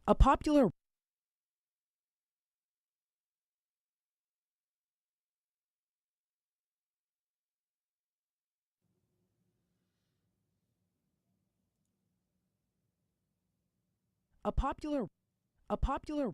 A popular a popular a popular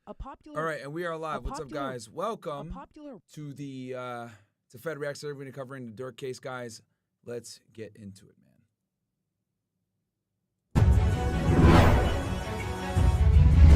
a popular All right, and we are live. What's up, popular- guys? Welcome popular to the to Fed Reacts. Everybody covering the Durk case, guys. Let's get into it, man.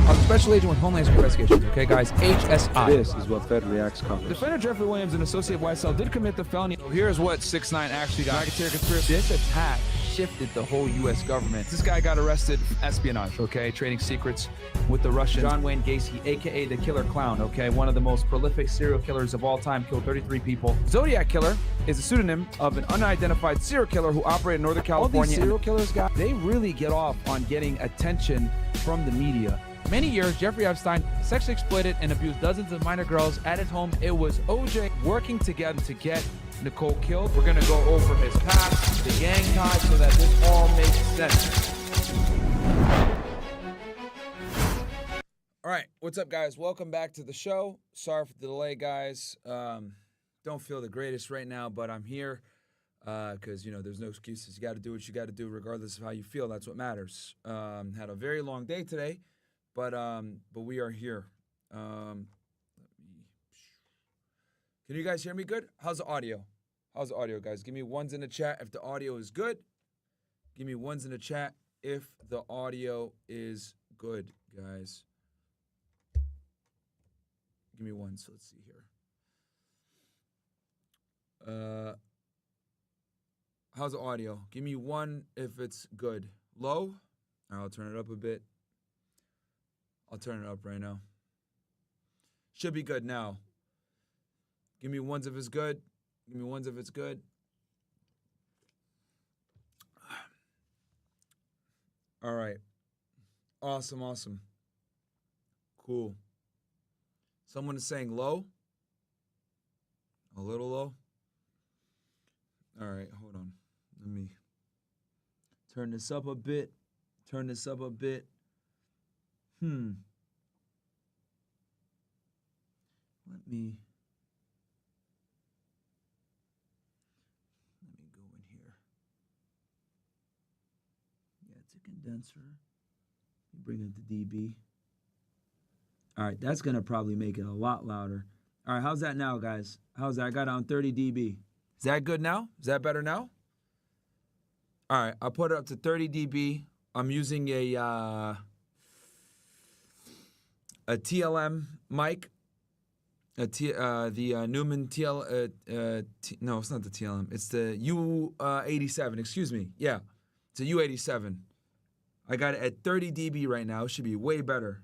I'm a special agent with Homeland Security Investigations, okay, guys? HSI. This is what Fed Reacts covers. Defendant Jeffrey Williams and Associate YSL did commit the felony. So here's what 6ix9ine actually got. Racketeer conspiracy. This attack shifted the whole U.S. government. This guy got arrested for espionage, okay? Trading secrets with the Russians. John Wayne Gacy, a.k.a. the Killer Clown, okay? One of the most prolific serial killers of all time, killed 33 people. Zodiac Killer is a pseudonym of an unidentified serial killer who operated in Northern California. All these serial killers, guys, they really get off on getting attention from the media. Many years, Jeffrey Epstein sexually exploited and abused dozens of minor girls at his home. It was OJ working together to get Nicole killed. We're gonna go over his past, the gang ties, so that this all makes sense. All right, what's up, guys? Welcome back to the show. Sorry for the delay, guys. Don't feel the greatest right now, but I'm here because, you know, there's no excuses. You got to do what you got to do regardless of how you feel. That's what matters. Had a very long day today. But we are here. Can you guys hear me good? How's the audio? How's the audio, guys? Give me ones in the chat if the audio is good. Give me ones in the chat if the audio is good, guys. Give me ones. Let's see here. How's the audio? Give me one if it's good. Low? All right, I'll turn it up a bit. I'll turn it up right now. Should be good now. Give me ones if it's good. Give me ones if it's good. All right. Awesome, awesome. Cool. Someone is saying low. A little low. All right, hold on. Let me turn this up a bit. Turn this up a bit. Let me go in here. Yeah, it's a condenser. Bring it to dB. All right, that's gonna probably make it a lot louder. All right, how's that now, guys? How's that? I got it on 30 dB. Is that good now? Is that better now? All right, I'll put it up to 30 dB. I'm using a TLM mic, the Newman TL, no, it's not the TLM, it's the U87, excuse me, yeah, it's a U87. I got it at 30 dB right now, it should be way better.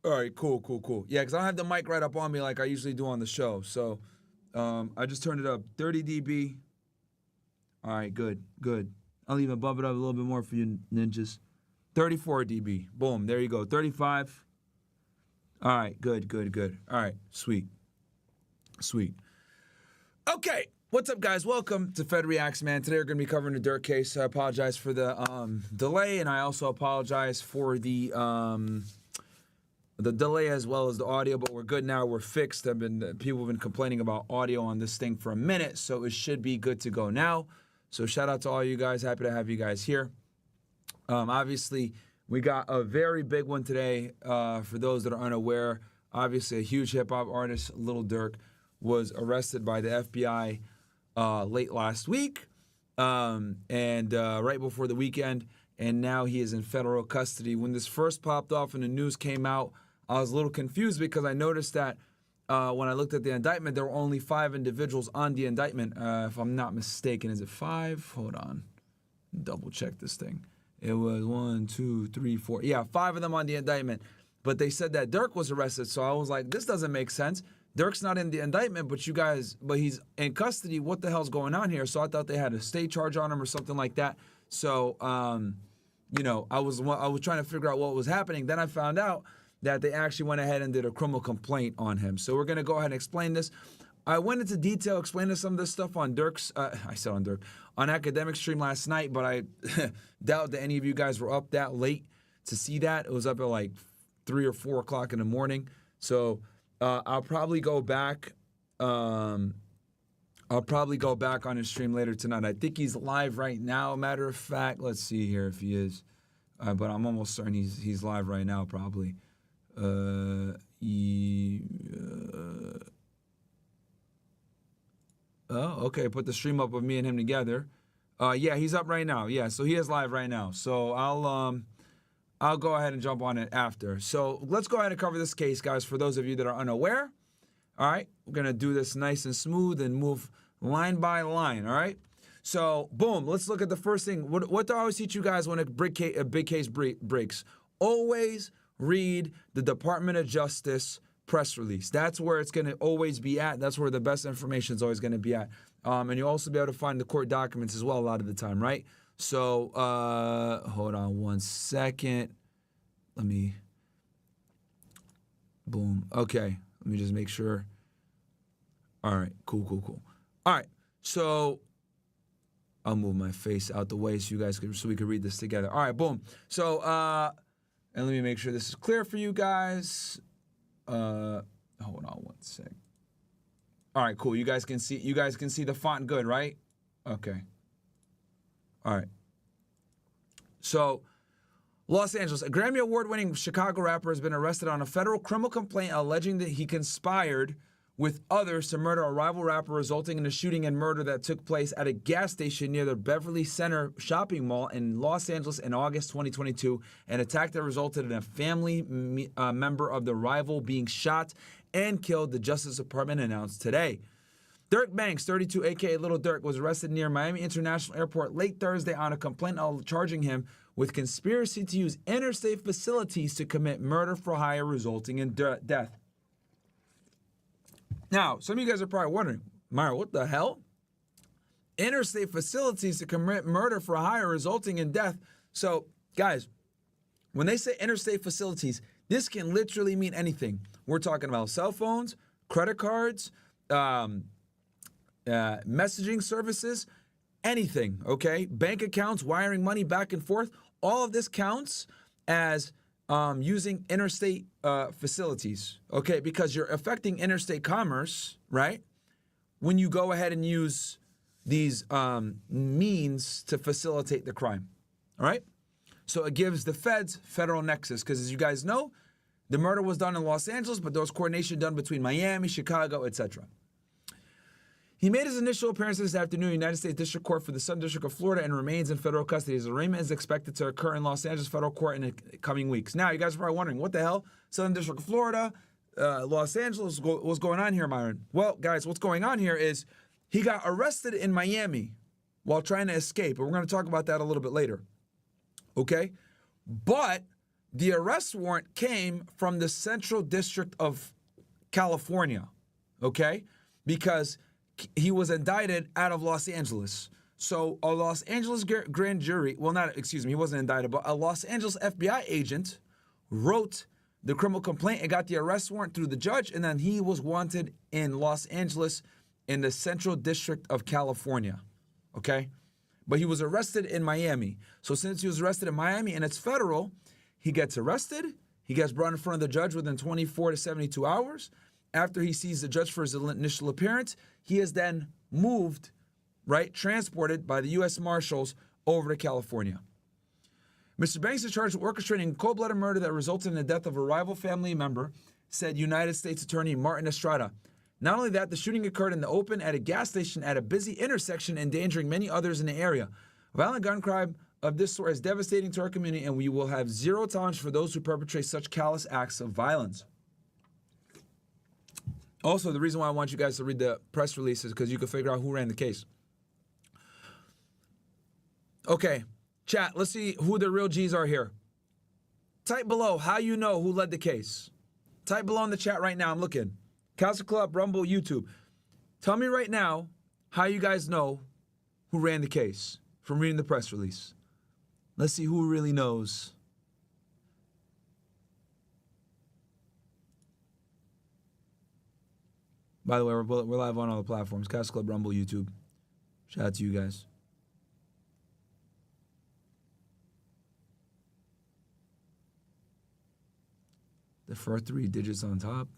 All right, cool. Yeah, because I don't have the mic right up on me like I usually do on the show, so I just turned it up, 30 dB. All right, good. I'll even bump it up a little bit more for you ninjas. 34 dB. Boom. There you go. 35. All right. Good. All right. Sweet. Okay. What's up, guys? Welcome to Fed Reacts, man. Today we're going to be covering the Durk case. I apologize for the delay, and I also apologize for the delay as well as the audio, but we're good now. We're fixed. People have been complaining about audio on this thing for a minute, so it should be good to go now. So shout out to all you guys. Happy to have you guys here. Obviously, we got a very big one today. For those that are unaware, obviously a huge hip-hop artist, Lil Durk, was arrested by the FBI late last week and right before the weekend, and now he is in federal custody. When this first popped off and the news came out, I was a little confused because I noticed that when I looked at the indictment, there were only 5 individuals on the indictment. If I'm not mistaken, is it 5? Hold on. Double check this thing. It was 1, 2, 3, 4. Yeah, 5 of them on the indictment. But they said that Durk was arrested, so I was like, this doesn't make sense. Durk's not in the indictment, but he's in custody. What the hell's going on here? So I thought they had a state charge on him or something like that. So, you know, I was trying to figure out what was happening. Then I found out that they actually went ahead and did a criminal complaint on him. So we're going to go ahead and explain this. I went into detail explaining some of this stuff on Durk's, on Akademiks stream last night, but I doubt that any of you guys were up that late to see that. It was up at like 3 or 4 o'clock in the morning. So I'll probably go back. I'll probably go back on his stream later tonight. I think he's live right now. Matter of fact, let's see here if he is. But I'm almost certain he's live right now, probably. Oh, okay. Put the stream up of me and him together. Yeah, he's up right now. Yeah, so he is live right now. So I'll go ahead and jump on it after. So let's go ahead and cover this case, guys, for those of you that are unaware. All right, we're going to do this nice and smooth and move line by line, all right? So, boom, let's look at the first thing. What do I always teach you guys when a big case breaks? Always read the Department of Justice press release. That's where it's going to always be at. That's where the best information is always going to be at. And you'll also be able to find the court documents as well a lot of the time, right? So, hold on one second. Let me, boom. Okay, let me just make sure. All right, cool. All right, so I'll move my face out the way so we can read this together. All right, boom. So, and let me make sure this is clear for you guys. Hold on one sec. All right, cool. You guys can see the font good, right? Okay. All right. So, Los Angeles, a Grammy Award-winning Chicago rapper has been arrested on a federal criminal complaint alleging that he conspired with others to murder a rival rapper, resulting in a shooting and murder that took place at a gas station near the Beverly Center shopping mall in Los Angeles in August 2022, an attack that resulted in a family member of the rival being shot and killed, the Justice Department announced today. Durk Banks, 32, a.k.a. Lil Durk, was arrested near Miami International Airport late Thursday on a complaint charging him with conspiracy to use interstate facilities to commit murder for hire, resulting in death. Now, some of you guys are probably wondering, Myron, what the hell? Interstate facilities to commit murder for hire, resulting in death. So, guys, when they say interstate facilities, this can literally mean anything. We're talking about cell phones, credit cards, messaging services, anything, okay? Bank accounts, wiring money back and forth. All of this counts as using interstate facilities, okay? Because you're affecting interstate commerce, right? When you go ahead and use these means to facilitate the crime, all right? So it gives the feds federal nexus, because as you guys know, the murder was done in Los Angeles, but there was coordination done between Miami, Chicago, etc. He made his initial appearance this afternoon in the United States District Court for the Southern District of Florida and remains in federal custody. His arraignment is expected to occur in Los Angeles federal court in the coming weeks. Now, you guys are probably wondering, what the hell? Southern District of Florida, Los Angeles, what's going on here, Myron? Well, guys, what's going on here is he got arrested in Miami while trying to escape. And we're going to talk about that a little bit later, okay? But the arrest warrant came from the Central District of California, okay? Because he was indicted out of Los Angeles. So a Los Angeles grand jury, he wasn't indicted, but a Los Angeles FBI agent wrote the criminal complaint and got the arrest warrant through the judge, and then he was wanted in Los Angeles in the Central District of California, okay? But he was arrested in Miami. So since he was arrested in Miami and it's federal, he gets arrested, he gets brought in front of the judge within 24 to 72 hours. After he sees the judge for his initial appearance, he is then moved, right, transported by the U.S. Marshals over to California. Mr. Banks is charged with orchestrating cold-blooded murder that resulted in the death of a rival family member, said United States Attorney Martin Estrada. Not only that, the shooting occurred in the open at a gas station at a busy intersection, endangering many others in the area. Violent gun crime of this sort is devastating to our community, and we will have zero tolerance for those who perpetrate such callous acts of violence. Also, the reason why I want you guys to read the press release is because you can figure out who ran the case. Okay, chat, let's see who the real G's are here. Type below how you know who led the case. Type below in the chat right now. I'm looking. CastleClub, Rumble, YouTube. Tell me right now how you guys know who ran the case from reading the press release. Let's see who really knows. By the way, we're live on all the platforms. CastleClub, Rumble, YouTube. Shout out to you guys. The first 3 digits on top.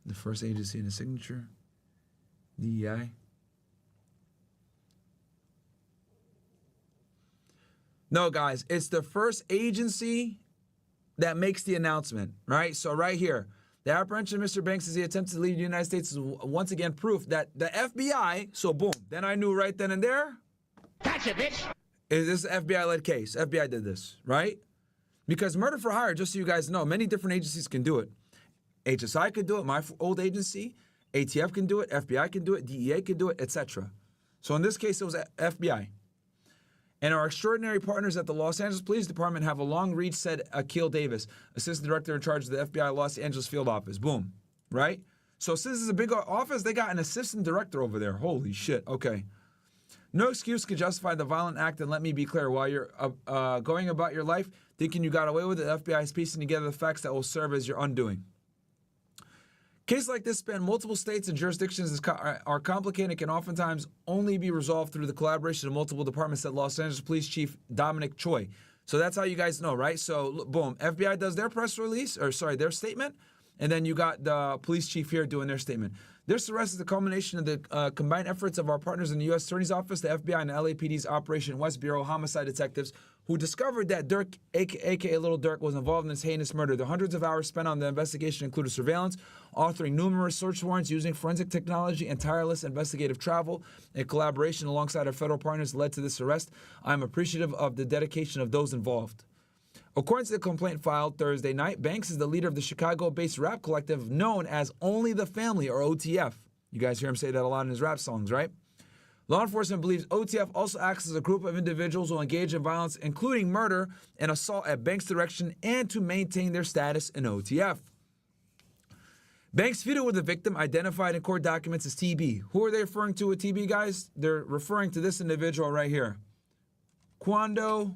The first agency and the signature. DEI. No, guys, it's the first agency that makes the announcement, right? So right here, the apprehension of Mr. Banks as he attempts to leave the United States is once again proof that the FBI, so boom, then I knew right then and there. Gotcha, bitch. Is this an FBI-led case? FBI did this, right? Because murder for hire, just so you guys know, many different agencies can do it. HSI could do it, my old agency. ATF can do it, FBI can do it, DEA can do it, etc. So in this case, it was FBI. And our extraordinary partners at the Los Angeles Police Department have a long reach, said Akil Davis, Assistant Director in charge of the FBI Los Angeles Field Office. Boom, right? So since this is a big office, they got an Assistant Director over there. Holy shit, okay. No excuse can justify the violent act, and let me be clear, while you're going about your life thinking you got away with it, the FBI is piecing together the facts that will serve as your undoing. Cases like this span multiple states and jurisdictions are complicated and can oftentimes only be resolved through the collaboration of multiple departments, said Los Angeles Police Chief Dominic Choi. So that's how you guys know, right? So boom, FBI does their press release, or sorry, their statement, and then you got the police chief here doing their statement. This arrest is the culmination of the combined efforts of our partners in the U.S. Attorney's Office, the FBI, and the LAPD's Operation West Bureau homicide detectives who discovered that Durk, a.k.a. Lil Durk, was involved in this heinous murder. The hundreds of hours spent on the investigation included surveillance, authoring numerous search warrants, using forensic technology, and tireless investigative travel and collaboration alongside our federal partners led to this arrest. I'm appreciative of the dedication of those involved. According to the complaint filed Thursday night, Banks is the leader of the Chicago-based rap collective known as Only the Family, or OTF. You guys hear him say that a lot in his rap songs, right? Law enforcement believes OTF also acts as a group of individuals who engage in violence, including murder and assault at Banks' direction, and to maintain their status in OTF. Banks feuded with the victim, identified in court documents as TB. Who are they referring to with TB, guys? They're referring to this individual right here. Quando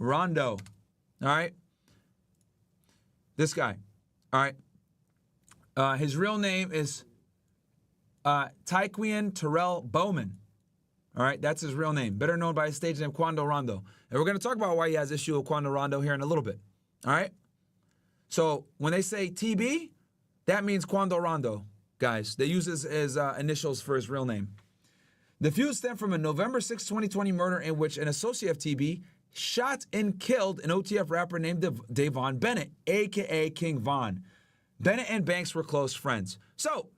Rando. All right? This guy. All right? His real name is Tyquian Terrell Bowman. All right? That's his real name. Better known by his stage name, Quando Rando. And we're going to talk about why he has issue with Quando Rando here in a little bit. All right? So when they say TB, that means Quando Rando, guys. They use his initials for his real name. The feud stemmed from a November 6, 2020 murder in which an associate of TB shot and killed an OTF rapper named Davon Bennett, a.k.a. King Von. Bennett and Banks were close friends. So,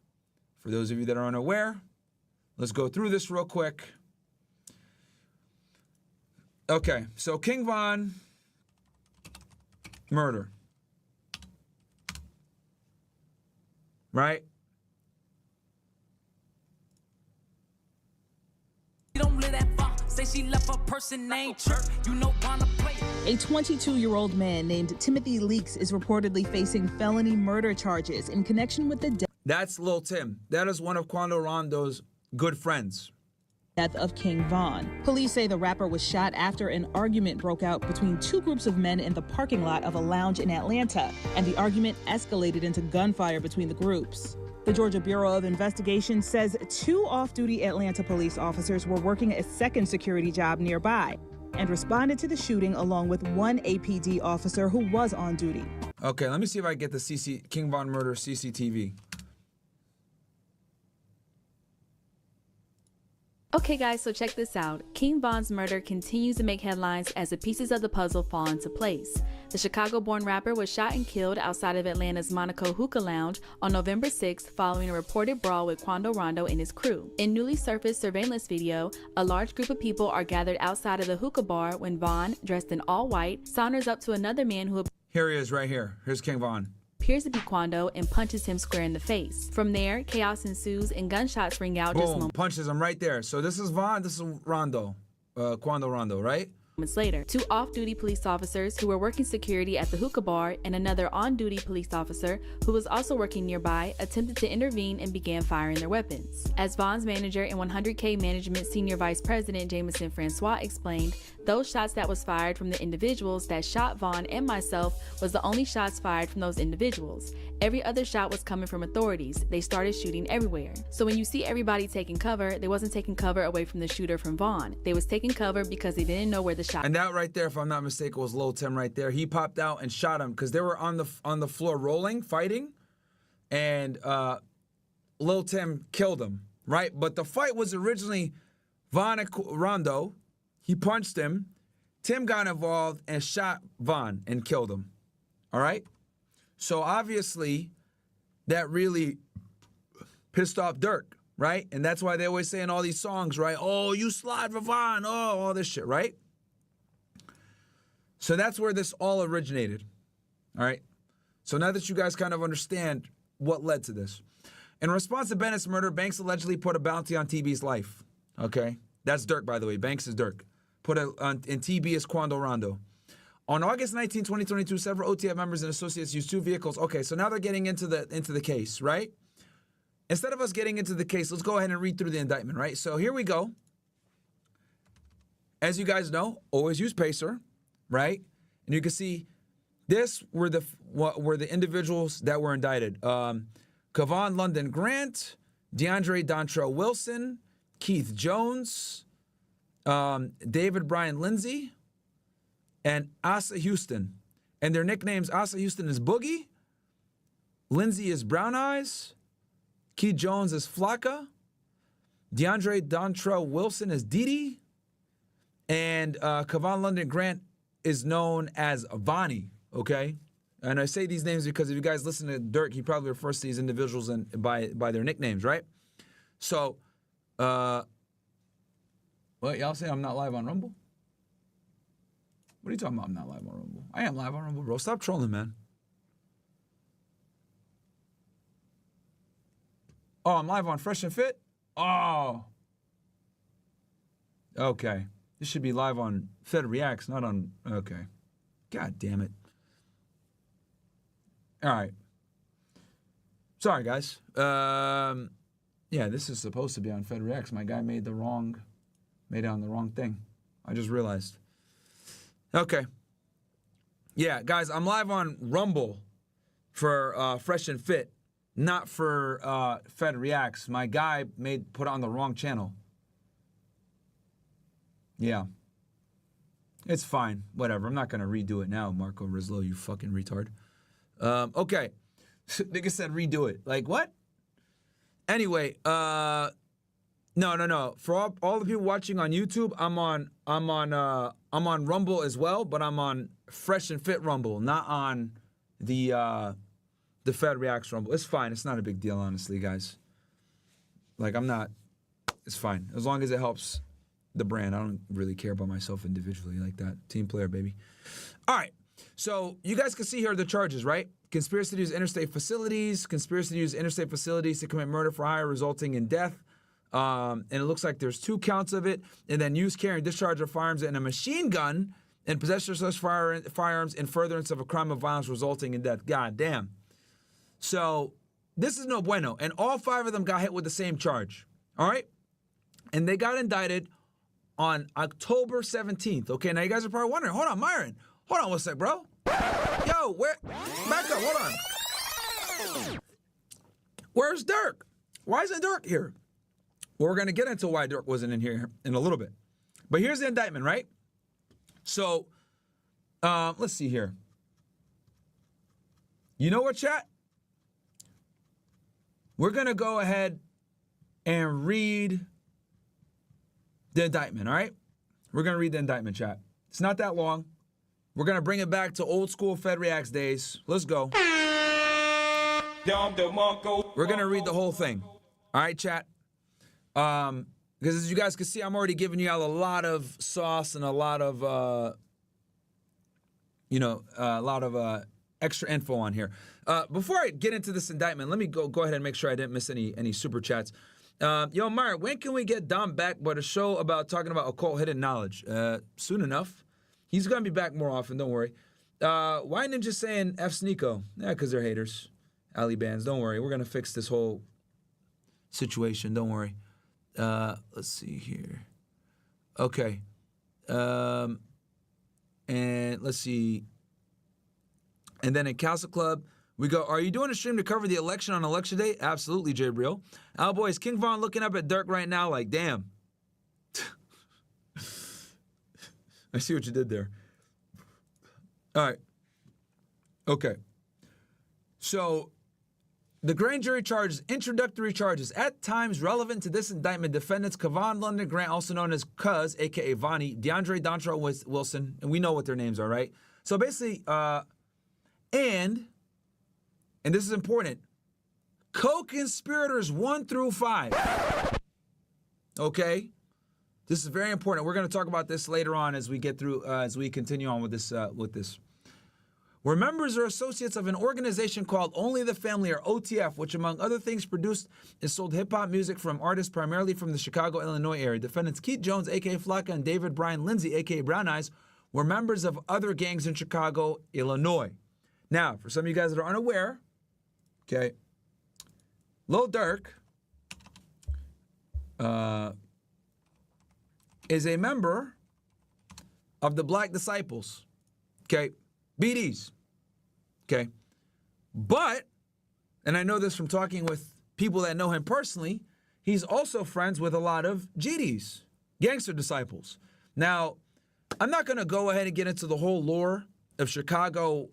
for those of you that are unaware, let's go through this real quick. Okay, so King Von, murder. Right? Say she left a person named Chirp. You know, wanna play. A 22-year-old man named Timothy Leaks is reportedly facing felony murder charges in connection with the That's Lil Tim. That is one of Quando Rondo's good friends. death of King Von. Police say the rapper was shot after an argument broke out between two groups of men in the parking lot of a lounge in Atlanta, and the argument escalated into gunfire between the groups. The Georgia Bureau of Investigation says 2 off-duty Atlanta police officers were working a second security job nearby and responded to the shooting along with 1 APD officer who was on duty. Okay, let me see if I get the King Von murder CCTV. Okay guys, so check this out. King Von's murder continues to make headlines as the pieces of the puzzle fall into place. The Chicago-born rapper was shot and killed outside of Atlanta's Monaco Hookah Lounge on November 6th following a reported brawl with Quando Rando and his crew. In newly surfaced surveillance video, a large group of people are gathered outside of the hookah bar when Von, dressed in all white, saunters up to another man who Here he is right here. Here's King Von. appears to be Quando and punches him square in the face. From there, chaos ensues and gunshots ring out just Boom, punches him right there. So this is Von, this is Rondo, Quando Rando, right? Moments later, 2 off-duty police officers who were working security at the hookah bar and another on-duty police officer who was also working nearby attempted to intervene and began firing their weapons. As Vaughn's manager and 100K Management Senior Vice President Jameson Francois explained, those shots that was fired from the individuals that shot Vaughn and myself was the only shots fired from those individuals. Every other shot was coming from authorities. They started shooting everywhere. So when you see everybody taking cover, they wasn't taking cover away from the shooter from Vaughn. They was taking cover because they didn't know where the shot. And that right there, if I'm not mistaken, was Lil Tim right there. He popped out and shot him because they were on the floor rolling, fighting, and Lil Tim killed him, right? But the fight was originally Quando Rando. He punched him. Tim got involved and shot Vaughn and killed him. All right? So obviously, that really pissed off Durk, right? And that's why they always say in all these songs, right? Oh, you slide for Vaughn. Oh, all this shit, right? So that's where this all originated. All right? So now that you guys kind of understand what led to this. In response to Bennett's murder, Banks allegedly put a bounty on TB's life. Okay? That's Durk, by the way. Banks is Durk. And TB is Quando Rando. On August 19, 2022, several OTF members and associates used 2 vehicles. Okay, so now they're getting into the case, right? Instead of us getting into the case, let's go ahead and read through the indictment, right? So here we go. As you guys know, always use Pacer, right? And you can see this were the individuals that were indicted. Kevon London Grant, DeAndre Dontrell Wilson, Keith Jones, David Bryan Lindsay, and Asa Houston. And their nicknames, Asa Houston is Boogie, Lindsay is Brown Eyes, Keith Jones is Flocka, DeAndre Dontrell Wilson is Diddy, and Kevon London Grant is known as Vonnie, okay? And I say these names because if you guys listen to Durk, he probably refers to these individuals by their nicknames, right? So, what, y'all say I'm not live on Rumble? What are you talking about? I'm not live on Rumble. I am live on Rumble, bro. Stop trolling, man. Oh, I'm live on Fresh and Fit? Oh. Okay. This should be live on Fed Reacts, not on... Okay. God damn it. All right. Sorry, guys. Yeah, this is supposed to be on Fed Reacts. My guy made it on the wrong thing. I just realized. Okay. Yeah, guys, I'm live on Rumble for Fresh and Fit, not for Fed Reacts. My guy put it on the wrong channel. Yeah. It's fine. Whatever. I'm not going to redo it now, Marco Rizlo, you fucking retard. Okay. Nigga said redo it. Like, what? Anyway, no. For all the people watching on YouTube, I'm on Rumble as well, but I'm on Fresh and Fit Rumble, not on the Fed Reacts Rumble. It's fine. It's not a big deal, honestly, guys. Like, it's fine. As long as it helps the brand. I don't really care about myself individually like that. Team player, baby. All right. So you guys can see here the charges, right? Conspiracy to use interstate facilities, conspiracy to use interstate facilities to commit murder for hire resulting in death. And it looks like there's 2 counts of it. And then use, carry, and discharge of firearms and a machine gun and possession of such firearms in furtherance of a crime of violence resulting in death. God damn. So this is no bueno. And all 5 of them got hit with the same charge. All right? And they got indicted on October 17th. Okay, now you guys are probably wondering, hold on, Myron. Hold on one sec, bro. Yo, back up, hold on. Where's Durk? Why isn't Durk here? Well, we're going to get into why Durk wasn't in here in a little bit. But here's the indictment, right? So, let's see here. You know what, chat? We're going to go ahead and read the indictment, all right? We're going to read the indictment, chat. It's not that long. We're going to bring it back to old school Fed Reacts days. Let's go. We're going to read the whole thing. All right, chat? Because as you guys can see, I'm already giving you all a lot of sauce and a lot of, extra info on here. Before I get into this indictment, let me go ahead and make sure I didn't miss any super chats. Yo, Myron, when can we get Dom back but a show about talking about occult hidden knowledge? Soon enough. He's going to be back more often, don't worry. Why Ninja saying F Sneeko? Yeah, because they're haters. Ali bands, don't worry. We're going to fix this whole situation, don't worry. Let's see here. Okay. And let's see. And then at CastleClub, we go, are you doing a stream to cover the election on election day? Absolutely, Jabriel. Boys, King Von looking up at Durk right now like, damn. I see what you did there. All right. Okay. So the grand jury charges, introductory charges, at times relevant to this indictment, defendants Kevon London Grant, also known as Cuz, a.k.a. Vonnie, DeAndre Dontrell Wilson, and we know what their names are, right? So basically, and this is important, co-conspirators 1 through 5. Okay? This is very important. We're going to talk about this later on as we get through, as we continue on with this. Were members or associates of an organization called Only the Family, or OTF, which among other things produced and sold hip-hop music from artists primarily from the Chicago, Illinois area. Defendants Keith Jones, a.k.a. Flocka, and David Brian Lindsay, a.k.a. Brown Eyes, were members of other gangs in Chicago, Illinois. Now, for some of you guys that are unaware, okay, Lil Durk is a member of the Black Disciples, okay, BDs, okay, but, and I know this from talking with people that know him personally, he's also friends with a lot of GDs, gangster disciples. Now, I'm not going to go ahead and get into the whole lore of Chicago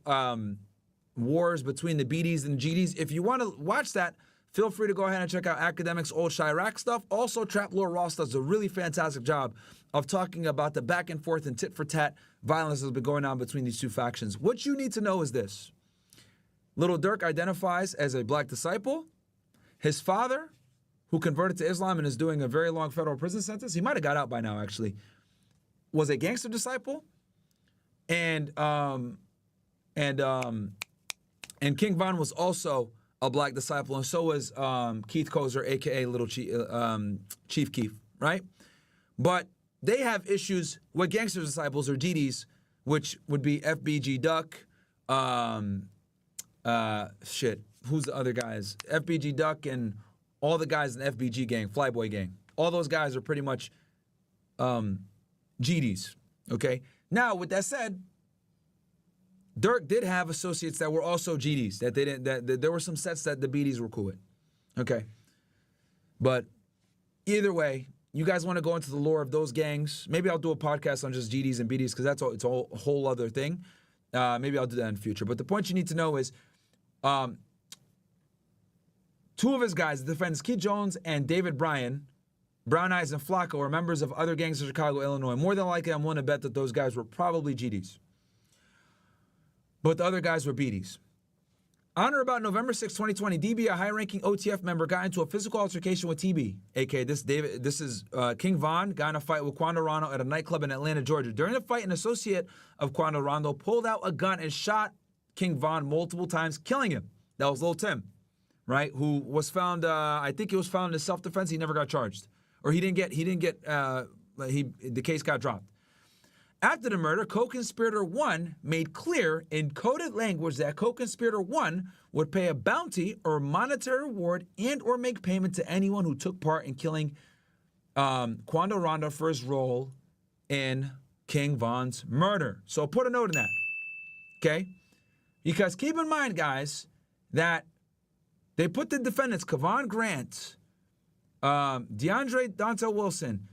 wars between the BDs and GDs. If you want to watch that, feel free to go ahead and check out Akademiks' old Chirac stuff. Also, Trap Lore Ross does a really fantastic job of talking about the back and forth and tit-for-tat violence that's been going on between these two factions. What you need to know is this. Lil Durk identifies as a Black disciple. His father, who converted to Islam and is doing a very long federal prison sentence, he might have got out by now actually, was a gangster disciple. And King Von was also a Black disciple, and so was Keith Kozer, a.k.a. Little Chief Keef, right? But they have issues with gangster disciples, or GDs, which would be FBG Duck, who's the other guys? FBG Duck and all the guys in the FBG gang, Flyboy gang. All those guys are pretty much GDs, okay? Now, with that said, Durk did have associates that were also GDs, that they didn't, that there were some sets that the BDs were cool with. Okay. But either way, you guys want to go into the lore of those gangs, maybe I'll do a podcast on just GDs and BDs, because it's a whole other thing. Maybe I'll do that in the future. But the point you need to know is two of his guys, the defendants, Keith Jones and David Bryan, Brown Eyes and Flocka, were members of other gangs in Chicago, Illinois. More than likely, I'm willing to bet that those guys were probably GDs. But the other guys were BDs. On or about November 6, 2020, DB, a high-ranking OTF member, got into a physical altercation with TB, a.k.a. This is King Von, got in a fight with Quando Rando at a nightclub in Atlanta, Georgia. During the fight, an associate of Quando Rando pulled out a gun and shot King Von multiple times, killing him. That was Lil Tim, right? Who was found, I think he was found in self-defense. He never got charged. Or the case got dropped. After the murder, Co-conspirator 1 made clear in coded language that Co-conspirator 1 would pay a bounty or monetary reward and or make payment to anyone who took part in killing Quando Rando for his role in King Von's murder. So put a note in that, okay? Because keep in mind, guys, that they put the defendants, Kevon Grant, DeAndre Dontel Wilson,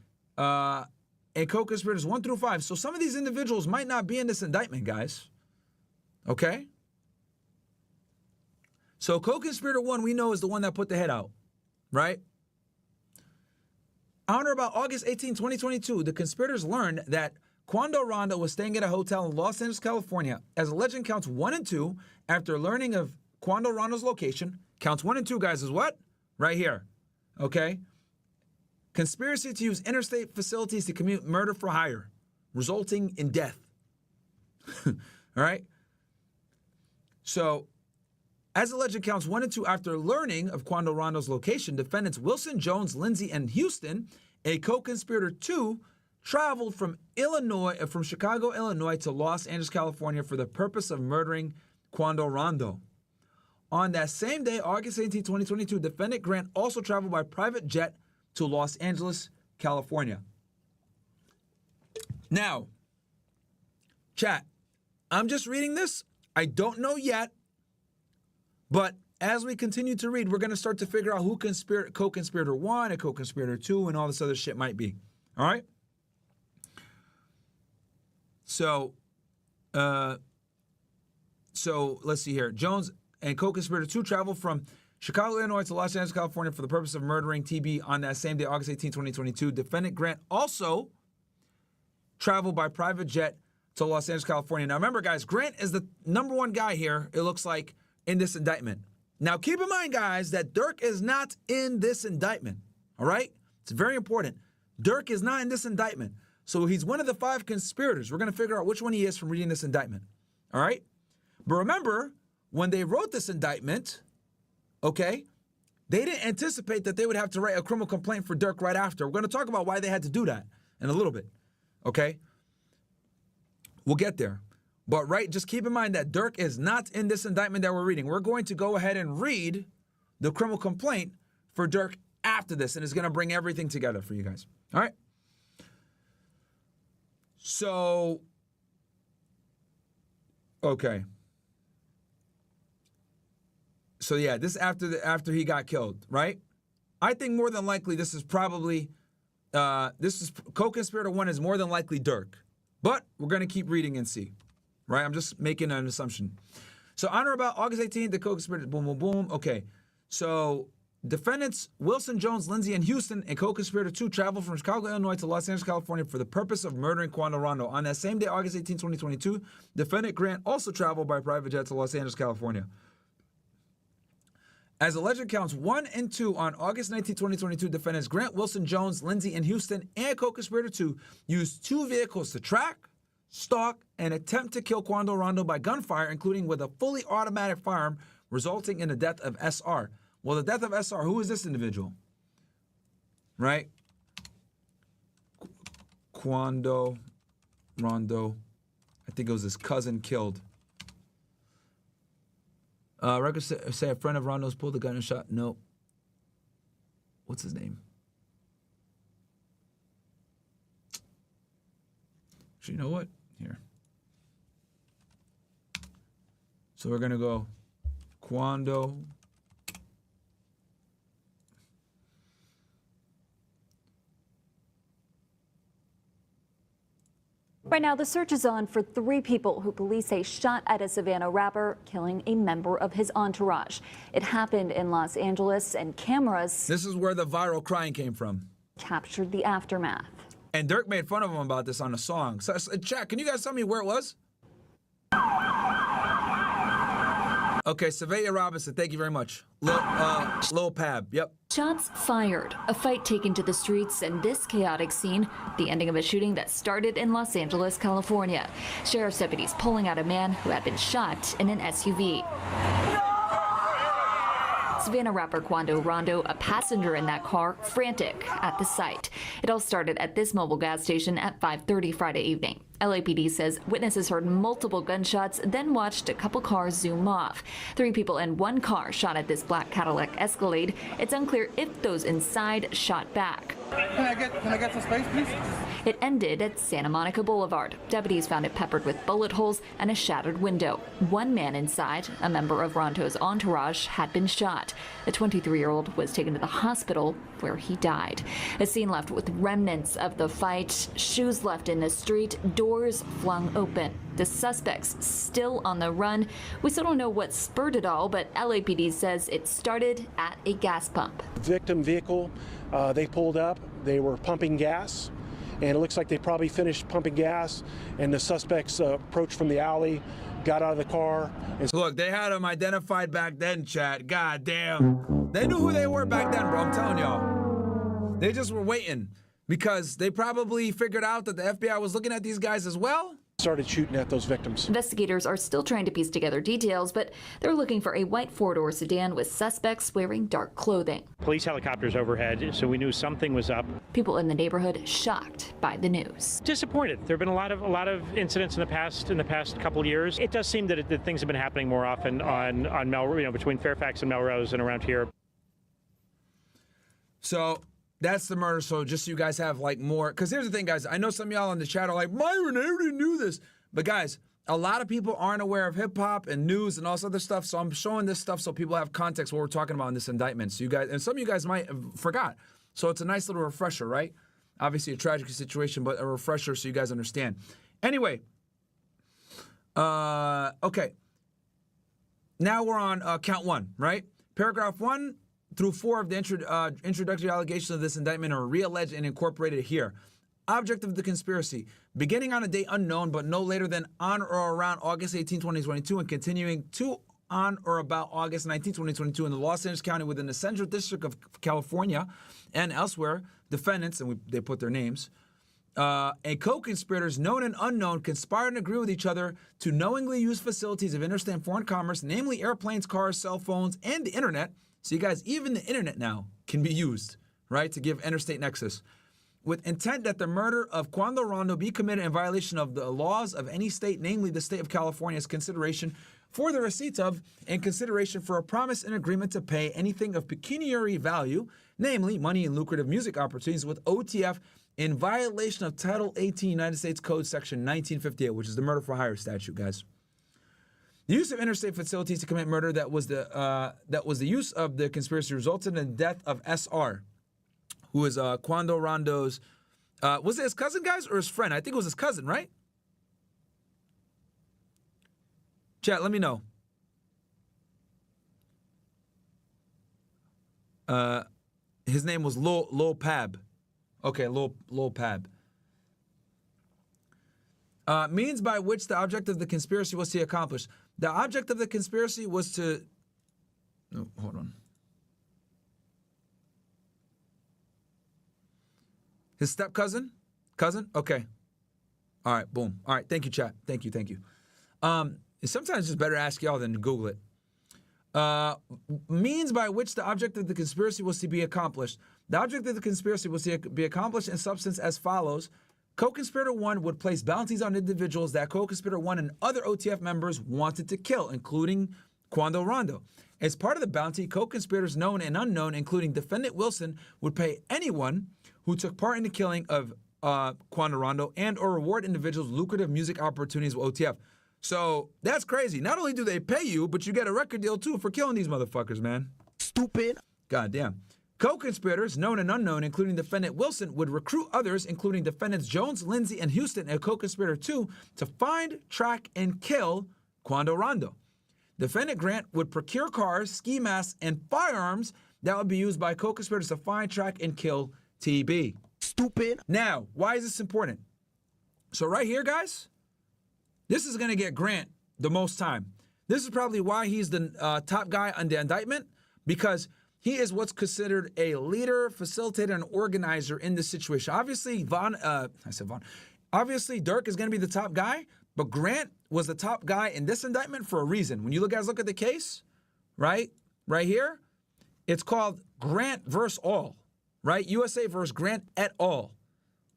and co-conspirators 1 through 5. So some of these individuals might not be in this indictment, guys. Okay? So co-conspirator 1, we know, is the one that put the head out, right? On or about August 18, 2022, the conspirators learned that Quando Rando was staying at a hotel in Los Angeles, California. As alleged counts 1 and 2, after learning of Quando Rando's location, counts 1 and 2, guys, is what? Right here. Okay? Conspiracy to use interstate facilities to commit murder for hire, resulting in death. All right? So, as alleged counts 1 and 2, after learning of Quando Rando's location, defendants Wilson, Jones, Lindsay, and Houston, a co-conspirator 2, traveled from Chicago, Illinois to Los Angeles, California for the purpose of murdering Quando Rando. On that same day, August 18, 2022, defendant Grant also traveled by private jet to Los Angeles, California. Now, chat, I'm just reading this. I don't know yet, but as we continue to read, we're going to start to figure out who co-conspirator 1 and co-conspirator 2 and all this other shit might be. All right? So let's see here. Jones and co-conspirator 2 traveled from Chicago, Illinois to Los Angeles, California for the purpose of murdering TB on that same day, August 18, 2022. Defendant Grant also traveled by private jet to Los Angeles, California. Now remember, guys, Grant is the number one guy here, it looks like, in this indictment. Now keep in mind, guys, that Durk is not in this indictment, all right? It's very important. Durk is not in this indictment. So he's one of the 5 conspirators. We're going to figure out which one he is from reading this indictment, all right? But remember, when they wrote this indictment, okay, they didn't anticipate that they would have to write a criminal complaint for Durk right after. We're going to talk about why they had to do that in a little bit, okay? We'll get there. But just keep in mind that Durk is not in this indictment that we're reading. We're going to go ahead and read the criminal complaint for Durk after this, and it's going to bring everything together for you guys. All right? So, okay. So yeah, this after he got killed, right? I think more than likely this is probably, co-conspirator 1 is more than likely Durk. But we're going to keep reading and see, right? I'm just making an assumption. So on or about August 18th, the co-conspirator, boom, boom, boom. Okay, so defendants Wilson, Jones, Lindsay, and Houston and co-conspirator 2 traveled from Chicago, Illinois to Los Angeles, California for the purpose of murdering Quando Rando. On that same day, August 18, 2022, defendant Grant also traveled by private jet to Los Angeles, California. As alleged counts 1 and 2 on August 19, 2022, defendants Grant, Wilson, Jones, Lindsay, and Houston and co-conspirator 2 used 2 vehicles to track, stalk, and attempt to kill Quando Rando by gunfire, including with a fully automatic firearm, resulting in the death of SR. Well, the death of SR, who is this individual? Right? Quando Rando, I think it was his cousin killed. Records say a friend of Rondo's pulled the gun and shot. No. What's his name? Actually, you know what? Here. So we're going to go Quando. Right now, the search is on for 3 people who police say shot at a Savannah rapper, killing a member of his entourage. It happened in Los Angeles, and cameras... This is where the viral crying came from. ...captured the aftermath. And Durk made fun of him about this on a song. So, chat, can you guys tell me where it was? Okay, Savannah Robinson, thank you very much. Lil Pab, yep. Shots fired, a fight taken to the streets, and this chaotic scene, the ending of a shooting that started in Los Angeles, California. Sheriff's deputies pulling out a man who had been shot in an SUV. Savannah rapper Quando Rando, a passenger in that car, frantic at the sight. It all started at this mobile gas station at 5:30 Friday evening. LAPD says witnesses heard multiple gunshots, then watched a couple cars zoom off. 3 people in 1 car shot at this black Cadillac Escalade. It's unclear if those inside shot back. Can I get some space, please? It ended at Santa Monica Boulevard. Deputies found it peppered with bullet holes and a shattered window. 1 man inside, a member of Rondo's entourage, had been shot. The 23-year-old was taken to the hospital where he died. A scene left with remnants of the fight, shoes left in the street, doors flung open. The suspects still on the run. We still don't know what spurred it all, but LAPD says it started at a gas pump. Victim vehicle, they pulled up, they were pumping gas, and it looks like they probably finished pumping gas, and the suspects approached from the alley, got out of the car. And look, they had them identified back then, chat. God damn. They knew who they were back then, bro. I'm telling y'all. They just were waiting because they probably figured out that the FBI was looking at these guys as well. started shooting at those victims. Investigators are still trying to piece together details, but they're looking for a white four-door sedan with suspects wearing dark clothing. Police helicopters overhead, so we knew something was up. People in the neighborhood shocked by the news. Disappointed. There have been a lot of incidents in the past couple of years. It does seem that things have been happening more often on Melrose, between Fairfax and Melrose and around here. So that's the murder. So just so you guys have like more, because here's the thing, guys. I know some of y'all in the chat are like, Myron, I already knew this. But guys, a lot of people aren't aware of hip hop and news and all this other stuff. So I'm showing this stuff so people have context what we're talking about in this indictment. So you guys, and some of you guys might have forgot. So it's a nice little refresher, right? Obviously a tragic situation, but a refresher so you guys understand. Anyway, okay. Now we're on count 1, right? Paragraph 1 through 4 of the introductory allegations of this indictment are re-alleged and incorporated here. Object of the conspiracy, beginning on a date unknown, but no later than on or around August 18, 2022, and continuing to on or about August 19, 2022 in the Los Angeles County within the Central District of California and elsewhere, defendants, and they put their names, and co-conspirators, known and unknown, conspired and agree with each other to knowingly use facilities of interstate and foreign commerce, namely airplanes, cars, cell phones, and the internet. So you guys, even the internet now can be used, right, to give interstate nexus, with intent that the murder of Quando Rando be committed in violation of the laws of any state, namely the state of California, as consideration for the receipts of and consideration for a promise and agreement to pay anything of pecuniary value, namely money and lucrative music opportunities, with OTF in violation of Title 18 United States Code Section 1958, which is the murder for hire statute, guys. The use of interstate facilities to commit murder that was the use of the conspiracy resulted in the death of SR, who is Quando Rando's, was it his cousin, guys, or his friend? I think it was his cousin, right? Chat, let me know. His name was Lil Pab. Okay, Lil Pab. Means by which the object of the conspiracy was to accomplish. The object of the conspiracy was to... Oh, hold on. His step-cousin? Cousin? Okay. All right, boom. All right, thank you, chat. Thank you. Sometimes it's just better to ask y'all than to Google it. Means by which the object of the conspiracy was to be accomplished. The object of the conspiracy was to be accomplished in substance as follows. Co-conspirator 1 would place bounties on individuals that co-conspirator 1 and other OTF members wanted to kill, including Quando Rando. As part of the bounty, co-conspirators known and unknown, including defendant Wilson, would pay anyone who took part in the killing of Quando Rando and or reward individuals lucrative music opportunities with OTF. So that's crazy. Not only do they pay you, but you get a record deal too for killing these motherfuckers, man. Stupid. Goddamn. Co-conspirators, known and unknown, including defendant Wilson, would recruit others, including defendants Jones, Lindsay, and Houston, and co-conspirator 2, to find, track, and kill Quando Rando. Defendant Grant would procure cars, ski masks, and firearms that would be used by co-conspirators to find, track, and kill TB. Stupid. Now, why is this important? So right here, guys, this is going to get Grant the most time. This is probably why he's the top guy on the indictment, because he is what's considered a leader, facilitator, and organizer in this situation. Obviously, Obviously, Durk is going to be the top guy, but Grant was the top guy in this indictment for a reason. When you guys look at the case, right here, it's called Grant versus all, right? USA versus Grant et al.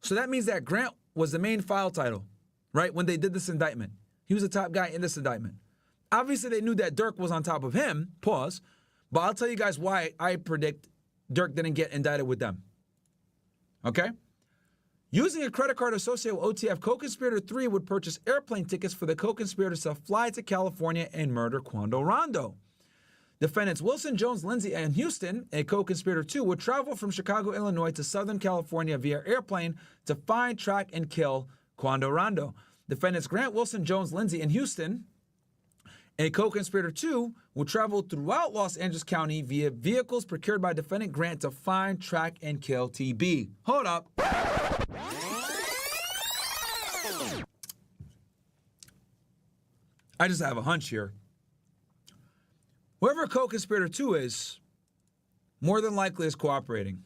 So that means that Grant was the main file title, right? When they did this indictment, he was the top guy in this indictment. Obviously, they knew that Durk was on top of him, pause, but I'll tell you guys why I predict Durk didn't get indicted with them, okay? Using a credit card associated with OTF, co-conspirator 3 would purchase airplane tickets for the co-conspirators to fly to California and murder Quando Rando. Defendants Wilson, Jones, Lindsay, and Houston, a co-conspirator 2, would travel from Chicago, Illinois to Southern California via airplane to find, track, and kill Quando Rando. Defendants Grant, Wilson, Jones, Lindsay, and Houston, a co-conspirator 2, would travel throughout Los Angeles County via vehicles procured by defendant Grant to find, track, and kill TB. Hold up. I just have a hunch here. Whoever co-conspirator 2 is, more than likely is cooperating.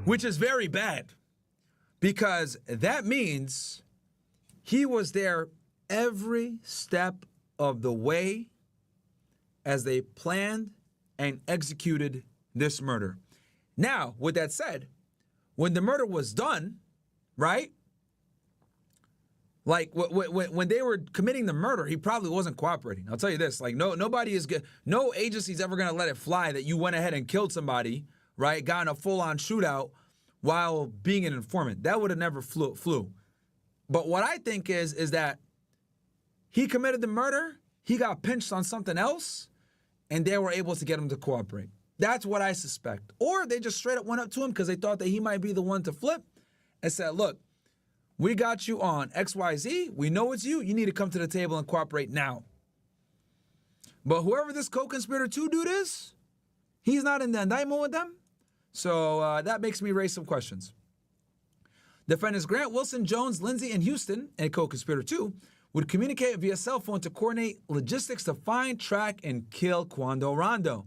Which is very bad. Because that means he was there every step of the way as they planned and executed this murder. Now, with that said, when the murder was done, right? Like when they were committing the murder, he probably wasn't cooperating. I'll tell you this: like nobody is good. No agency's ever gonna let it fly that you went ahead and killed somebody, right? Got in a full-on shootout while being an informant. That would have never flew. But what I think is that he committed the murder. He got pinched on something else, and they were able to get him to cooperate. That's what I suspect. Or they just straight up went up to him because they thought that he might be the one to flip and said, look, we got you on XYZ. We know it's you. You need to come to the table and cooperate now. But whoever this co-conspirator 2 dude is, he's not in the indictment with them. So that makes me raise some questions. Defendants Grant, Wilson, Jones, Lindsay, and Houston, and co-conspirator 2, would communicate via cell phone to coordinate logistics to find, track, and kill Quando Rando.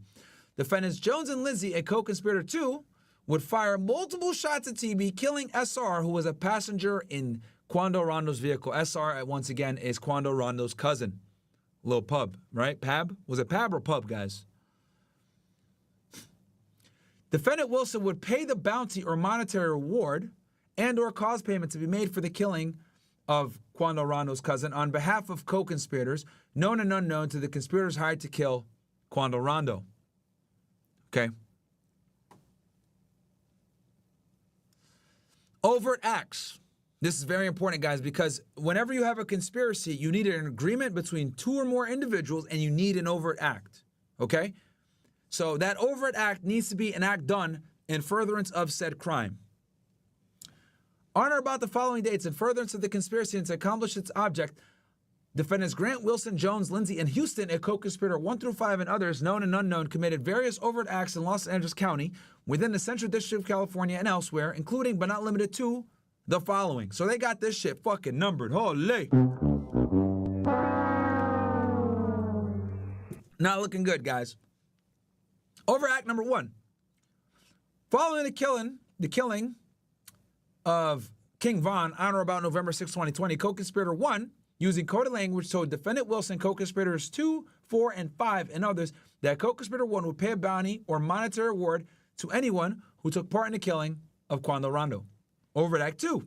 Defendants Jones and Lindsay, and co-conspirator 2, would fire multiple shots at TB, killing SR, who was a passenger in Quando Rando's vehicle. SR, once again, is Quando Rando's cousin. Little pub, right? Pab? Was it pab or pub, guys? Defendant Wilson would pay the bounty or monetary reward and or cause payment to be made for the killing of Quando Rando's cousin on behalf of co-conspirators, known and unknown, to the conspirators hired to kill Quando Rando. Okay. Overt acts. This is very important, guys, because whenever you have a conspiracy, you need an agreement between 2 or more individuals, and you need an overt act. Okay? So that overt act needs to be an act done in furtherance of said crime. On or about the following dates, in furtherance of the conspiracy and to accomplish its object, defendants Grant, Wilson, Jones, Lindsay, and Houston, a co-conspirator 1 through 5, and others, known and unknown, committed various overt acts in Los Angeles County, within the Central District of California and elsewhere, including but not limited to the following. So they got this shit fucking numbered. Holy. Not looking good, guys. Overt act number 1. Following the killing of King Von on or about November 6, 2020, co-conspirator 1, using coded language, told defendant Wilson, co-conspirators 2, 4, and 5, and others that co-conspirator 1 would pay a bounty or monetary reward to anyone who took part in the killing of Quando Rando. Overt Act 2.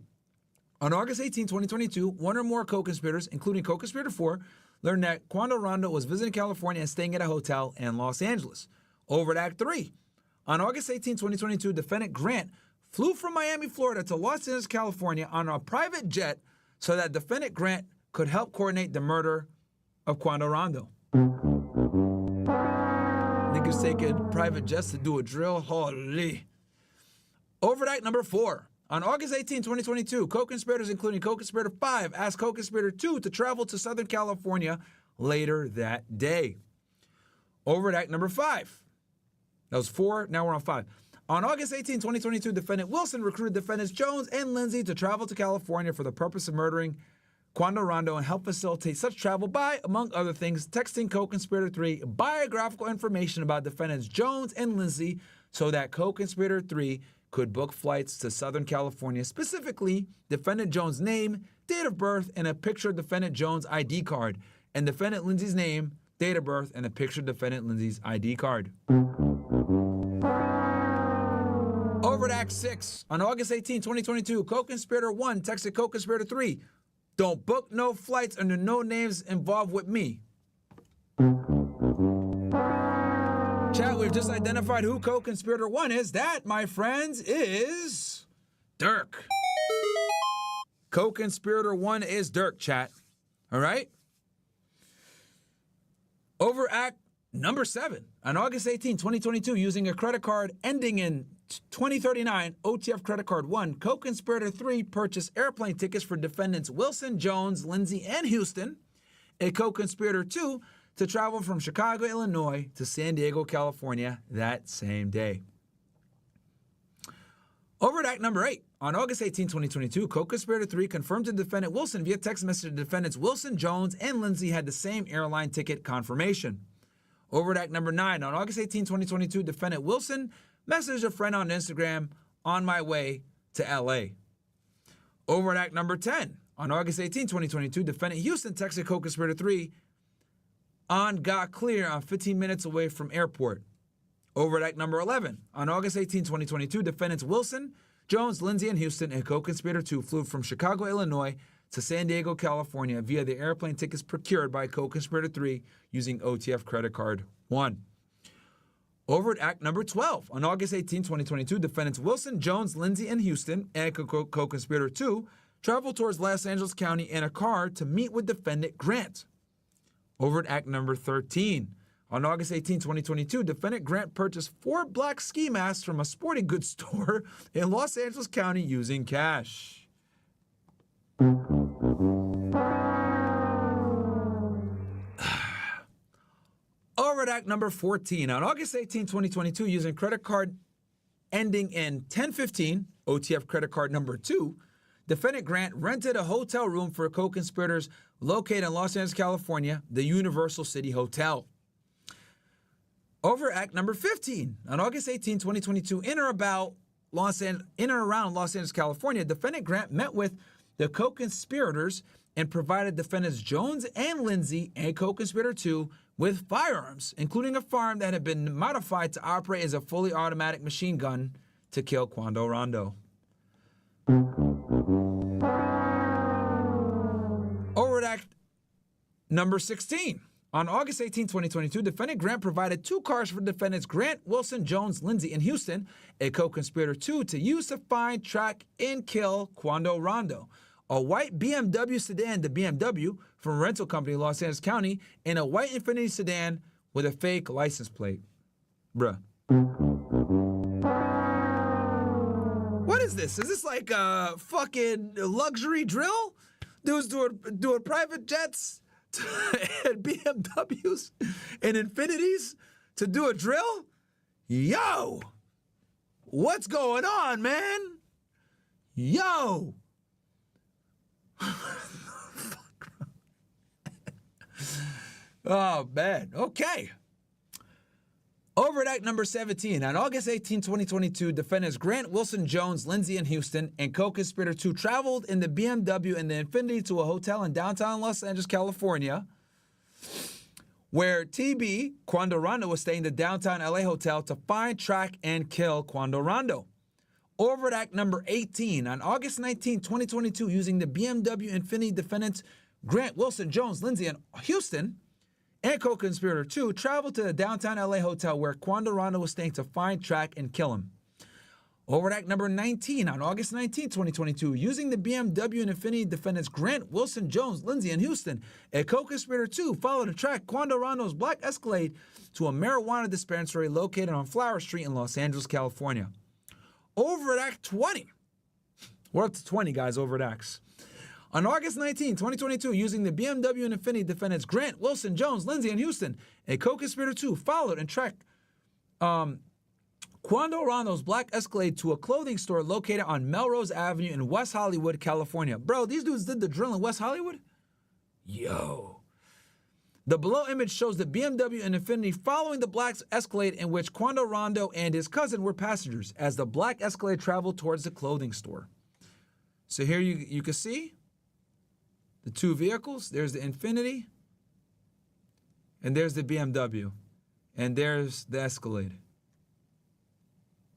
On August 18, 2022, 1 or more co-conspirators, including co-conspirator 4, learned that Quando Rando was visiting California and staying at a hotel in Los Angeles. Overt Act 3. On August 18, 2022, defendant Grant flew from Miami, Florida to Los Angeles, California on a private jet so that defendant Grant could help coordinate the murder of Quando Rando. Niggas taking private jets to do a drill. Holy. Overt Act number 4. On August 18, 2022, co-conspirators, including co-conspirator 5, asked co-conspirator 2 to travel to Southern California later that day. Overt Act number 5. That was 4, now we're on 5. On August 18, 2022, defendant Wilson recruited defendants Jones and Lindsay to travel to California for the purpose of murdering Quando Rando and help facilitate such travel by, among other things, texting co-conspirator 3 biographical information about defendants Jones and Lindsay so that co-conspirator 3 could book flights to Southern California, specifically defendant Jones' name, date of birth, and a picture of defendant Jones' ID card, and defendant Lindsay's name, date of birth, and a picture of defendant Lindsay's ID card. Overt Act 6. On August 18, 2022, co-conspirator 1 texted co-conspirator 3, "Don't book no flights under no names involved with me." Chat, we've just identified who co-conspirator 1 is. That, my friends, is Durk. Co-conspirator 1 is Durk, chat. All right? Overt Act number 7. On August 18, 2022, using a credit card ending in 2039, OTF credit card 1, co-conspirator 3 purchased airplane tickets for defendants Wilson, Jones, Lindsay, and Houston, a co-conspirator 2, to travel from Chicago, Illinois to San Diego, California that same day. Overt Act number 8. On August 18, 2022, co-conspirator 3 confirmed to defendant Wilson via text message that defendants Wilson, Jones, and Lindsay had the same airline ticket confirmation. Overt Act number 9. On August 18, 2022, defendant Wilson messaged a friend on Instagram, "On my way to LA." Overt Act number 10. On August 18, 2022, defendant Houston texted co-conspirator 3 on got clear on 15 minutes away from airport. Overt Act number 11. On August 18, 2022, defendants Wilson, Jones, Lindsay, and Houston and co-conspirator 2 flew from Chicago, Illinois to San Diego, California via the airplane tickets procured by co-conspirator 3 using OTF credit card 1. Overt Act number 12. On August 18, 2022, defendants Wilson, Jones, Lindsay, and Houston and co-conspirator 2 traveled towards Los Angeles County in a car to meet with defendant Grant. Overt Act number 13. On August 18, 2022, defendant Grant purchased 4 black ski masks from a sporting goods store in Los Angeles County using cash. Overt Act number 14. On August 18, 2022, using credit card ending in 1015, OTF credit card number 2, defendant Grant rented a hotel room for co-conspirators located in Los Angeles, California, the Universal City Hotel. Overt Act number 15. On August 18, 2022, in or around Los Angeles, California, defendant Grant met with the co-conspirators and provided defendants Jones and Lindsay and co-conspirator 2 with firearms, including a firearm that had been modified to operate as a fully automatic machine gun to kill Quando Rando. Overt Act number 16. On August 18, 2022, defendant Grant provided 2 cars for defendants Grant, Wilson, Jones, Lindsay, and Houston, a co-conspirator 2, to use to find, track, and kill Quando Rando. A white BMW sedan, the BMW, from a rental company in Los Angeles County, and a white Infiniti sedan with a fake license plate. Bruh. What is this? Is this like a fucking luxury drill? Dudes doing private jets and BMWs and Infinitis to do a drill? Yo! What's going on, man? Yo! Oh, man. Okay. Overt Act number 17. On August 18, 2022, defendants Grant, Wilson, Jones, Lindsay, and Houston and co-conspirator 2 traveled in the BMW and the Infiniti to a hotel in downtown Los Angeles, California, where TB, Quando Rando, was staying in the downtown LA hotel to find, track, and kill Quando Rando. Overt Act number 18. On August 19, 2022, using the BMW Infiniti defendants Grant, Wilson, Jones, Lindsay, and Houston and co-conspirator 2 traveled to the downtown LA hotel where Quando Rando was staying to find, track, and kill him. Overt Act number 19. On August 19, 2022, using the BMW and Infiniti defendants Grant, Wilson, Jones, Lindsay, and Houston, a co-conspirator 2 followed and tracked Quando Rando's black Escalade to a marijuana dispensary located on Flower Street in Los Angeles, California. Overt Act 20. We're up to 20, guys, overt acts. On August 19, 2022, using the BMW and Infiniti defendants Grant, Wilson, Jones, Lindsay, and Houston, a co-conspirator 2 followed and tracked Quando Rando's black Escalade to a clothing store located on Melrose Avenue in West Hollywood, California. Bro, these dudes did the drill in West Hollywood? Yo. The below image shows the BMW and Infiniti following the black Escalade in which Quando Rando and his cousin were passengers as the black Escalade traveled towards the clothing store. So here you can see the 2 vehicles. There's the Infiniti, and there's the BMW, and there's the Escalade.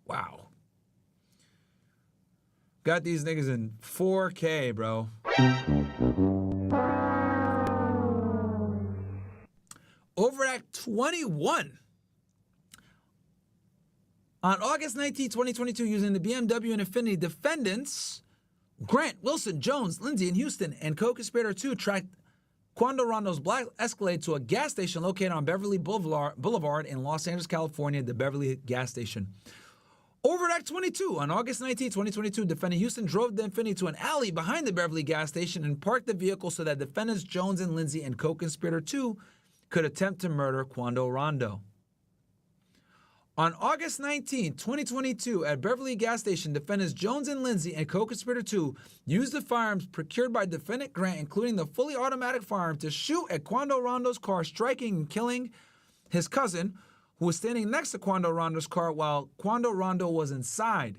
Wow. Got these niggas in 4K, bro. Overt Act 21. On August 19, 2022, using the BMW and Infiniti defendants Grant, Wilson, Jones, Lindsay, and Houston, and co-conspirator 2 tracked Quando Rando's black Escalade to a gas station located on Beverly Boulevard in Los Angeles, California, the Beverly gas station. Overt Act 22. On August 19, 2022, defendant Houston drove the Infiniti to an alley behind the Beverly gas station and parked the vehicle so that defendants Jones and Lindsay and co-conspirator 2 could attempt to murder Quando Rando. On August 19, 2022, at Beverly gas station, defendants Jones and Lindsay and co-conspirator 2 used the firearms procured by defendant Grant, including the fully automatic firearm, to shoot at Quando Rando's car, striking and killing his cousin, who was standing next to Quando Rando's car while Quando Rando was inside.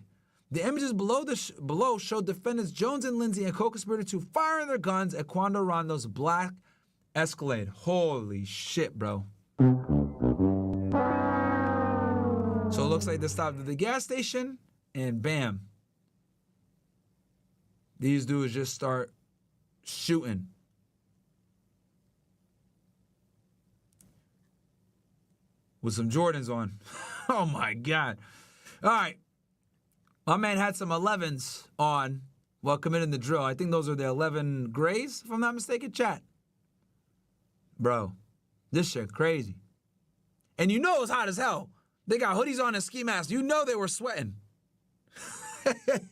The images below show defendants Jones and Lindsay and co-conspirator 2 firing their guns at Quando Rando's black Escalade. Holy shit, bro. So it looks like they stopped at the gas station, and bam. These dudes just start shooting. With some Jordans on. Oh my God. All right. My man had some 11s on while committing the drill. I think those are the 11 grays, if I'm not mistaken. Chat. Bro, this shit crazy. And you know it's hot as hell. They got hoodies on and ski masks. You know they were sweating.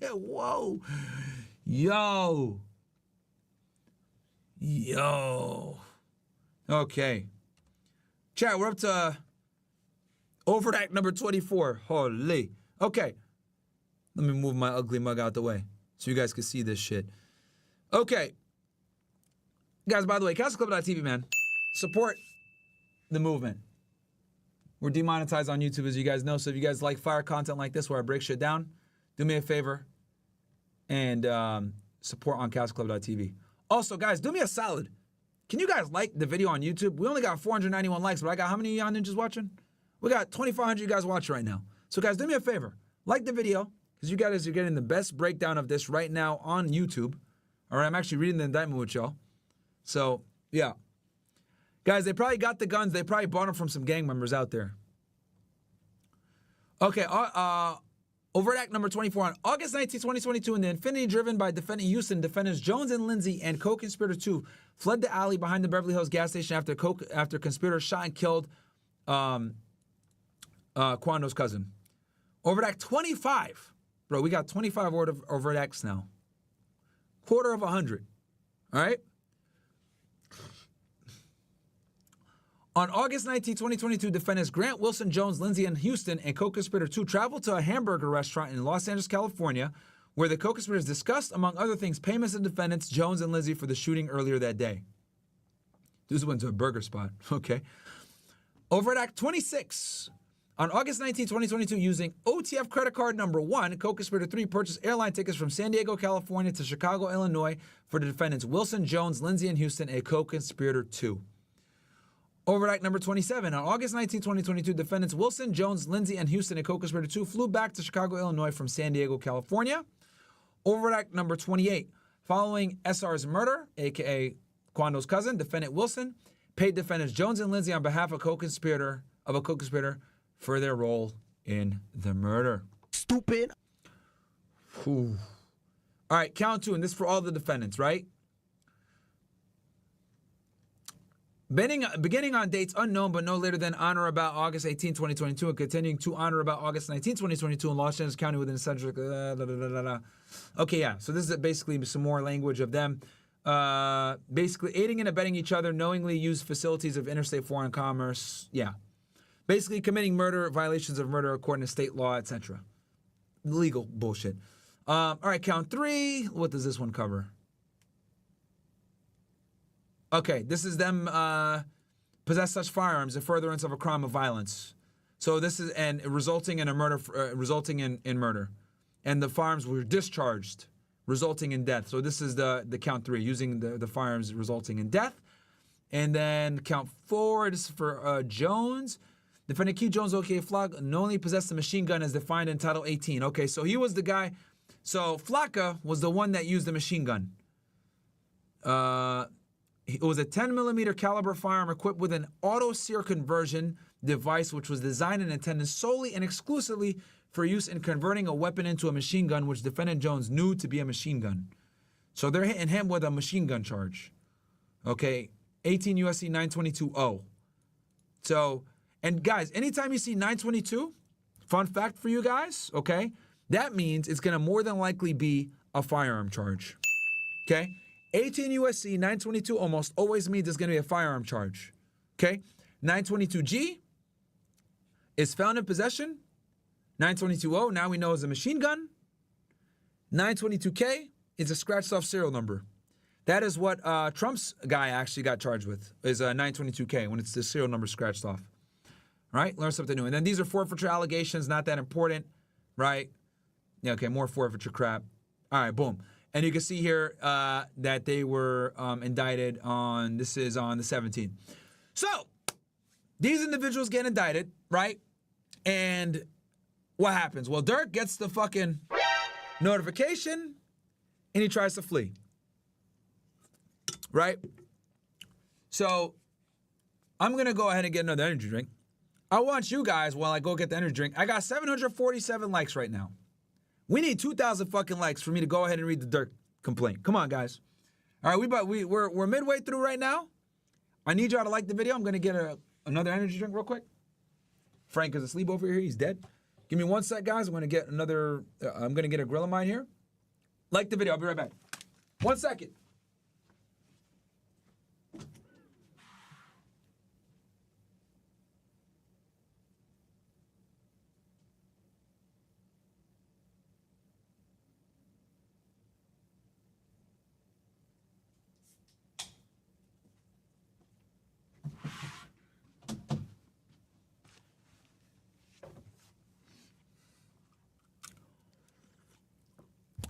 Whoa. Yo. Okay. Chat, we're up to overt act number 24. Holy. Okay. Let me move my ugly mug out the way so you guys can see this shit. Okay. Guys, by the way, CastleClub.tv, man. Support the movement. We're demonetized on YouTube, as you guys know. So if you guys like fire content like this where I break shit down, do me a favor and support on CastleClub.tv. Also, guys, do me a solid. Can you guys like the video on YouTube? We only got 491 likes, but I got how many Yon Ninjas watching? We got 2,500 you guys watching right now. So, guys, do me a favor. Like the video, because you guys are getting the best breakdown of this right now on YouTube. All right, I'm actually reading the indictment with y'all. So, yeah. Guys, they probably got the guns. They probably bought them from some gang members out there. Okay, overt act number 24. On August 19, 2022, in the Infinity driven by defendant Houston, defendants Jones and Lindsay and co-conspirator 2 fled the alley behind the Beverly Hills gas station after conspirator shot and killed Quando's cousin. Overt act 25. Bro, we got 25 overt acts now. Quarter of 100. All right? On August 19, 2022, defendants Grant, Wilson, Jones, Lindsay, and Houston and co-conspirator 2 traveled to a hamburger restaurant in Los Angeles, California, where the co-conspirators discussed, among other things, payments to defendants Jones and Lindsay for the shooting earlier that day. This went to a burger spot. Okay. Overt Act 26. On August 19, 2022, using OTF credit card number 1, co-conspirator 3 purchased airline tickets from San Diego, California to Chicago, Illinois for the defendants Wilson, Jones, Lindsay, and Houston, and co-conspirator 2. Overt Act number 27. On August 19, 2022, defendants Wilson, Jones, Lindsay, and Houston, and co-conspirator 2 flew back to Chicago, Illinois from San Diego, California. Overt Act number 28. Following SR's murder, a.k.a. Quando's cousin, defendant Wilson paid defendants Jones and Lindsay on behalf of a co-conspirator for their role in the murder. Stupid. Whew. All right, count 2, and this is for all the defendants, right? Beginning on dates unknown but no later than on or about August 18, 2022 and continuing to on or about August 19, 2022 in Los Angeles County within the central... Okay, yeah. So this is basically some more language of them. Basically aiding and abetting each other, knowingly use facilities of interstate foreign commerce. Yeah. Basically committing murder, violations of murder according to state law, etc. Legal bullshit. All right, count 3. What does this one cover? Okay, this is them possess such firearms in furtherance of a crime of violence. So this is and resulting in a murder, resulting in murder, and the firearms were discharged, resulting in death. So this is the count 3, using the firearms resulting in death, and then count 4. This is for Jones. Defendant Key Jones, okay, Flocka knowingly possessed a machine gun as defined in Title 18. Okay, so he was the guy. So Flocka was the one that used the machine gun. It was a 10mm caliber firearm equipped with an auto-sear conversion device, which was designed and intended solely and exclusively for use in converting a weapon into a machine gun, which defendant Jones knew to be a machine gun. So they're hitting him with a machine gun charge. Okay, 18 U.S.C. 922-0. So, and guys, anytime you see 922, fun fact for you guys, okay, that means it's going to more than likely be a firearm charge. Okay? 18 U.S.C. 922 almost always means there's going to be a firearm charge. Okay? 922G is found in possession. 922-0, now we know is a machine gun. 922K is a scratched off serial number. That is what Trump's guy actually got charged with, is a 922K when it's the serial number scratched off. Right? Learn something new. And then these are forfeiture allegations, not that important, right? Yeah, okay, more forfeiture crap. All right, boom. And you can see here that they were indicted on, this is on the 17th. So, these individuals get indicted, right? And what happens? Well, Durk gets the fucking notification and he tries to flee. Right? So, I'm going to go ahead and get another energy drink. I want you guys, while I go get the energy drink, I got 747 likes right now. We need 2,000 fucking likes for me to go ahead and read the Durk complaint. Come on, guys. All right, we're midway through right now. I need y'all to like the video. I'm going to get another energy drink real quick. Frank is asleep over here. He's dead. Give me 1 sec, guys. I'm going to get another, I'm going to get a grill of mine here. Like the video. I'll be right back. 1 second.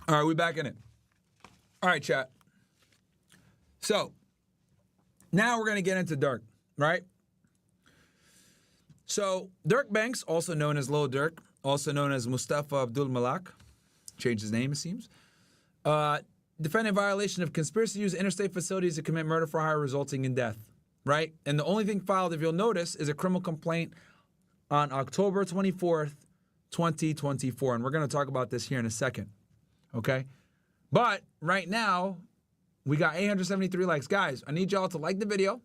All right, we back in it. All right, chat. So, now we're going to get into Durk, right? So, Durk Banks, also known as Lil Durk, also known as Mustafa Abdul Malak, changed his name, it seems, defending violation of conspiracy to use interstate facilities to commit murder for hire resulting in death, right? And the only thing filed, if you'll notice, is a criminal complaint on October 24th, 2024. And we're going to talk about this here in a second. Okay, but right now we got 873 likes, guys. I need y'all to like the video.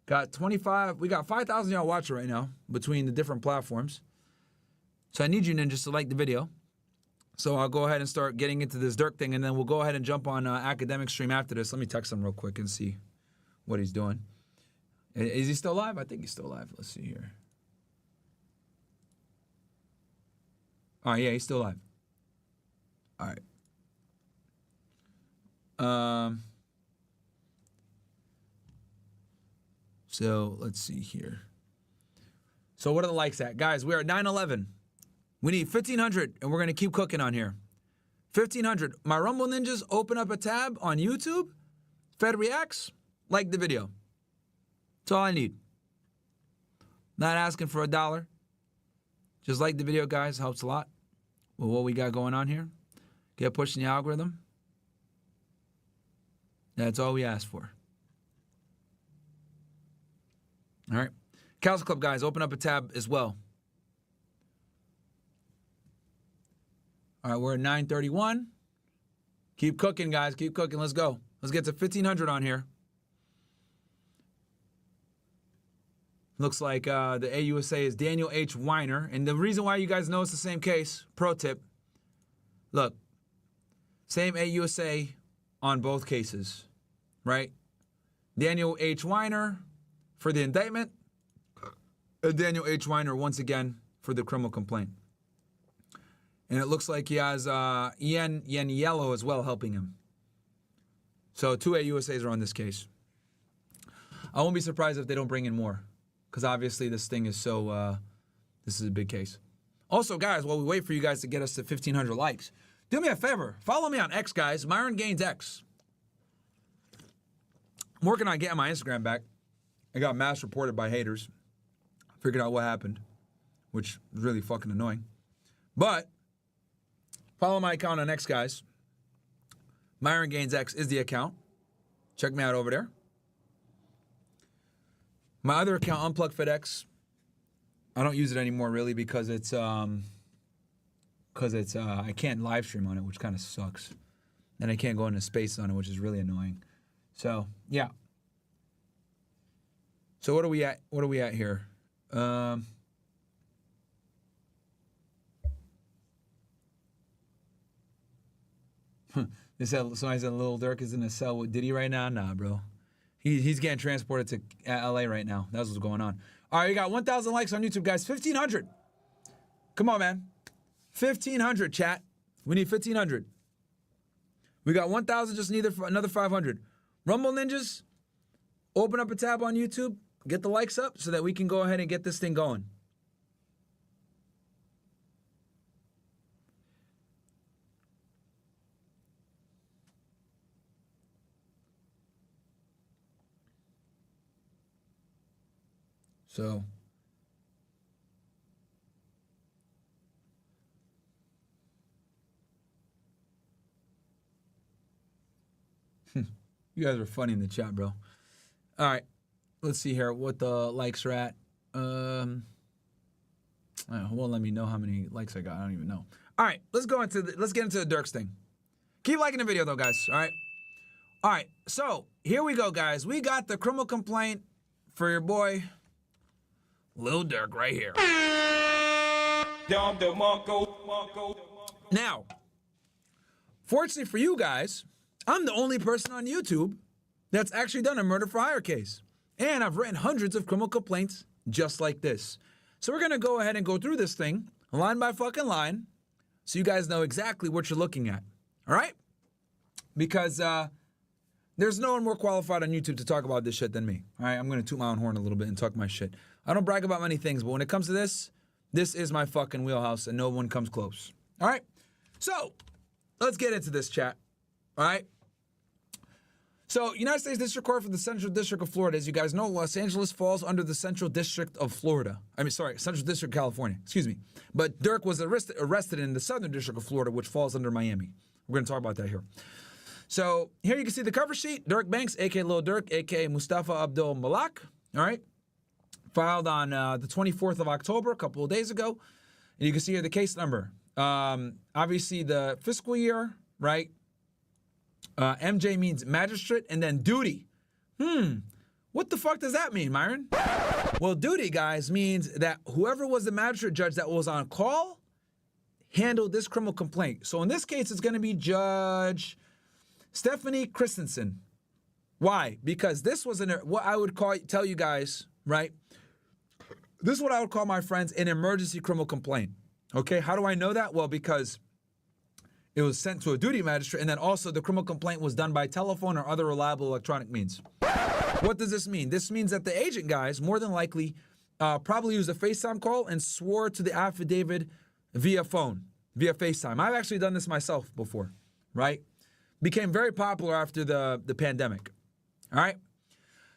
Got 25. We got 5,000 y'all watching right now between the different platforms. So I need you ninjas to like the video. So I'll go ahead and start getting into this Durk thing, and then we'll go ahead and jump on Akademiks stream after this. Let me text him real quick and see what he's doing. Is he still live? I think he's still live. Let's see here. Oh yeah, he's still live. All right. So let's see here. So what are the likes at? Guys, we are at 911. We need 1,500, and we're going to keep cooking on here. 1,500. My Rumble Ninjas, open up a tab on YouTube. Fed Reacts. Like the video. That's all I need. Not asking for $1. Just like the video, guys. Helps a lot with what we got going on here. Get pushing the algorithm. That's all we ask for. All right. CastleClub, guys, open up a tab as well. All right, we're at 931. Keep cooking, guys. Keep cooking. Let's go. Let's get to 1,500 on here. Looks like the AUSA is Daniel H. Weiner. And the reason why you guys know it's the same case, pro tip, look. Same AUSA on both cases, right? Daniel H. Weiner for the indictment, and Daniel H. Weiner once again for the criminal complaint. And it looks like he has Ian Yellow as well helping him. So 2 AUSAs are on this case. I won't be surprised if they don't bring in more, because obviously this thing is so, this is a big case. Also, guys, while we wait for you guys to get us to 1,500 likes, do me a favor. Follow me on X, guys. Myron Gaines X. I'm working on getting my Instagram back. I got mass reported by haters. Figured out what happened, which was really fucking annoying. But follow my account on X, guys. Myron Gaines X is the account. Check me out over there. My other account, Unplugged FedEx, I don't use it anymore really because it's I can't live stream on it, which kind of sucks. And I can't go into space on it, which is really annoying. So, yeah. So what are we at? What are we at here? Somebody said Lil Durk is in a cell with Diddy right now. Nah, bro. He's getting transported to LA right now. That's what's going on. All right, you got 1,000 likes on YouTube, guys. 1,500. Come on, man. 1,500, chat. We need 1,500. We got 1,000, just need another 500. Rumble Ninjas, open up a tab on YouTube. Get the likes up so that we can go ahead and get this thing going. So you guys are funny in the chat, bro. All right, let's see here what the likes are at. Won't let me know how many likes I got. I don't even know. All right, let's get into the Durk's thing. Keep liking the video though, guys. All right. So here we go, guys. We got the criminal complaint for your boy Lil Durk right here. Now, fortunately for you guys, I'm the only person on YouTube that's actually done a murder for hire case. And I've written hundreds of criminal complaints just like this. So we're going to go ahead and go through this thing line by fucking line so you guys know exactly what you're looking at. All right? Because there's no one more qualified on YouTube to talk about this shit than me. All right? I'm going to toot my own horn a little bit and talk my shit. I don't brag about many things, but when it comes to this is my fucking wheelhouse and no one comes close. All right? So let's get into this, chat. All right? So, United States District Court for the Central District of Florida. As you guys know, Los Angeles falls under the Central District of Florida. Central District of California. Excuse me. But Durk was arrested in the Southern District of Florida, which falls under Miami. We're going to talk about that here. So, here you can see the cover sheet. Durk Banks, a.k.a. Lil Durk, a.k.a. Mustafa Abdul Malak. All right. Filed on the 24th of October, a couple of days ago. And you can see here the case number. Obviously, the fiscal year, right? MJ means magistrate, and then duty. What the fuck does that mean, Myron? Well, duty, guys, means that whoever was the magistrate judge that was on call handled this criminal complaint. So in this case, it's going to be Judge Stephanie Christensen. Why? Because this was what I would tell you guys, right? This is what I would call, my friends, an emergency criminal complaint. Okay, how do I know that? Well, because it was sent to a duty magistrate, and then also the criminal complaint was done by telephone or other reliable electronic means. What does this mean? This means that the agent, guys, more than likely probably used a FaceTime call and swore to the affidavit via FaceTime. I've actually done this myself before, right? Became very popular after the pandemic, all right?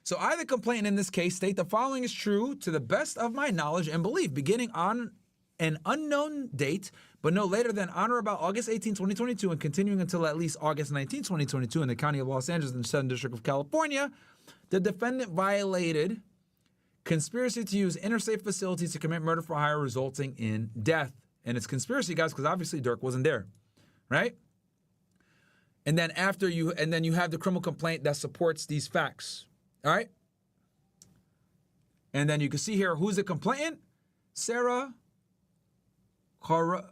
So I, the complainant in this case, state the following is true to the best of my knowledge and belief, beginning on an unknown date, but no later than on or about August 18, 2022, and continuing until at least August 19, 2022 in the County of Los Angeles and the Southern District of California, the defendant violated conspiracy to use interstate facilities to commit murder for hire resulting in death. And it's conspiracy, guys, because obviously Durk wasn't there, right? And then you have the criminal complaint that supports these facts, all right? And then you can see here who's the complainant? Sarah Corcoran.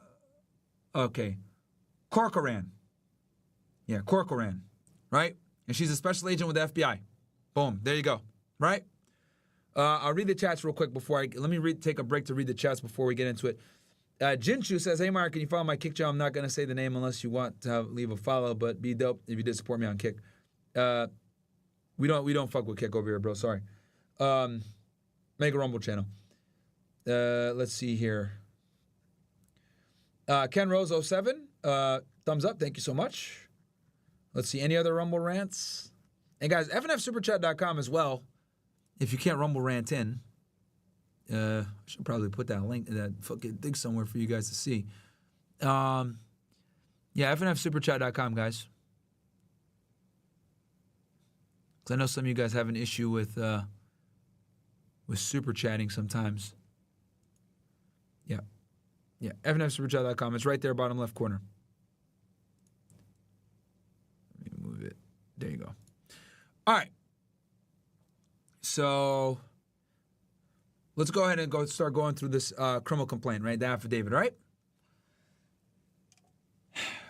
Yeah, Corcoran, right? And she's a special agent with the FBI. Boom, there you go, right? I'll read the chats real quick take a break to read the chats before we get into it. Jinchu says, hey, Mark, can you follow my Kick channel? I'm not going to say the name unless you want to leave a follow, but be dope if you did support me on Kick. We don't fuck with Kick over here, bro, sorry. Make a Rumble channel. Let's see here. Ken Rose 07, thumbs up, thank you so much. Let's see, any other Rumble rants? And guys, fnfsuperchat.com as well, if you can't Rumble rant in. I should probably put that link, that fucking thing somewhere for you guys to see. Yeah, fnfsuperchat.com, guys. Because I know some of you guys have an issue with super chatting sometimes. Yeah, fnfsuperchat.com. It's right there, bottom left corner. Let me move it. There you go. All right. So let's go ahead and start going through this criminal complaint, right? The affidavit, all right?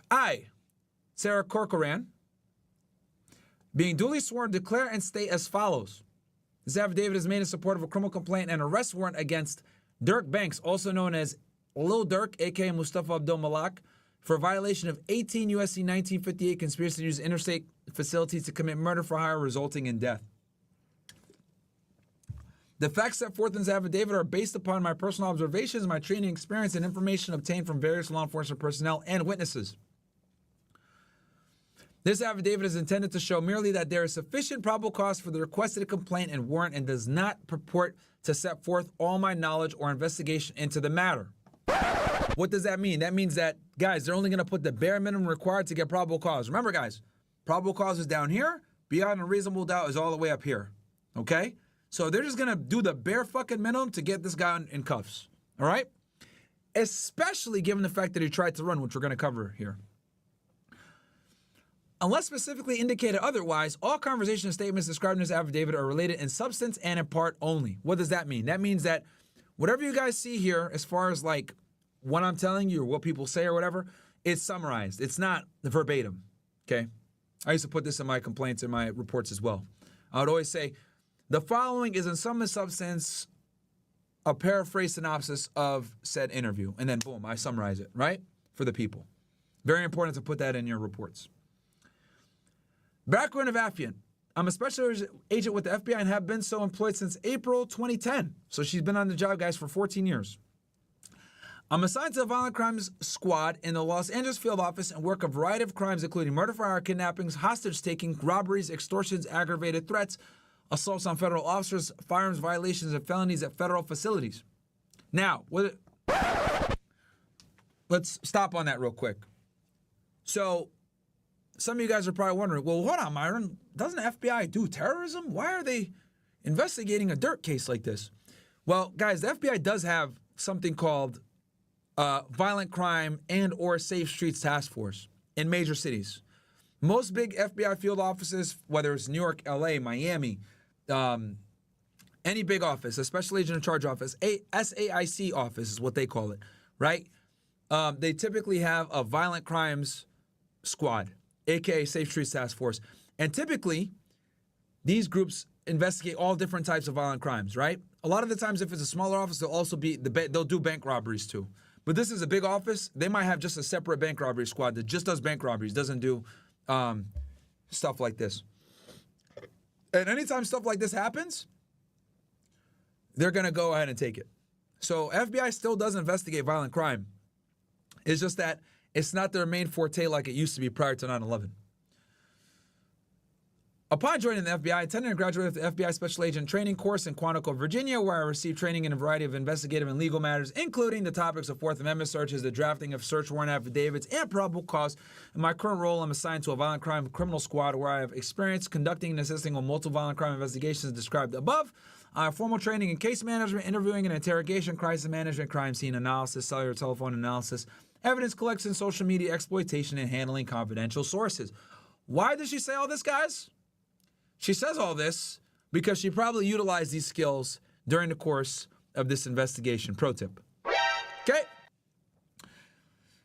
I, Sarah Corcoran, being duly sworn, declare and state as follows. This affidavit is made in support of a criminal complaint and arrest warrant against Durk Banks, also known as Lil Durk, a.k.a. Mustafa Abdul Malak, for violation of 18 U.S.C. 1958 conspiracy to use interstate facilities to commit murder for hire resulting in death. The facts set forth in this affidavit are based upon my personal observations, my training experience, and information obtained from various law enforcement personnel and witnesses. This affidavit is intended to show merely that there is sufficient probable cause for the requested complaint and warrant and does not purport to set forth all my knowledge or investigation into the matter. What does that mean? That means that, guys, they're only going to put the bare minimum required to get probable cause. Remember, guys, probable cause is down here. Beyond a reasonable doubt is all the way up here. Okay? So they're just going to do the bare fucking minimum to get this guy in cuffs. All right? Especially given the fact that he tried to run, which we're going to cover here. Unless specifically indicated otherwise, all conversation statements described in this affidavit are related in substance and in part only. What does that mean? That means that whatever you guys see here, as far as like what I'm telling you or what people say or whatever, it's summarized. It's not verbatim, okay? I used to put this in my complaints and my reports as well. I would always say, the following is in sum and substance a paraphrase synopsis of said interview. And then boom, I summarize it, right? For the people. Very important to put that in your reports. Background of affiant. I'm a special agent with the FBI and have been so employed since April 2010. So she's been on the job, guys, for 14 years. I'm assigned to the Violent Crimes Squad in the Los Angeles field office and work a variety of crimes, including murder for hire, kidnappings, hostage-taking, robberies, extortions, aggravated threats, assaults on federal officers, firearms violations, and felonies at federal facilities. Now, let's stop on that real quick. So, some of you guys are probably wondering, well, hold on, Myron. Doesn't the FBI do terrorism? Why are they investigating a Durk case like this? Well, guys, the FBI does have something called Violent Crime and or Safe Streets Task Force in major cities. Most big FBI field offices, whether it's New York, LA, Miami, any big office, a special agent in charge office, a SAIC office is what they call it, right? They typically have a violent crimes squad, aka Safe Streets Task Force. And typically, these groups investigate all different types of violent crimes, right? A lot of the times, if it's a smaller office, they'll also they'll do bank robberies too. But this is a big office. They might have just a separate bank robbery squad that just does bank robberies, doesn't do stuff like this. And anytime stuff like this happens, they're going to go ahead and take it. So FBI still does investigate violent crime. It's just that it's not their main forte like it used to be prior to 9/11. Upon joining the FBI, I attended and graduated with the FBI Special Agent Training course in Quantico, Virginia, where I received training in a variety of investigative and legal matters, including the topics of Fourth Amendment searches, the drafting of search warrant affidavits, and probable cause. In my current role, I'm assigned to a violent crime criminal squad where I have experience conducting and assisting on multiple violent crime investigations described above. I have formal training in case management, interviewing and interrogation, crisis management, crime scene analysis, cellular telephone analysis, evidence collection, social media exploitation, and handling confidential sources. Why does she say all this, guys? She says all this because she probably utilized these skills during the course of this investigation. Pro tip. Okay.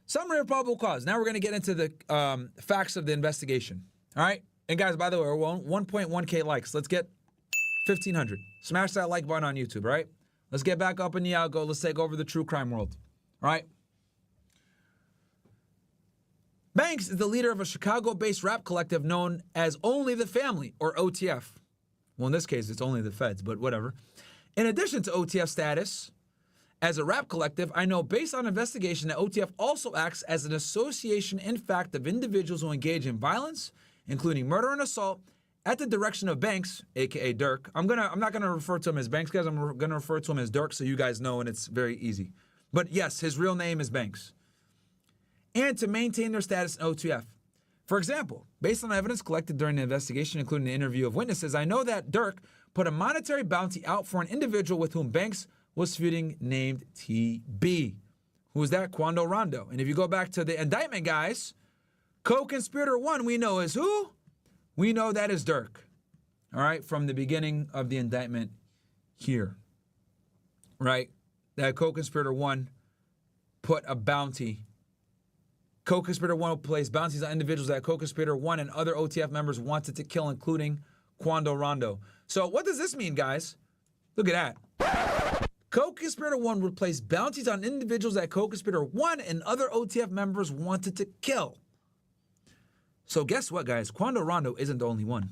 Summary of probable cause. Now we're going to get into the facts of the investigation. All right. And guys, by the way, we're 1.1K likes. Let's get 1,500. Smash that like button on YouTube, right? Let's get back up in the algo. Let's take over the true crime world. All right. Banks is the leader of a Chicago-based rap collective known as Only the Family, or OTF. Well, in this case, it's only the feds, but whatever. In addition to OTF status as a rap collective, I know based on investigation that OTF also acts as an association in fact of individuals who engage in violence, including murder and assault, at the direction of Banks, aka Durk. I'm not gonna refer to him as Banks, guys. I'm gonna refer to him as Durk so you guys know, and it's very easy. But yes, his real name is Banks. And to maintain their status in OTF. For example, based on evidence collected during the investigation, including the interview of witnesses, I know that Durk put a monetary bounty out for an individual with whom Banks was feuding named TB. Who is that? Quando Rando. And if you go back to the indictment, guys, Co-conspirator 1 we know is who? We know that is Durk. All right, from the beginning of the indictment here. Right? That Co-conspirator 1 put a bounty. Co-conspirator 1 placed bounties on individuals that Co-conspirator 1 and other OTF members wanted to kill, including Quando Rando. So what does this mean, guys? Look at that. Co-conspirator 1 would place bounties on individuals that Co-conspirator 1 and other OTF members wanted to kill. So guess what, guys? Quando Rando isn't the only one.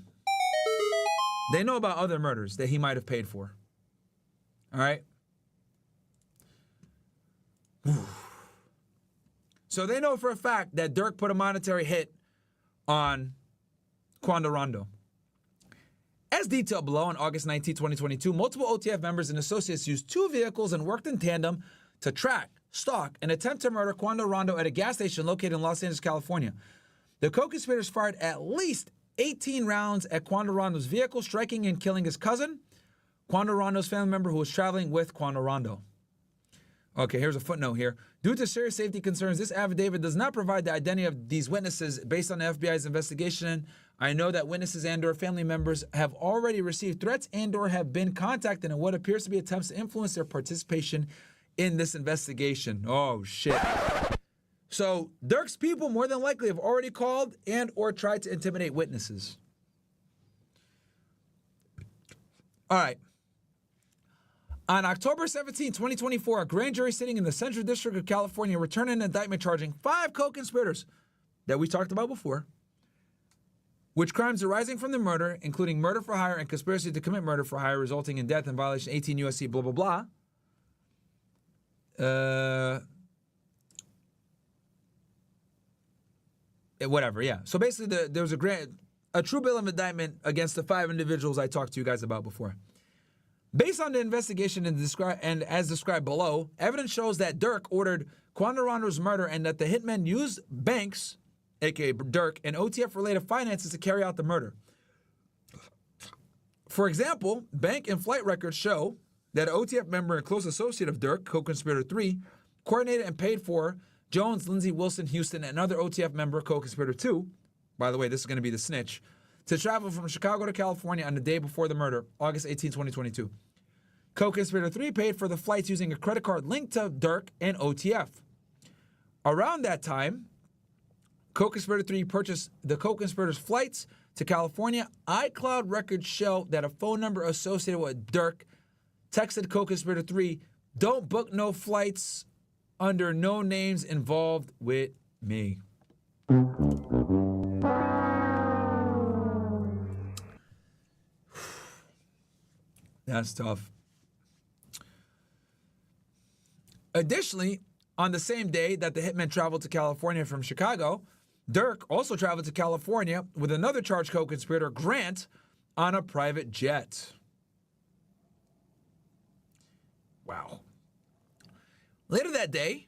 They know about other murders that he might have paid for. All right? So they know for a fact that Durk put a monetary hit on Quando Rando. As detailed below, on August 19, 2022, multiple OTF members and associates used 2 vehicles and worked in tandem to track, stalk, and attempt to murder Quando Rando at a gas station located in Los Angeles, California. The co-conspirators fired at least 18 rounds at Quando Rando's vehicle, striking and killing his cousin, Quando Rando's family member who was traveling with Quando Rando. Okay, here's a footnote here. Due to serious safety concerns, this affidavit does not provide the identity of these witnesses based on the FBI's investigation. I know that witnesses and/or family members have already received threats and/or have been contacted in what appears to be attempts to influence their participation in this investigation. Oh, shit. So Durk's people more than likely have already called and/or tried to intimidate witnesses. All right. On October 17, 2024, a grand jury sitting in the Central District of California returned an indictment charging 5 co-conspirators that we talked about before, which crimes arising from the murder, including murder for hire and conspiracy to commit murder for hire resulting in death in violation of 18 U.S.C. blah, blah, blah. Whatever, yeah. So basically, there was a true bill of indictment against the 5 individuals I talked to you guys about before. Based on the investigation and as described below, evidence shows that Durk ordered Quando Rando's murder and that the hitmen used banks, aka Durk, and OTF-related finances to carry out the murder. For example, bank and flight records show that an OTF member and close associate of Durk, Co-conspirator 3, coordinated and paid for Jones, Lindsay, Wilson, Houston, and another OTF member, Co-conspirator 2, by the way, this is going to be the snitch, to travel from Chicago to California on the day before the murder, August 18, 2022. Co-conspirator 3 paid for the flights using a credit card linked to Durk and OTF. Around that time, Co-conspirator 3 purchased the co-conspirators' flights to California. iCloud records show that a phone number associated with Durk texted Co-conspirator 3, "Don't book no flights under no names involved with me." That's tough. Additionally, on the same day that the hitmen traveled to California from Chicago, Durk also traveled to California with another charged co-conspirator, Grant, on a private jet. Wow. Later that day,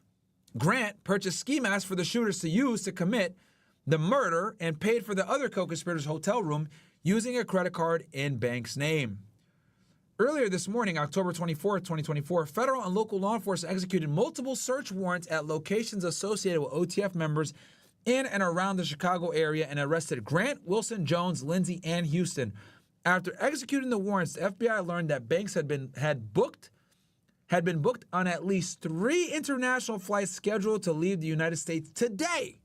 Grant purchased ski masks for the shooters to use to commit the murder and paid for the other co-conspirators' hotel room using a credit card in Bank's name. Earlier this morning, October 24, 2024, federal and local law enforcement executed multiple search warrants at locations associated with OTF members in and around the Chicago area and arrested Grant, Wilson, Jones, Lindsay, and Houston. After executing the warrants, the FBI learned that Banks had been booked on at least 3 international flights scheduled to leave the United States today.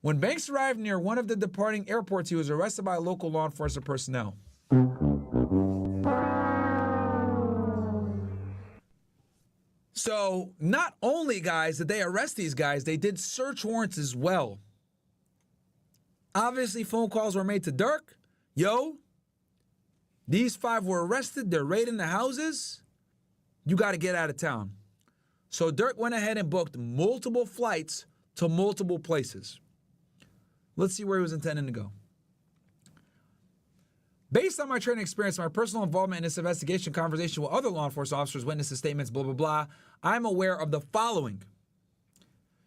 When Banks arrived near one of the departing airports, he was arrested by local law enforcement personnel. So not only, guys, did they arrest these guys, they did search warrants as well. Obviously, phone calls were made to Durk. Yo, these 5 were arrested. They're raiding the houses. You got to get out of town. So Durk went ahead and booked multiple flights to multiple places. Let's see where he was intending to go. Based on my training experience, my personal involvement in this investigation, conversation with other law enforcement officers, witnesses, statements, blah, blah, blah, I'm aware of the following.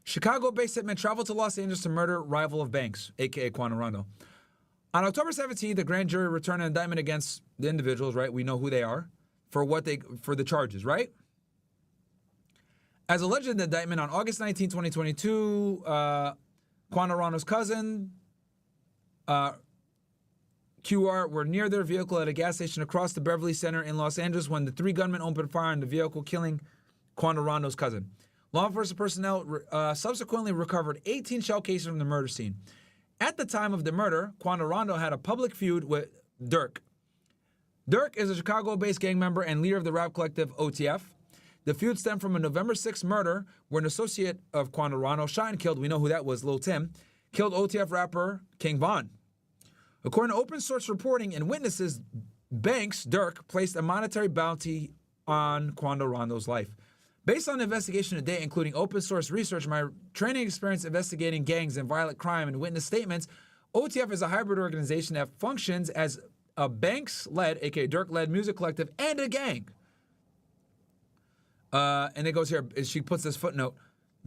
Chicago-based hitmen traveled to Los Angeles to murder rival of Banks, a.k.a. Quando Rando. On October 17th, the grand jury returned an indictment against the individuals, right? We know who they are, for the charges, right? As alleged in the indictment, on August 19, 2022, Quando Rando's cousin, QR, were near their vehicle at a gas station across the Beverly Center in Los Angeles when the 3 gunmen opened fire on the vehicle, killing Quando Rando's cousin. Law enforcement personnel subsequently recovered 18 shell casings from the murder scene. At the time of the murder, Quando Rando had a public feud with Durk. Durk is a Chicago-based gang member and leader of the rap collective OTF. The feud stemmed from a November 6th murder where an associate of Quando Rando, shot and killed, we know who that was, Lil Tim, killed OTF rapper King Von. According to open source reporting and witnesses, Banks, Durk, placed a monetary bounty on Quando Rando's life. Based on the investigation to date, including open source research, my training experience investigating gangs and violent crime and witness statements, OTF is a hybrid organization that functions as a Banks-led, aka Durk-led music collective and a gang. And it goes here, she puts this footnote.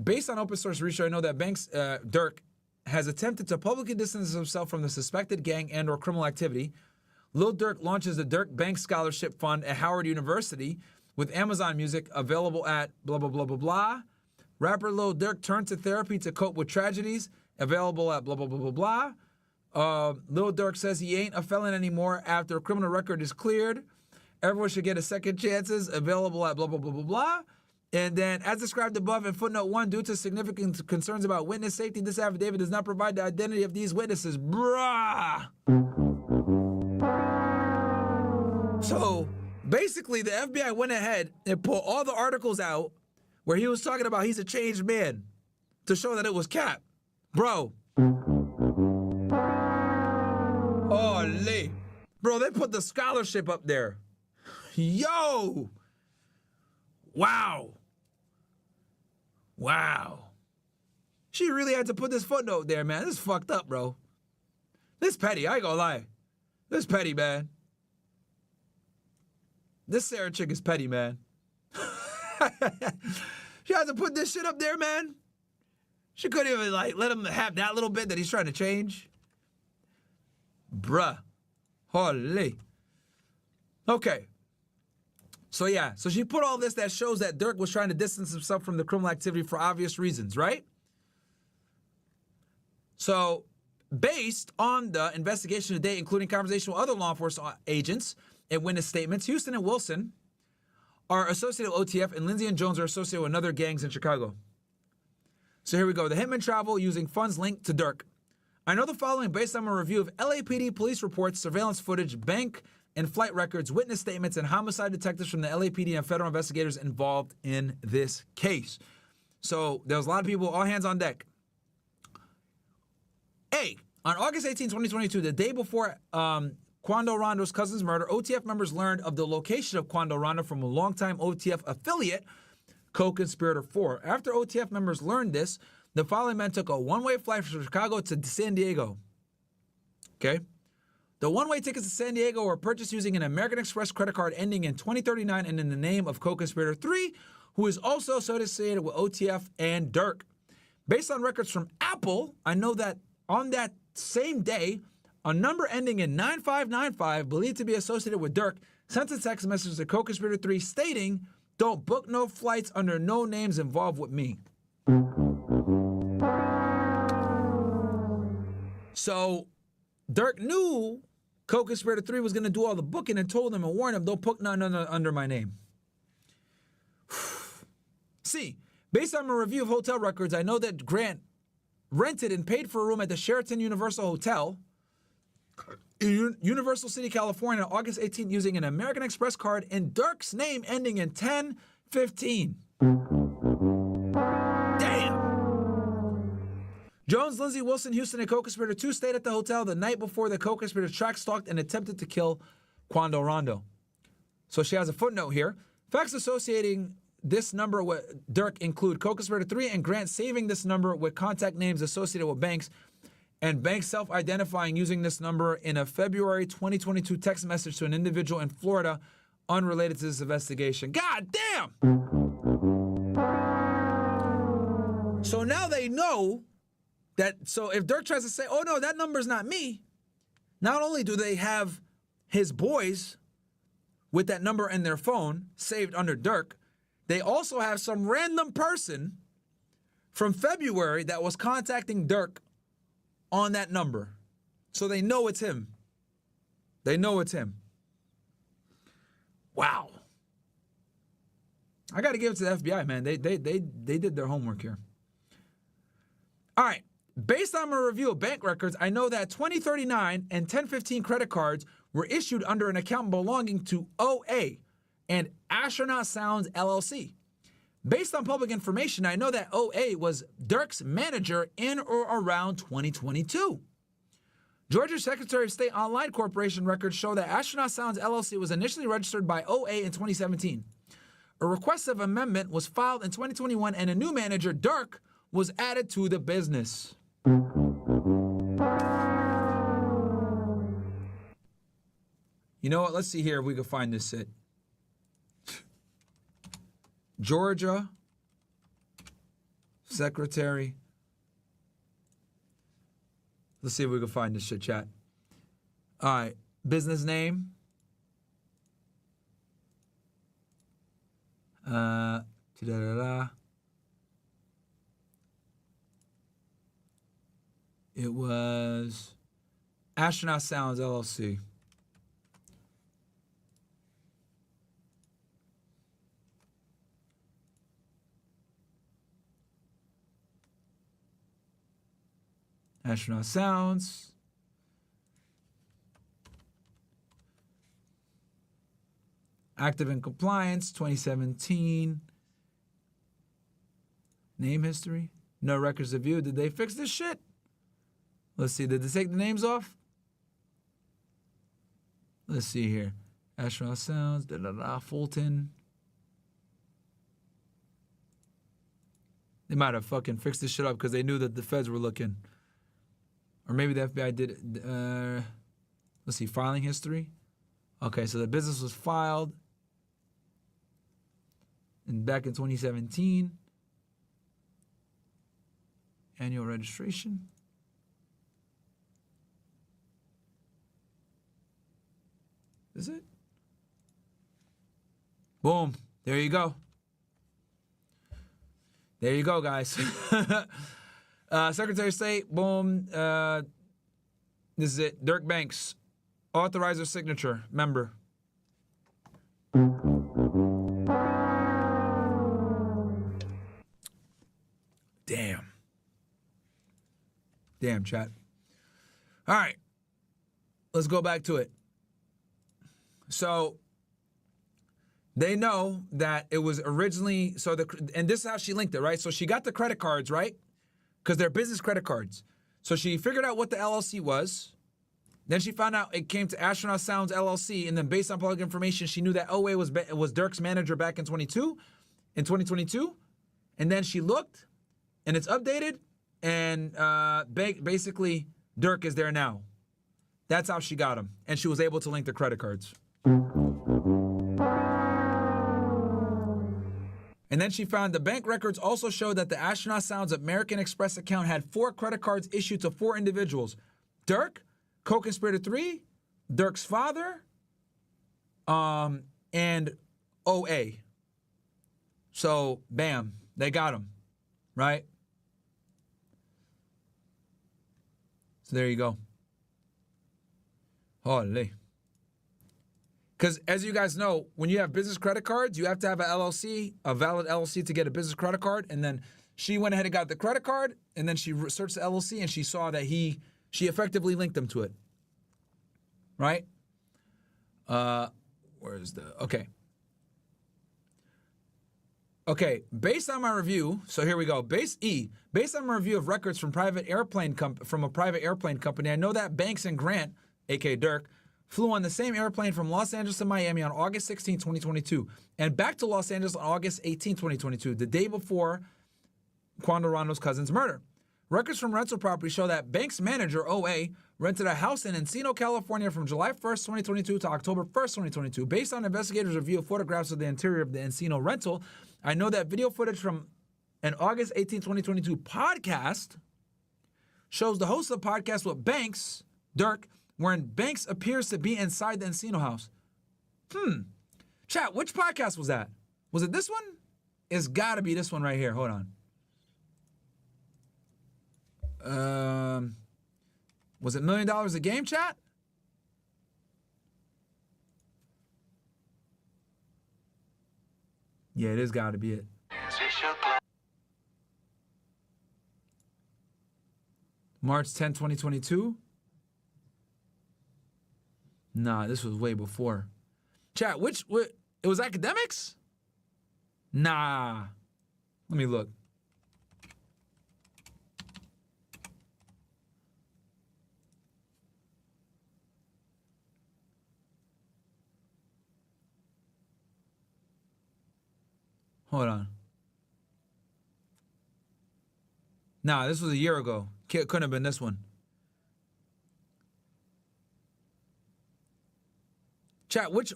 Based on open source research, I know that Durk has attempted to publicly distance himself from the suspected gang and or criminal activity. Lil Durk launches the Durk Banks Scholarship Fund at Howard University with Amazon Music available at blah, blah, blah, blah, blah. Rapper Lil Durk turned to therapy to cope with tragedies, available at blah, blah, blah, blah, blah. Lil Durk says he ain't a felon anymore after a criminal record is cleared. Everyone should get a second chances, available at blah, blah, blah, blah, blah. And then, as described above in footnote 1, due to significant concerns about witness safety, this affidavit does not provide the identity of these witnesses. Bruh! So, basically, the FBI went ahead and pulled all the articles out where he was talking about he's a changed man to show that it was cap. Bro. Holy. Bro, they put the scholarship up there. Yo! Wow. Wow. She really had to put this footnote there, man. This is fucked up, bro. This petty, I ain't gonna lie. This petty, man. This Sarah chick is petty, man. She had to put this shit up there, man. She couldn't even, like, let him have that little bit that he's trying to change. Bruh. Holy. Okay. So, yeah. So she put all this that shows that Durk was trying to distance himself from the criminal activity for obvious reasons, right? So, based on the investigation today, including conversation with other law enforcement agents and witness statements, Houston and Wilson are associated with OTF, and Lindsay and Jones are associated with other gangs in Chicago. So here we go. The hitmen travel using funds linked to Durk. I know the following based on a review of LAPD police reports, surveillance footage, bank and flight records, witness statements, and homicide detectives from the LAPD and federal investigators involved in this case. So there was a lot of people, all hands on deck. A, on August 18, 2022, the day before Quando Rando's cousin's murder, OTF members learned of the location of Quando Rando from a longtime OTF affiliate, Co-conspirator 4. After OTF members learned this, the following men took a one-way flight from Chicago to San Diego. Okay? The one-way tickets to San Diego were purchased using an American Express credit card ending in 2039 and in the name of Co-conspirator 3, who is also associated with OTF and Durk. Based on records from Apple, I know that on that same day, a number ending in 9595, believed to be associated with Durk, sent a text message to Co-conspirator 3 stating, "Don't book no flights under no names involved with me." So Durk knew Co-conspirator 3 was going to do all the booking and told him and warned him, "Don't book none under my name." C, based on a review of hotel records, I know that Grant rented and paid for a room at the Sheraton Universal Hotel in Universal City, California on August 18th using an American Express card in Durk's name ending in 1015. Damn! Jones, Lindsay, Wilson, Houston, and Co-conspirator 2 stayed at the hotel the night before the Co-conspirator track stalked and attempted to kill Quando Rando. So she has a footnote here. Facts associating this number with Durk include Co-conspirator 3 and Grant saving this number with contact names associated with banks, and banks self-identifying using this number in a February 2022 text message to an individual in Florida unrelated to this investigation. God damn! So now they know that, so if Durk tries to say, "Oh no, that number's not me," not only do they have his boys with that number in their phone saved under Durk, they also have some random person from February that was contacting Durk on that number. So they know it's him. They know it's him. Wow. I got to give it to the FBI, man. They did their homework here. All right. Based on a review of bank records, I know that 2039 and 1015 credit cards were issued under an account belonging to OA and Astronaut Sounds LLC. Based on public information, I know that OA was Durk's manager in or around 2022. Georgia Secretary of State Online Corporation records show that Astronaut Sounds LLC was initially registered by OA in 2017. A request of amendment was filed in 2021 and a new manager, Durk, was added to the business. You know what? Let's see here if we can find this shit. Georgia Secretary. Let's see if we can find this shit, chat. All right. Business name. It was Astronaut Sounds LLC. Astronaut Sounds. Active in compliance, 2017. Name history. No records of view. Did they fix this shit? Let's see. Did they take the names off? Let's see here. Astronaut Sounds. Fulton. They might have fucking fixed this shit up because they knew that the feds were looking. Or maybe the FBI did it. Let's see. Filing history. Okay, so the business was filed back in 2017. Annual registration. Is it? Boom. There you go. There you go, guys. Secretary of State. Boom. This is it. Durk Banks. Authorizer signature. Member. Damn. Damn, chat. All right. Let's go back to it. So they know that it was originally, and this is how she linked it, right? So she got the credit cards, right? Because they're business credit cards. So she figured out what the LLC was. Then she found out it came to Astronaut Sounds LLC, and then based on public information, she knew that OA was Durk's manager back in 2022. And then she looked, and it's updated, and basically Durk is there now. That's how she got him, and she was able to link the credit cards. And then she found the bank records also showed that the Astronaut Sounds American Express account had 4 credit cards issued to 4 individuals: Durk, Co-conspirator 3, Durk's father, and OA. So, bam, they got him, right? So there you go. Holy. Because as you guys know, when you have business credit cards, you have to have an LLC, a valid LLC to get a business credit card. And then she went ahead and got the credit card, and then she searched the LLC, and she saw that she effectively linked them to it. Right? Okay. Okay, based on my review, so here we go. Based on my review of records from a private airplane company, I know that Banks and Grant, aka Durk, flew on the same airplane from Los Angeles to Miami on August 16, 2022, and back to Los Angeles on August 18, 2022, the day before Quando Rando's cousin's murder. Records from rental property show that Banks' manager, OA, rented a house in Encino, California from July 1st, 2022 to October 1st, 2022. Based on investigators' review of photographs of the interior of the Encino rental, I know that video footage from an August 18, 2022 podcast shows the host of the podcast with Banks, Durk, wherein Banks appears to be inside the Encino house. Chat, which podcast was that? Was it this one? It's gotta be this one right here. Hold on. Was it $1 Million a Game, chat? Yeah, it is gotta be it. March 10, 2022? Nah, this was way before. Chat, it was Akademiks? Nah. Let me look. Hold on. Nah, this was a year ago. Couldn't have been this one. Chat, which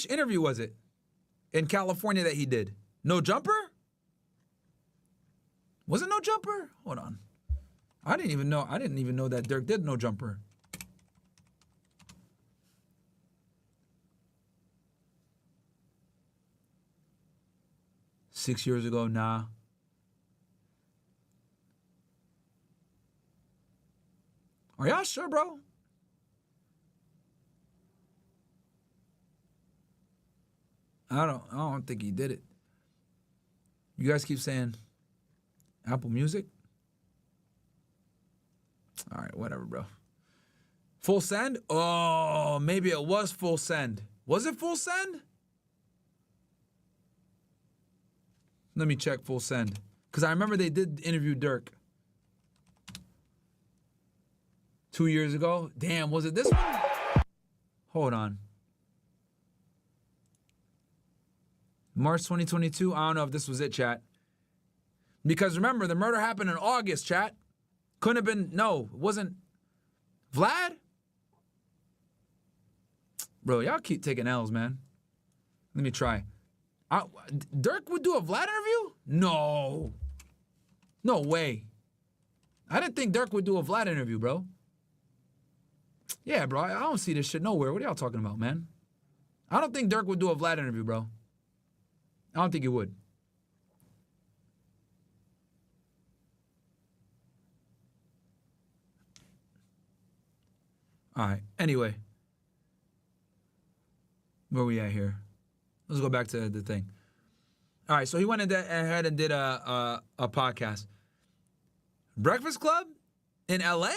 interview was it in California that he did? No Jumper? Was it No Jumper? Hold on. I didn't even know that Durk did No Jumper. Six years ago, nah. Are y'all sure, bro? I don't think he did it. You guys keep saying Apple Music? All right, whatever, bro. Full send? Oh, maybe it was full send. Was it full send? Let me check full send. Because I remember they did interview Durk 2 years ago. Damn, was it this one? Hold on. March 2022. I don't know if this was it, chat. Because remember, the murder happened in August, chat. Couldn't have been, no, it wasn't Vlad? Bro, y'all keep taking L's, man. Let me try. Durk would do a Vlad interview? No. No way. I didn't think Durk would do a Vlad interview, bro. Yeah, bro, I don't see this shit nowhere. What are y'all talking about, man? I don't think Durk would do a Vlad interview, bro. I don't think he would. All right. Anyway. Where we at here? Let's go back to the thing. All right. So he went ahead and did a podcast. Breakfast Club in LA?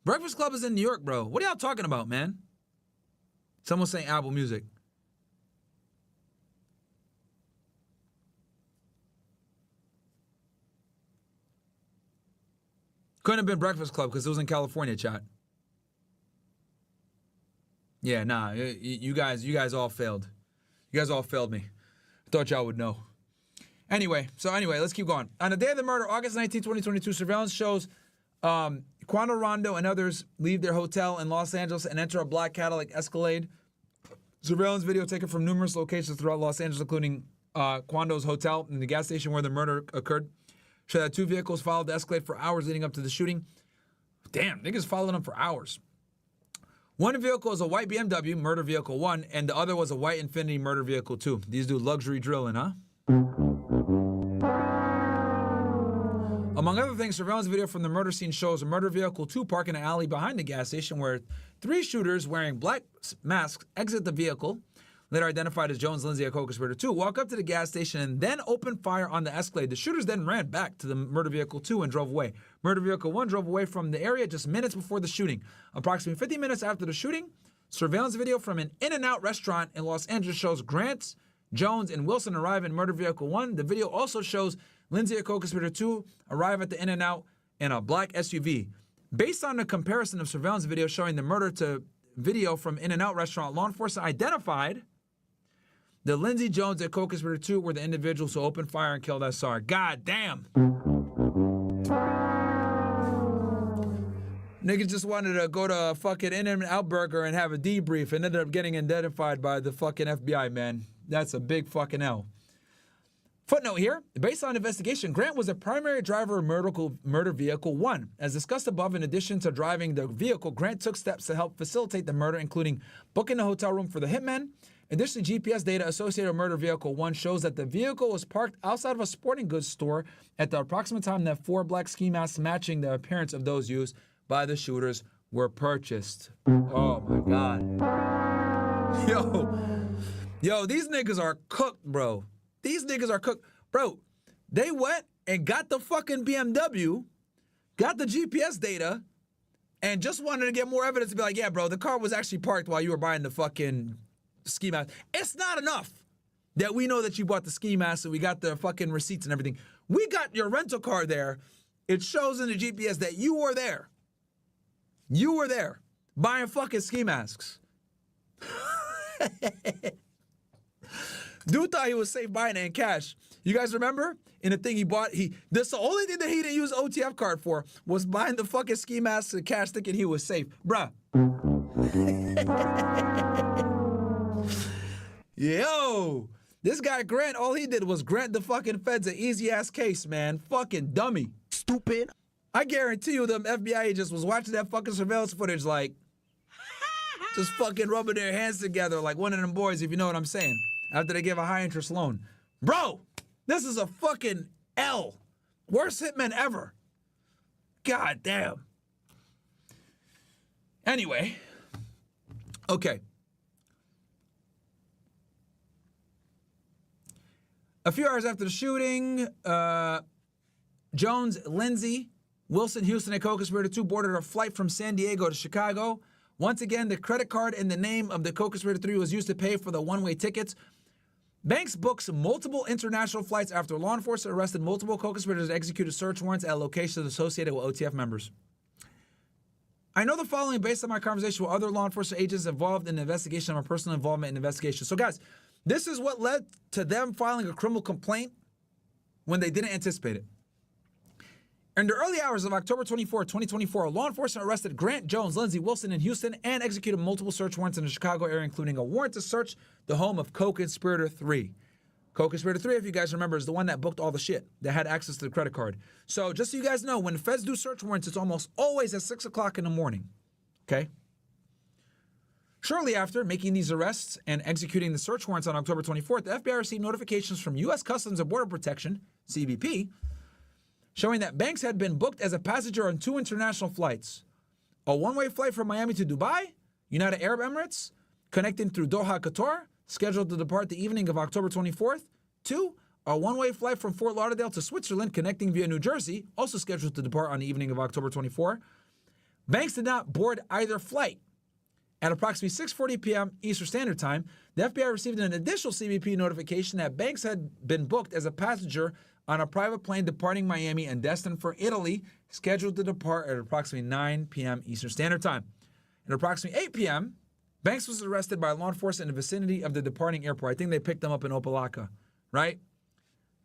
Breakfast Club is in New York, bro. What are y'all talking about, man? Someone's saying Apple Music. Couldn't have been Breakfast Club because it was in California, chat. Yeah, nah, you guys all failed. You guys all failed me. I thought y'all would know. Anyway, let's keep going. On the day of the murder, August 19, 2022, surveillance shows Quando Rando and others leave their hotel in Los Angeles and enter a black Cadillac Escalade. Surveillance video taken from numerous locations throughout Los Angeles, including Quando's hotel and the gas station where the murder occurred, show that two vehicles followed the Escalade for hours leading up to the shooting. Damn, niggas followed them for hours. One vehicle is a white BMW, murder vehicle 1, and the other was a white Infiniti, murder vehicle 2. These do luxury drilling, huh? Among other things, surveillance video from the murder scene shows a murder vehicle 2 parked in an alley behind the gas station where 3 shooters wearing black masks exit the vehicle, later identified as Jones, Lindsay, a co-conspirator 2, walk up to the gas station and then open fire on the Escalade. The shooters then ran back to the murder vehicle 2 and drove away. Murder vehicle 1 drove away from the area just minutes before the shooting. Approximately 50 minutes after the shooting, surveillance video from an In-N-Out restaurant in Los Angeles shows Grant, Jones, and Wilson arrive in murder vehicle 1. The video also shows Lindsay, a co-conspirator 2, arrive at the In-N-Out in a black SUV. Based on the comparison of surveillance video showing the murder to video from In-N-Out restaurant, law enforcement identified the Lindsay, Jones, and co-conspirator 2 were the individuals who opened fire and killed SR. God damn. Niggas just wanted to go to a fucking In-N-Out burger and have a debrief and ended up getting identified by the fucking FBI, man. That's a big fucking L. Footnote here, based on investigation, Grant was the primary driver of murder vehicle 1. As discussed above, in addition to driving the vehicle, Grant took steps to help facilitate the murder, including booking the hotel room for the hitman. Additionally, GPS data associated with murder vehicle 1 shows that the vehicle was parked outside of a sporting goods store at the approximate time that 4 black ski masks matching the appearance of those used by the shooters were purchased. Oh my God. Yo, these niggas are cooked, bro. These niggas are cooked. Bro, they went and got the fucking BMW, got the GPS data, and just wanted to get more evidence to be like, yeah, bro, the car was actually parked while you were buying the fucking ski mask. It's not enough that we know that you bought the ski mask and we got the fucking receipts and everything. We got your rental car there. It shows in the GPS that you were there. You were there buying fucking ski masks. Dude thought he was safe buying it in cash. You guys remember? In the thing he bought, that's the only thing that he didn't use OTF card for was buying the fucking ski mask in cash thinking he was safe. Bruh. Yo, this guy Grant, all he did was grant the fucking feds an easy-ass case, man. Fucking dummy. Stupid. I guarantee you them FBI agents was watching that fucking surveillance footage like, just fucking rubbing their hands together like one of them boys, if you know what I'm saying, after they give a high-interest loan. Bro, this is a fucking L. Worst hitman ever. God damn. Anyway, okay. A few hours after the shooting, Jones, Lindsay, Wilson, Houston, and Co-conspirator 2 boarded a flight from San Diego to Chicago. Once again, the credit card in the name of the Co-conspirator 3 was used to pay for the one-way tickets. Banks books multiple international flights after law enforcement arrested multiple co-conspirators and executed search warrants at locations associated with OTF members. I know the following based on my conversation with other law enforcement agents involved in the investigation and my personal involvement in the investigation. So guys, this is what led to them filing a criminal complaint when they didn't anticipate it. In the early hours of October 24, 2024, law enforcement arrested Grant, Jones, Lindsay, Wilson in Houston and executed multiple search warrants in the Chicago area, including a warrant to search the home of Co-conspirator 3. Co-conspirator 3, if you guys remember, is the one that booked all the shit, that had access to the credit card. So just so you guys know, when the feds do search warrants, it's almost always at 6 o'clock in the morning, okay? Shortly after making these arrests and executing the search warrants on October 24th, the FBI received notifications from U.S. Customs and Border Protection, CBP, showing that Banks had been booked as a passenger on 2 international flights. A one-way flight from Miami to Dubai, United Arab Emirates, connecting through Doha, Qatar, scheduled to depart the evening of October 24th. 2, a one-way flight from Fort Lauderdale to Switzerland, connecting via New Jersey, also scheduled to depart on the evening of October 24. Banks did not board either flight. At approximately 6:40 p.m. Eastern Standard Time, the FBI received an additional CBP notification that Banks had been booked as a passenger on a private plane departing Miami and destined for Italy, scheduled to depart at approximately 9 p.m. Eastern Standard Time. At approximately 8 p.m., Banks was arrested by law enforcement in the vicinity of the departing airport. I think they picked him up in Opelika, right?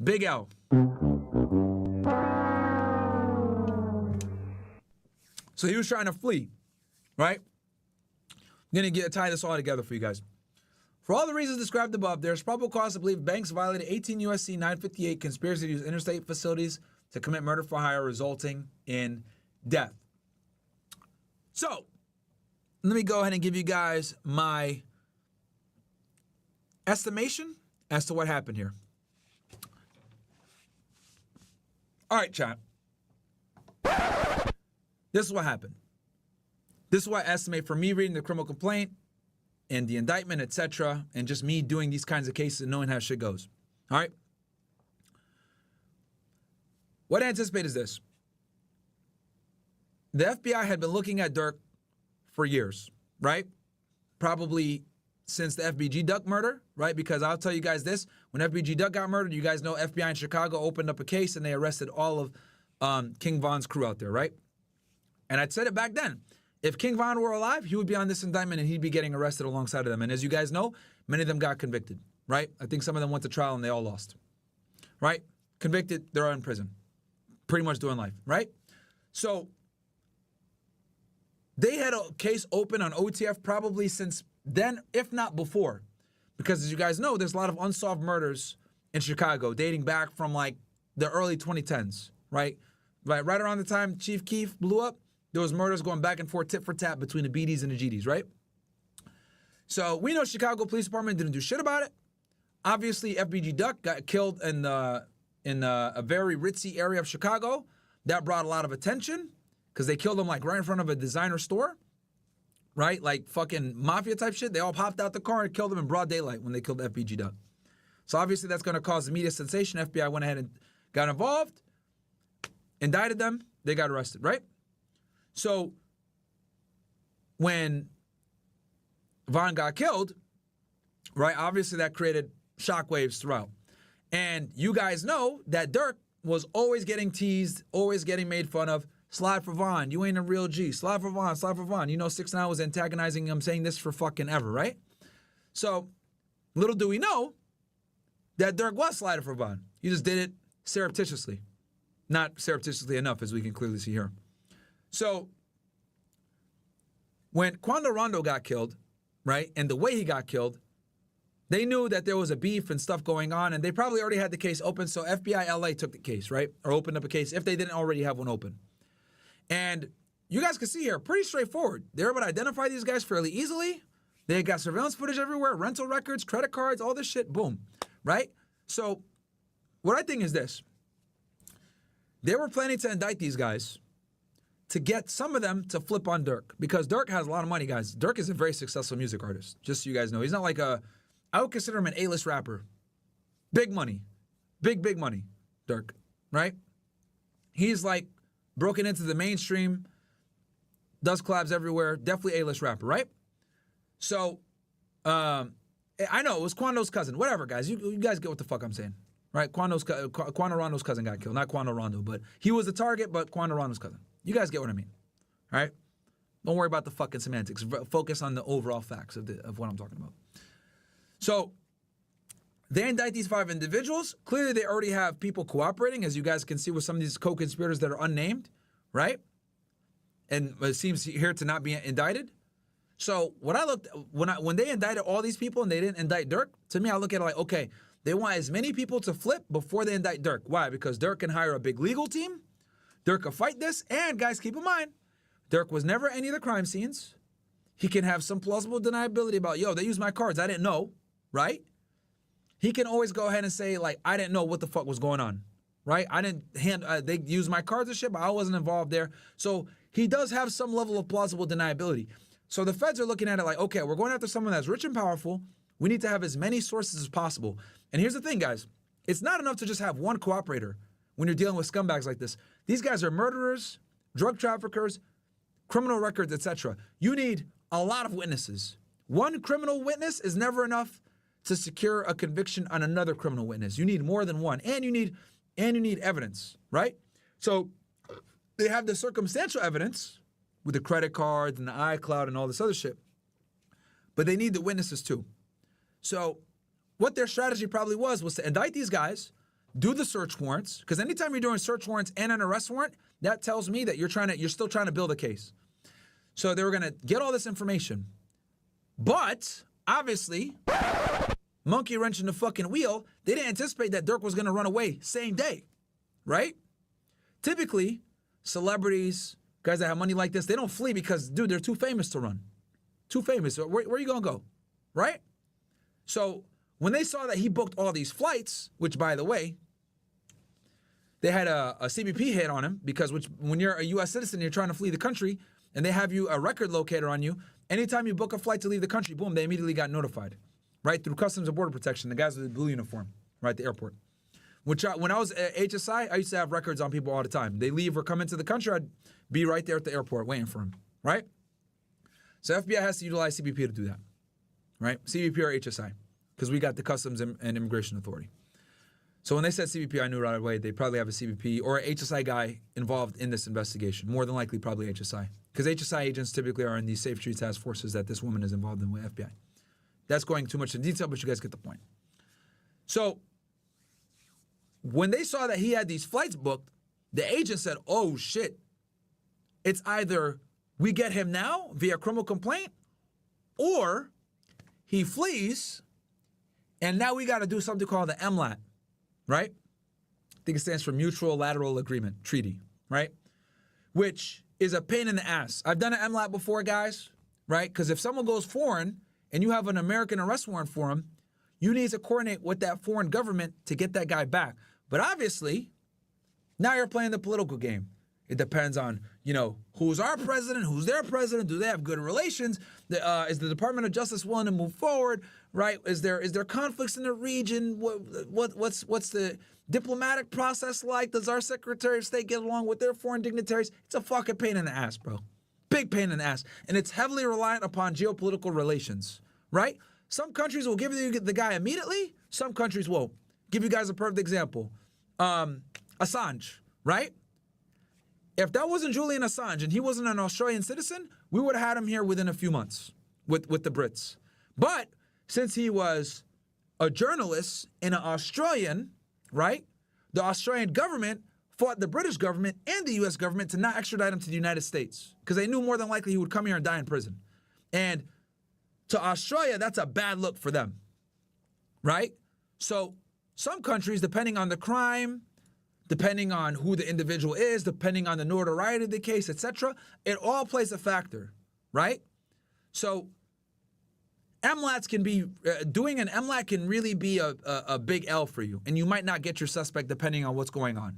Big L. So he was trying to flee, right? I'm going to tie this all together for you guys. For all the reasons described above, there's probable cause to believe Banks violated 18 U.S.C. 958, conspiracy to use interstate facilities to commit murder for hire, resulting in death. So, let me go ahead and give you guys my estimation as to what happened here. All right, chat. This is what happened. This is what I estimate from me reading the criminal complaint and the indictment, etc., and just me doing these kinds of cases and knowing how shit goes. All right? What I anticipate is this. The FBI had been looking at Durk for years, right? Probably since the FBG Duck murder, right? Because I'll tell you guys this. When FBG Duck got murdered, you guys know FBI in Chicago opened up a case and they arrested all of King Von's crew out there, right? And I'd said it back then. If King Von were alive, he would be on this indictment and he'd be getting arrested alongside of them. And as you guys know, many of them got convicted, right? I think some of them went to trial and they all lost, right? Convicted, they're in prison, pretty much doing life, right? So they had a case open on OTF probably since then, if not before. Because as you guys know, there's a lot of unsolved murders in Chicago dating back from like the early 2010s, right? Right around the time Chief Keef blew up, there was murders going back and forth, tit for tat between the BDs and the GDs, right? So we know Chicago Police Department didn't do shit about it. Obviously, FBG Duck got killed in a very ritzy area of Chicago. That brought a lot of attention because they killed him like right in front of a designer store, right? Like fucking mafia type shit. They all popped out the car and killed him in broad daylight when they killed FBG Duck. So obviously that's going to cause immediate sensation. FBI went ahead and got involved, indicted them. They got arrested, right? So when Von got killed, right, obviously that created shockwaves throughout. And you guys know that Durk was always getting teased, always getting made fun of. Slide for Von, you ain't a real G. Slide for Von, slide for Von. You know 6ix9ine was antagonizing him, saying this for fucking ever, right? So little do we know that Durk was sliding for Von. He just did it surreptitiously. Not surreptitiously enough, as we can clearly see here. So when Quando Rando got killed, right, and the way he got killed, they knew that there was a beef and stuff going on, and they probably already had the case open, so FBI LA took the case, right, or opened up a case if they didn't already have one open. And you guys can see here, pretty straightforward. They're able to identify these guys fairly easily. They got surveillance footage everywhere, rental records, credit cards, all this shit, boom, right? So what I think is this. They were planning to indict these guys to get some of them to flip on Durk, because Durk has a lot of money, guys. Durk is a very successful music artist, just so you guys know. He's not like I would consider him an A-list rapper. Big money. Big money, Durk, right? He's like broken into the mainstream, does collabs everywhere, definitely A-list rapper, right? So, I know, it was Quando's cousin. Whatever, guys. You guys get what the fuck I'm saying, right? Quando Rando's cousin got killed. Not Quando Rando, but he was the target, but Quando Rando's cousin. You guys get what I mean, all right? Don't worry about the fucking semantics. Focus on the overall facts of what I'm talking about. So, they indict these 5 individuals. Clearly, they already have people cooperating, as you guys can see with some of these co-conspirators that are unnamed, right? And it seems here to not be indicted. So when they indicted all these people and they didn't indict Durk, to me I look at it like, okay, they want as many people to flip before they indict Durk. Why? Because Durk can hire a big legal team. Durk can fight this. And guys, keep in mind, Durk was never at any of the crime scenes. He can have some plausible deniability about, yo, they used my cards, I didn't know, right? He can always go ahead and say, like, I didn't know what the fuck was going on, right? I didn't they used my cards and shit, but I wasn't involved there. So he does have some level of plausible deniability. So the feds are looking at it like, okay, we're going after someone that's rich and powerful. We need to have as many sources as possible. And here's the thing, guys. It's not enough to just have one cooperator when you're dealing with scumbags like this. These guys are murderers, drug traffickers, criminal records, etc. You need a lot of witnesses. One criminal witness is never enough to secure a conviction on another criminal witness. You need more than one, and you need evidence, right? So they have the circumstantial evidence with the credit cards and the iCloud and all this other shit, but they need the witnesses too. So what their strategy probably was to indict these guys, do the search warrants, because anytime you're doing search warrants and an arrest warrant, that tells me that you're still trying to build a case. So they were gonna get all this information, but obviously, monkey wrench in the fucking wheel, they didn't anticipate that Durk was gonna run away same day, right? Typically, celebrities, guys that have money like this, they don't flee because, dude, they're too famous to run. Too famous. Where are you gonna go, right? So when they saw that he booked all these flights, which, by the way, they had a CBP hit on him, because when you're a U.S. citizen, you're trying to flee the country, and they have you a record locator on you, anytime you book a flight to leave the country, boom, they immediately got notified, right? Through Customs and Border Protection, the guys with the blue uniform, right at the airport. When I was at HSI, I used to have records on people all the time. They leave or come into the country, I'd be right there at the airport waiting for them, right? So FBI has to utilize CBP to do that, right? CBP or HSI, because we got the Customs and Immigration Authority. So when they said CBP, I knew right away they probably have a CBP or an HSI guy involved in this investigation. More than likely, probably HSI. Because HSI agents typically are in these Safe Streets task forces that this woman is involved in with FBI. That's going too much in detail, but you guys get the point. So when they saw that he had these flights booked, the agent said, oh shit, it's either we get him now via criminal complaint, or he flees, and now we got to do something called the MLAT, right? I think it stands for Mutual Lateral Agreement Treaty, right? Which is a pain in the ass. I've done an MLAT before, guys, right? Because if someone goes foreign and you have an American arrest warrant for him, you need to coordinate with that foreign government to get that guy back. But obviously, now you're playing the political game. It depends on, who's our president, who's their president, do they have good relations? Is the Department of Justice willing to move forward, right? Is there conflicts in the region? What's the diplomatic process like? Does our Secretary of State get along with their foreign dignitaries? It's a fucking pain in the ass, bro. Big pain in the ass. And it's heavily reliant upon geopolitical relations, right? Some countries will give you the guy immediately. Some countries won't. Give you guys a perfect example. Assange, right? If that wasn't Julian Assange and he wasn't an Australian citizen, we would have had him here within a few months with the Brits. But since he was a journalist and an Australian, right, the Australian government fought the British government and the U.S. government to not extradite him to the United States because they knew more than likely he would come here and die in prison. And to Australia, that's a bad look for them, right? So some countries, depending on the crime, depending on who the individual is, depending on the notoriety of the case, etc., it all plays a factor, right? So MLATs can be, doing an MLAT can really be a big L for you, and you might not get your suspect depending on what's going on,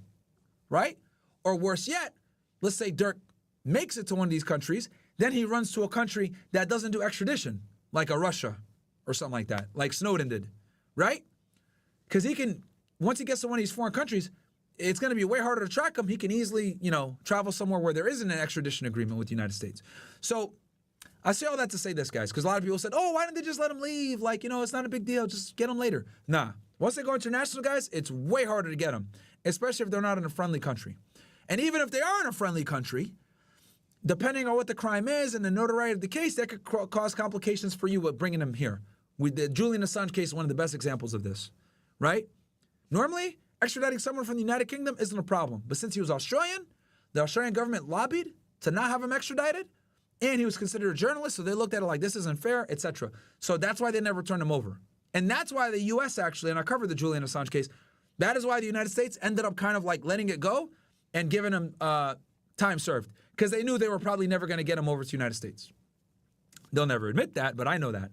right? Or worse yet, let's say Durk makes it to one of these countries, then he runs to a country that doesn't do extradition, like a Russia or something like that, like Snowden did, right? Because he can, once he gets to one of these foreign countries, it's going to be way harder to track him. He can easily, travel somewhere where there isn't an extradition agreement with the United States. So I say all that to say this, guys, because a lot of people said, oh, why didn't they just let him leave? Like, it's not a big deal. Just get him later. Nah. Once they go international, guys, it's way harder to get them, especially if they're not in a friendly country. And even if they are in a friendly country, depending on what the crime is and the notoriety of the case, that could cause complications for you with bringing them here. With the Julian Assange case, one of the best examples of this, right? Normally, extraditing someone from the United Kingdom isn't a problem. But since he was Australian, the Australian government lobbied to not have him extradited, and he was considered a journalist, so they looked at it like this isn't fair, etc. So that's why they never turned him over. And that's why the U.S. actually, and I covered the Julian Assange case, that is why the United States ended up kind of like letting it go and giving him time served, because they knew they were probably never going to get him over to the United States. They'll never admit that, but I know that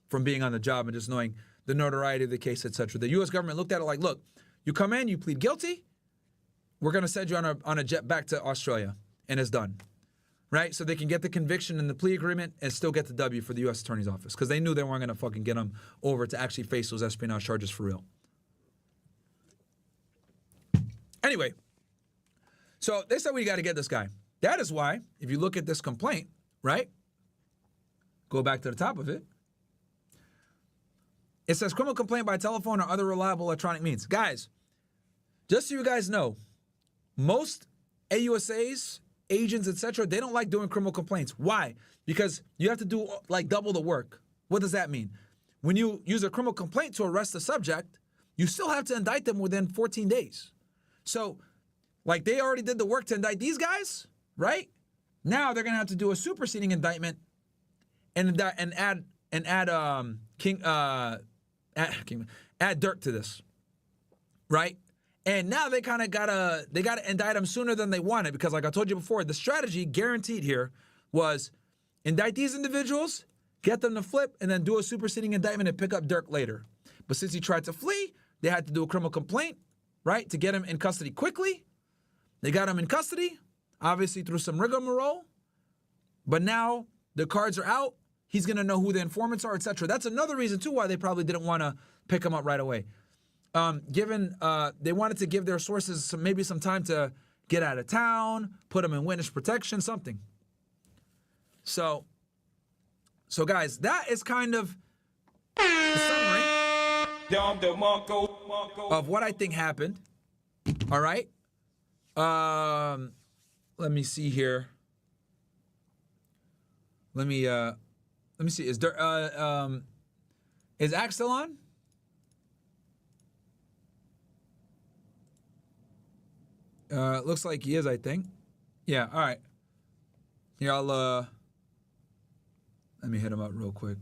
from being on the job and just knowing the notoriety of the case, etc. The U.S. government looked at it like, look, you come in, you plead guilty, we're going to send you on a jet back to Australia, and it's done, right? So they can get the conviction and the plea agreement and still get the W for the U.S. Attorney's Office, because they knew they weren't going to fucking get him over to actually face those espionage charges for real. Anyway, so they said we got to get this guy. That is why, if you look at this complaint, right? Go back to the top of it. It says criminal complaint by telephone or other reliable electronic means. Guys, just so you guys know, most AUSAs, agents, etc., they don't like doing criminal complaints. Why? Because you have to do like double the work. What does that mean? When you use a criminal complaint to arrest the subject, you still have to indict them within 14 days. So, like they already did the work to indict these guys, right? Now they're gonna have to do a superseding indictment and add Durk to this, right? And now they kind of gotta indict him sooner than they wanted, because like I told you before, the strategy guaranteed here was indict these individuals, get them to flip, and then do a superseding indictment and pick up Durk later. But since he tried to flee, they had to do a criminal complaint, right, to get him in custody quickly. They got him in custody, obviously through some rigmarole, but now the cards are out. He's going to know who the informants are, etc. That's another reason, too, why they probably didn't want to pick him up right away. Given they wanted to give their sources maybe some time to get out of town, put them in witness protection, something. So guys, that is kind of the summary of what I think happened. All right? Let me see here. Let me see. Is Axe still on? Looks like he is, I think. Yeah, all right. Here, I'll let me hit him up real quick.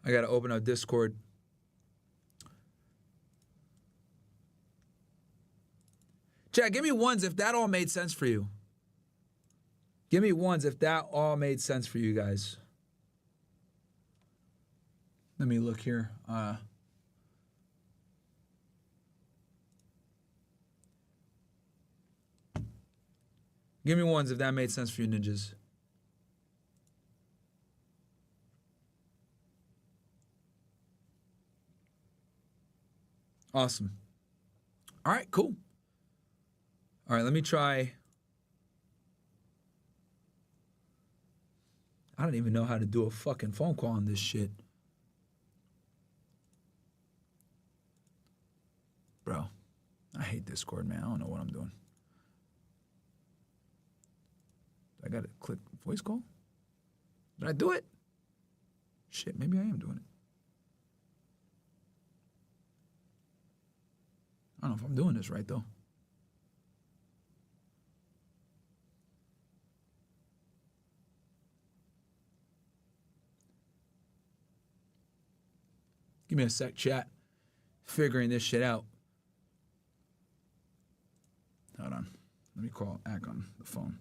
I gotta open up Discord. Chat, give me ones if that all made sense for you. Give me ones if that all made sense for you guys. Let me look here. Give me ones if that made sense for you, ninjas. Awesome. All right, cool. All right, let me try. I don't even know how to do a fucking phone call on this shit. Bro, I hate Discord, man. I don't know what I'm doing. I gotta click voice call? Did I do it? Shit, maybe I am doing it. I don't know if I'm doing this right, though. Give me a sec, chat. Figuring this shit out. Hold on. Let me call Ak on the phone.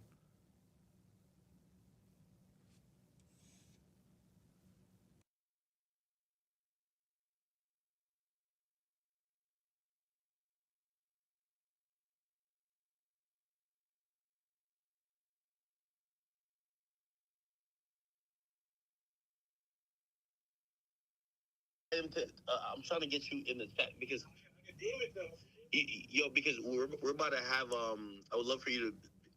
I'm trying to get you in the chat because because we're about to have I would love for you to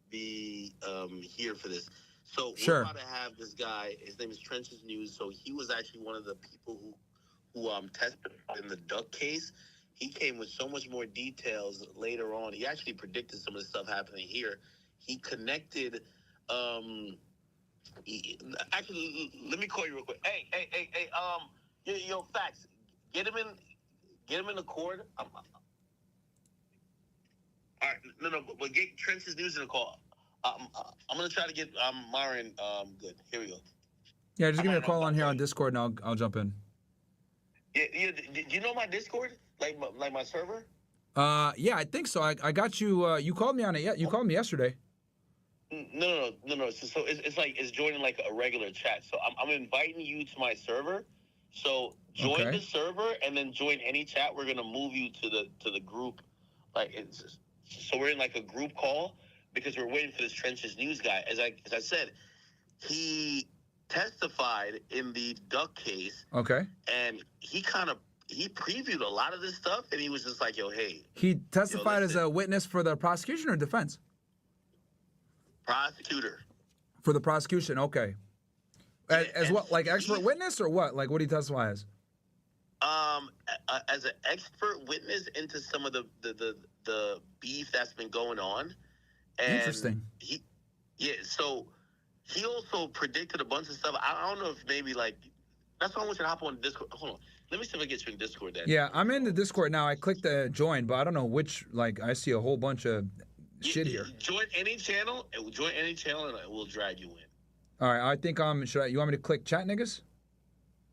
be here for this. So Sure. We're about to have this guy. His name is Trenches News. So he was actually one of the people who testified in the Duck case. He came with so much more details later on. He actually predicted some of the stuff happening here. He connected. Actually, let me call you real quick. Hey. Yo, facts. Get him in the cord. All right, no, but get Trench's News in the call. I'm gonna try to get Myron good. Here we go. Yeah, just give me a call on here on Discord and I'll jump in. Yeah. Do you know my Discord? Like my server? Yeah, I think so. I got you. You called me on it. Yeah, you called me yesterday. No. So it's joining like a regular chat. So I'm inviting you to my server. So join the server and then join any chat. We're gonna move you to the group. So we're in like a group call because we're waiting for this Trenches News guy. As I said, he testified in the Duck case. Okay. And he previewed a lot of this stuff, and he was just like, "Yo, hey." He testified as a witness for the prosecution or defense? Prosecutor. For the prosecution, okay. As what, like expert witness or what? Like what did he testify as? As an expert witness into some of the beef that's been going on. And interesting. So he also predicted a bunch of stuff. I don't know if maybe like that's why I want you to hop on Discord. Hold on. Let me see if I get you in Discord then. Yeah, I'm in the Discord now. I clicked the join, but I don't know which, like I see a whole bunch of shit here. Join any channel and we'll drag you in. All right, I think you want me to click chat niggas?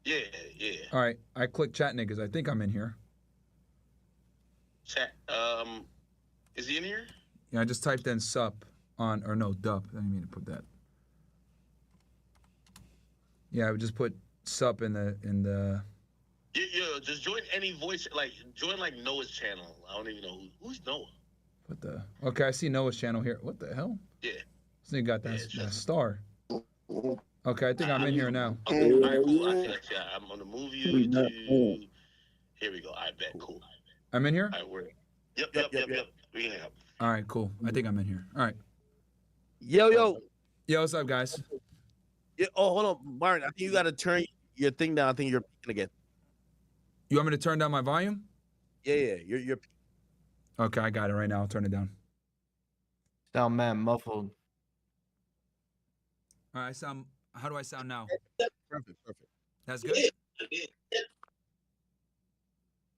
Yeah. All right, I click chat niggas. I think I'm in here. Chat. Is he in here? Yeah, I just typed in sup on, or no, dup. I didn't mean to put that. Yeah, I would just put sup in the. Yeah, just join any voice, join Noah's channel. I don't even know who's Noah. What the? Okay, I see Noah's channel here. What the hell? Yeah. This nigga got that star. Okay, I think I'm in here now. Okay, all right, cool. I see that. Yeah, I'm gonna move you to. Here we go. I bet. Cool. I'm in here. All right, we're. Yep. We can help. All right, cool. I think I'm in here. All right. Yo, what's up, guys? Yeah. Oh, hold on, Myron. I think you got to turn your thing down. I think you're peaking again. You want me to turn down my volume? Yeah. You're. Okay, I got it right now. I'll turn it down. Sound man muffled. All right, how do I sound now? Perfect. That's good?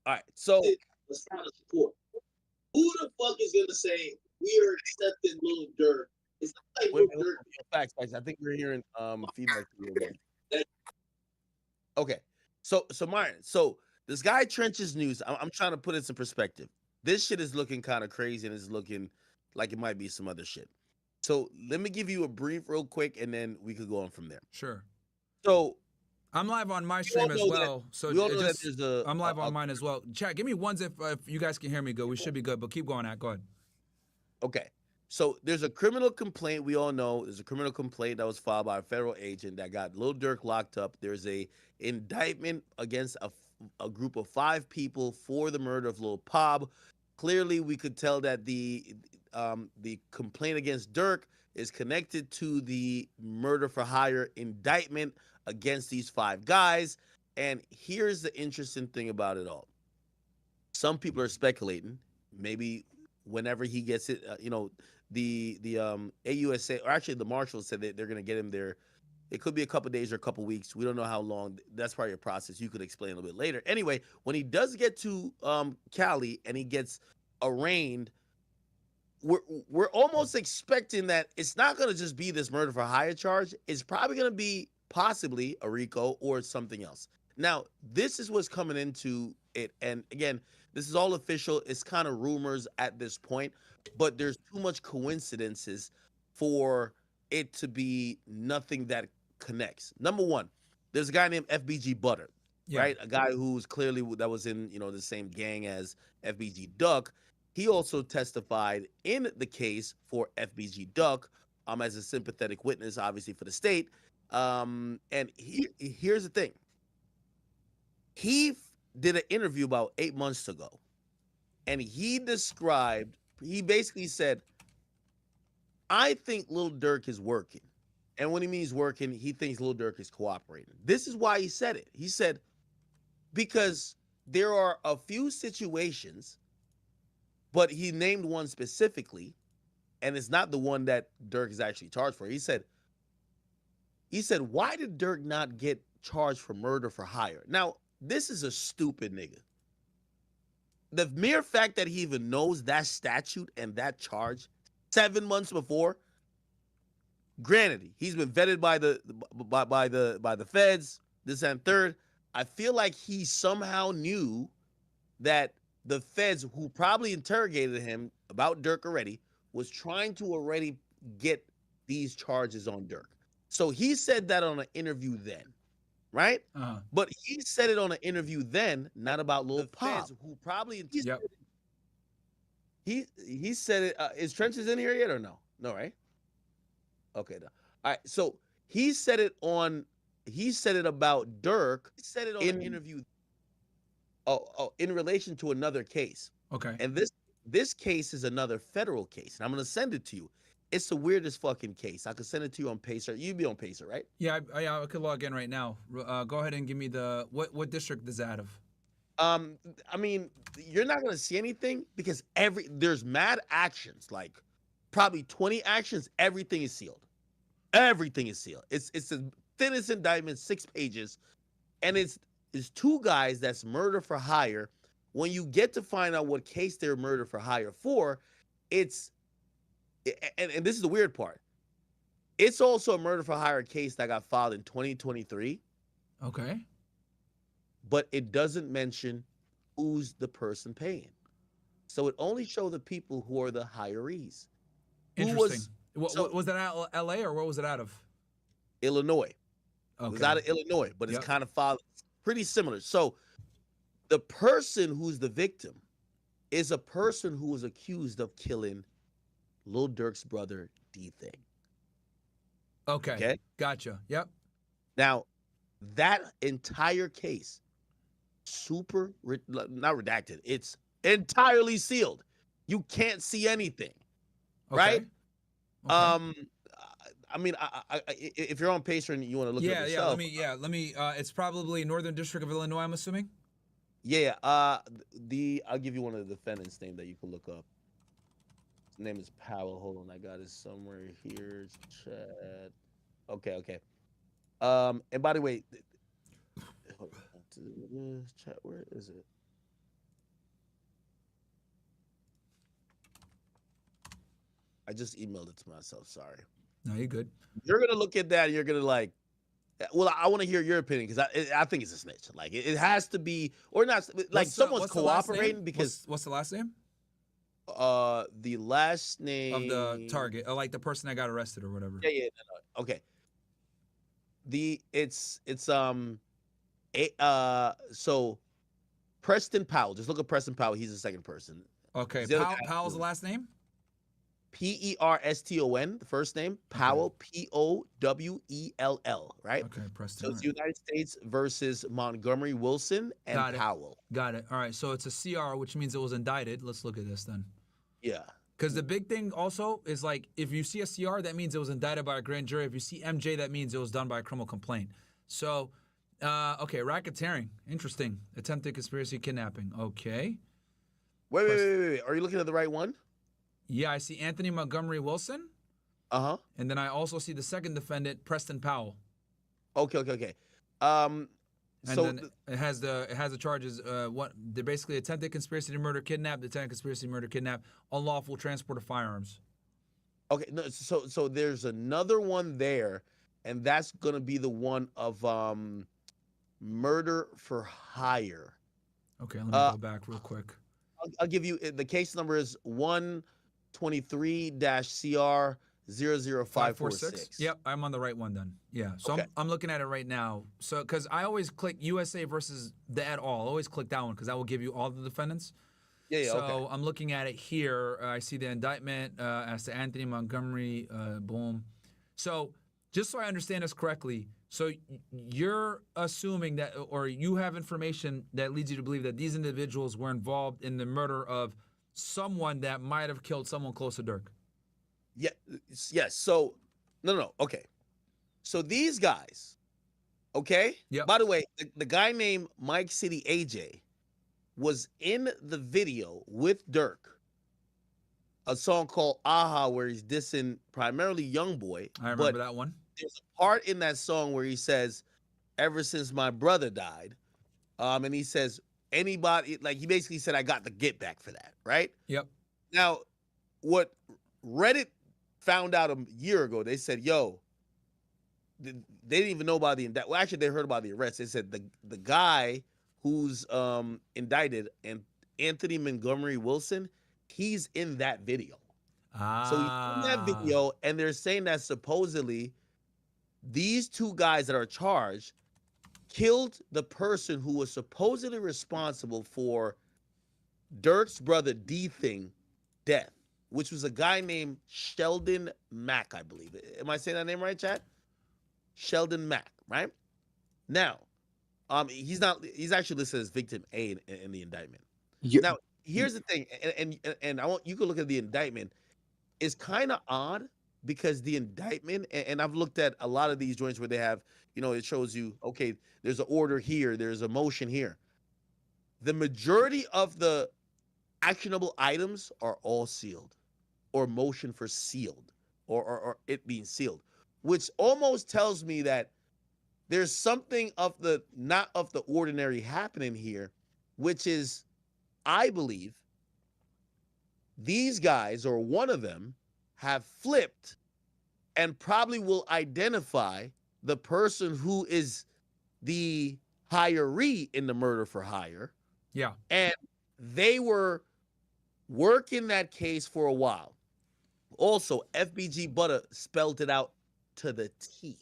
All right, so let's kind of support. Who the fuck is gonna say we are accepting Lil Durk? It's not like Lil Durk. Facts. I think we're hearing feedback. Okay, so Myron, so this guy Trenches News. I'm trying to put it in perspective. This shit is looking kind of crazy and it's looking like it might be some other shit. So let me give you a brief real quick and then we could go on from there. Sure. So I'm live on my stream as well. I'm live on mine as well. Chat, give me ones if you guys can hear me good. We should be good, but keep going, Go ahead. Okay. So there's a criminal complaint. We all know there's a criminal complaint that was filed by a federal agent that got Lil Durk locked up. There's a indictment against a group of 5 people for the murder of Lil Pop. Clearly, we could tell that the complaint against Durk is connected to the murder for hire indictment against these 5 guys. And here's the interesting thing about it all. Some people are speculating, maybe whenever he gets it, the AUSA, or actually the marshals said that they're going to get him there. It could be a couple days or a couple weeks. We don't know how long. That's probably a process. You could explain a little bit later. Anyway, when he does get to Cali and he gets arraigned, we're almost expecting that it's not going to just be this murder for hire charge. It's probably going to be possibly a RICO or something else. Now, this is what's coming into it. And again, this is all official. It's kind of rumors at this point, but there's too much coincidences for it to be nothing that connects. Number one, there's a guy named FBG Butta, right? A guy who's clearly that was in, the same gang as FBG Duck. He also testified in the case for FBG Duck as a sympathetic witness, obviously, for the state. And here's the thing. He did an interview about 8 months ago, and he basically said, I think Lil Durk is working. And when he means working, he thinks Lil Durk is cooperating. This is why he said it. He said, because there are a few situations, but he named one specifically, and it's not the one that Durk is actually charged for. He said, why did Durk not get charged for murder for hire? Now, this is a stupid nigga. The mere fact that he even knows that statute and that charge 7 months before, granted, he's been vetted by the feds, this and third. I feel like he somehow knew that the feds, who probably interrogated him about Durk already, was trying to already get these charges on Durk. So he said that on an interview then, right? But he said it on an interview then, not about Lil Pop, who probably he said it. Is Trenches in here yet or no? No, right? Okay. No. All right. So he said it about Durk. He said it on an interview. In relation to another case. Okay. And this case is another federal case, and I'm gonna send it to you. It's the weirdest fucking case. I could send it to you on Pacer. You'd be on Pacer, right? Yeah, I could log in right now. Go ahead and give me the what district is that of? I mean, you're not gonna see anything because there's mad actions, like probably 20 actions. Everything is sealed. Everything is sealed. It's the thinnest indictment, 6 pages, and it's two guys that's murder for hire. When you get to find out what case they're murder for hire for, and this is the weird part. It's also a murder for hire case that got filed in 2023. Okay. But it doesn't mention who's the person paying. So it only shows the people who are the hirees. Interesting. Was that out of LA or where was it out of? Illinois. Okay. It was out of Illinois, but it's kind of filed pretty similar. So the person who's the victim is a person who was accused of killing Lil Durk's brother, D-Thing. Okay. Gotcha. Yep. Now, that entire case, not redacted, it's entirely sealed. You can't see anything, right? Okay. I mean, if you're on Pacer and you want to look it up yourself. Let me. It's probably Northern District of Illinois, I'm assuming. Yeah. I'll give you one of the defendants' name that you can look up. His name is Powell. Hold on, I got it somewhere here. Chat. Okay. And by the way, chat. Where is it? I just emailed it to myself. Sorry. No, you're good. You're gonna look at that and you're gonna like, well, I want to hear your opinion because I think it's a snitch. Like it has to be, or not. Like someone's cooperating because what's the last name? The last name of the target, like the person that got arrested or whatever. Yeah. No. Okay. So Preston Powell. Just look at Preston Powell. He's the second person. Okay. Powell's the last name? Perston, the first name. Powell, Powell, right? Okay, Preston. So it's United States versus Montgomery Wilson and Powell. Got it. All right. So it's a CR, which means it was indicted. Let's look at this then. Yeah. Because the big thing also is like, if you see a CR, that means it was indicted by a grand jury. If you see MJ, that means it was done by a criminal complaint. So, okay, racketeering. Interesting. Attempted conspiracy kidnapping. Okay. Wait. Are you looking at the right one? Yeah, I see Anthony Montgomery Wilson. Uh-huh. And then I also see the second defendant, Preston Powell. Okay. Then it has the charges. They're basically attempted conspiracy to murder, kidnap, attempted conspiracy to murder, kidnap, unlawful transport of firearms. Okay, no, so there's another one there, and that's gonna be the one of murder for hire. Okay, let me go back real quick. I'll give you the case number is 123-CR00546. Yep, I'm on the right one then. Yeah, so Okay. I'm looking at it right now. So because I always click USA versus the et al. Always click that one because that will give you all the defendants. Yeah, So okay. I'm looking at it here. I see the indictment as to Anthony Montgomery. Boom. So just so I understand this correctly, so you're assuming that, or you have information that leads you to believe that these individuals were involved in the murder of someone that might have killed someone close to Durk. Yeah, yes. So, no. Okay. So these guys, okay? Yep. By the way, the guy named Mike City AJ was in the video with Durk, a song called Aha, where he's dissing primarily Youngboy. I remember that one. There's a part in that song where he says, ever since my brother died, and he says, anybody, like he basically said, I got the get back for that, right? Yep. Now, what Reddit found out a year ago, they said, yo, they didn't even know about the indictment. Well, actually, they heard about the arrest. They said the guy who's indicted, and Anthony Montgomery Wilson, he's in that video. So he's in that video, and they're saying that supposedly these two guys that are charged killed the person who was supposedly responsible for Durk's brother D-Thing death, which was a guy named Sheldon Mack, I believe. Am I saying that name right, chat? Sheldon Mack, right? Now, he's actually listed as victim A in the indictment. Now, here's the thing, and I want you can look at the indictment. It's kind of odd because the indictment, and I've looked at a lot of these joints where they have, it shows you, okay, there's an order here, there's a motion here. The majority of the actionable items are all sealed, or motion for sealed, or it being sealed, which almost tells me that there's something of the not of the ordinary happening here, which is, I believe, these guys, or one of them, have flipped and probably will identify the person who is the hiree in the murder for hire. Yeah. And they were working that case for a while. Also, FBG Butta spelled it out to the T.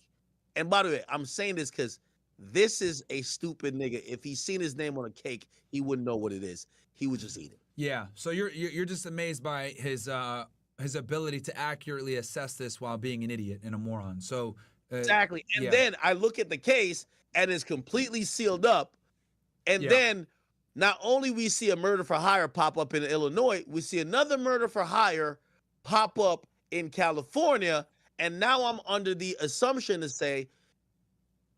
And by the way, I'm saying this because this is a stupid nigga. If he's seen his name on a cake, he wouldn't know what it is. He would just eat it. Yeah. So you're just amazed by his ability to accurately assess this while being an idiot and a moron. So exactly. And then I look at the case and it's completely sealed up. And then not only we see a murder for hire pop up in Illinois, we see another murder for hire pop up in California. And now I'm under the assumption to say,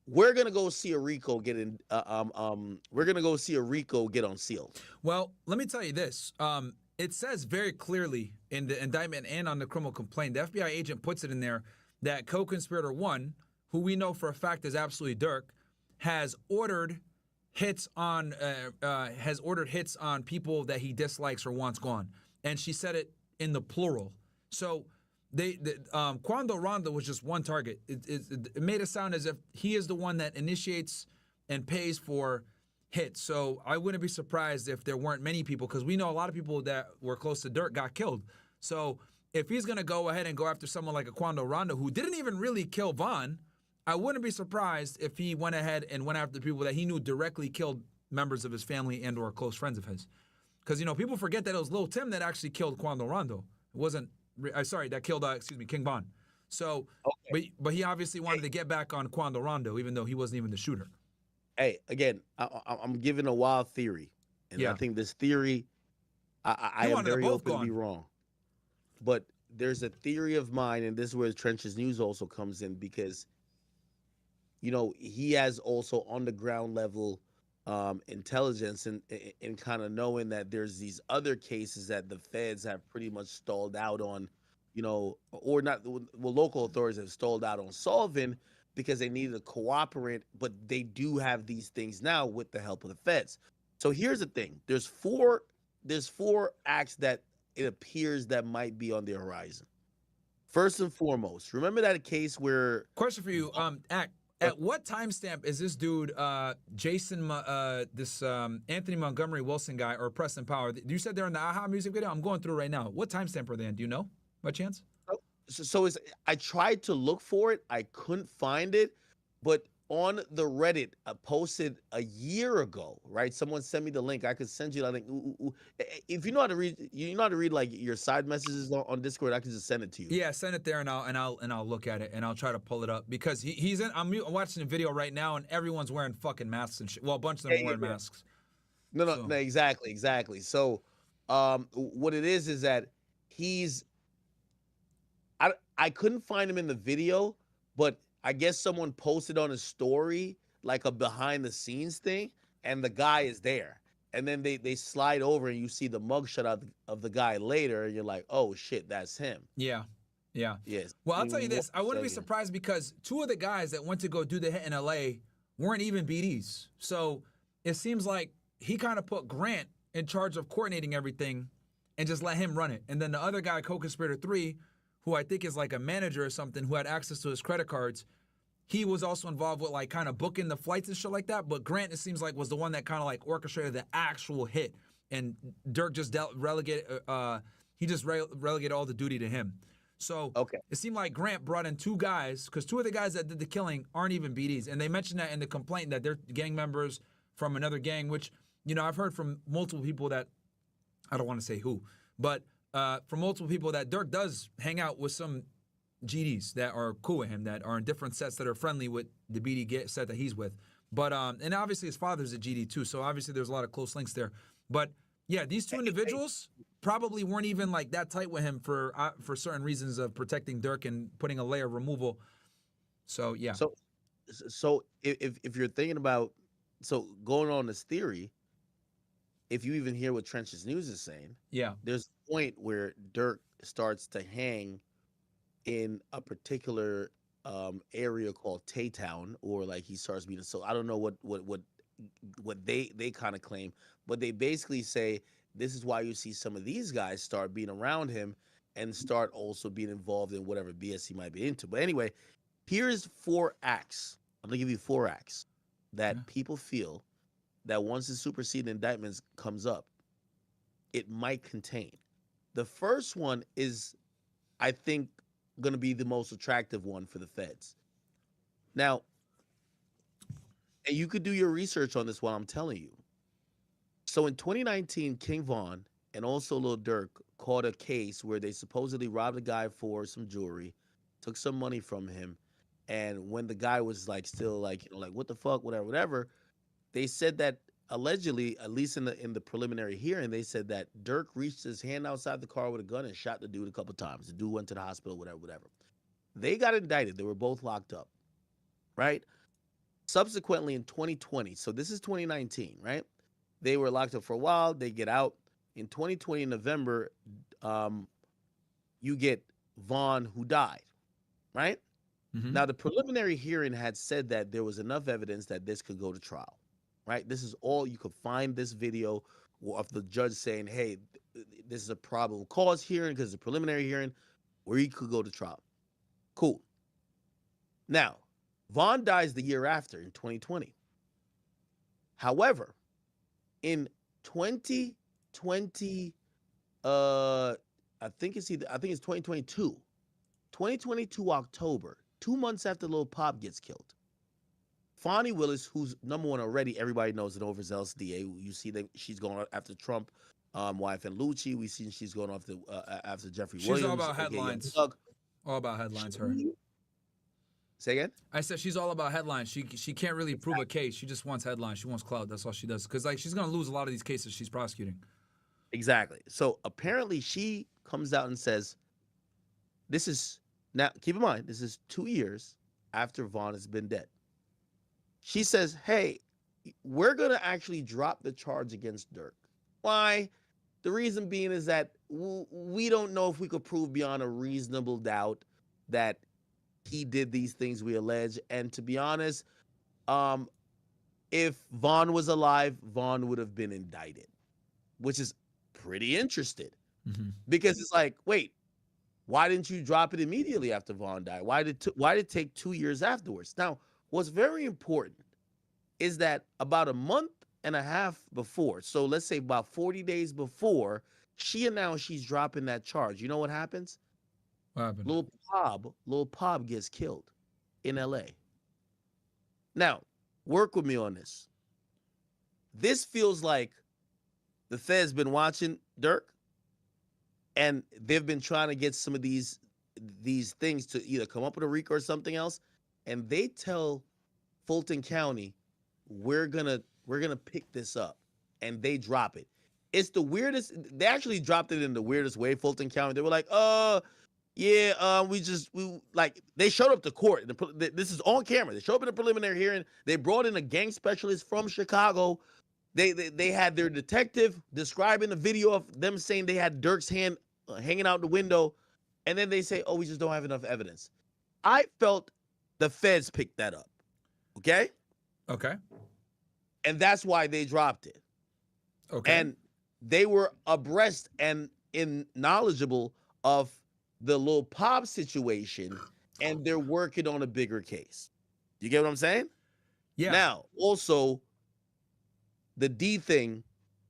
we're gonna go see a RICO get in. We're gonna go see a RICO get unsealed. Well, let me tell you this. It says very clearly in the indictment and on the criminal complaint, the FBI agent puts it in there that co-conspirator 1, who we know for a fact is absolutely Durk, has ordered hits on people that he dislikes or wants gone, and she said it in the plural. So. Quando Rando was just one target. It made it sound as if he is the one that initiates and pays for hits. So I wouldn't be surprised if there weren't many people, because we know a lot of people that were close to Durk got killed. So if he's going to go ahead and go after someone like a Quando Rando who didn't even really kill Vaughn, I wouldn't be surprised if he went ahead and went after people that he knew directly killed members of his family and or close friends of his. Because, people forget that it was Lil Tim that actually killed Quando Rando. It wasn't that killed, King Von. So, but he obviously wanted to get back on Quando Rando, even though he wasn't even the shooter. Hey, again, I'm giving a wild theory, and I think this theory, I am very open to be wrong. But there's a theory of mine, and this is where the Trenches News also comes in, because, he has also on the ground level intelligence and kind of knowing that there's these other cases that the feds have pretty much stalled out on, or not, well, local authorities have stalled out on solving because they needed to cooperate, but they do have these things now with the help of the feds. So here's the thing. There's four acts that it appears that might be on the horizon. First and foremost, remember that case where... Question for you, At what timestamp is this dude, Anthony Montgomery Wilson guy or Preston Power? You said they're in the AHA music video. I'm going through right now. What timestamp are they in? Do you know by chance? So I tried to look for it. I couldn't find it, but on the Reddit, I posted a year ago, right? Someone sent me the link. I could send you that link. If you know how to read, like your side messages on Discord, I can just send it to you. Yeah, send it there, and I'll look at it, and I'll try to pull it up because he's in. I'm watching the video right now, and everyone's wearing fucking masks and shit. Well, a bunch of them are wearing masks. No, exactly. So, what it is that he's. I couldn't find him in the video, but I guess someone posted on his story like a behind the scenes thing, and the guy is there. And then they slide over and you see the mugshot of the guy later, and you're like, oh shit, that's him. Yeah. Yes. Well, I'll tell you this. I wouldn't be surprised because two of the guys that went to go do the hit in LA weren't even BDs. So it seems like he kind of put Grant in charge of coordinating everything and just let him run it. And then the other guy, Co-conspirator 3, who I think is like a manager or something who had access to his credit cards, he was also involved with like kind of booking the flights and shit like that. But Grant, it seems like, was the one that kind of like orchestrated the actual hit. And Durk just relegated all the duty to him. So it seemed like Grant brought in two guys, because two of the guys that did the killing aren't even BDs. And they mentioned that in the complaint that they're gang members from another gang, which, you know, I've heard from multiple people that, I don't want to say who, but from multiple people that Durk does hang out with some GDs that are cool with him, that are in different sets that are friendly with the BD set that he's with. But, and obviously his father's a GD too, so obviously there's a lot of close links there. But yeah, these two individuals probably weren't even like that tight with him for certain reasons of protecting Durk and putting a layer of removal. So yeah. So if you're thinking about, so going on this theory, if you even hear what Trench's News is saying, there's a point where Durk starts to hang in a particular area called Tay-Town, or like he starts being, so I don't know what they kind of claim, but they basically say this is why you see some of these guys start being around him and start also being involved in whatever BS he might be into. But anyway, here's 4 acts. I'm gonna give you 4 acts that people feel that once the superseding indictments comes up, it might contain. The first one is, I think, going to be the most attractive one for the feds. Now, and you could do your research on this while I'm telling you. So in 2019, King Von and also Lil Durk caught a case where they supposedly robbed a guy for some jewelry, took some money from him, and when the guy was like still like, you know, like what the fuck, whatever, they said that allegedly, at least in the preliminary hearing, they said that Durk reached his hand outside the car with a gun and shot the dude a couple times. The dude went to the hospital, whatever. They got indicted. They were both locked up, right? Subsequently in 2020, so this is 2019, right? They were locked up for a while. They get out. In 2020, November, you get Vaughn, who died, right? Now, the preliminary hearing had said that there was enough evidence that this could go to trial. Right, this is all you could find. This video of the judge saying, "Hey, this is a probable cause hearing because it's a preliminary hearing where he could go to trial." Cool. Now, Vaughn dies the year after in 2020. However, in 2020, I think it's 2022. 2022 October, 2 months after Lil Pop gets killed, Fonnie Willis, who's number one already, everybody knows an overzealous DA. You see that she's going after Trump, wife and Lucci. We see she's going after Jeffrey Williams. She's all about headlines. All about headlines, her. Say again? I said she's all about headlines. She can't really prove a case. She just wants headlines. She wants clout. That's all she does. Because like she's gonna lose a lot of these cases she's prosecuting. Exactly. So apparently she comes out and says, "This is now. Keep in mind, this is 2 years after Vaughn has been dead." She says, "Hey, we're going to actually drop the charge against Durk." Why? The reason being is that we don't know if we could prove beyond a reasonable doubt that he did these things we allege. And to be honest, if Vaughn was alive, Vaughn would have been indicted, which is pretty interesting. Because it's like, wait, why didn't you drop it immediately after Vaughn died? Why did it take 2 years afterwards? Now, what's very important is that about a month and a half before, so let's say about 40 days before, she announced she's dropping that charge. You know what happens? What happened? Lil Pob gets killed in LA. Now, work with me on this. This feels like the Fed's been watching Durk, and they've been trying to get some of these things to either come up with a RICO or something else, and they tell Fulton County, we're gonna pick this up, and they drop it. It's the weirdest. They actually dropped it in the weirdest way. Fulton County. They were like, yeah, they showed up to court. This is on camera. They showed up in a preliminary hearing. They brought in a gang specialist from Chicago. They had their detective describing the video of them saying they had Durk's hand hanging out the window, and then they say, "Oh, we just don't have enough evidence." I felt the feds picked that up. Okay. Okay. And that's why they dropped it. Okay. And they were abreast and knowledgeable of the Lil Pop situation, and they're working on a bigger case. You get what I'm saying? Yeah. Now, also, the D thing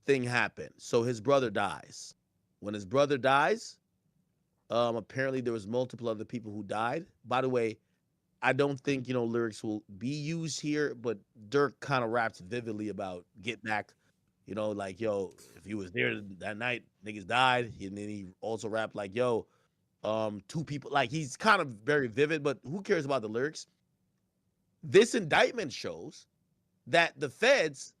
happened. So his brother dies. When his brother dies, apparently there was multiple other people who died. By the way, I don't think, lyrics will be used here, but Durk kind of raps vividly about get back, like, yo, if you was there that night, niggas died. And then he also rapped like, yo, 2 people, like he's kind of very vivid, but who cares about the lyrics? This indictment shows that the feds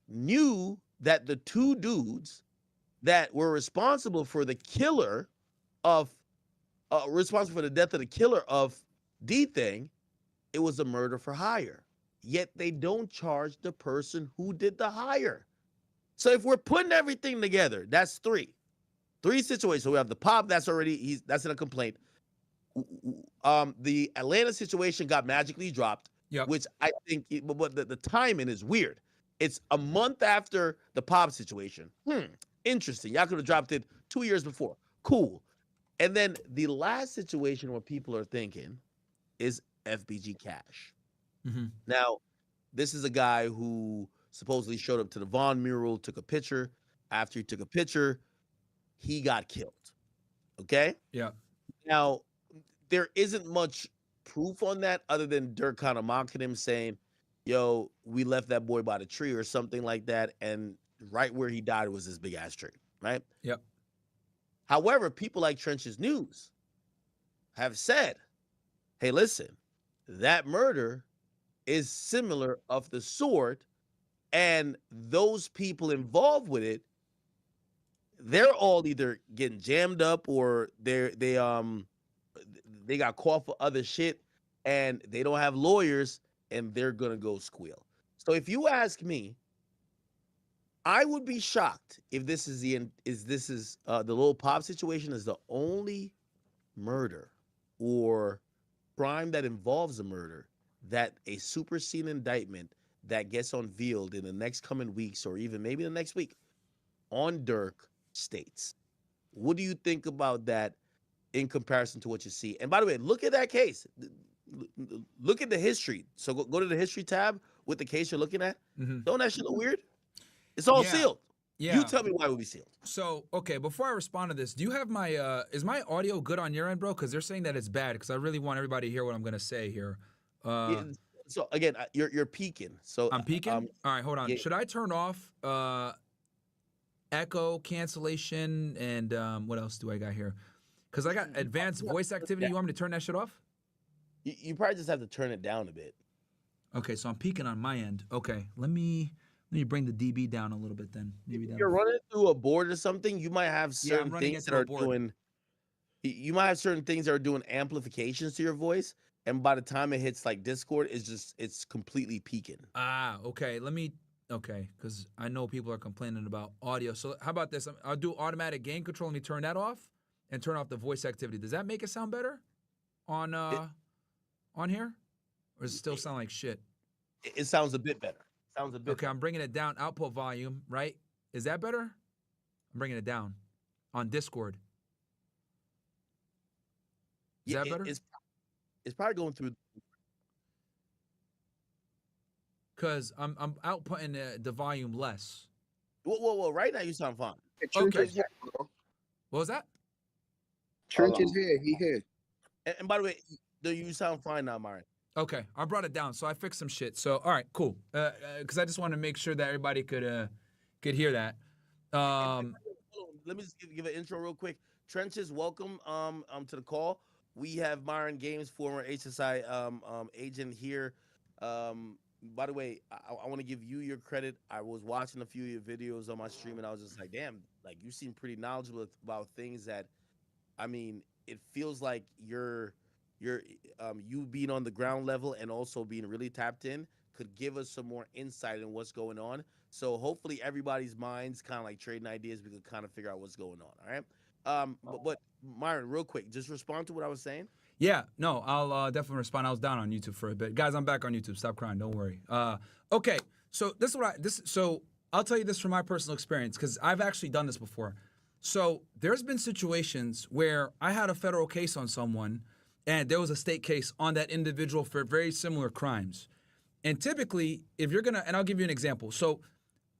knew that the 2 dudes that were responsible for the killer of, responsible for the death of the killer of D-Thing, it was a murder for hire. Yet they don't charge the person who did the hire. So if we're putting everything together, that's 3 situations. So we have the Pop, that's in a complaint. The Atlanta situation got magically dropped, which I think, but the timing is weird. It's a month after the Pop situation. Interesting. Y'all could have dropped it 2 years before. Cool. And then the last situation where people are thinking is FBG Cash. Mm-hmm. Now, this is a guy who supposedly showed up to the Vaughn mural, took a picture. After he took a picture, he got killed. Okay? Yeah. Now, there isn't much proof on that other than Durk kind of mocking him, saying, yo, we left that boy by the tree or something like that, and right where he died was this big-ass tree, right? Yep. However, people like Trenches News have said, hey, listen, that murder is similar of the sort, and those people involved with it, they're all either getting jammed up or they got caught for other shit, and they don't have lawyers, and they're gonna go squeal. So if you ask me, I would be shocked if this is the Lil Pop situation is the only murder or crime that involves a murder that a superseding indictment that gets unveiled in the next coming weeks or even maybe the next week on Durk states. What do you think about that in comparison to what you see? And by the way, look at that case. Look at the history. So go to the history tab with the case you're looking at. Mm-hmm. Don't that shit look weird? It's all sealed. Yeah. You tell me why it would be sealed. So, okay, before I respond to this, do you have my, is my audio good on your end, bro? Because they're saying that it's bad, because I really want everybody to hear what I'm going to say here. So, again, you're peaking. So I'm peaking? All right, hold on. Yeah. Should I turn off echo, cancellation, and what else do I got here? Because I got advanced voice activity. You want me to turn that shit off? You probably just have to turn it down a bit. Okay, so I'm peaking on my end. Okay, let me bring the dB down a little bit then. Maybe down. If you're running through a board or something, you might have certain things that are doing. You might have certain things that are doing amplifications to your voice, and by the time it hits like Discord, it's completely peaking. Ah, okay. Okay, because I know people are complaining about audio. So how about this? I'll do automatic gain control. Let me turn that off and turn off the voice activity. Does that make it sound better on here, or does it still sound like shit? It sounds a bit better. Okay, I'm bringing it down. Output volume, right? Is that better? I'm bringing it down on Discord. Is that better? It's probably going through. because I'm outputting the volume less. Whoa. Right now you sound fine. Okay. What was that? Trench is here. He here. And by the way, you sound fine now, Myron. Okay, I brought it down, so I fixed some shit. So, all right, cool. Because I just want to make sure that everybody could hear that. Let me just give an intro real quick. Trenches, welcome to the call. We have Myron Games, former HSI agent here. By the way, I want to give you your credit. I was watching a few of your videos on my stream, and I was just like, damn, like you seem pretty knowledgeable about things that, I mean, it feels like you being on the ground level and also being really tapped in could give us some more insight in what's going on. So hopefully everybody's minds kind of like trading ideas. We could kind of figure out what's going on. All right. But Myron, real quick, just respond to what I was saying. Yeah, no, I'll definitely respond. I was down on YouTube for a bit. Guys, I'm back on YouTube. Stop crying. Don't worry. Okay, so so I'll tell you this from my personal experience because I've actually done this before. So there's been situations where I had a federal case on someone and there was a state case on that individual for very similar crimes. And typically, if you're going to, and I'll give you an example. So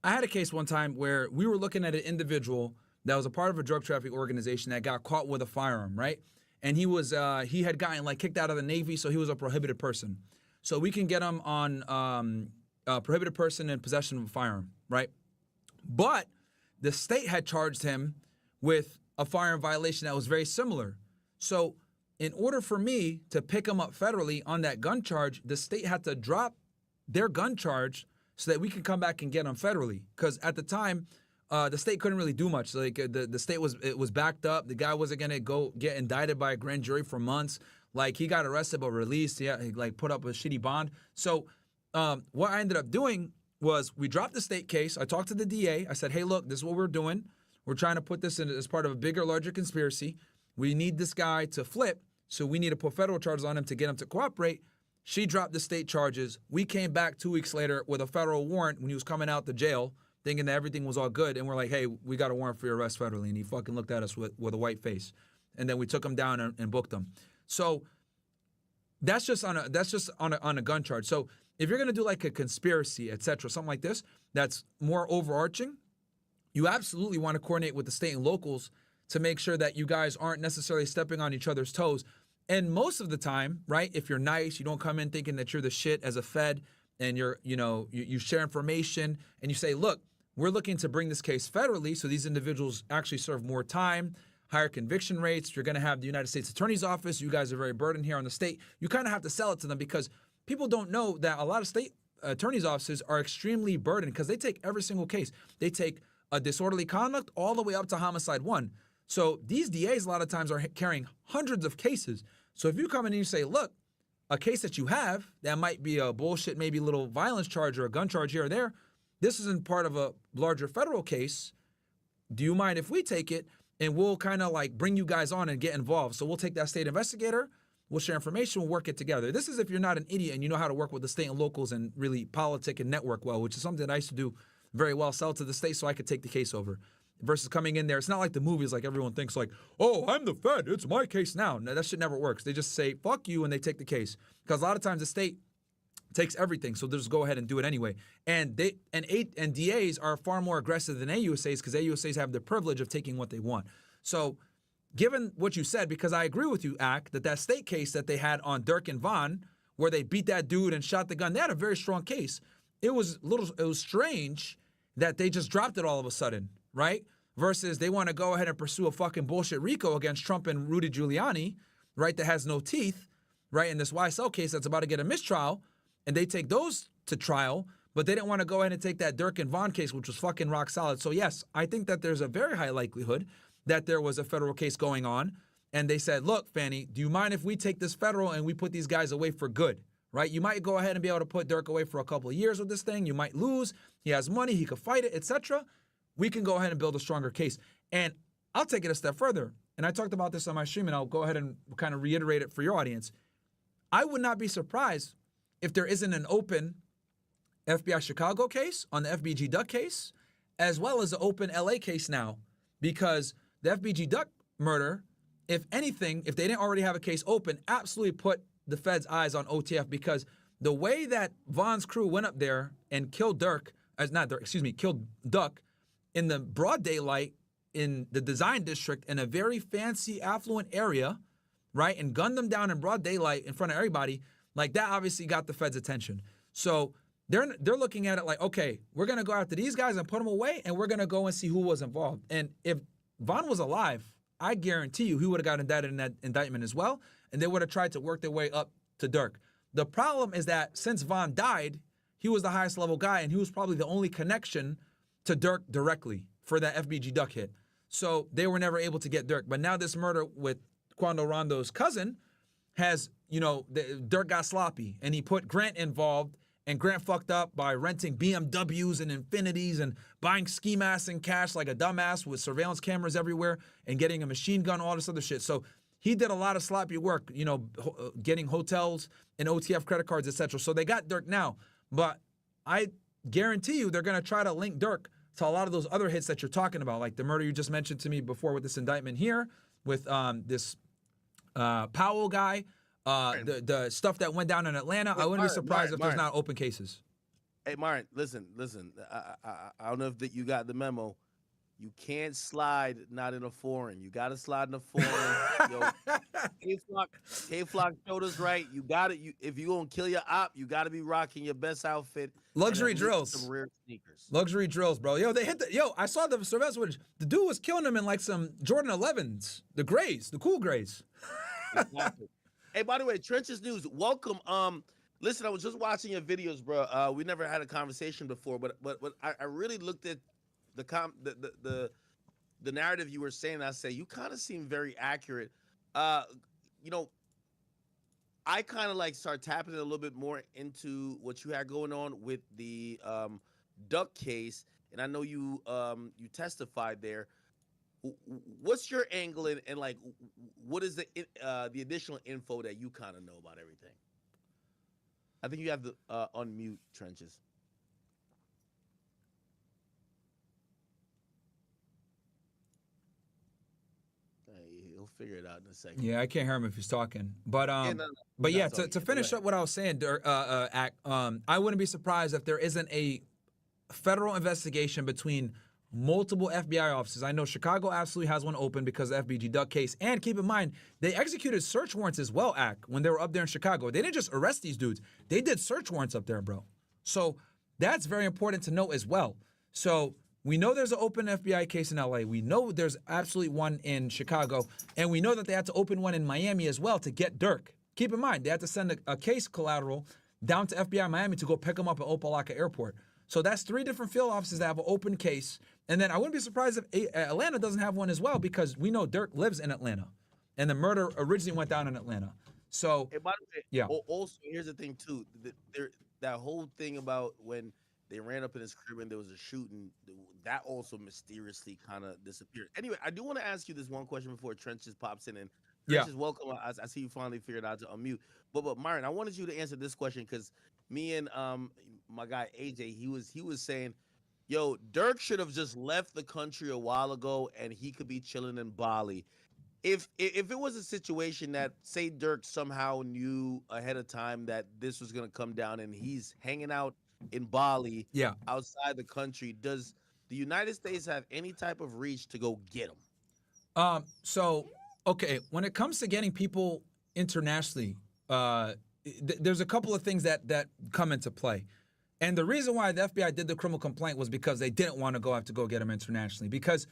I had a case one time where we were looking at an individual that was a part of a drug trafficking organization that got caught with a firearm, right? And he had gotten like kicked out of the Navy, so he was a prohibited person. So we can get him on prohibited person in possession of a firearm, right? But the state had charged him with a firearm violation that was very similar. So in order for me to pick him up federally on that gun charge, the state had to drop their gun charge so that we could come back and get him federally. Because at the time, the state couldn't really do much. Like the state was backed up. The guy wasn't gonna go get indicted by a grand jury for months. Like he got arrested but released. He like put up a shitty bond. So what I ended up doing was we dropped the state case. I talked to the DA. I said, hey, look, this is what we're doing. We're trying to put this in as part of a bigger, larger conspiracy. We need this guy to flip, so we need to put federal charges on him to get him to cooperate. She dropped the state charges. We came back 2 weeks later with a federal warrant when he was coming out the jail, thinking that everything was all good. And we're like, hey, we got a warrant for your arrest federally. And he fucking looked at us with a white face. And then we took him down and booked him. So that's just on a gun charge. So if you're gonna do like a conspiracy, etc., something like this, that's more overarching, you absolutely want to coordinate with the state and locals to make sure that you guys aren't necessarily stepping on each other's toes. And most of the time, right, if you're nice, you don't come in thinking that you're the shit as a Fed, and you share information and you say, look, we're looking to bring this case federally so these individuals actually serve more time, higher conviction rates. You're going to have the United States Attorney's Office. You guys are very burdened here on the state. You kind of have to sell it to them because people don't know that a lot of state attorney's offices are extremely burdened because they take every single case. They take a disorderly conduct all the way up to homicide 1. So these DAs a lot of times are carrying hundreds of cases. So if you come in and you say, look, a case that you have that might be a bullshit, maybe little violence charge or a gun charge here or there, this isn't part of a larger federal case. Do you mind if we take it and we'll kind of like bring you guys on and get involved? So we'll take that state investigator, we'll share information, we'll work it together. This is if you're not an idiot and you know how to work with the state and locals and really politic and network well, which is something that I used to do very well, sell to the state so I could take the case over. Versus coming in there, it's not like the movies like everyone thinks like, oh, I'm the Fed, it's my case now. No, that shit never works. They just say, fuck you, and they take the case. Because a lot of times the state takes everything, so they'll just go ahead and do it anyway. And DAs are far more aggressive than AUSAs because AUSAs have the privilege of taking what they want. So given what you said, because I agree with you, Ak, that state case that they had on Durk and Von, where they beat that dude and shot the gun, they had a very strong case. It was strange that they just dropped it all of a sudden, right? Versus they want to go ahead and pursue a fucking bullshit RICO against Trump and Rudy Giuliani, right, that has no teeth, right, in this YSL case that's about to get a mistrial, and they take those to trial, but they didn't want to go ahead and take that Durk and Von case, which was fucking rock solid. So yes, I think that there's a very high likelihood that there was a federal case going on, and they said, look, Fanny, do you mind if we take this federal and we put these guys away for good, right? You might go ahead and be able to put Durk away for a couple of years with this thing. You might lose. He has money. He could fight it, etc. We can go ahead and build a stronger case. And I'll take it a step further. And I talked about this on my stream, and I'll go ahead and kind of reiterate it for your audience. I would not be surprised if there isn't an open FBI Chicago case on the FBG Duck case, as well as an open LA case now. Because the FBG Duck murder, if anything, if they didn't already have a case open, absolutely put the Fed's eyes on OTF because the way that Von's crew went up there and killed killed Duck in the broad daylight in the design district in a very fancy, affluent area, right, and gunned them down in broad daylight in front of everybody, like that obviously got the feds' attention. So they're looking at it like, okay, we're going to go after these guys and put them away, and we're going to go and see who was involved. And if Von was alive, I guarantee you he would have got indicted in that indictment as well, and they would have tried to work their way up to Durk. The problem is that since Von died, he was the highest level guy, and he was probably the only connection to Durk directly for that FBG Duck hit. So they were never able to get Durk. But now this murder with Quando Rando's cousin has, Durk got sloppy, and he put Grant involved, and Grant fucked up by renting BMWs and Infinities and buying ski masks and cash like a dumbass with surveillance cameras everywhere and getting a machine gun, all this other shit. So he did a lot of sloppy work, getting hotels and OTF credit cards, etc. So they got Durk now, but I guarantee you they're going to try to link Durk to a lot of those other hits that you're talking about, like the murder you just mentioned to me before with this indictment here, with this Powell guy, the stuff that went down in Atlanta. I wouldn't be surprised if there's not open cases. Hey, Myron, listen. I don't know if you got the memo. You can't slide not in a foreign. You got to slide in a foreign. Yo, K-Flock showed us right. You got it. If you gonna kill your op, you got to be rocking your best outfit. Luxury drills. Some rare sneakers. Luxury drills, bro. Yo, they hit I saw the surveillance footage. The dude was killing them in like some Jordan 11s, the grays, the cool grays. Exactly. Hey, by the way, Trenches News, welcome. Listen, I was just watching your videos, bro. We never had a conversation before, but I really looked at the narrative you were saying. I say you kind of seem very accurate. I kind of like start tapping it a little bit more into what you had going on with the Duck case, and I know you testified there. What's your angle and like what is the additional info that you kind of know about everything? I think you have to unmute, Trenches. He'll figure it out in a second. Yeah, I can't hear him if he's talking. But to finish up what I was saying, I wouldn't be surprised if there isn't a federal investigation between multiple FBI offices. I know Chicago absolutely has one open because of the FBG Duck case. And keep in mind, they executed search warrants as well, when they were up there in Chicago. They didn't just arrest these dudes. They did search warrants up there, bro. So that's very important to note as well. So we know there's an open FBI case in LA. We know there's absolutely one in Chicago. And we know that they had to open one in Miami as well to get Durk. Keep in mind, they had to send a case collateral down to FBI Miami to go pick him up at Opa-locka Airport. So that's 3 different field offices that have an open case. And then I wouldn't be surprised if Atlanta doesn't have one as well, because we know Durk lives in Atlanta. And the murder originally went down in Atlanta. So, by the way, yeah. Also, here's the thing, too. That whole thing about when they ran up in his crib and there was a shooting, that also mysteriously kind of disappeared. Anyway, I do want to ask you this one question before Trenches pops in. And Trenches, welcome. I see you finally figured out to unmute. But Myron, I wanted you to answer this question because me and my guy AJ, he was saying, yo, Durk should have just left the country a while ago and he could be chilling in Bali. If it was a situation that, say, Durk somehow knew ahead of time that this was going to come down and he's hanging out in Bali, outside the country, does the United States have any type of reach to go get him? Okay, when it comes to getting people internationally, there's a couple of things that come into play. And the reason why the FBI did the criminal complaint was because they didn't want to have to go get him internationally. Because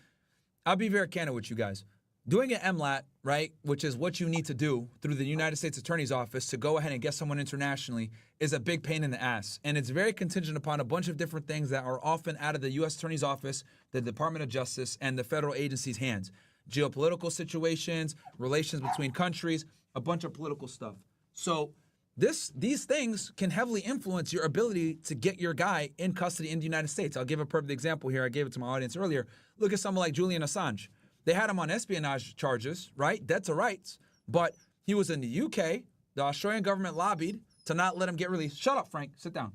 I'll be very candid with you guys. Doing an MLAT, right, which is what you need to do through the United States Attorney's Office to go ahead and get someone internationally, is a big pain in the ass. And it's very contingent upon a bunch of different things that are often out of the U.S. Attorney's Office, the Department of Justice, and the federal agency's hands. Geopolitical situations, relations between countries, a bunch of political stuff. So these things can heavily influence your ability to get your guy in custody in the United States. I'll give a perfect example here. I gave it to my audience earlier. Look at someone like Julian Assange. They had him on espionage charges, right? Debt to rights. But he was in the UK. The Australian government lobbied to not let him get released. Shut up, Frank. Sit down.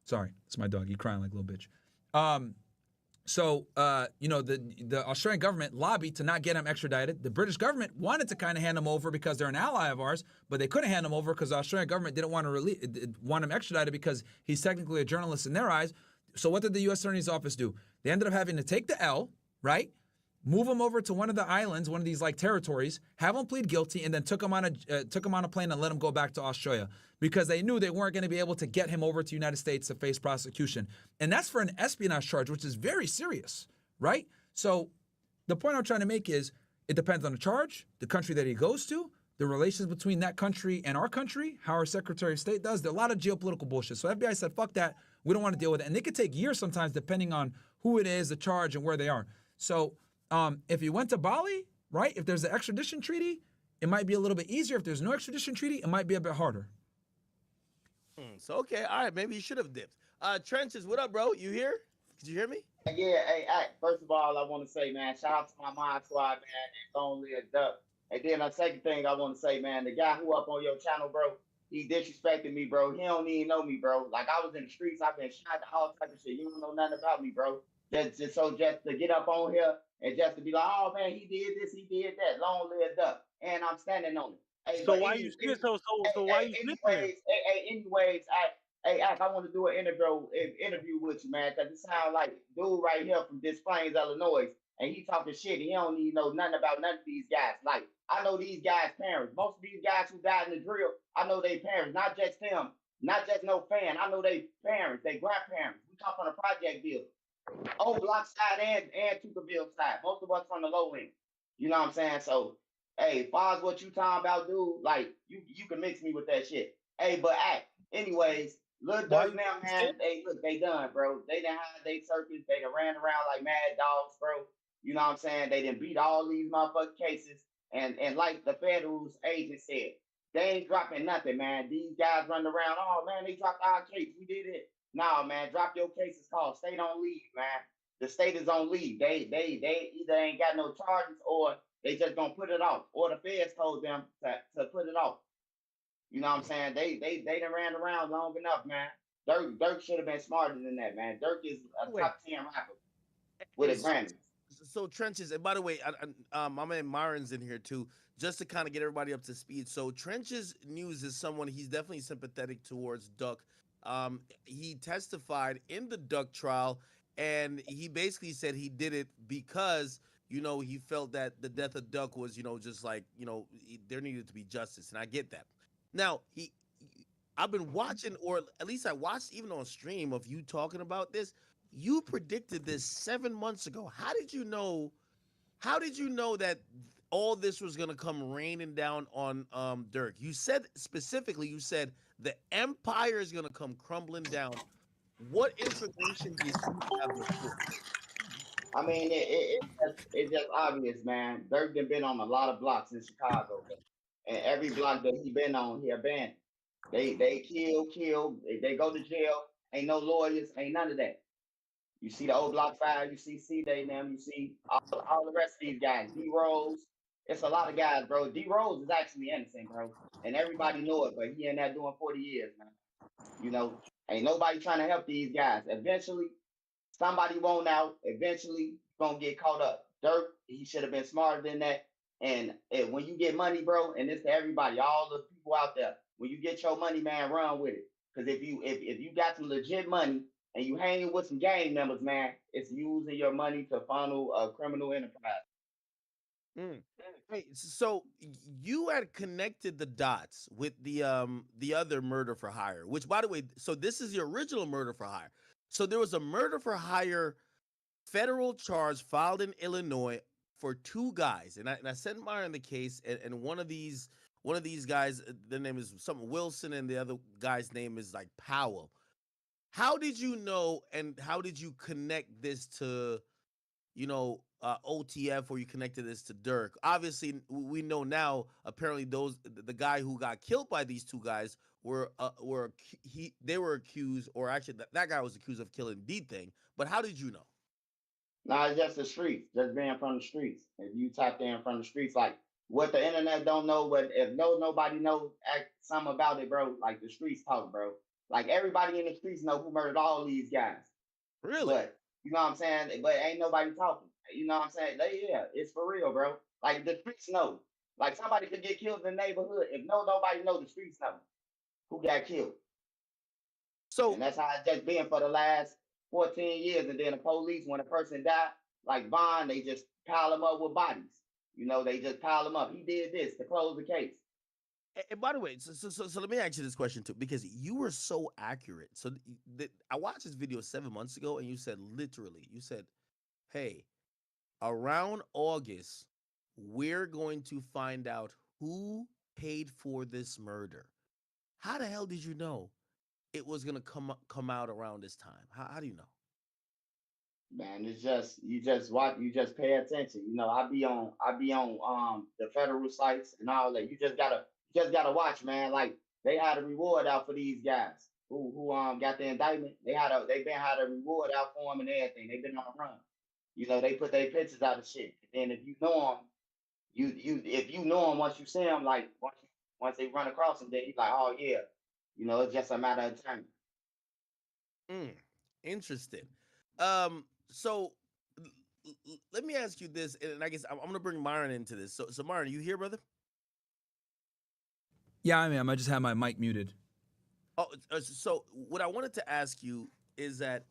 Sorry. It's my dog. He's crying like a little bitch. So, you know, the Australian government lobbied to not get him extradited. The British government wanted to kind of hand him over because they're an ally of ours, but they couldn't hand him over because the Australian government didn't want to want him extradited because he's technically a journalist in their eyes. So what did the U.S. Attorney's Office do? They ended up having to take the L, right? Move him over to one of the islands, one of these like territories, have him plead guilty, and then took him on a plane and let him go back to Australia because they knew they weren't going to be able to get him over to the United States to face prosecution. And that's for an espionage charge, which is very serious, right? So the point I'm trying to make is it depends on the charge, the country that he goes to, the relations between that country and our country, how our Secretary of State does. There's a lot of geopolitical bullshit. So FBI said, fuck that. We don't want to deal with it. And they could take years sometimes depending on who it is, the charge, and where they are. So if you went to Bali, right, if there's an extradition treaty, it might be a little bit easier. If there's no extradition treaty, it might be a bit harder. So, okay, all right, maybe you should have dipped. Trenches, what up, bro? You here? Could you hear me? Yeah, hey, first of all, I want to say, man, shout out to my mod squad, man, and Long Live Duck. And then the second thing I want to say, man, the guy who up on your channel, bro, he disrespected me, bro. He don't even know me, bro. Like, I was in the streets, I've been shot, all type of shit. You don't know nothing about me, bro. Just to get up on here and just to be like, oh man, he did this, he did that. Long live Duck, and I'm standing on it. Hey, so why you why you anyways, I want to do an interview with you, man, because it sounds like dude right here from Des Plaines, Illinois, and he talking shit. He don't even know nothing about none of these guys. Like, I know these guys' parents. Most of these guys who died in the drill, I know their parents, not just them, not just no fan. I know their parents, their grandparents. We talk on a project deal. On block side and Tuckerville side. Most of us from the low end. You know what I'm saying? So, hey, as far as what you talking about, dude, like, you can mix me with that shit. Hey, but anyways, Lil Durk now, man, they done, bro. They done had they circus. They done ran around like mad dogs, bro. You know what I'm saying? They done beat all these motherfucking cases. And like the federal agent said, they ain't dropping nothing, man. These guys run around, oh, man, they dropped our case. We did it. Nah, man, drop your case. It's called state on leave, man. The state is on leave. They either ain't got no charges or they just gonna put it off. Or the feds told them to put it off. You know what I'm saying? They done ran around long enough, man. Durk should have been smarter than that, man. Durk is a top 10 rapper with a Grammy. So Trenches, and by the way, my man Myron's in here too, just to kind of get everybody up to speed. So Trenches News is someone, he's definitely sympathetic towards Duck. He testified in the Duck trial, and he basically said he did it because, you know, he felt that the death of Duck was, you know, just like, you know, there needed to be justice, and I get that. Now, I've been watching, or at least I watched even on stream of you talking about this. You predicted this 7 months ago. How did you know that all this was going to come raining down on Durk? You said specifically, you said the empire is going to come crumbling down. What information did you have before? I mean, it's just obvious, man. Durk been on a lot of blocks in Chicago, and every block that he been on, he abandoned. They kill. They go to jail. Ain't no lawyers. Ain't none of that. You see the old Block 5. You see C-Day them. You see all the rest of these guys. D-Rose. It's a lot of guys, bro. D-Rose is actually innocent, bro, and everybody know it. But he in there doing 40 years, man. You know, ain't nobody trying to help these guys. Eventually, somebody won't out. Eventually, gonna get caught up. Durk, he should have been smarter than that. And when you get money, bro, and it's to everybody, all the people out there, when you get your money, man, run with it. Because if you got some legit money and you hanging with some gang members, man, it's using your money to funnel a criminal enterprise. Hey, so you had connected the dots with the other murder for hire, which, by the way, so this is the original murder for hire. So there was a murder for hire federal charge filed in Illinois for two guys, and I sent Myron the case, and one of these guys, their name is something Wilson, and the other guy's name is like Powell. How did you know, and how did you connect this to, you know, OTF, or you connected this to Durk? Obviously, we know now. Apparently, the guy who got killed by these two guys they were accused, or actually that guy was accused of killing D-Thing. But how did you know? Nah, it's just the streets, just being from the streets. If you type in from the streets, like what the internet don't know, but if nobody knows something about it, bro, like the streets talk, bro. Like everybody in the streets know who murdered all these guys. Really? But You know what I'm saying? But ain't nobody talking. You know what I'm saying? Yeah, it's for real, bro. Like the streets know. Like somebody could get killed in the neighborhood. If nobody know, the streets know who got killed. So and that's how it's just been for the last 14 years. And then the police, when a person died, like Vaughn, they just pile them up with bodies. You know, they just pile them up. He did this to close the case. And by the way, so let me ask you this question too, because you were so accurate. So I watched this video 7 months ago, and you said literally, you said, "Hey, around August, we're going to find out who paid for this murder." How the hell did you know it was gonna come out around this time? How do you know? Man, it's just you just watch, you just pay attention. You know, I be on the federal sites and all that. You just gotta watch, man. Like they had a reward out for these guys who got the indictment. They had a reward out for them and everything. They've been on the run. You know, they put their pictures out of shit. And if you know them, if you know them once you see them, like once they run across them, then you like, oh yeah, you know, it's just a matter of time. Interesting. So let me ask you this, and I guess I'm gonna bring Myron into this. So Myron, you here, brother? Yeah, I am. I just had my mic muted. Oh, so what I wanted to ask you is that,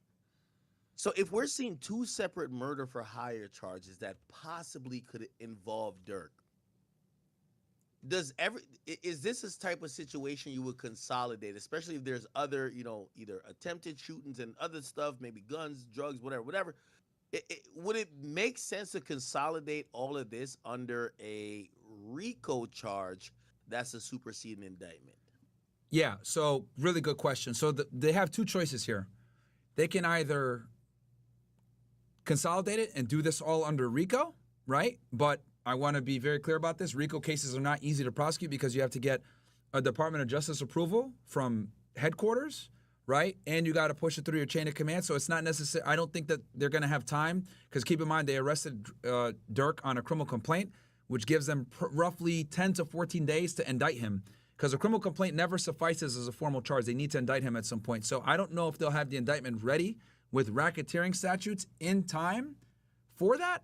so if we're seeing two separate murder for hire charges that possibly could involve Durk, is this a type of situation you would consolidate, especially if there's other, you know, either attempted shootings and other stuff, maybe guns, drugs, whatever. Would it make sense to consolidate all of this under a RICO charge that's a superseding indictment? Yeah, so really good question. So they have two choices here. They can either consolidate it and do this all under RICO, right? But I want to be very clear about this. RICO cases are not easy to prosecute because you have to get a Department of Justice approval from headquarters, right? And you got to push it through your chain of command. So it's not necessary. I don't think that they're going to have time, because keep in mind they arrested Durk on a criminal complaint, which gives them roughly 10 to 14 days to indict him, because a criminal complaint never suffices as a formal charge. They need to indict him at some point. So I don't know if they'll have the indictment ready with racketeering statutes in time for that,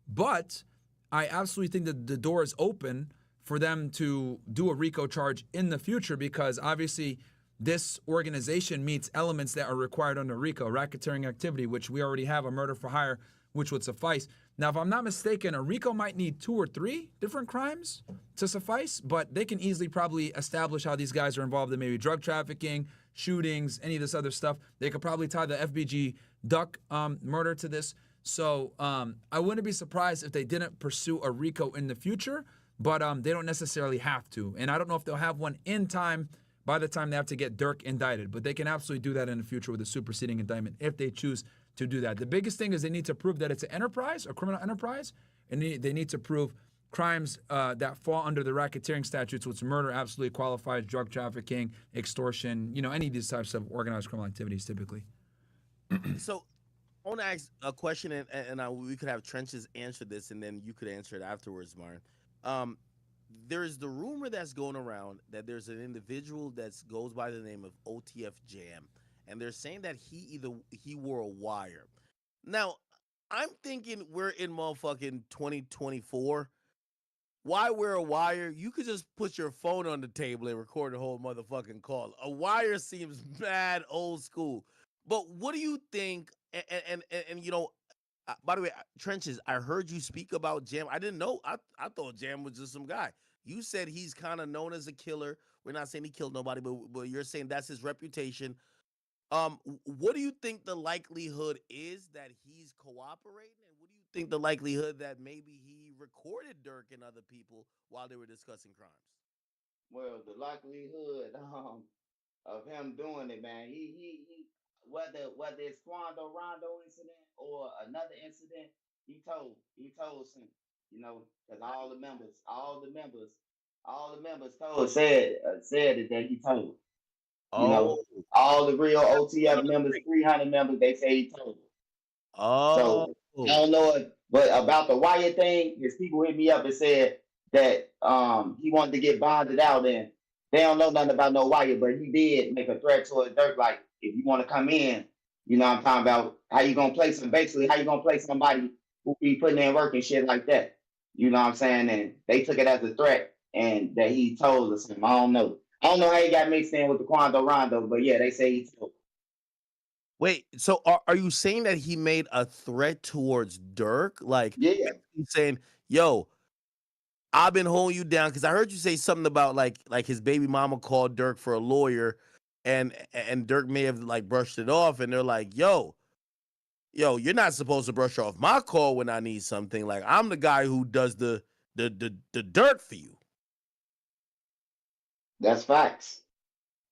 but I absolutely think that the door is open for them to do a RICO charge in the future, because obviously this organization meets elements that are required under RICO, racketeering activity, which we already have a murder for hire, which would suffice. Now, if I'm not mistaken, a RICO might need 2 or 3 different crimes to suffice, but they can easily probably establish how these guys are involved in maybe drug trafficking, shootings, any of this other stuff. They could probably tie the FBG Duck murder to this. So I wouldn't be surprised if they didn't pursue a RICO in the future, but they don't necessarily have to. And I don't know if they'll have one in time by the time they have to get Durk indicted, but they can absolutely do that in the future with a superseding indictment if they choose to do that. The biggest thing is they need to prove that it's an enterprise, a criminal enterprise, and they need to prove crimes that fall under the racketeering statutes, which murder absolutely qualifies, drug trafficking, extortion, you know, any of these types of organized criminal activities typically. So I want to ask a question, and we could have Trenches answer this, and then you could answer it afterwards, Myron. There's the rumor that's going around that there's an individual that goes by the name of OTF Jam, and they're saying that he wore a wire. Now, I'm thinking we're in motherfucking 2024. Why wear a wire? You could just put your phone on the table and record the whole motherfucking call. A wire seems mad old school. But what do you think? And you know, by the way, Trenches, I heard you speak about Jam. I didn't know. I thought Jam was just some guy. You said he's kind of known as a killer. We're not saying he killed nobody, but you're saying that's his reputation. What do you think the likelihood is that he's cooperating? And what do you think the likelihood that maybe he recorded Durk and other people while they were discussing crimes? Well, the likelihood of him doing it, man, he whether it's Quando Rando incident or another incident, he told some, you know, because all the members said it that he told. You know, all the real OTF members, 300 members, they say he told. So I don't know but about the wire thing, his people hit me up and said that he wanted to get bonded out, and they don't know nothing about no wire, but he did make a threat to Durk, like, if you want to come in, You know what I'm talking about? How you gonna play how you gonna play somebody who be putting in work and shit like that? You know what I'm saying? And they took it as a threat and that he told us him. I don't know. I don't know how he got mixed in with the Quando Rando, but yeah, they say he told. Wait, so are you saying that he made a threat towards Durk? Like, yeah, he's saying, yo, I've been holding you down, because I heard you say something about like his baby mama called Durk for a lawyer, and Durk may have like brushed it off, and they're like, yo, you're not supposed to brush off my call when I need something. Like, I'm the guy who does the dirt for you. That's facts.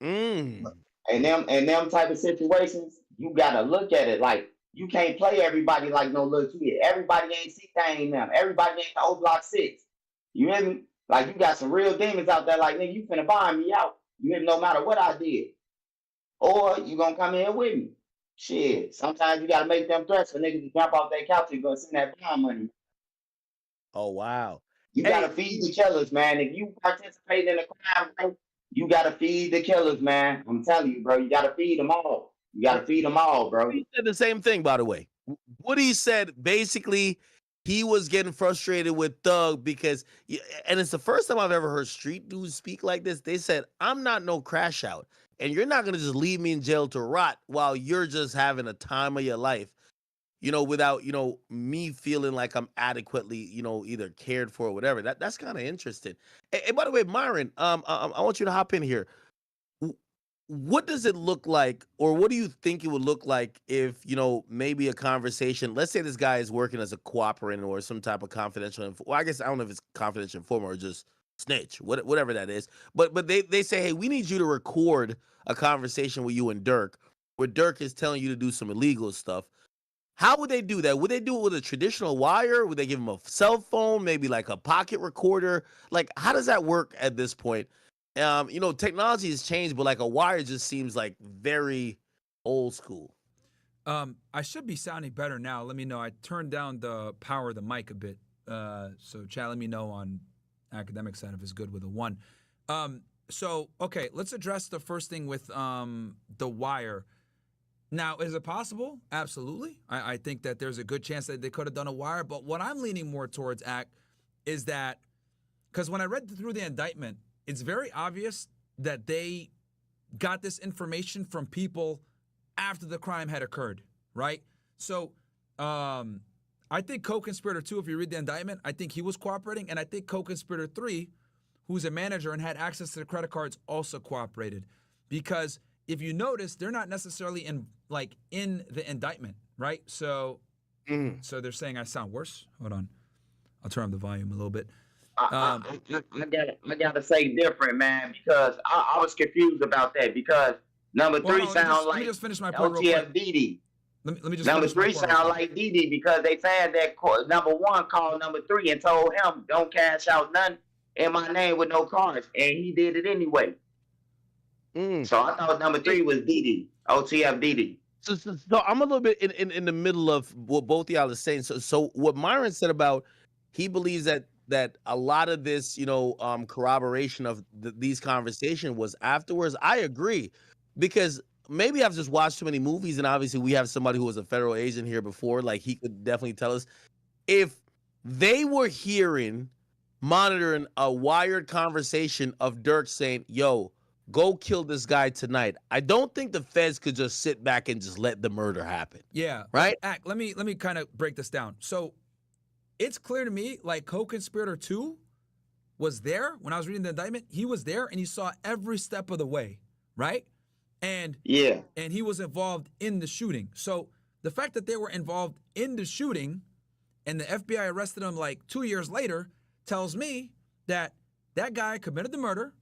And them type of situations, you gotta look at it like you can't play everybody like no little kid. Everybody ain't C-Thang them. Everybody ain't the old block 6. You hear me? Like, you got some real demons out there like, nigga, you finna find me out. You hear me? No matter what I did. Or you gonna come in with me. Shit. Sometimes you gotta make them threats for niggas to jump off their couch and go send that bond money. Oh, wow. You gotta feed the killers, man. If you participate in a crime, bro, you gotta feed the killers, man. I'm telling you, bro. You gotta feed them all. You gotta feed them all, bro. He said the same thing, by the way. Woody said basically he was getting frustrated with Thug because, and it's the first time I've ever heard street dudes speak like this. They said, I'm not no crash out, and you're not gonna just leave me in jail to rot while you're just having a time of your life, without, me feeling like I'm adequately, either cared for or whatever. That's kind of interesting. And by the way, Myron, I want you to hop in here. What does it look like, or what do you think it would look like if, maybe a conversation, let's say this guy is working as a cooperant or some type of confidential, well, I guess I don't know if it's confidential informant or just snitch, whatever that is. But they say, hey, we need you to record a conversation with you and Durk, where Durk is telling you to do some illegal stuff. How would they do that? Would they do it with a traditional wire? Would they give him a cell phone, maybe like a pocket recorder? Like, how does that work at this point? Technology has changed, but like a wire just seems like very old school. I should be sounding better now. Let me know. I turned down the power of the mic a bit. So chat, let me know on Akademiks side if it's good with a 1. Okay, let's address the first thing with the wire. Now, is it possible? Absolutely. I think that there's a good chance that they could have done a wire. But what I'm leaning more towards, is that, because when I read through the indictment, it's very obvious that they got this information from people after the crime had occurred, right? So I think Co-conspirator 2, if you read the indictment, I think he was cooperating. And I think Co-conspirator 3, who's a manager and had access to the credit cards, also cooperated. Because if you notice, they're not necessarily in the indictment, right? So so they're saying I sound worse. Hold on. I'll turn up the volume a little bit. I gotta say different, man, because I was confused about that, because number 3 sounds like let me just finish my point real quick. OTF Diddy. Let me just number 3 sound like Diddy, because they saying that number 1 called number 3 and told him don't cash out none in my name with no cards, and he did it anyway. So I thought number 3 was Diddy, OTF Diddy. So I'm a little bit in the middle of what both y'all are saying. So what Myron said about, he believes that a lot of this, corroboration of these conversations was afterwards. I agree, because maybe I've just watched too many movies, and obviously we have somebody who was a federal agent here before. Like, he could definitely tell us if they were monitoring a wired conversation of Durk saying, yo, go kill this guy tonight. I don't think the feds could just sit back and just let the murder happen. Yeah. Right? Let me kind of break this down. So it's clear to me, like, Co-conspirator 2 was there when I was reading the indictment. He was there and he saw every step of the way, right? And he was involved in the shooting. So the fact that they were involved in the shooting and the FBI arrested him like 2 years later tells me that that guy committed the murder.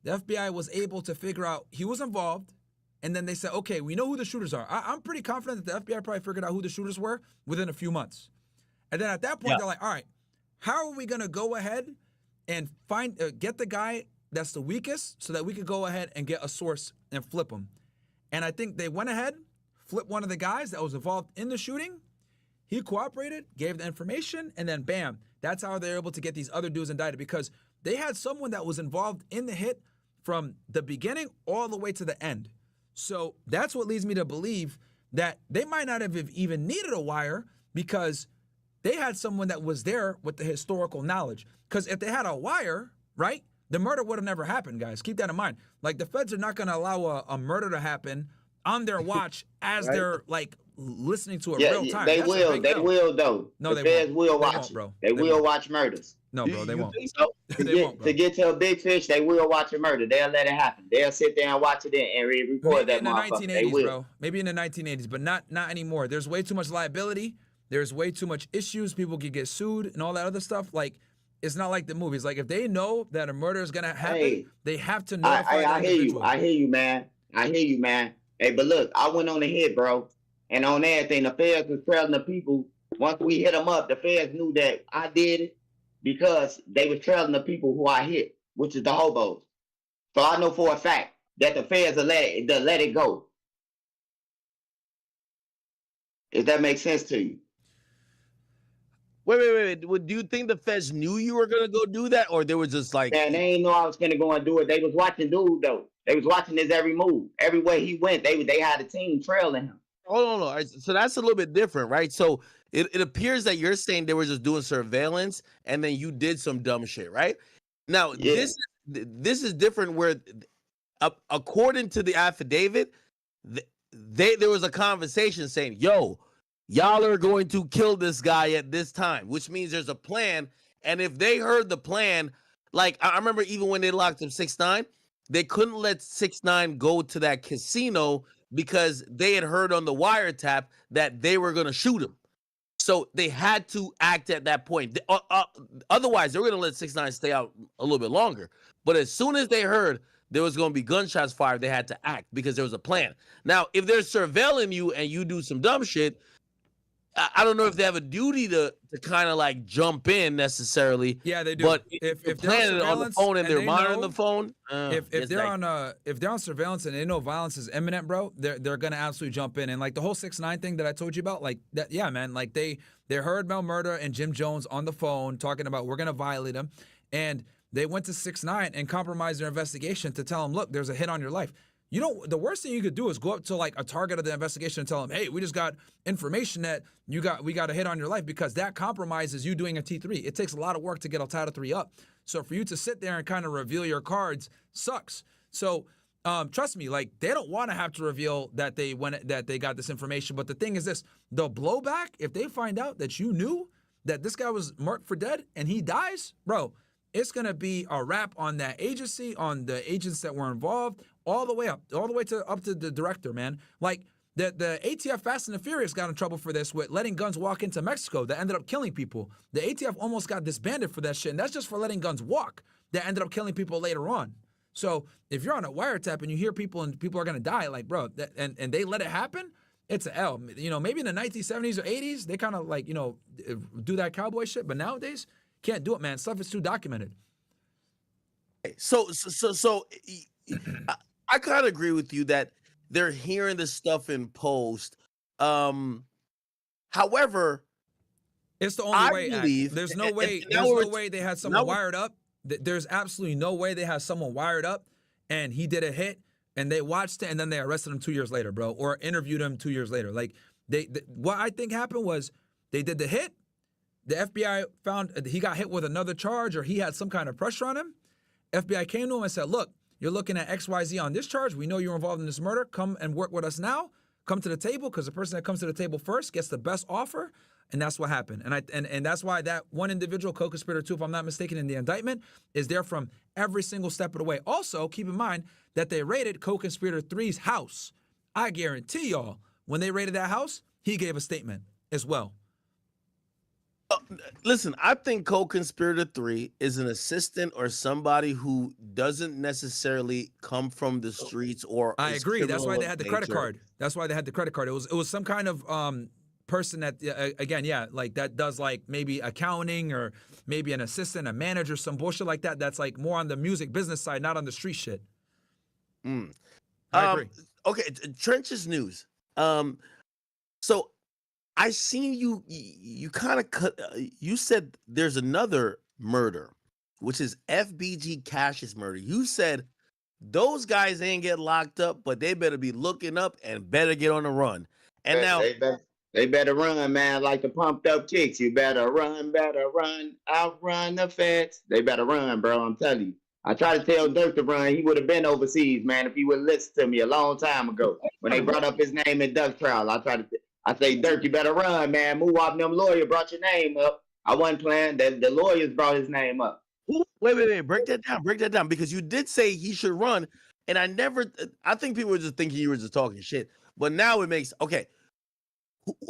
The FBI was able to figure out he was involved, and then they said, okay, we know who the shooters are. I'm pretty confident that the FBI probably figured out who the shooters were within a few months. And then at that point, they're like, all right, how are we going to go ahead and get the guy that's the weakest so that we could go ahead and get a source and flip him? And I think they went ahead, flipped one of the guys that was involved in the shooting. He cooperated, gave the information, and then bam, that's how they're able to get these other dudes indicted, because they had someone that was involved in the hit from the beginning all the way to the end. So that's what leads me to believe that they might not have even needed a wire because they had someone that was there with the historical knowledge. Because if they had a wire, right, the murder would have never happened, guys. Keep that in mind. Like, the feds are not going to allow a murder to happen on their watch as Right. they're, like, listening to it Yeah, real time. they That's a will. big They L. will, though. No, the they feds won't. will They watch won't, it. bro. They They will won't. watch murders. No, bro, they You won't. think so? They won't, bro. To get to a big fish, they will watch a murder. They'll let it happen. They'll sit there and watch it and record Maybe that in the motherfucker. They 1980s, will. bro. Maybe in the 1980s, but not anymore. There's way too much liability. There's way too much issues. People could get sued and all that other stuff. Like, it's not like the movies. Like, if they know that a murder is gonna happen, Hey, they have to notify the I hear you. individual. I hear you, man. I hear you, man. Hey, but look, I went on the hit, bro. And on everything, the feds was trailing the people. Once we hit them up, the feds knew that I did it because they was trailing the people who I hit, which is the hobos. So I know for a fact that the feds will let it go. If that makes sense to you. Wait. Do you think the feds knew you were gonna go do that, or they were just like? Man, they ain't know I was gonna go and do it. They was watching dude though. They was watching his every move. Everywhere he went, they had a team trailing him. Hold on. All right, so that's a little bit different, right? So it appears that you're saying they were just doing surveillance, and then you did some dumb shit, right? Now Yeah. this is different. Where according to the affidavit, there was a conversation saying, "Yo, y'all are going to kill this guy at this time," which means there's a plan. And if they heard the plan, like I remember even when they locked up 6ix9ine, they couldn't let 6ix9ine go to that casino because they had heard on the wiretap that they were going to shoot him. So they had to act at that point. Otherwise, they were going to let 6ix9ine stay out a little bit longer. But as soon as they heard there was going to be gunshots fired, they had to act because there was a plan. Now, if they're surveilling you and you do some dumb shit, I don't know if they have a duty to kind of like jump in necessarily. Yeah, they do. But if they're they're planning it on the surveillance phone and they're they monitoring know- the phone, if they're on surveillance and they know violence is imminent, bro, they're gonna absolutely jump in. And like the whole 6ix9ine thing that I told you about, like that, yeah, man, like they heard Mel Murda and Jim Jones on the phone talking about we're gonna violate him, and they went to 6ix9ine and compromised their investigation to tell him, look, there's a hit on your life. You know, the worst thing you could do is go up to like a target of the investigation and tell them, hey, we just got information that we got a hit on your life, because that compromises you doing a T3. It takes a lot of work to get a Title 3 up. So for you to sit there and kind of reveal your cards sucks. So trust me, like they don't want to have to reveal that they got this information. But the thing is this, the blowback, if they find out that you knew that this guy was marked for dead and he dies, bro, it's going to be a wrap on that agency, on the agents that were involved, all the way up to the director, man. Like the ATF Fast and the Furious got in trouble for this with letting guns walk into Mexico that ended up killing people. The ATF almost got disbanded for that shit, and that's just for letting guns walk that ended up killing people later on. So if you're on a wiretap and you hear people and people are going to die, like, bro, and they let it happen, it's a L. You know, maybe in the 1970s or 80s, they kind of like, you know, do that cowboy shit, but nowadays, can't do it, man. Stuff is too documented. So I kind of agree with you that they're hearing this stuff in post. However, it's the only way. Believe, there's no way. and There's no way they had someone wired up. There's absolutely no way they had someone wired up, and he did a hit, and they watched it, and then they arrested him 2 years later, bro, or interviewed him 2 years later. Like what I think happened was they did the hit. The FBI found he got hit with another charge, or he had some kind of pressure on him. FBI came to him and said, look, you're looking at XYZ on this charge. We know you're involved in this murder. Come and work with us now. Come to the table, because the person that comes to the table first gets the best offer. And that's what happened. And that's why that one individual, co-conspirator 2, if I'm not mistaken, in the indictment, is there from every single step of the way. Also, keep in mind that they raided co-conspirator 3's house. I guarantee y'all, when they raided that house, he gave a statement as well. Listen, I think co-conspirator 3 is an assistant or somebody who doesn't necessarily come from the streets or. I agree. That's why they had the credit card. That's why they had the credit card. It was some kind of person that again, yeah, like that does like maybe accounting or maybe an assistant, a manager, some bullshit like that. That's like more on the music business side, not on the street shit. I agree. Okay, Trench's news. So I seen you kind of cut. You said there's another murder, which is FBG Cash's murder. You said those guys ain't get locked up, but they better be looking up and better get on the run. And now they better run, man, like the pumped up kicks. You better run, outrun the feds. They better run, bro. I'm telling you. I tried to tell Durk to run. He would have been overseas, man, if he would have listened to me a long time ago. When they brought up his name in Duck trial, I say, Durk, you better run, man. Move off them lawyer brought your name up. I wasn't playing. The lawyers brought his name up. Wait. Break that down. Because you did say he should run. And I think people were just thinking you were just talking shit. But now it makes, okay.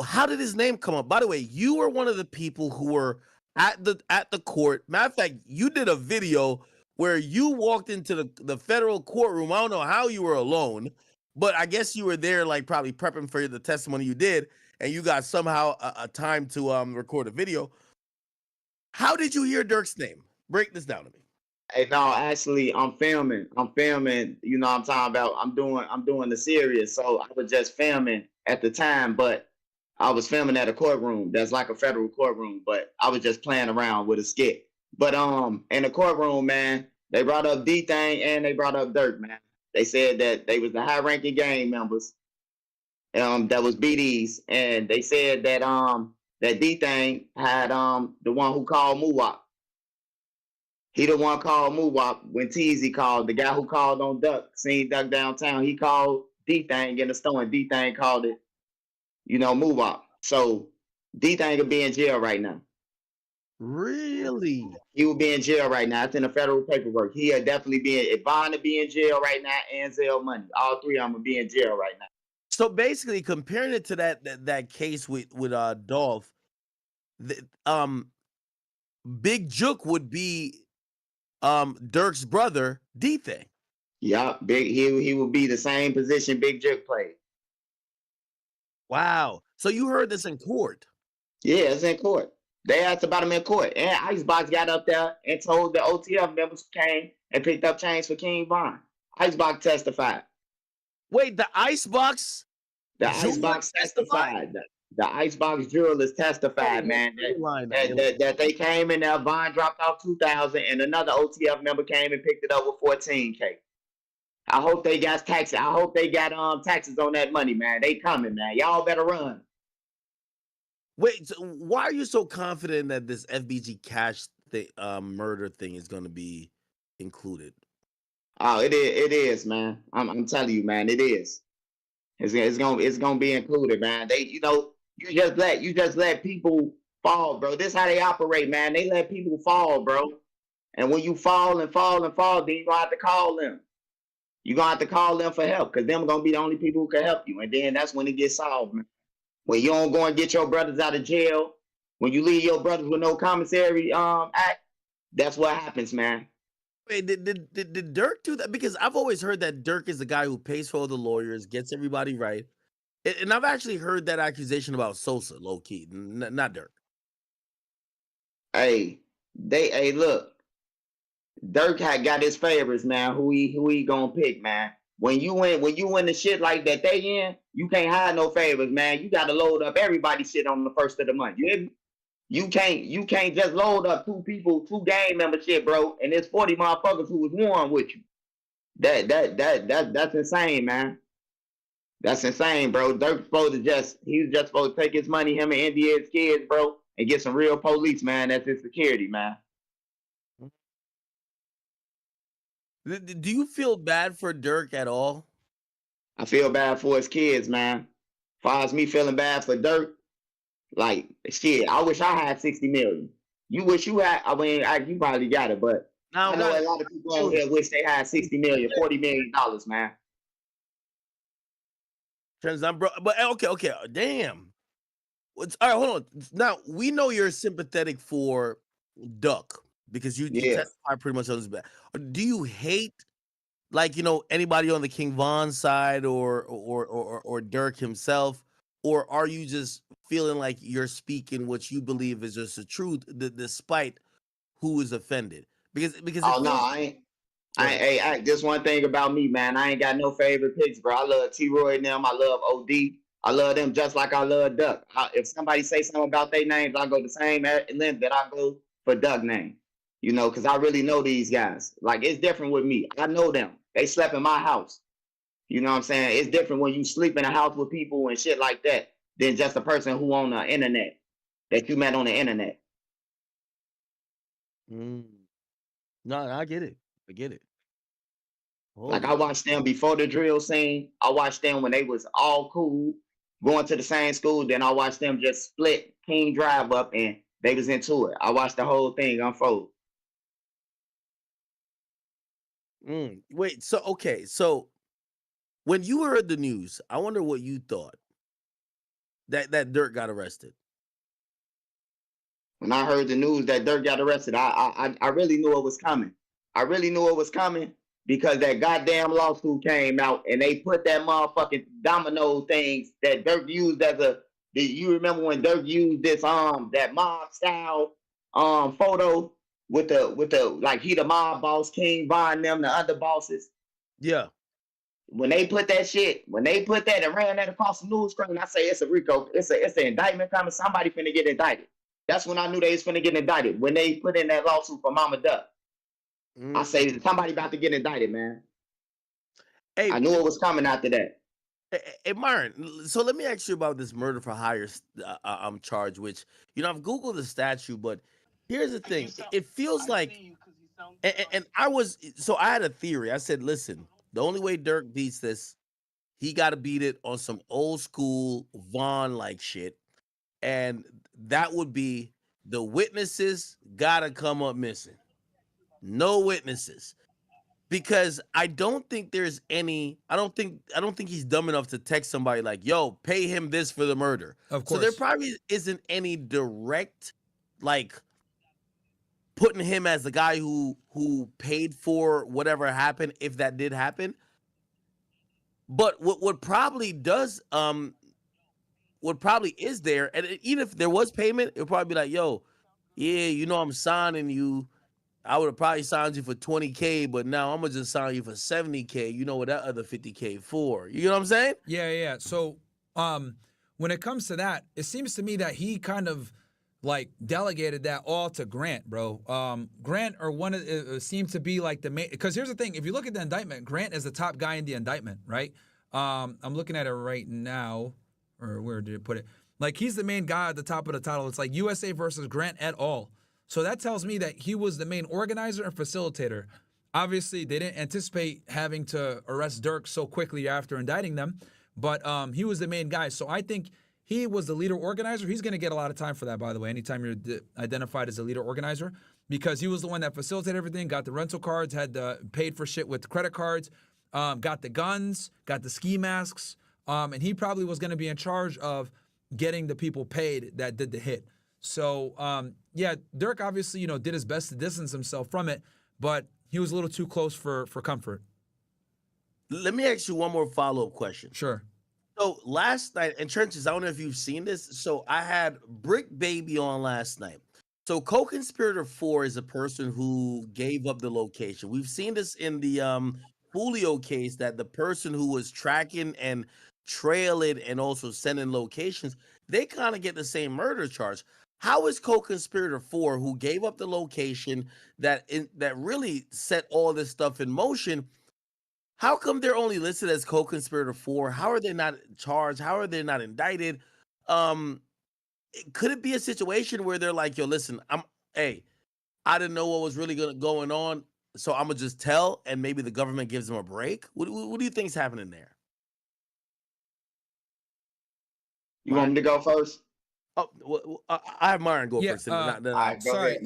How did his name come up? By the way, you were one of the people who were at the court. Matter of fact, you did a video where you walked into the federal courtroom. I don't know how you were alone, but I guess you were there, like probably prepping for the testimony you did, and you got somehow a time to record a video. How did you hear Durk's name? Break this down to me. Hey, no, actually, I'm filming. You know what I'm talking about. I'm doing the series, so I was just filming at the time, but I was filming at a courtroom. That's like a federal courtroom, but I was just playing around with a skit. But in the courtroom, man, they brought up D-Thing and they brought up Durk, man. They said that they was the high-ranking gang members. That was BDs, and they said that that D-Thing had the one who called Muwap. He the one called Muwap when Teasy called. The guy who called on Duck, seen Duck downtown. He called D-Thing in the store, and D-Thing called it, Muwap. So D-Thing will be in jail right now. Really? He will be in jail right now. It's in the federal paperwork. He'll definitely be Bond will be in jail right now, and Zell Money. All three of them will be in jail right now. So basically, comparing it to that case with Dolph, Big Juke would be Durk's brother, D-Thing. Yeah, he will be the same position Big Juke played. Wow. So you heard this in court? Yeah, it's in court. They asked about him in court. And Icebox got up there and told the OTF members came and picked up chains for King Von. Icebox testified. Wait, the Icebox? The Icebox testified. The Icebox jurors testified, man, that they came in there, Von dropped off 2,000, and another OTF member came and picked it up with 14K. I hope they got taxes. I hope they got taxes on that money, man. They coming, man. Y'all better run. Wait, so why are you so confident that this FBG Cash murder thing is going to be included? Oh, it is, man. I'm telling you, man, it is. It's gonna be included, man. You just let people fall, bro. This is how they operate, man. They let people fall, bro. And when you fall and fall and fall, then you're gonna have to call them. You're gonna have to call them for help, because them gonna be the only people who can help you. And then that's when it gets solved, man. When you don't go and get your brothers out of jail, when you leave your brothers with no commissary act, that's what happens, man. Wait, did Durk do that? Because I've always heard that Durk is the guy who pays for all the lawyers, gets everybody right. And I've actually heard that accusation about Sosa, low key, not Durk. Hey, look, Durk got his favorites, man. Who he gonna pick, man? When you in the shit like that they in, you can't hide no favors, man. You gotta load up everybody's shit on the first of the month. You hear me? You can't just load up two gang membership, bro, and there's 40 motherfuckers who was warned with you. That's insane, man. That's insane, bro. Durk's he was just supposed to take his money, him and India's kids, bro, and get some real police, man. That's his security, man. Do you feel bad for Durk at all? I feel bad for his kids, man. As far as me feeling bad for Durk, like, shit, I wish I had 60 million. You wish you had, you probably got it, but I know a lot of people out here wish they had 60 million, $40 million, man. But okay, damn. All right, hold on. Now, we know you're sympathetic for Duck because you testify pretty much on his back. Do you hate, like, anybody on the King Von side or Durk himself? Or are you just feeling like you're speaking what you believe is just the truth, despite who is offended? Because I ain't. Just one thing about me, man. I ain't got no favorite picks, bro. I love T-Roy and them. I love OD. I love them just like I love Duck. If somebody say something about their names, I go the same length that I go for Duck name. Because I really know these guys. Like, it's different with me. I know them. They slept in my house. You know what I'm saying? It's different when you sleep in a house with people and shit like that than just a person who on the internet that you met on the internet. No, I get it. I get it. Like I watched them before the drill scene. I watched them when they was all cool, going to the same school. Then I watched them just split King Drive up and they was into it. I watched the whole thing unfold. Wait, so okay, so when you heard the news, I wonder what you thought that Durk got arrested. When I heard the news that Durk got arrested, I really knew it was coming. I really knew it was coming because that goddamn lawsuit came out and they put that motherfucking domino things that Durk used as a. You remember when Durk used this that mob style photo with the like he the mob boss, King Von them, the other bosses. Yeah. When they put that and ran that across the news screen, I say it's a RICO, it's an indictment coming. Somebody finna get indicted. That's when I knew they was finna get indicted. When they put in that lawsuit for Mama Duck. I say somebody about to get indicted, man. Hey, I knew it was coming after that. Hey, Myron, so let me ask you about this murder for hire charge, which, I've Googled the statute, but here's the thing. It feels like, and I had a theory. I said, listen, the only way Durk beats this, he got to beat it on some old school Vaughn-like shit. And that would be the witnesses got to come up missing. No witnesses. Because I don't think there's any, I don't think he's dumb enough to text somebody like, yo, pay him this for the murder. Of course. So there probably isn't any direct, like, putting him as the guy who paid for whatever happened, if that did happen. But what probably does, what probably is there, and even if there was payment, it'll probably be like, yo, yeah, I'm signing you. I would have probably signed you for $20K, but now I'm gonna just sign you for $70K. You know what that other $50K for? You know what I'm saying? Yeah. So, when it comes to that, it seems to me that he kind of like delegated that all to Grant, bro. Grant seemed to be like the main. Because here's the thing: if you look at the indictment, Grant is the top guy in the indictment, right? I'm looking at it right now, or where did it put it? Like he's the main guy at the top of the title. It's like USA versus Grant et al. So that tells me that he was the main organizer and facilitator. Obviously, they didn't anticipate having to arrest Durk so quickly after indicting them, but he was the main guy. So I think he was the leader organizer. He's going to get a lot of time for that, by the way, anytime you're identified as a leader organizer, because he was the one that facilitated everything, got the rental cards, paid for shit with credit cards, got the guns, got the ski masks, and he probably was going to be in charge of getting the people paid that did the hit. So, yeah, Durk obviously, did his best to distance himself from it, but he was a little too close for comfort. Let me ask you one more follow-up question. Sure. So last night, and Trenches, I don't know if you've seen this. So I had Brick Baby on last night. So Co-conspirator 4 is a person who gave up the location. We've seen this in the Julio case, that the person who was tracking and trailing and also sending locations, they kind of get the same murder charge. How is Co-conspirator 4, who gave up the location that really set all this stuff in motion, how come they're only listed as Co-conspirator 4? How are they not charged? How are they not indicted? Could it be a situation where they're like, yo, listen, I didn't know what was really going on, so I'm gonna just tell, and maybe the government gives them a break? What do you think's happening there? You want me to go first? Oh, well, I have Myron go first. Sorry.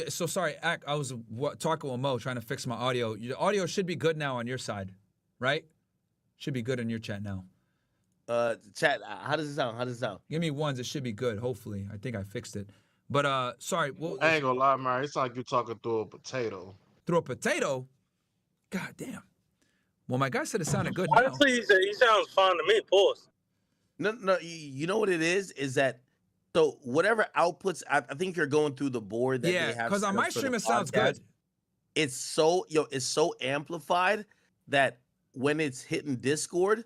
Sorry, Ak, I was talking with Mo, trying to fix my audio. The audio should be good now on your side, right? Should be good in your chat now. Chat, how does it sound? Give me ones. It should be good, hopefully. I think I fixed it. But, sorry. I ain't gonna lie, Myron. It's like you're talking through a potato. Through a potato? God damn. Well, my guy said it sounded good now. Honestly, he sounds fine to me. Pause. No, you know what it is that, so whatever outputs, I think you're going through the board that they have. Yeah, because on my stream it sounds good. It's so amplified that when it's hitting Discord,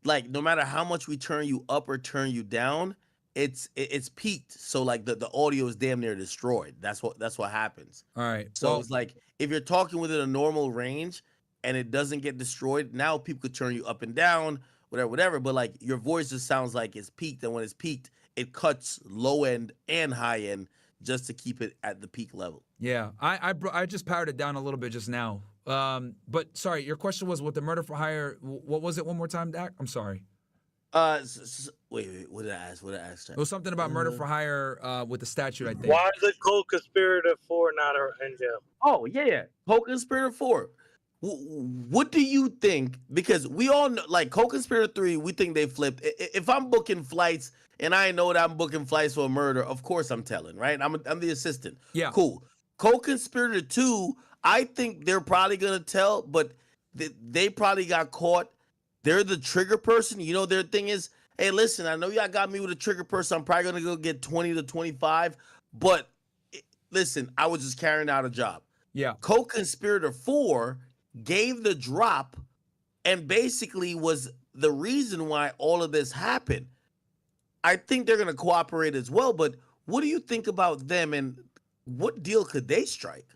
like no matter how much we turn you up or turn you down, it's peaked. So like the audio is damn near destroyed. That's what happens. All right. So it's like if you're talking within a normal range and it doesn't get destroyed, now people could turn you up and down, whatever. But like your voice just sounds like it's peaked, and when it's peaked, it cuts low end and high end just to keep it at the peak level. Yeah, I just powered it down a little bit just now. But sorry, your question was with the murder for hire. What was it one more time, Dak? I'm sorry. Wait, what did I ask? It was something about murder for hire with the statute, I think. Why is the co-conspirator 4 not in jail? Oh, yeah. Co-conspirator 4. What do you think? Because we all know, like, co-conspirator 3, we think they flipped. If I'm booking flights and I know that I'm booking flights for a murder, of course I'm telling, right? I'm the assistant. Yeah. Cool. Co-conspirator 2, I think they're probably going to tell, but they probably got caught. They're the trigger person. You know, their thing is, hey, listen, I know y'all got me with a trigger person. I'm probably going to go get 20 to 25. But listen, I was just carrying out a job. Yeah. Co-conspirator 4 gave the drop and basically was the reason why all of this happened. I think they're going to cooperate as well. But what do you think about them, and what deal could they strike?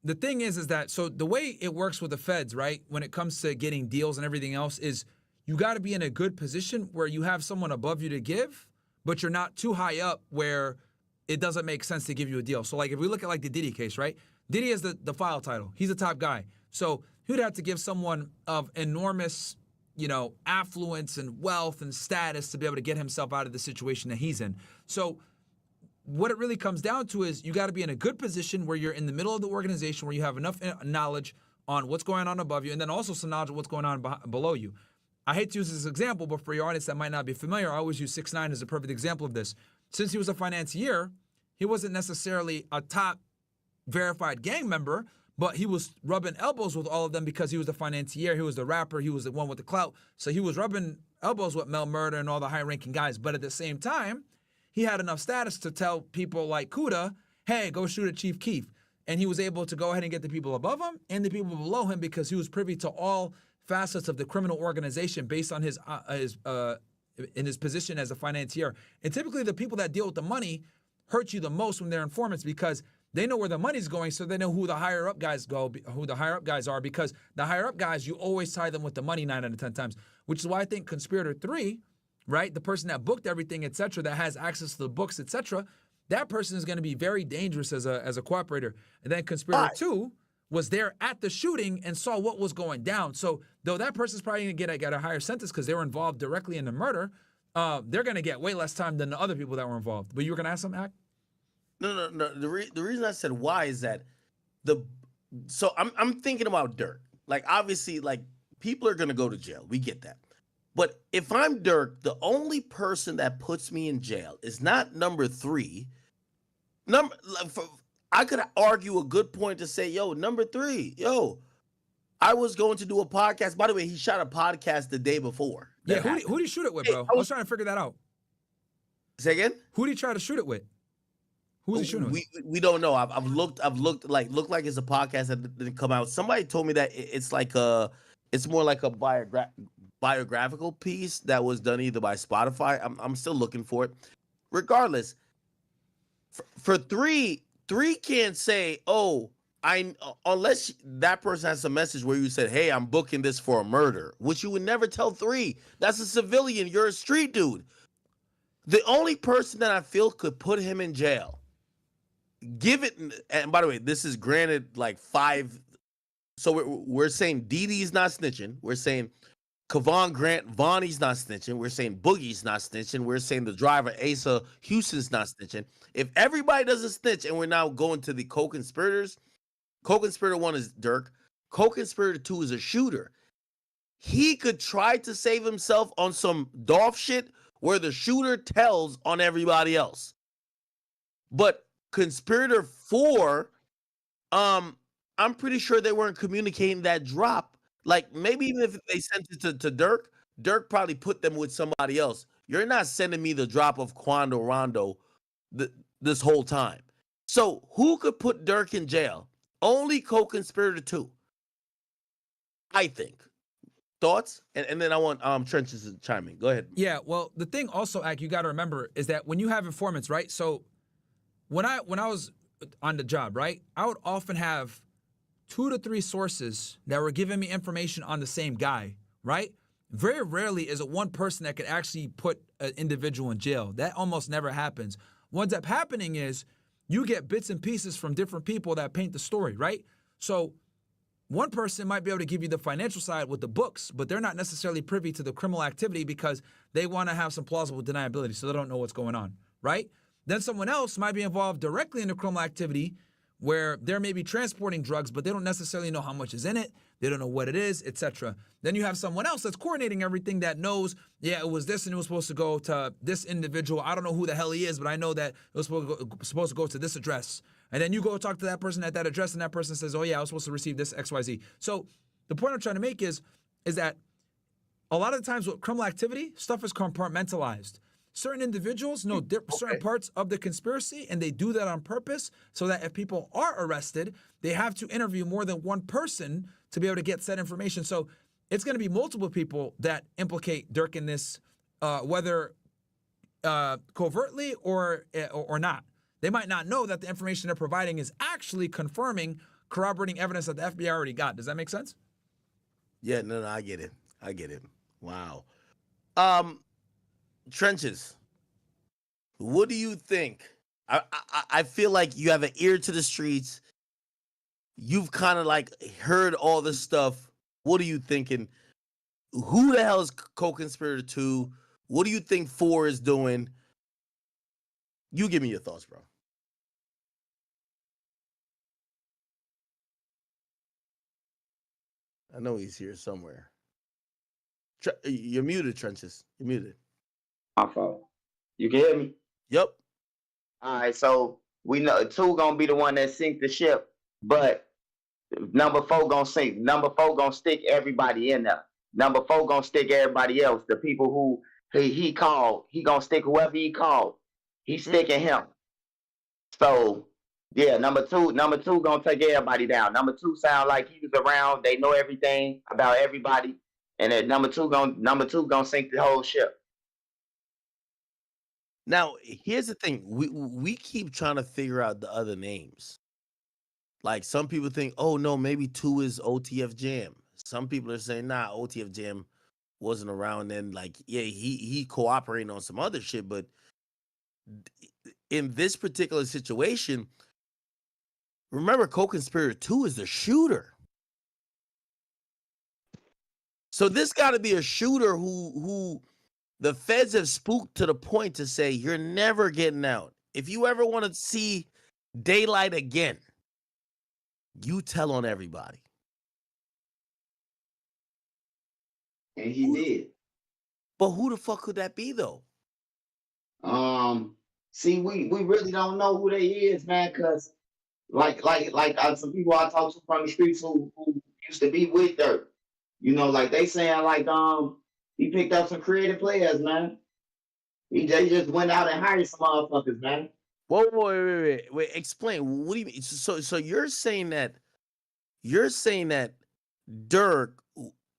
The thing is that, so the way it works with the feds, right, when it comes to getting deals and everything else, is you got to be in a good position where you have someone above you to give, but you're not too high up where it doesn't make sense to give you a deal. So like if we look at like the Diddy case, right? Diddy is the file title. He's the top guy. So he would have to give someone of enormous, affluence and wealth and status to be able to get himself out of the situation that he's in. So what it really comes down to is you got to be in a good position where you're in the middle of the organization, where you have enough knowledge on what's going on above you, and then also some knowledge of what's going on below you. I hate to use this example, but for your audience that might not be familiar, I always use 6ix9ine as a perfect example of this. Since he was a financier, he wasn't necessarily a top verified gang member, but he was rubbing elbows with all of them because he was the financier, he was the rapper, he was the one with the clout. So he was rubbing elbows with Mel Murder and all the high-ranking guys. But at the same time, he had enough status to tell people like Kuda, hey, go shoot at Chief Keef. And he was able to go ahead and get the people above him and the people below him because he was privy to all facets of the criminal organization based on his position as a financier. And typically the people that deal with the money hurt you the most when they're informants because they know where the money's going, so they know who the higher up guys are, because the higher up guys, you always tie them with the money 9 out of 10 times, which is why I think Conspirator 3, right, the person that booked everything, etc., that has access to the books, etc., that person is going to be very dangerous as a cooperator. And then Conspirator 2 was there at the shooting and saw what was going down. So though that person's probably going to get a higher sentence because they were involved directly in the murder, they're going to get way less time than the other people that were involved. But you were going to ask something, Ak? No. The reason I said why is that so I'm thinking about Durk. Like obviously, like people are gonna go to jail. We get that. But if I'm Durk, the only person that puts me in jail is not number 3. I could argue a good point to say, number 3, I was going to do a podcast. By the way, he shot a podcast the day before. Yeah, who did he shoot it with, bro? I was trying to figure that out. Say again? Who did he try to shoot it with? Who was he shooting with? We don't know. I've looked looked like it's a podcast that didn't come out. Somebody told me that it's more like a biographical piece that was done either by Spotify. I'm still looking for it. Regardless, for 3 can't say, unless that person has a message where you said, hey, I'm booking this for a murder, which you would never tell 3. That's a civilian. You're a street dude. The only person that I feel could put him in jail, and by the way, this is granted like 5. So we're saying Diddy's not snitching. We're saying Kevon Grant Vonnie's not snitching. We're saying Boogie's not snitching. We're saying the driver Asa Houston's not snitching. If everybody doesn't snitch, and we're now going to the co-conspirators, co-conspirator 1 is Durk. Co-conspirator 2 is a shooter. He could try to save himself on some Dolph shit where the shooter tells on everybody else. But Conspirator 4, I'm pretty sure they weren't communicating that drop. Like maybe even if they sent it to Durk, Durk probably put them with somebody else. You're not sending me the drop of Quando Rando this whole time. So who could put Durk in jail? Only co-conspirator 2, I think. Thoughts? And then I want Trenches to chime in. Go ahead. Yeah, well, the thing also, Ak, you got to remember is that when you have informants, right? So when I was on the job, right, I would often have 2 to 3 sources that were giving me information on the same guy, right? Very rarely is it one person that could actually put an individual in jail. That almost never happens. What ends up happening is you get bits and pieces from different people that paint the story, right? So one person might be able to give you the financial side with the books, but they're not necessarily privy to the criminal activity because they want to have some plausible deniability, so they don't know what's going on, right? Then someone else might be involved directly in the criminal activity where they're maybe transporting drugs, but they don't necessarily know how much is in it. They don't know what it is, etc. Then you have someone else that's coordinating everything that knows, yeah, it was this and it was supposed to go to this individual. I don't know who the hell he is, but I know that it was supposed to go to this address. And then you go talk to that person at that address, and that person says, oh, yeah, I was supposed to receive this XYZ. So the point I'm trying to make is that a lot of the times with criminal activity, stuff is compartmentalized. Certain individuals know certain parts of the conspiracy, and they do that on purpose so that if people are arrested, they have to interview more than one person to be able to get said information. So it's going to be multiple people that implicate Durk in this, whether covertly or not. They might not know that the information they're providing is actually confirming, corroborating evidence that the FBI already got. Does that make sense? Yeah, no, I get it. I get it. Wow. Trenches, what do you think? I feel like you have an ear to the streets. You've kind of like heard all this stuff. What are you thinking? Who the hell is co-conspirator 2? What do you think 4 is doing? You give me your thoughts, bro. I know he's here somewhere. You're muted, Trenches. You're muted. My fault. You can hear me? Yep. All right, so we know 2 gonna be the one that sink the ship, but number 4 gonna sink. Number 4 gonna stick everybody in there. Number 4 gonna stick everybody else. The people who he called, he gonna stick whoever he called. He's sticking him. So yeah, number two gonna take everybody down. Number 2 sound like he was around. They know everything about everybody, and then number two gonna sink the whole ship. Now, here's the thing. We keep trying to figure out the other names. Like some people think, oh no, maybe 2 is OTF Jam. Some people are saying, nah, OTF Jam wasn't around then. Like, yeah, he cooperating on some other shit, but in this particular situation, remember, co-conspirator 2 is the shooter. So this got to be a shooter who the feds have spooked to the point to say, you're never getting out. If you ever want to see daylight again, you tell on everybody. And he did. But who the fuck could that be, though? See, we really don't know who they is, man, because like some people I talk to from the streets who used to be with Durk, you know, like they saying like he picked up some creative players, man. They just went out and hired some motherfuckers, man. Whoa, wait, explain. What do you mean? So you're saying that Durk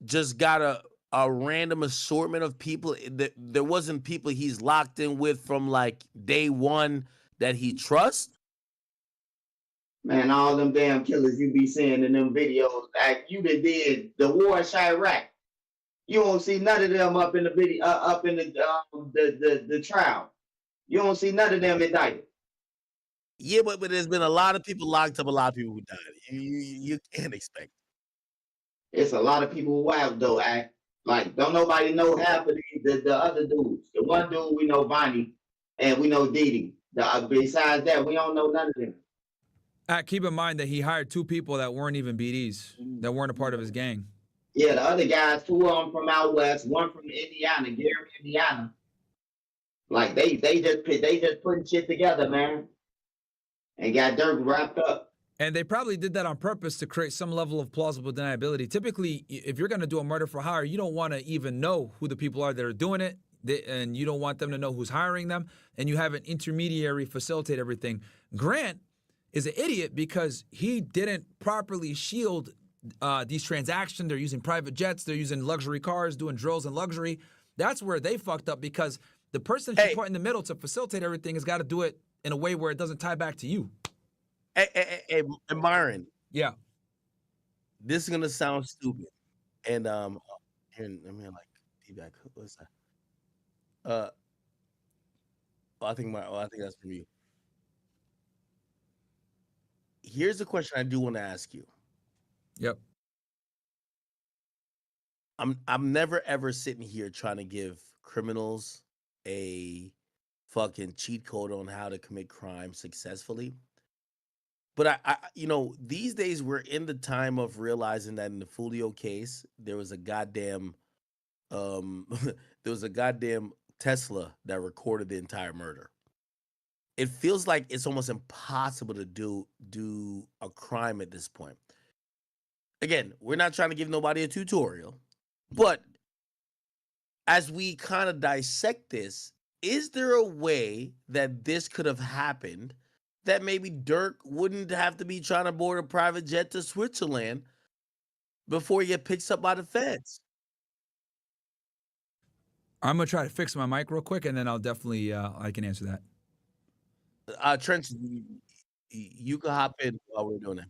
just got a random assortment of people that there wasn't people he's locked in with from like day one that he trusts? Man, all them damn killers you be seeing in them videos, like you did the war in Chirac. You don't see none of them up in the video, up in the trial. You don't see none of them indicted. Yeah, but there's been a lot of people locked up, a lot of people who died. You can't expect. It's a lot of people who out though. Like don't nobody know half of the other dudes. The one dude we know, Bonnie, and we know Diddy. Besides that, we don't know none of them. Keep in mind that he hired 2 people that weren't even BDs, that weren't a part of his gang. Yeah, the other guys, 2 of them from out west, one from Indiana, Gary, Indiana. Like they just putting shit together, man, and got Durk wrapped up. And they probably did that on purpose to create some level of plausible deniability. Typically, if you're going to do a murder for hire, you don't want to even know who the people are that are doing it, and you don't want them to know who's hiring them, and you have an intermediary facilitate everything. Grant is an idiot because he didn't properly shield these transactions. They're using private jets. They're using luxury cars, doing drills in luxury. That's where they fucked up because the person you put in the middle to facilitate everything has got to do it in a way where it doesn't tie back to you. Hey, Myron. Yeah. this is gonna sound stupid, and here, let me like feedback. What's that? I think that's from you. Here's a question I do want to ask you. Yep. I'm never ever sitting here trying to give criminals a fucking cheat code on how to commit crime successfully. But these days we're in the time of realizing that in the Fulio case, there was a goddamn there was a goddamn Tesla that recorded the entire murder. It feels like it's almost impossible to do a crime at this point. Again, we're not trying to give nobody a tutorial, but as we kind of dissect this, is there a way that this could have happened that maybe Durk wouldn't have to be trying to board a private jet to Switzerland before he get picked up by the feds? I'm gonna try to fix my mic real quick, and then I'll definitely I can answer that. Trench, you can hop in while we're doing that.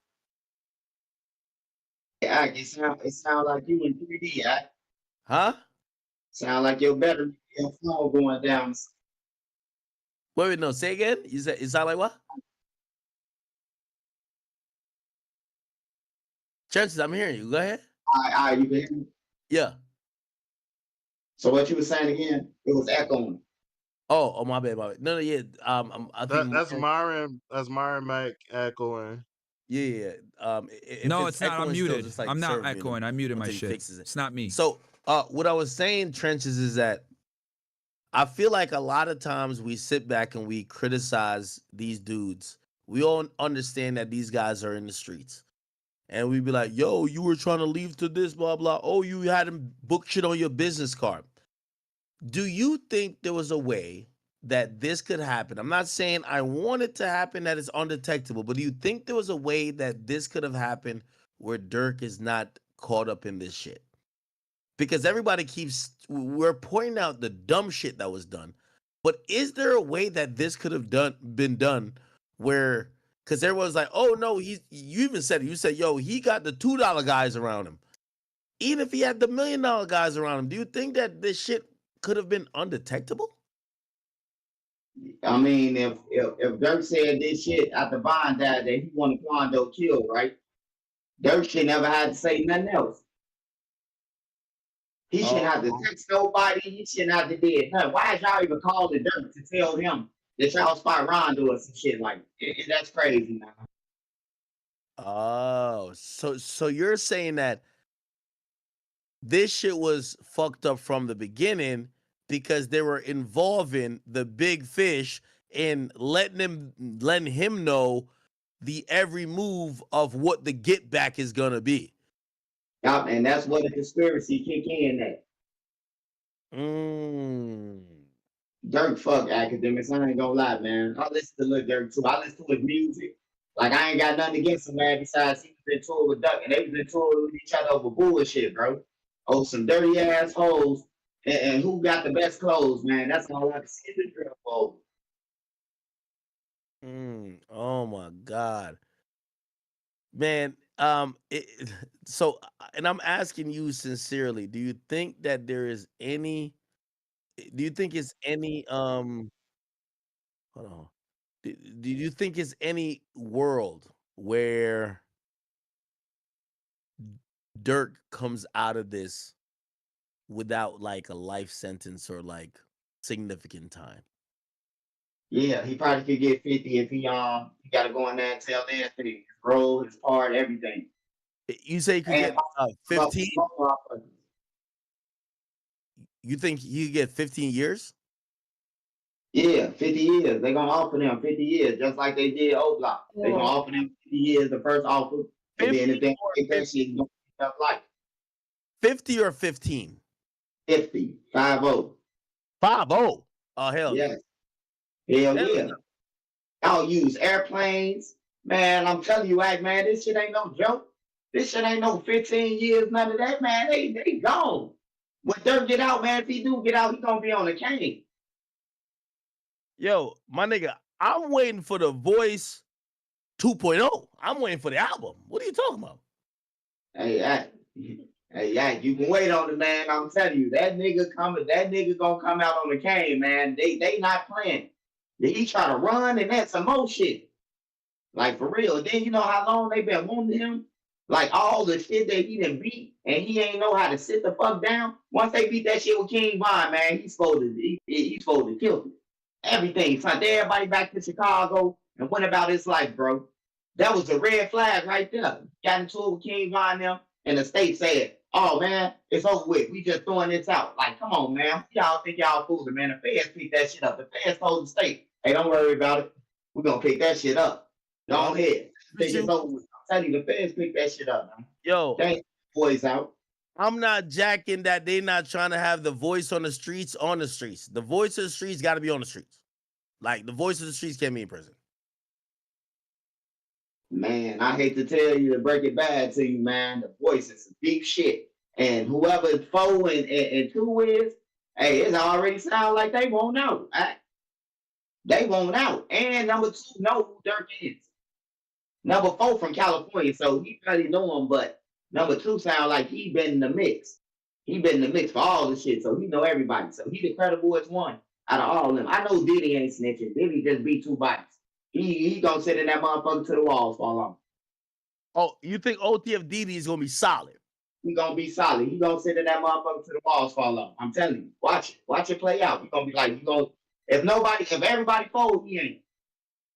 Yeah, it sound like you in 3D. Huh? Sound like your phone going down. Wait, no, say again. You said it sound like what? Trenches, I'm hearing you. Go ahead. You can hear me? Yeah. So what you were saying again? It was echoing. Oh, my bad. No, yeah. I think That's Myron. That's Myron Mac echoing. Yeah. No, it's not. I'm muted. I'm not echoing. I muted my shit. Fixes it. It's not me. So, what I was saying, Trenches, is that I feel like a lot of times we sit back and we criticize these dudes. We all understand that these guys are in the streets. And we'd be like, yo, you were trying to leave to this, blah, blah. Oh, you had him book shit on your business card. Do you think there was a way that this could happen? I'm not saying I want it to happen, that it's undetectable, but do you think there was a way that this could have happened where Durk is not caught up in this shit? Because everybody we're pointing out the dumb shit that was done, but is there a way that this could have been done where, because everyone's like, oh no, you even said it, you said, yo, he got the $2 guys around him. Even if he had the $1 million guys around him, do you think that this shit could have been undetectable? I mean, if Durk said this shit after Bond died that he wanted Quando killed, right? Durk should never had to say nothing else. He shouldn't have to text nobody. He shouldn't have to do nothing. Why is y'all even calling Durk to tell him that y'all spot Rondo or some shit like that? That's crazy, man. Oh, so you're saying that this shit was fucked up from the beginning because they were involving the big fish and letting him know the every move of what the get back is gonna be. Yup, and that's what the conspiracy kick in at. Durk fuck Akademiks. I ain't gonna lie, man. I listen to Lil Durk too. I listen to his music. Like, I ain't got nothing against him, man, besides he was in tour with Duck, and they was in tour with each other over bullshit, bro. Oh, some dirty ass hoes, and who got the best clothes, man. That's all I can see in the drill for. Oh my God, man. So, and I'm asking you sincerely, do you think that there is any? Do you think it's any? Hold on. Do you think it's any world where Durk comes out of this without like a life sentence or like significant time? Yeah, he probably could get 50 if he got to go in there and tell everything, his role, his part, everything. You say he could get 15? You think he could get 15 years? Yeah, 50 years. They're gonna offer them 50 years, just like they did O-Block. They're gonna offer them 50 years, the first offer, and then if they take that shit, gonna be up like 50 or 15? 50, 5-0. 5-0. Oh hell yes. Hell yeah. Y'all use airplanes. Man, I'm telling you, man, this shit ain't no joke. This shit ain't no 15 years, none of that, man. They gone. When Durk get out, man, if he do get out, he gonna be on the cane. Yo, my nigga, I'm waiting for the Voice 2.0. I'm waiting for the album. What are you talking about? Hey, you can wait on it, man. I'm telling you, that nigga gonna come out on the cane, man. They not playing. He try to run and that's some more shit. Like for real. And then you know how long they been wanting him? Like all the shit that he done beat, and he ain't know how to sit the fuck down. Once they beat that shit with King Von, man, he's supposed to kill him. Everything. Sent everybody back to Chicago and went about his life, bro. That was a red flag right there. Got into it with King Von now, and the state said, "Oh man, it's over with. We just throwing this out." Like, come on, man. Y'all think y'all fooling, man? The feds picked that shit up. The feds told the state, "Hey, don't worry about it. We're gonna pick that shit up. Go ahead." Think it's over with. I'm telling you, the feds picked that shit up, man. Yo, they boys out. I'm not jacking that they not trying to have the voice on the streets on the streets. The voice of the streets got to be on the streets. Like, the voice of the streets can't be in prison. Man, I hate to tell you to break it bad to you, man. The voice is some deep shit. And whoever 4 and 2 is, hey, it already sound like they won't know. Right? They won't out. And number 2 know who Durk is. Number 4 from California, so he probably know him, but number 2 sound like he been in the mix. He been in the mix for all the shit, so he know everybody. So he the crediblest one out of all of them. I know Diddy ain't snitching. Diddy just beat 2 bodies. He gonna sit in that motherfucker till the walls fall off. Oh, you think OTF Diddy is gonna be solid? He gonna be solid. He gonna sit in that motherfucker till the walls fall off. I'm telling you. Watch it play out. You gonna be like, if everybody fold, he ain't.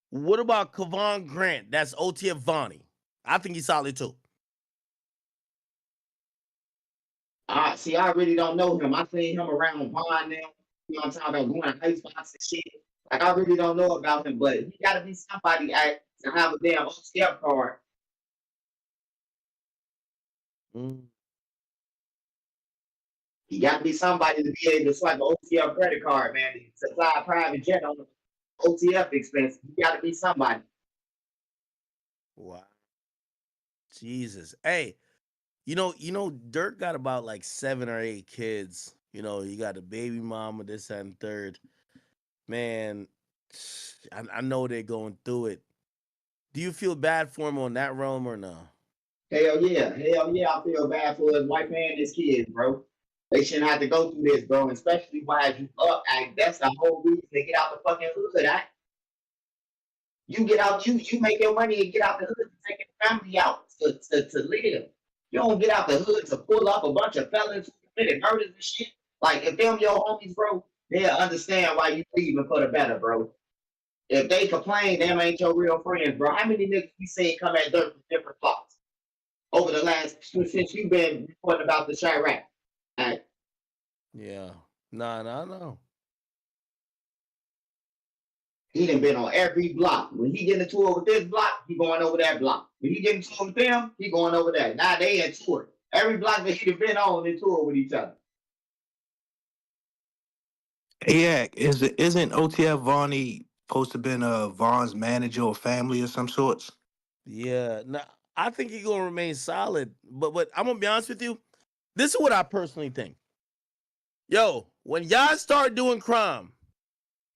What about Kevon Grant? That's OTF Vonnie. I think he's solid too. See, I really don't know him. I seen him around Vaughn now. You know what I'm talking about? Going to high spots and shit. Like, I really don't know about him, but he got to be somebody to have a damn OTF card. He got to be somebody to be able to swipe an OTF credit card, man. To fly a private jet on OTF expense. He got to be somebody. Wow. Jesus. Hey, you know, Durk got about like 7 or 8 kids. You know, he got a baby mama, this and third. Man, I know they're going through it. Do you feel bad for him on that realm or no? Hell yeah. I feel bad for his wife and his kids, bro. They shouldn't have to go through this, bro. And especially while you up. That's the whole reason to get out the fucking hood. You get out, you make your money and get out the hood and take your family out to live. You don't get out the hood to pull up a bunch of felons who committed murders and shit. Like, if them your homies, bro, they'll understand why you leaving for the better, bro. If they complain, them ain't your real friends, bro. How many niggas we seen come at Durk from different plots over the last, since you've been reporting about the Chirac? Right? Yeah. No. He done been on every block. When he get into it with this block, he going over that block. When he get into it with them, he going over that. Now they into it. Every block that he done been on, into it with each other. Yeah, isn't OTF Vonnie supposed to have been Vaughn's manager or family of some sorts? Yeah, no, I think he's gonna remain solid. But I'm gonna be honest with you. This is what I personally think. Yo, when y'all start doing crime,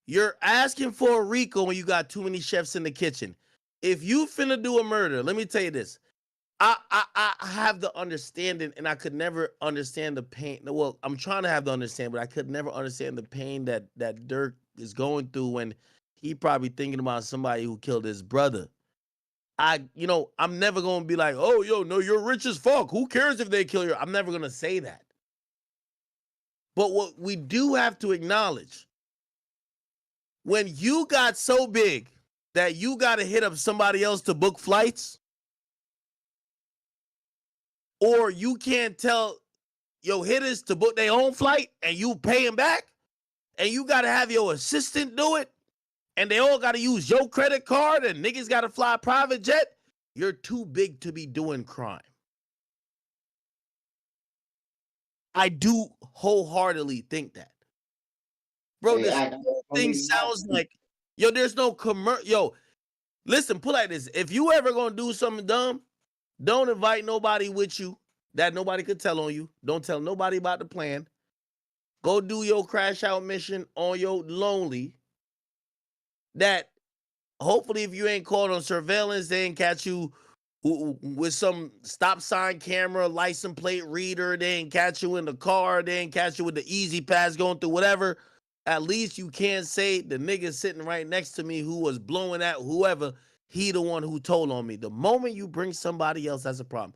you're asking for a RICO when you got too many chefs in the kitchen. If you finna do a murder, let me tell you this. I have the understanding, and I could never understand the pain. Well, I'm trying to have the understanding, but I could never understand the pain that Durk is going through when he probably thinking about somebody who killed his brother. I'm never gonna be like, oh, yo, no, you're rich as fuck. Who cares if they kill you? I'm never gonna say that. But what we do have to acknowledge, when you got so big that you got to hit up somebody else to book flights, or you can't tell your hitters to book their own flight and you pay them back, and you got to have your assistant do it, and they all got to use your credit card, and niggas got to fly a private jet, you're too big to be doing crime. I do wholeheartedly think that. Bro, this whole thing sounds like, yo, there's no commercial. Yo, listen, put like this. If you ever going to do something dumb, don't invite nobody with you that nobody could tell on you. Don't tell nobody about the plan. Go do your crash out mission on your lonely. That hopefully if you ain't caught on surveillance, they ain't catch you with some stop sign camera, license plate reader. They ain't catch you in the car. They ain't catch you with the easy pass going through whatever. At least you can't say the nigga sitting right next to me who was blowing at whoever, he the one who told on me. The moment you bring somebody else, that's a problem.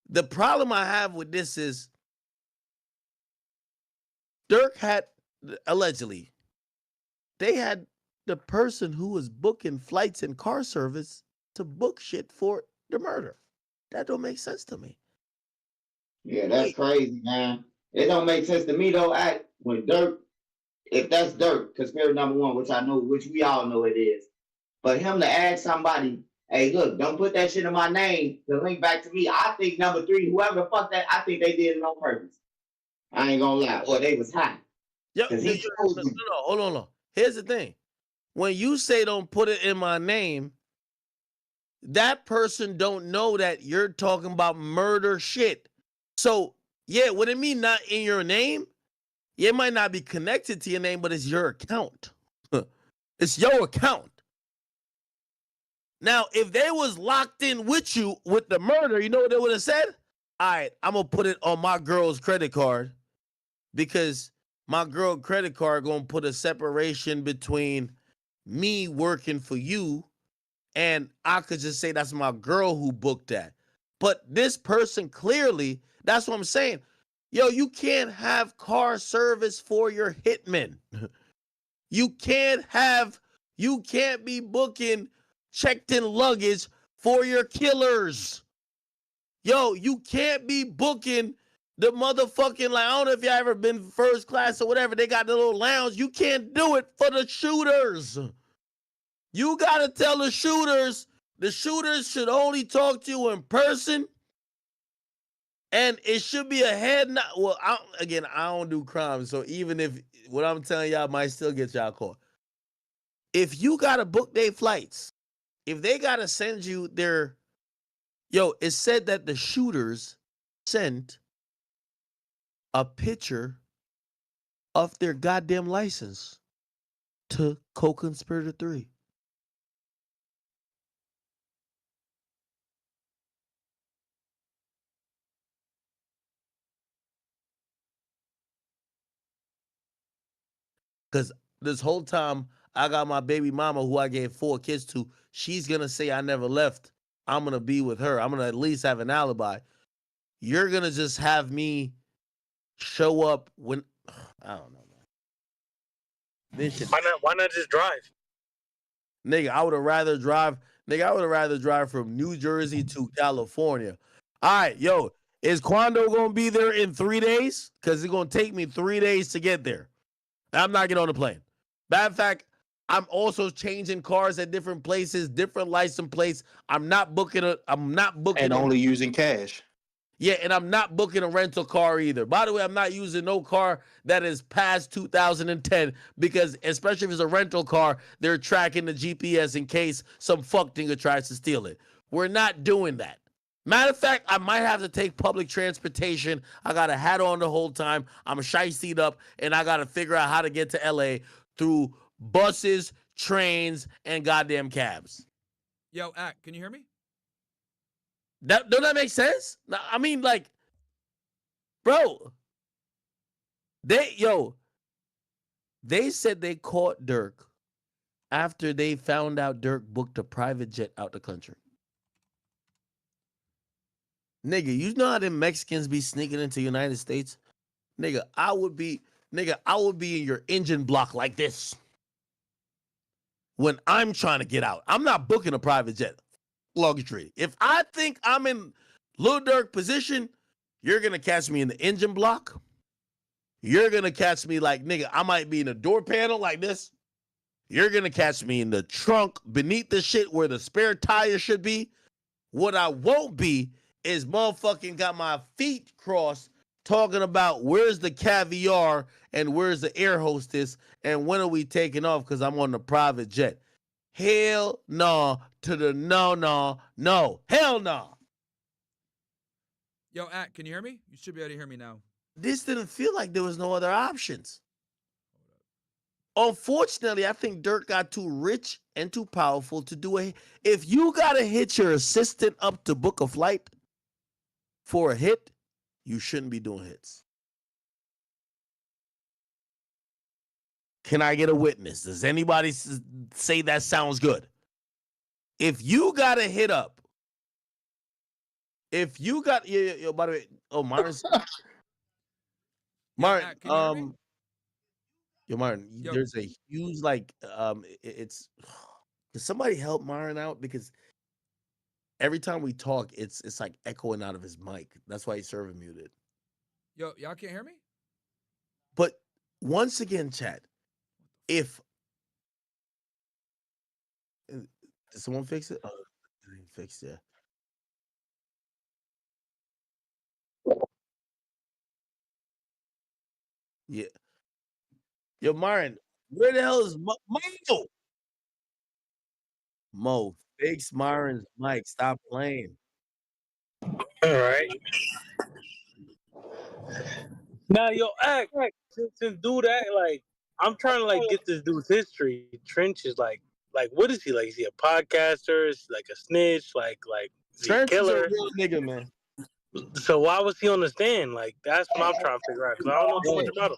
The problem I have with this is Durk had, allegedly, they had the person who was booking flights and car service to book shit for the murder. That don't make sense to me. Yeah, that's crazy, man. It don't make sense to me though. When Durk, if that's Durk, conspiracy number one, which I know, which we all know it is, but him to ask somebody, hey, look, don't put that shit in my name to link back to me. I think number three, whoever the fuck that, I think they did it on purpose. I ain't gonna lie, or they was high. No, hold on. Here's the thing. When you say don't put it in my name, that person don't know that you're talking about murder shit. So, yeah, what it mean not in your name? It might not be connected to your name, but it's your account. It's your account. Now, if they was locked in with you with the murder, you know what they would have said? All right, I'm going to put it on my girl's credit card because my girl credit card going to put a separation between me working for you and I could just say that's my girl who booked that. But this person clearly, that's what I'm saying. Yo, you can't have car service for your hitmen. You can't be booking checked in luggage for your killers. Yo, you can't be booking the motherfucking, like, I don't know if y'all ever been first class or whatever. They got the little lounge. You can't do it for the shooters. You got to tell the shooters should only talk to you in person. And it should be a head nod. Well, I don't do crime. So even if what I'm telling y'all might still get y'all caught. If you got to book their flights, if they got to send you their, it said that the shooters sent a picture of their goddamn license to Co-conspirator 3. Because this whole time, I got my baby mama who I gave 4 kids to. She's going to say I never left. I'm going to be with her. I'm going to at least have an alibi. You're going to just have me show up when, I don't know, man. This shit. Why not just drive? Nigga, I would have rather drive from New Jersey to California. All right, yo, is Quando going to be there in 3 days? Because it's going to take me 3 days to get there. I'm not getting on the plane. Matter of fact, I'm also changing cars at different places, different license plates. I'm not booking. And only using cash. Yeah, and I'm not booking a rental car either. By the way, I'm not using no car that is past 2010 because, especially if it's a rental car, they're tracking the GPS in case some fuck nigga tries to steal it. We're not doing that. Matter of fact, I might have to take public transportation. I got a hat on the whole time. I'm shiested up, and I got to figure out how to get to LA through buses, trains, and goddamn cabs. Yo, Act, can you hear me? Don't that make sense? I mean, like, bro, they said they caught Durk after they found out Durk booked a private jet out the country. Nigga, you know how them Mexicans be sneaking into the United States? Nigga, I would be in your engine block like this when I'm trying to get out. I'm not booking a private jet. Luxury. If I think I'm in Lil Durk position, you're going to catch me in the engine block. You're going to catch me like, nigga, I might be in a door panel like this. You're going to catch me in the trunk beneath the shit where the spare tire should be. What I won't be is motherfucking got my feet crossed talking about where's the caviar and where's the air hostess and when are we taking off because I'm on the private jet. Hell no to the no. Hell no. Yo, Act, can you hear me? You should be able to hear me now. This didn't feel like there was no other options. Unfortunately, I think Durk got too rich and too powerful to do it. If you gotta hit your assistant up to book a flight for a hit, you shouldn't be doing hits. Can I get a witness? Does anybody say that sounds good? If you got a hit up, if you got, by the way, Myron's, Myron, Myron, there's a huge, it's, can somebody help Myron out? Because every time we talk, it's like echoing out of his mic. That's why he's server muted. Yo, y'all can't hear me? But once again, chat, if did someone fix it? Oh, it didn't fix it. Yeah. Yo, Myron, where the hell is Mo? Mo, fix Myron's mic. Stop playing. All right. Now, yo, act since dude act like I'm trying to get this dude's history. Trench is like what is he like? Is he a podcaster? Is he like a snitch? Is he a Trench is killer? a real nigga, man. So why was he on the stand? That's what I'm trying to figure out because I don't know too much about him.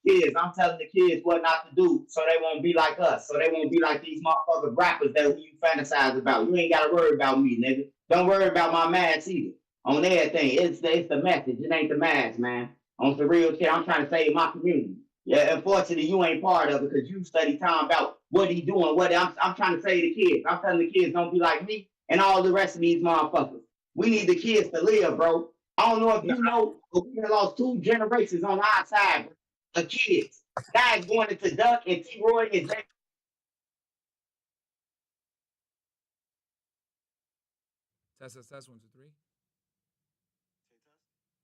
Kids, I'm telling the kids what not to do so they won't be like us. So they won't be like these motherfucking rappers that you fantasize about. You ain't gotta worry about me, nigga. Don't worry about my mask either. On everything. It's the message. It ain't the mask, man. On some real shit, I'm trying to save my community. Yeah, unfortunately, you ain't part of it because you study time about what he doing, what I'm trying to say to the kids. I'm telling the kids don't be like me and all the rest of these motherfuckers. We need the kids to live, bro. I don't know if you know, but we have lost 2 generations on our side, bro. The kids. Guys going into Duck and T-Roy and Zach. Test, 1, 2, 3.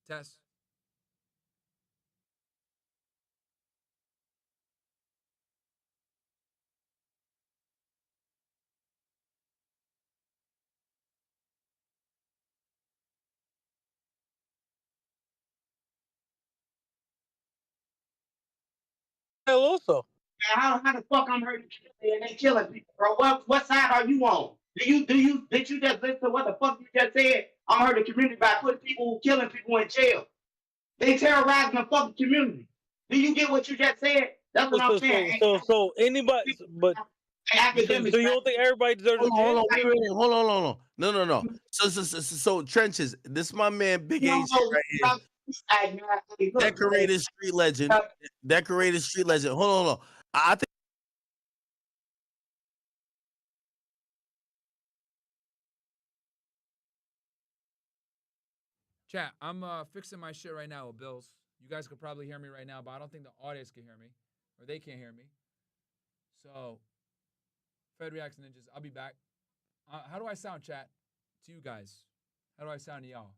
Test. Also, how the fuck I'm hurting and they killing people, bro? What side are you on? Did you just listen to what the fuck you just said? I'm hurting the community by putting people who killing people in jail. They terrorizing the fucking community. Do you get what you just said? That's what I'm saying. So anybody, but Akademiks. So you don't think everybody deserves a chance? Hold on. No. So Trenches, this is my man Big H right here. Decorated street legend. Hold on. I think Chat, I'm fixing my shit right now with Bills. You guys could probably hear me right now, but I don't think the audience can hear me. Or they can't hear me. So, Fed Reacts Ninjas, I'll be back. How do I sound, chat, to you guys? How do I sound to y'all?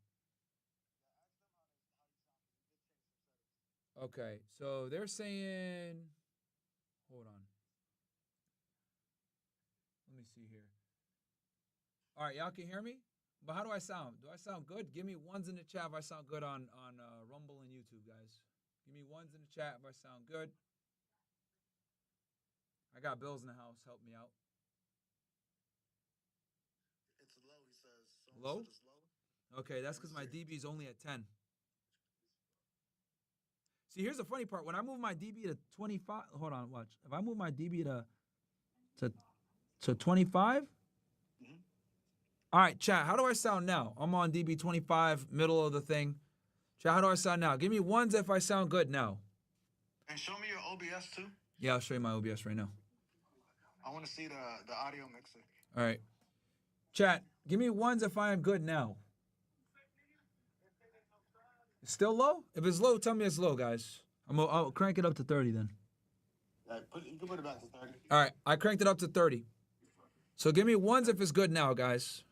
Okay, so they're saying, hold on. Let me see here. All right, y'all can hear me? But how do I sound? Do I sound good? Give me ones in the chat if I sound good on Rumble and YouTube, guys. Give me ones in the chat if I sound good. I got Bills in the house. Help me out. It's low, he says. Low? Okay, that's because my DB is only at 10. See, here's the funny part. When I move my DB to 25, hold on, watch. If I move my DB to 25, all right, chat, how do I sound now? I'm on DB 25, middle of the thing. Chat, how do I sound now? Give me ones if I sound good now. And show me your OBS too. Yeah, I'll show you my OBS right now. I want to see the audio mixer. All right. Chat, give me ones if I am good now. It's still low? If it's low, tell me it's low, guys. I'll crank it up to 30 then. You can put it back to 30. All right, I cranked it up to 30. So give me ones if it's good now, guys.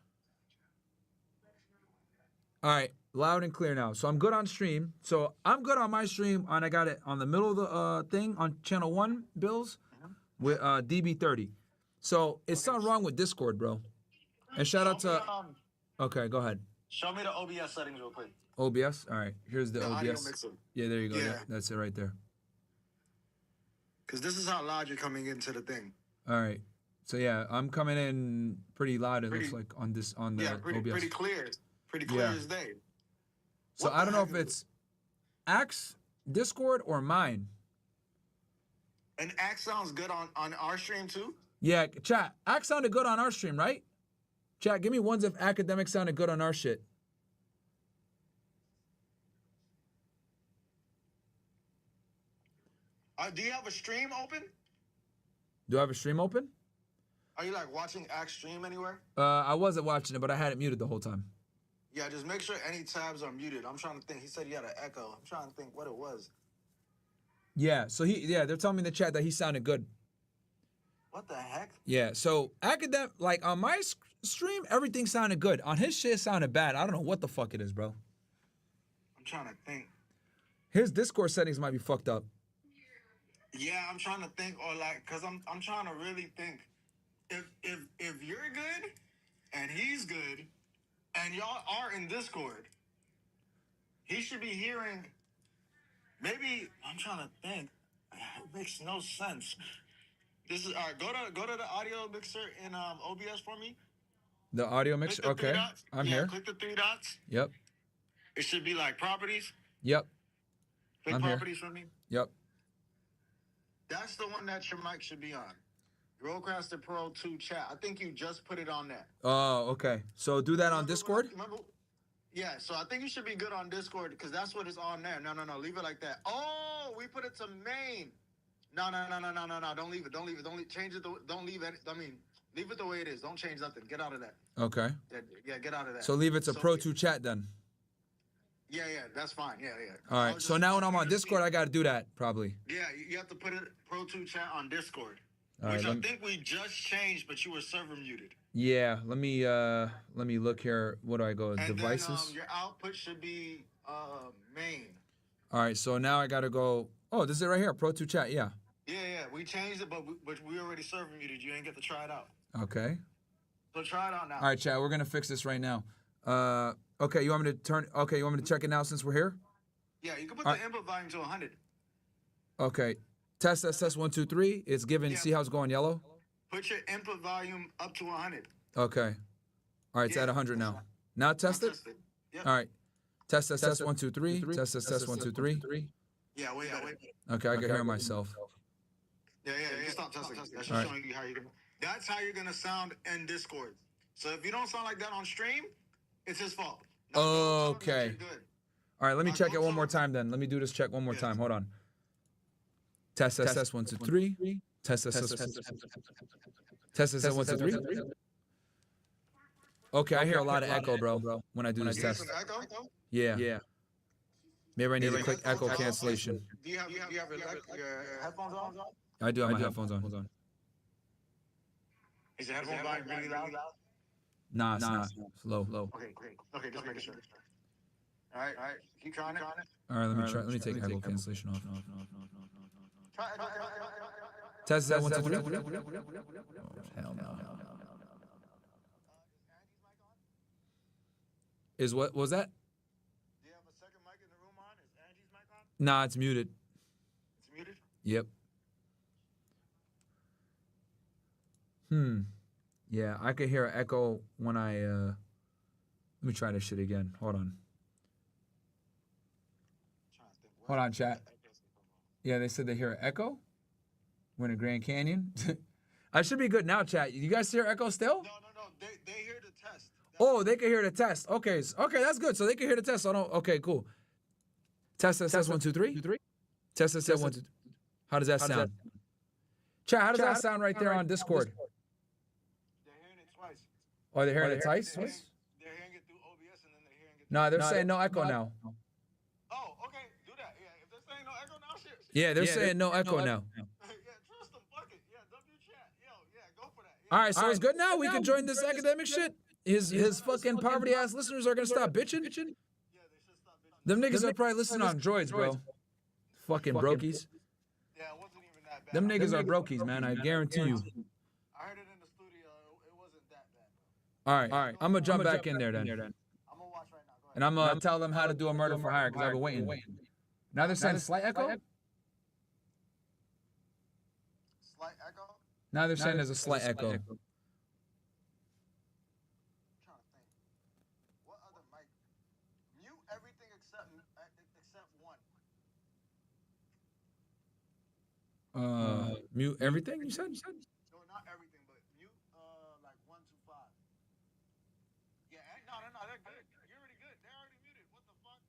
All right, loud and clear now. So I'm good on stream. So I'm good on my stream, and I got it on the middle of the thing on channel 1, Bills, with DB30. So it's something wrong with Discord, bro. And shout out to... Okay, go ahead. Show me the OBS settings real quick. OBS? All right, here's the audio OBS. mixer. Yeah, there you go. Yeah. Yeah, that's it right there. Because this is how loud you're coming into the thing. All right. So yeah, I'm coming in pretty loud. It looks like on the OBS. Pretty clear. Pretty clear as day. So I don't know if it's Axe, Discord, or mine. And Axe sounds good on our stream too? Yeah, chat. Axe sounded good on our stream, right? Chat, give me ones if Akademiks sounded good on our shit. Do you have a stream open? Do I have a stream open? Are you like watching Axe stream anywhere? I wasn't watching it, but I had it muted the whole time. Yeah, just make sure any tabs are muted. I'm trying to think. He said he had an echo. I'm trying to think what it was. Yeah, so they're telling me in the chat that he sounded good. What the heck? Yeah, so like on my stream, everything sounded good. On his shit, it sounded bad. I don't know what the fuck it is, bro. I'm trying to think. His Discord settings might be fucked up. Yeah, I'm trying to think, or like, cause I'm trying to really think. If you're good, and he's good, and y'all are in Discord, he should be hearing. Maybe I'm trying to think. It makes no sense. This is all right. Go to the audio mixer in OBS for me. The audio mixer. Okay, I'm here. Click the 3 dots. Yep. It should be like properties. Yep. Click I'm properties here. for me. Yep. That's the one that your mic should be on. Rollcaster Pro 2 chat. I think you just put it on there. Oh, okay. So do that on Discord? Remember? Yeah, so I think you should be good on Discord because that's what is on there. No. Leave it like that. Oh, we put it to main. No. Don't leave it. Don't change it. Don't leave it. I mean, leave it the way it is. Don't change nothing. Get out of that. Okay. Yeah, get out of that. So leave it to Pro 2 chat then. Yeah, that's fine. Yeah. All right. So now when I'm on Discord, I got to do that probably. Yeah, you have to put it Pro 2 chat on Discord. All Which right, I think we just changed, but you were server muted. Yeah, let me look here. What do I go? And Devices. then, your output should be main. All right, so now I gotta go. Oh, this is it right here. Pro 2 chat. Yeah. Yeah. We changed it, but we already server muted. You ain't get to try it out. Okay. So try it out now. All right, chat. We're gonna fix this right now. Okay. You want me to turn? Okay. You want me to check it now since we're here? Yeah, you can put the input volume to 100. Okay. Test 1 2 3. It's given. Yeah. See how it's going yellow? Put your input volume up to 100. Okay. All right, it's at 100 now. Now test it. Yep. All right. Test 1 2 3. Test 1 2 3. Yeah, wait. Okay, I can hear myself. Yeah. You can stop testing. That's just showing you how you're gonna. That's how you're gonna sound in Discord. So if you don't sound like that on stream, it's his fault. Okay. All right, let me check it one more time then. Let me do this check one more time. Hold on. Test 1 2 3. Test 1 2 3. Okay, I hear a lot of echo, bro, when I do this test. Yeah. Maybe I need to click echo cancellation. Do you have your headphones on? I do have my headphones on. Hold on. Is your headphone volume really loud? Nah, it's not. It's low. Okay, great. Okay, just making sure. All right. Keep trying it. All right, let me try. Let me take echo cancellation off. Try. Test 1 2 3. Hell no. Is what was that? Do you have a second mic in the room on? Is Angie's mic on? Nah, it's muted. It's muted? Yep. Yeah, I could hear an echo when I let me try this shit again. Hold on. Hold on, chat. Yeah, they said they hear an echo. We're in the Grand Canyon. I should be good now, chat. You guys hear echo still? No. They hear the test. Oh, they can hear the test. Okay, that's good. So they can hear the test. So don't. Okay, cool. Test 1 2 3. Test 1 2. How does that sound? Chat, how does that sound right there on Discord? They're hearing it twice. Oh, they're hearing it twice? They're hearing it through OBS and then they're hearing it. No, they're saying no echo now. Oh, okay. Do that. Yeah, if they're saying no echo now, shit. Yeah, they're saying no echo now. Yeah, trust them. Fuck it. Yeah, W chat. Go for that. All right, so it's good now. We can join this academic shit. His fucking poverty ass listeners are gonna stop bitching. Yeah, they should stop bitching. Them niggas are probably listening on droids, bro. Fucking brokies. Yeah, it wasn't even that bad. Them niggas are brokies, man. I guarantee you. I heard it in the studio. It wasn't that bad. All right. I'm gonna jump back in there then. I'm gonna watch right now. Go ahead. And I'm gonna tell them how to do a murder for hire because I've been waiting. Now they're saying slight echo. slight echo. Now they're saying there's a slight echo. What other mic? Mute everything except one. Mute everything, you said? No, not everything, but mute like 1, 2, 5. Yeah, no, they're good. You're already good. They're already muted. What the fuck?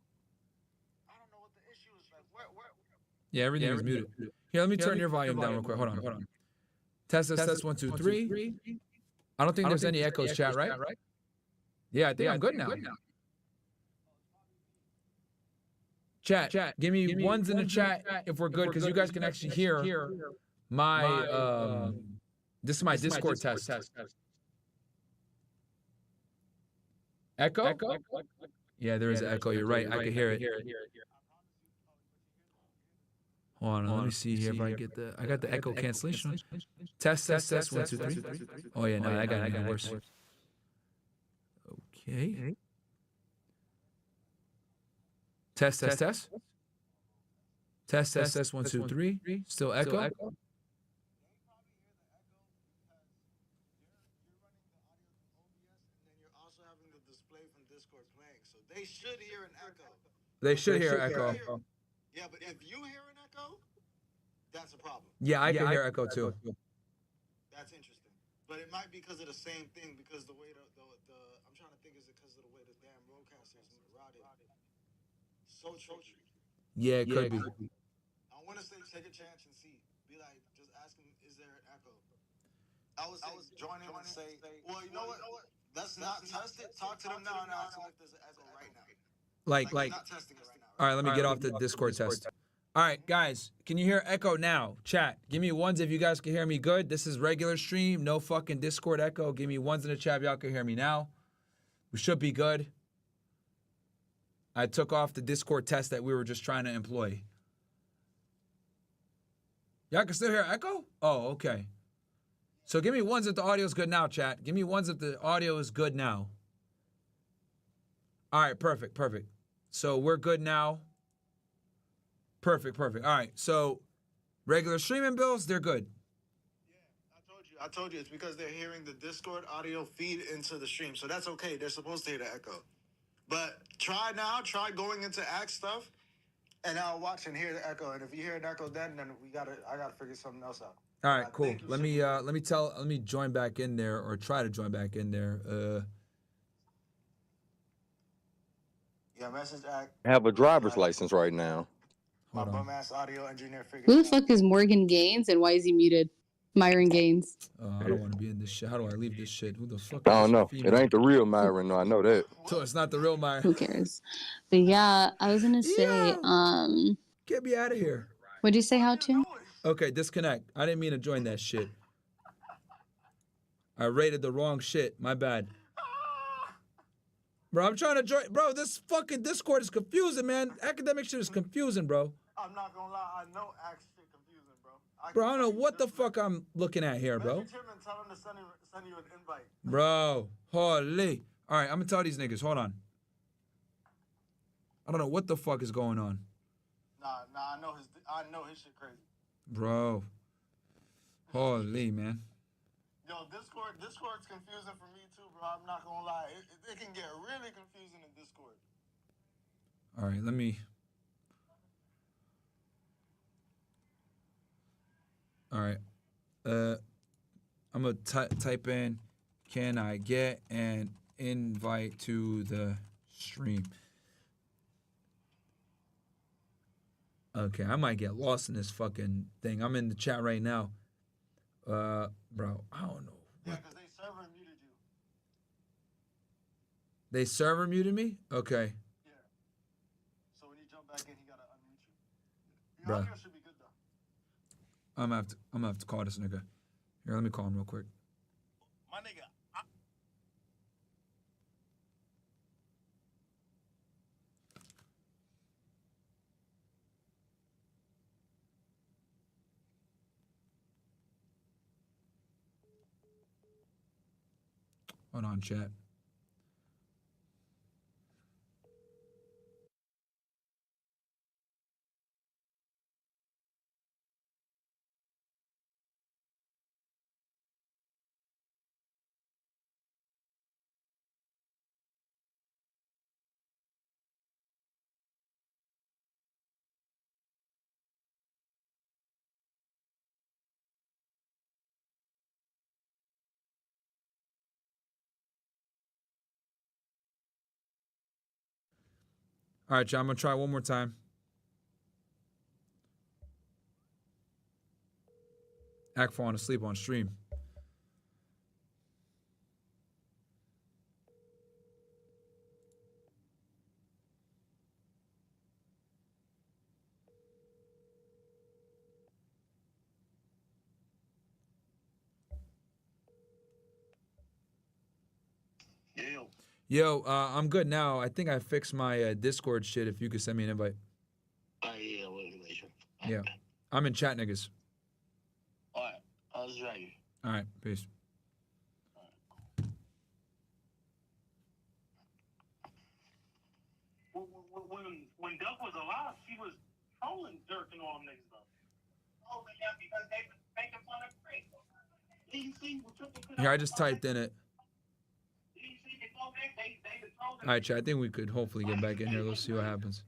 I don't know what the issue is. Like, where? Yeah, everything is muted. Here, let me turn your volume down real quick. Hold on. Test, 1, 2, 3. I don't think there's any echoes, chat, right? Yeah, I think I'm good now. Chat, give me ones in the chat if we're good, because you guys can actually hear my, this is my Discord test. Echo? Yeah, there is an echo. You're right. I can hear it. Hold on, let me see here if I get the. I got the echo cancellation. Test, 1, 2, 3. Oh yeah, no, I got it even worse. Okay. Test. Test, 1, 2, 3. Still echo. They should hear an echo. They should hear echo. Yeah, but if you hear an echo, that's a problem. Yeah, I can hear echo too. That's interesting. But it might be because of the same thing, because the way the I'm trying to think, is it because of the way the damn roadcaster is routed? So tricky. Yeah, it could be. I want to say take a chance and see. Be like, just ask him, is there an echo? I was joining and say, well, you know what? Let's not test it. Talk to them now and ask them if there's an echo right now. Like, not testing us now. all right, let me get off the Discord test. All right, guys, can you hear echo now? Chat, give me ones if you guys can hear me good. This is regular stream, no fucking Discord echo. Give me ones in the chat if y'all can hear me now. We should be good. I took off the Discord test that we were just trying to employ. Y'all can still hear echo? Oh, okay. So give me ones if the audio is good now, chat. Give me ones if the audio is good now. All right, perfect. So we're good now. Perfect. All right, so regular streaming bills, they're good. I told you it's because they're hearing the Discord audio feed into the stream, so that's okay. They're supposed to hear the echo. But try going into Act stuff, and I'll watch and hear the echo. And if you hear an echo, then I gotta figure something else out. All right, cool. Let me join back in there, or try to join back in there. Yeah, message Act. I have a driver's license right now. My bum ass audio engineer figured. Who the fuck is Morgan Gaines and why is he muted? Myron Gaines. I don't want to be in this shit. How do I leave this shit? Who the fuck? I don't know. It ain't the real Myron, though. I know that. So it's not the real Myron. Who cares? But yeah, I was gonna say, Get me out of here. What'd you say, how to? Okay, disconnect. I didn't mean to join that shit. I rated the wrong shit. My bad. Bro, I'm trying to join. Bro, this fucking Discord is confusing, man. Academic shit is confusing, bro. I'm not gonna lie. I know Act shit confusing, bro. Bro, I don't know what the fuck I'm looking at here, bro. Message him and tell him to send you an invite. Bro, holy. All right, I'm gonna tell these niggas. Hold on. I don't know what the fuck is going on. Nah, I know his shit crazy. Bro. Holy, man. Yo, Discord's confusing for me too, bro. I'm not gonna lie. It can get really confusing in Discord. All right, let me. All right. I'm gonna type in, can I get an invite to the stream? Okay, I might get lost in this fucking thing. I'm in the chat right now. Bro, I don't know. Yeah, because they server muted you. They server muted me? Okay. Yeah. So when you jump back in, he gotta unmute you. Bro. Your audio should be good though. I'm gonna have to call this nigga. Here, let me call him real quick. My nigga. Hold on, chat. All right, y'all, I'm gonna try one more time. Act falling asleep on stream. Yo, I'm good now. I think I fixed my Discord shit. If you could send me an invite. Yeah, wait. Yeah, I'm in chat, niggas. All right, I'll just drag you. All right, peace. When Duck was alive, she was trolling Durk and all them niggas though. Oh, yeah, because they were making fun of Craig. Yeah, I just typed in it. All right, chat. I think we could hopefully get back in here. Let's see what happens.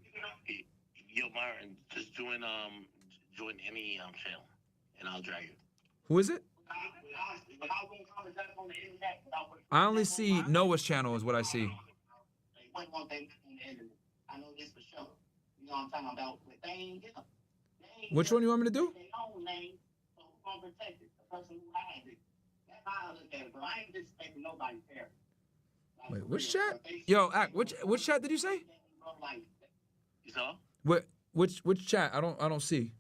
Yo, Myron, just join any channel, and I'll drag you. Who is it? I only see Noah's channel is what I see. I know this for sure. You know what I'm talking about? But they ain't get them. Which one you want me to do? Their own name, so who's gonna protect it? The person who has it. That's how I look at it, bro. I ain't disrespecting nobody's parents. Wait, which chat? Yo, Act, which chat did you say? You saw? Which chat? I don't see.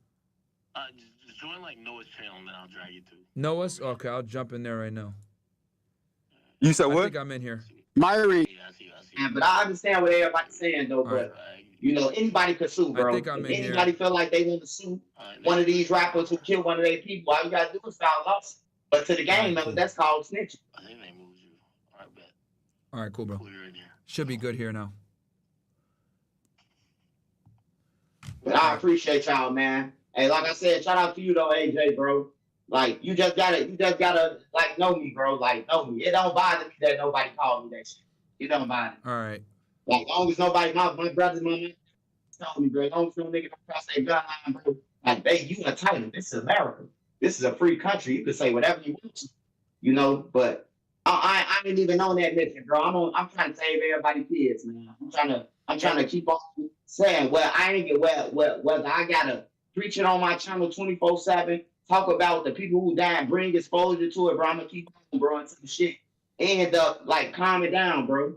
Just join like Noah's channel, and then I'll drag you to. Noah's? Okay, I'll jump in there right now. You said what? I think I'm in here. Myron. Yeah, but I understand what everybody's saying though. But you know, anybody could sue, bro. I think I'm if in anybody here. feel like they want to sue one of these rappers who killed one of their people, all you gotta do is file a lawsuit. But to the gang members, that's called snitching. I think they moved you. All right, bet. All right, cool, bro. Cool, you're in here. Should be good here now. But I appreciate y'all, man. Hey, like I said, shout out to you though, AJ, bro. Like you just gotta like know me, bro. Like know me. It don't bother me that nobody called me that shit. It don't bother me. All right. Like, as long as nobody, my brothers, my man, told me, bro, as long as no nigga don't cross their gun line, bro, like, they, you entitled. This is America. This is a free country. You can say whatever you want to, you know, but I didn't even know that mission, bro. I'm trying to save everybody's kids, man. I'm trying to keep on saying, well, I ain't get, whether I got to preach it on my channel 24/7, talk about the people who died, bring exposure to it, bro. I'm going to keep on, bro, until the shit end up, like, calm it down, bro.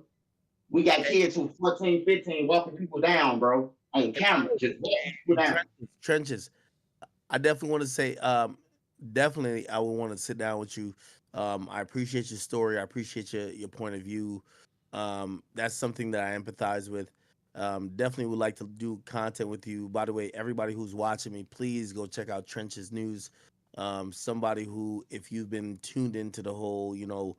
We got kids who 14, 15 walking people down, bro, on camera, just walking people down. Trenches. I definitely want to say, definitely, I would want to sit down with you. I appreciate your story. I appreciate your point of view. That's something that I empathize with. Definitely would like to do content with you. By the way, everybody who's watching me, please go check out Trenches News. Somebody who, if you've been tuned into the whole, you know,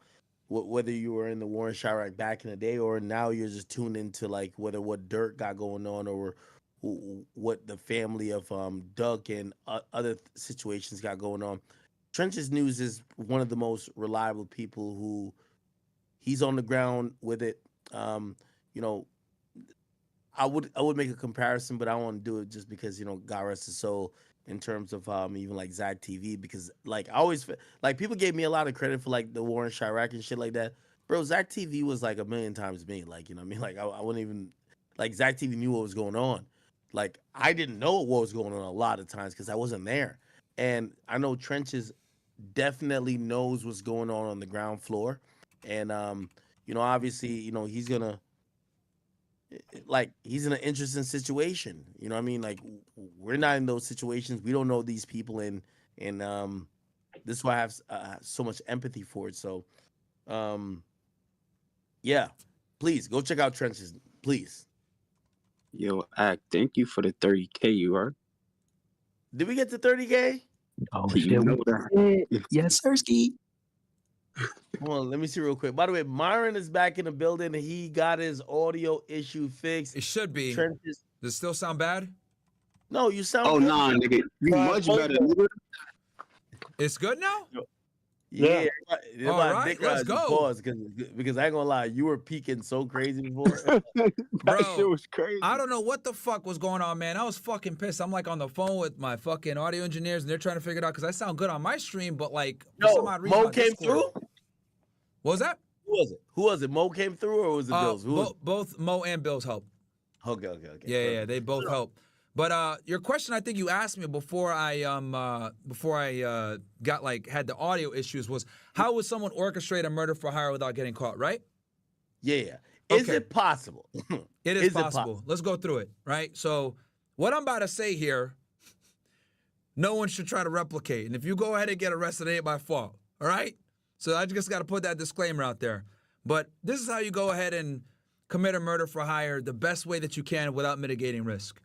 whether you were in the war in Chirac back in the day or now you're just tuned into like whether what Durk got going on or what the family of Duck and other situations got going on. Trenches News is one of the most reliable people who he's on the ground with it. You know, I would make a comparison, but I don't want to do it just because, you know, God rest his soul, in terms of even like Zach TV, because like I always like people gave me a lot of credit for like the war in Chirac and shit like that. Bro, Zach TV was like a million times me. Like, you know what I mean? Like I wouldn't even like Zach TV knew what was going on. Like I didn't know what was going on a lot of times because I wasn't there. And I know Trenches definitely knows what's going on the ground floor. And you know, obviously, you know, he's in an interesting situation. You know what I mean? Like we're not in those situations. We don't know these people, and this is why I have so much empathy for it. So yeah, please go check out Trenches, please. Yo, Act, thank you for the 30K, you are. Did we get to 30K? Oh, you know that. Yes, sir, Ski. Hold on, let me see real quick. By the way, Myron is back in the building. He got his audio issue fixed. It should be. Trenches. Does it still sound bad? No, you sound good. Nah, nigga. You much better, nigga. It's good now? Yeah. All right, let's go. Pause because I ain't gonna lie, you were peaking so crazy before. Bro, shit was crazy. I don't know what the fuck was going on, man. I was fucking pissed. I'm like on the phone with my fucking audio engineers, and they're trying to figure it out because I sound good on my stream, but like for some odd reason, Mo came through? What was that? Who was it? Mo came through or was it Bills? Both Mo and Bills helped. Okay. Yeah, they both help. But your question, I think you asked me before I got had the audio issues was how would someone orchestrate a murder for hire without getting caught, right? Yeah. Is it possible? It is possible. Let's go through it, right? So what I'm about to say here, no one should try to replicate. And if you go ahead and get arrested, it ain't my fault, all right? So I just got to put that disclaimer out there. But this is how you go ahead and commit a murder for hire the best way that you can without mitigating risk.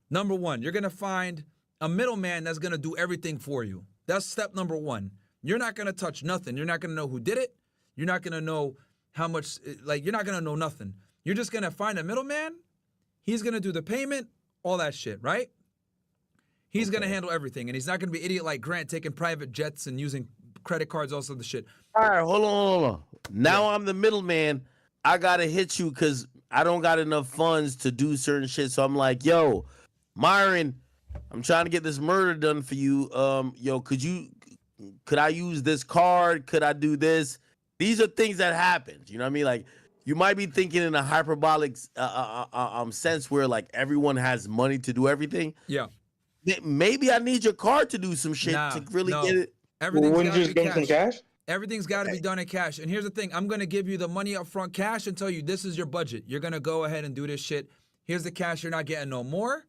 Number one, you're going to find a middleman that's going to do everything for you. That's step number one. You're not going to touch nothing. You're not going to know who did it. You're not going to know how much, you're not going to know nothing. You're just going to find a middleman. He's going to do the payment, all that shit, right? He's going to handle everything. And he's not going to be idiot like Grant taking private jets and using credit cards, all sorts of shit. All right, hold on. Now I'm the middleman. I got to hit you because I don't got enough funds to do certain shit. So I'm like, yo, Myron, I'm trying to get this murder done for you. Could I use this card? Could I do this? These are things that happen. You know what I mean? Like, you might be thinking in a hyperbolic sense where like everyone has money to do everything. Yeah. Maybe I need your card to do some shit to really get it. Everything's got to be cash. Everything's got to be done in cash. And here's the thing. I'm going to give you the money up front cash and tell you this is your budget. You're going to go ahead and do this shit. Here's the cash. You're not getting no more.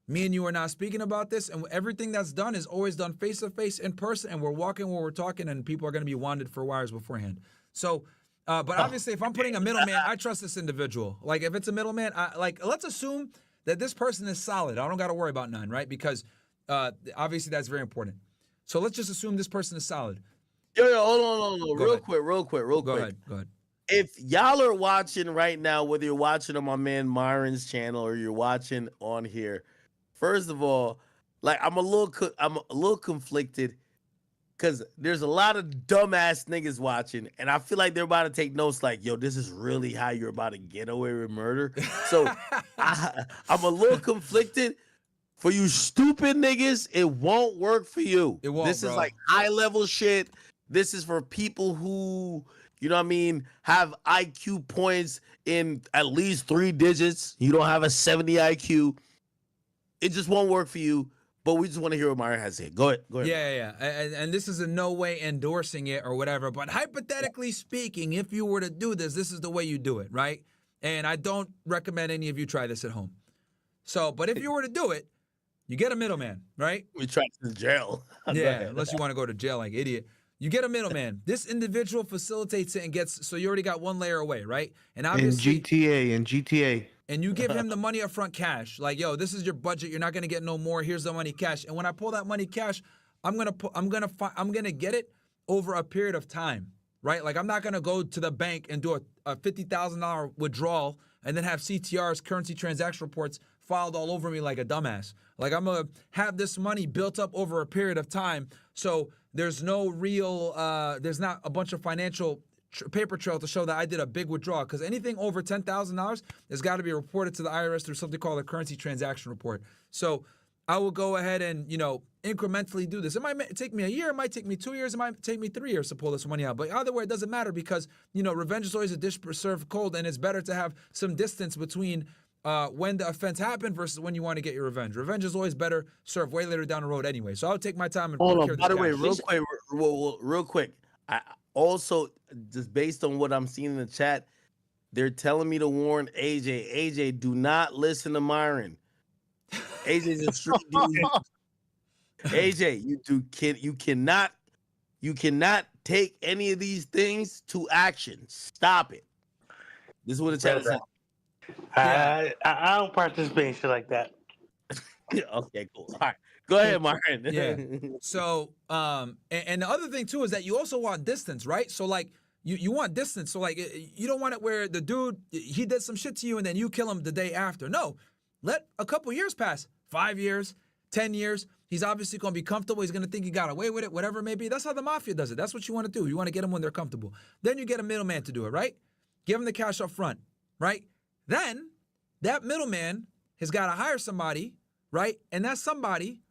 Me and you are not speaking about this. And everything that's done is always done face-to-face in person. And we're walking where we're talking. And people are going to be wanted for wires beforehand. So, but obviously, if I'm putting a middleman, I trust this individual. Like, if it's a middleman, let's assume that this person is solid. I don't got to worry about none, right? Because obviously, that's very important. So let's just assume this person is solid. Yo, hold on. Real quick. Go ahead. If y'all are watching right now, whether you're watching on my man Myron's channel or you're watching on here, first of all, like I'm a little conflicted because there's a lot of dumbass niggas watching, and I feel like they're about to take notes. Like, yo, this is really how you're about to get away with murder. So I'm a little conflicted. For you stupid niggas, it won't work for you. It won't. This is like high level shit. This is for people who, you know what I mean, have IQ points in at least 3 digits. You don't have a 70 IQ. It just won't work for you. But we just want to hear what Myron has to say. Go ahead. Yeah. And this is in no way endorsing it or whatever. But hypothetically speaking, if you were to do this, this is the way you do it, right? And I don't recommend any of you try this at home. So, but if you were to do it, you get a middleman, right? We try to jail. Yeah, unless you want to go to jail like idiot. You get a middleman. This individual facilitates it and gets, so you already got one layer away, right? And obviously in GTA. And you give him the money up front cash. Like, yo, this is your budget. You're not gonna get no more. Here's the money cash. And when I pull that money cash, I'm gonna get it over a period of time, right? Like, I'm not gonna go to the bank and do a $50,000 withdrawal and then have CTRs, currency transaction reports, filed all over me like a dumbass. Like, I'm gonna have this money built up over a period of time, so there's no real, there's not a bunch of financial paper trail to show that I did a big withdrawal, because anything over $10,000 has got to be reported to the IRS through something called a currency transaction report. So I will go ahead and, incrementally do this. It might take me a year, it might take me 2 years, it might take me 3 years to pull this money out. But either way, it doesn't matter, because, revenge is always a dish served cold, and it's better to have some distance between when the offense happened versus when you want to get your revenge. Revenge is always better served way later down the road anyway. So I'll take my time and hold on. By the way, real quick, I also, just based on what I'm seeing in the chat, they're telling me to warn AJ. AJ, do not listen to Myron. AJ's a street dude. AJ, you cannot take any of these things to action. Stop it. This is what the chat said. I don't participate in shit like that. Okay, cool. All right. Go ahead, Myron. Yeah. So, and the other thing too is that you also want distance, right? So like, you want distance. So like, you don't want it where the dude, he did some shit to you and then you kill him the day after. No, let a couple years pass, 5 years, 10 years. He's obviously going to be comfortable. He's going to think he got away with it, whatever it may be. That's how the mafia does it. That's what you want to do. You want to get them when they're comfortable. Then you get a middleman to do it, right? Give him the cash up front, right? Then that middleman has got to hire somebody, right? And that somebody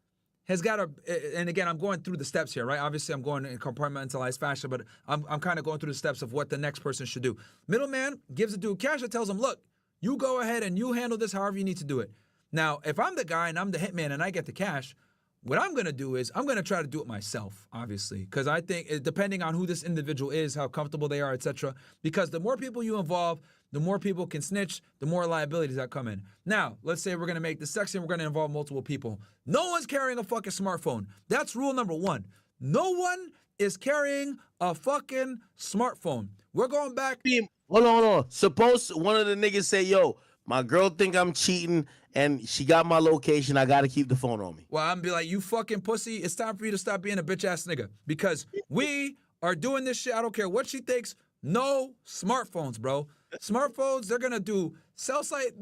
has got to, and again, I'm going through the steps here, right? Obviously, I'm going in compartmentalized fashion, but I'm kind of going through the steps of what the next person should do. Middleman gives the dude cash and tells him, look, You go ahead and you handle this however you need to do it. Now, if I'm the guy and I'm the hitman and I get the cash, what I'm going to do is I'm going to try to do it myself, obviously, because I think depending on who this individual is, how comfortable they are, etc. Because the more people you involve, the more people can snitch, the more liabilities that come in. Now, let's say we're going to make this section, we're going to involve multiple people. No one's carrying a fucking smartphone. That's rule number 1. No one is carrying a fucking smartphone. We're going back. Hold on. Suppose one of the niggas say, yo, my girl think I'm cheating and she got my location. I got to keep the phone on me. Well, I'm be like, you fucking pussy. It's time for you to stop being a bitch ass nigga because we are doing this shit. I don't care what she thinks. No smartphones, bro. Smartphones, they're going to do cell site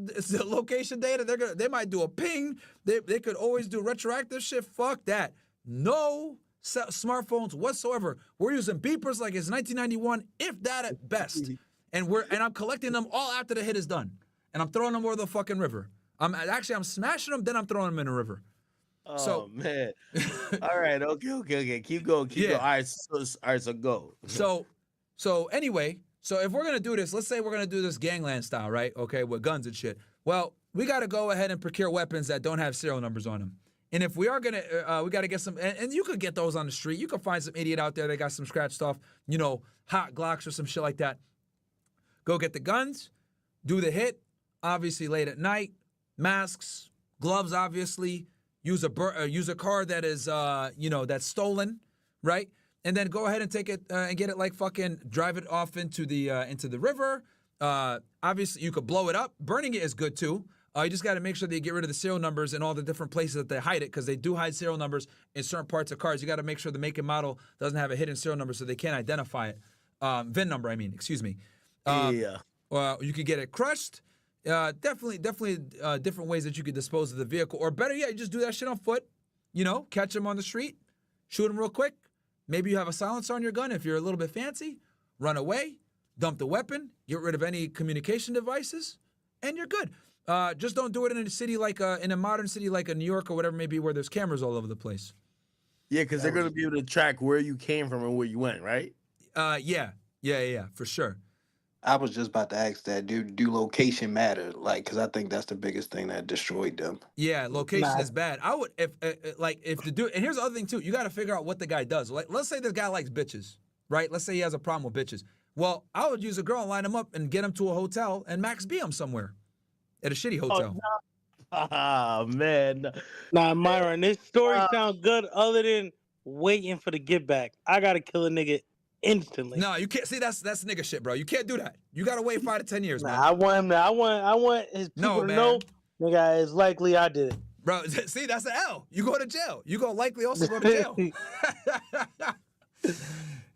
location data. They might do a ping. They could always do retroactive shit. Fuck that. No smartphones whatsoever. We're using beepers like it's 1991, if that at best. And I'm collecting them all after the hit is done. And I'm throwing them over the fucking river. I'm smashing them, then I'm throwing them in the river. Oh, man. All right, okay. Keep going. All right, so go. So anyway, so if we're going to do this, let's say we're going to do this gangland style, right? Okay, with guns and shit. Well, we got to go ahead and procure weapons that don't have serial numbers on them. And if we are going to, we got to get some, and you could get those on the street. You could find some idiot out there that got some scratched off, hot Glocks or some shit like that. Go get the guns, do the hit, obviously late at night, masks, gloves, obviously, use a car that is, that's stolen, right? And then go ahead and take it and get it like fucking drive it off into the river. Obviously, you could blow it up. Burning it is good too. You just got to make sure that you get rid of the serial numbers and all the different places that they hide it, because they do hide serial numbers in certain parts of cars. You got to make sure the make and model doesn't have a hidden serial number so they can't identify it. VIN number, excuse me. Well, you could get it crushed. Definitely different ways that you could dispose of the vehicle. Or better yet, you just do that shit on foot. Catch them on the street, shoot them real quick. Maybe you have a silencer on your gun if you're a little bit fancy. Run away, dump the weapon, get rid of any communication devices, and you're good. Just don't do it in a city in a modern city like a New York or whatever it may be, where there's cameras all over the place. Yeah, because they're going to be able to track where you came from and where you went, right? Yeah, for sure. I was just about to ask that. Do location matter? Because I think that's the biggest thing that destroyed them. Yeah, location is bad. I would if the dude. And here's the other thing too. You got to figure out what the guy does. Like, let's say this guy likes bitches, right? Let's say he has a problem with bitches. Well, I would use a girl and line him up and get him to a hotel and max B him somewhere, at a shitty hotel. Oh, man. Nah, Myron, this story sounds good other than waiting for the get back. I gotta kill a nigga instantly. No, you can't. See, that's nigga shit, bro. You can't do that. You gotta wait 5 to 10 years, man. I want him to, I want his people to know, nigga, it's likely I did it. Bro, see, that's an L. You go to jail. You gonna likely also go to jail.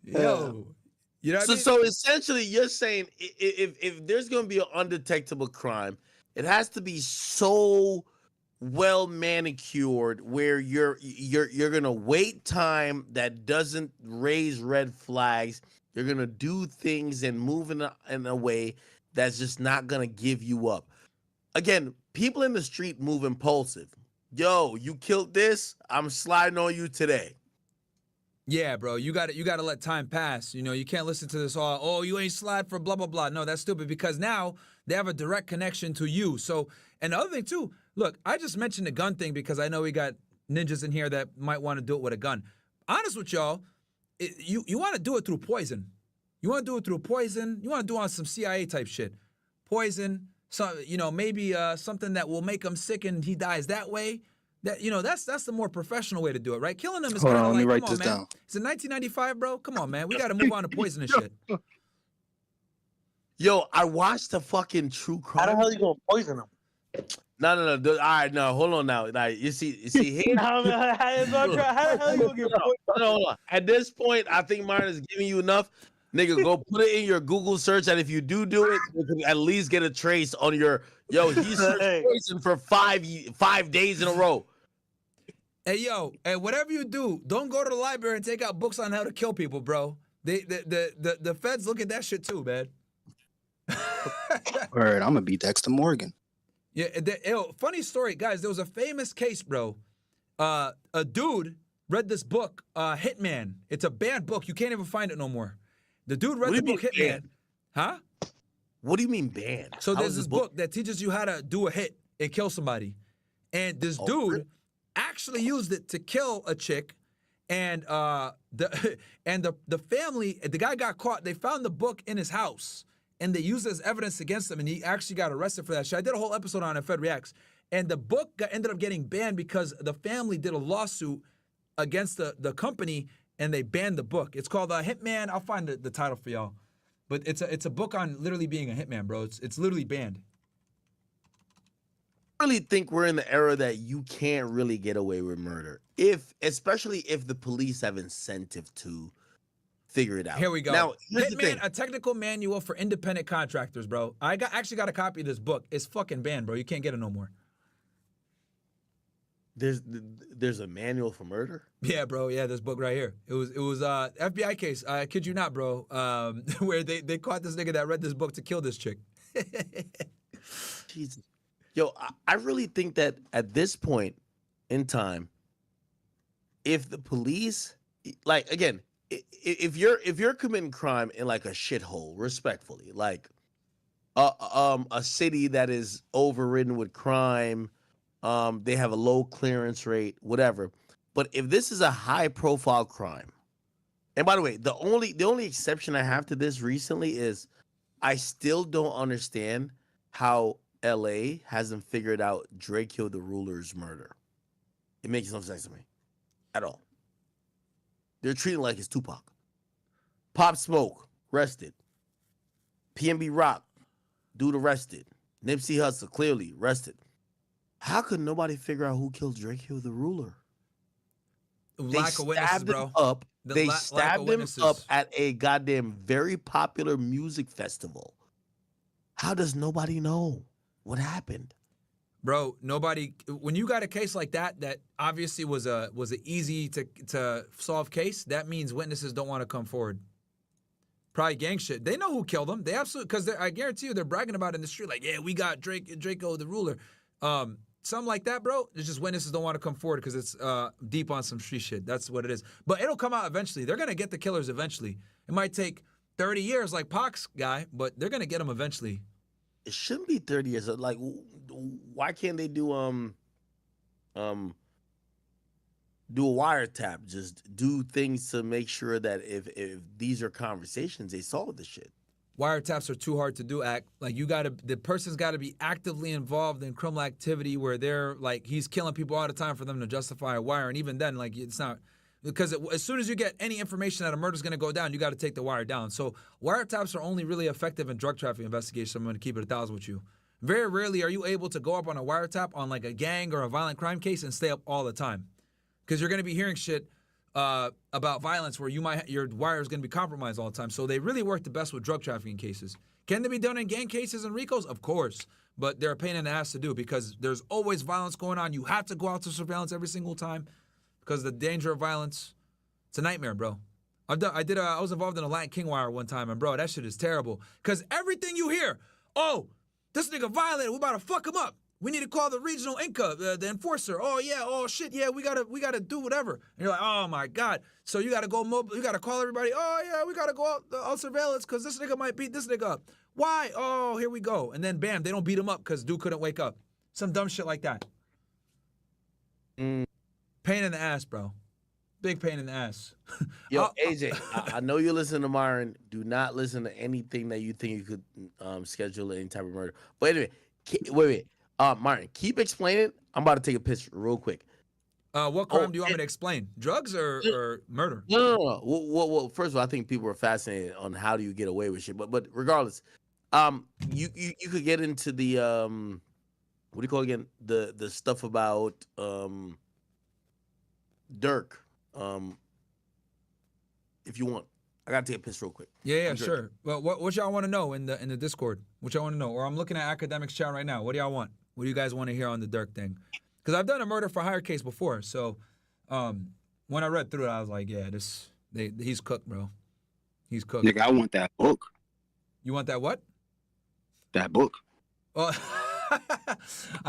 Yo. You know what I mean? So essentially, you're saying if there's going to be an undetectable crime, it has to be so well manicured where you're going to wait time that doesn't raise red flags. You're going to do things and move in a way that's just not going to give you up. Again, people in the street move impulsive. Yo, you killed this, I'm sliding on you today. Yeah, bro, you got to let time pass. You can't listen to this all, oh, you ain't slide for blah, blah, blah. No, that's stupid, because now they have a direct connection to you. So, and the other thing too, look, I just mentioned the gun thing because I know we got ninjas in here that might want to do it with a gun. Honest with y'all, you want to do it through poison. You want to do it through poison. You want to do it on some CIA type shit. Poison, maybe something that will make him sick and he dies that way. That's the more professional way to do it, right? Killing them is kind of like, come on, man. Down. It's in 1995, bro. Come on, man. We got to move on to poison and shit. Yo, I watched the fucking true crime. How the hell you gonna poison them? No. All right, no, hold on now. Like, you see here. How the hell you gonna get poisoned? Hold on. At this point, I think Myron is giving you enough. Nigga, go put it in your Google search, and if you do it, you can at least get a trace on your. Yo, he searched poison for 5 days in a row. Hey, yo, and whatever you do, don't go to the library and take out books on how to kill people, bro. The feds look at that shit too, man. Word, I'm gonna be Dexter Morgan. Yeah, funny story, guys. There was a famous case, bro. A dude read this book, Hitman. It's a banned book. You can't even find it no more. The dude read the book Hitman. Huh? What do you mean banned? So there's this book that teaches you how to do a hit and kill somebody. And this dude actually used it to kill a chick. And the family, the guy got caught. They found the book in his house. And they used it as evidence against him. And he actually got arrested for that shit. I did a whole episode on it, Fed Reacts. And the book ended up getting banned because the family did a lawsuit against the company. And they banned the book. It's called Hitman. I'll find the title for y'all. But it's a book on literally being a hitman, bro. It's literally banned. I really think we're in the era that you can't really get away with murder, especially if the police have incentive to figure it out. Here we go. Now, Hitman, a technical manual for independent contractors, bro. I actually got a copy of this book. It's fucking banned, bro. You can't get it no more. There's a manual for murder? Yeah, bro. Yeah, this book right here. It was FBI case. I kid you not, bro. Where they caught this nigga that read this book to kill this chick. Jesus. Yo, I really think that at this point in time, if the police, like, again, if you're committing crime in like a shithole, respectfully, like a city that is overridden with crime, they have a low clearance rate, whatever. But if this is a high profile crime, and by the way, the only exception I have to this recently is I still don't understand how LA hasn't figured out Draco the Ruler's murder. It makes no sense to me at all. They're treating it like it's Tupac. Pop Smoke, arrested. PNB Rock, dude arrested. Nipsey Hussle, clearly arrested. How could nobody figure out who killed Draco the Ruler? Lack of witnesses, bro. They stabbed him up at a goddamn very popular music festival. How does nobody know what happened? Bro, nobody. When you got a case like that obviously was an easy to solve case, that means witnesses don't want to come forward. Probably gang shit. They know who killed them. They absolutely, because I guarantee you they're bragging about it in the street, like, yeah, we got Draco the Ruler. Something like that, bro. It's just witnesses don't want to come forward because it's deep on some street shit. That's what it is. But it'll come out eventually. They're gonna get the killers eventually. It might take 30 years, like Pac's guy, but they're gonna get them eventually. It shouldn't be 30 years. Like, why can't they do a wiretap? Just do things to make sure that if these are conversations, they solve the shit. Wiretaps are too hard to do. Like, the person's got to be actively involved in criminal activity where they're like, he's killing people all the time for them to justify a wire. And even then, like, it's not, because as soon as you get any information that a murder's going to go down, you got to take the wire down. So wiretaps are only really effective in drug trafficking investigations. I'm going to keep it 1,000 with you. Very rarely are you able to go up on a wiretap on like a gang or a violent crime case and stay up all the time, because you're going to be hearing shit about violence where your wire is going to be compromised all the time. So they really work the best with drug trafficking cases. Can they be done in gang cases and RICOs? Of course, but they're a pain in the ass to do because there's always violence going on. You have to go out to surveillance every single time because of the danger of violence. It's a nightmare, bro. I was involved in a Latin King wire one time, and bro, that shit is terrible. Because everything you hear, oh, this nigga violated, we about to fuck him up. We need to call the regional Inca, the enforcer. Oh yeah, oh shit, yeah, we gotta do whatever. And you're like, oh my God. So you gotta go mobile, you gotta call everybody. Oh yeah, we gotta go out on surveillance because this nigga might beat this nigga up. Why? Oh, here we go. And then bam, they don't beat him up because dude couldn't wake up. Some dumb shit like that. Pain in the ass, bro. Big pain in the ass. Yo, AJ, I know you listen to Myron. Do not listen to anything that you think you could schedule any type of murder. But anyway, wait. Myron, keep explaining. I'm about to take a piss real quick. What crime do you want me to explain? Drugs or murder? No. Well, first of all, I think people are fascinated on how do you get away with shit. But regardless, you could get into the what do you call it again? The stuff about Durk. If you want, I gotta take a piss real quick. Yeah, sure. Well, what y'all want to know in the Discord? What y'all want to know? Or I'm looking at Akademiks chat right now. What do y'all want? What do you guys want to hear on the Durk thing? Because I've done a murder for hire case before. So when I read through it, I was like, yeah, he's cooked, bro. He's cooked. Nigga, I want that book. You want that what? That book. I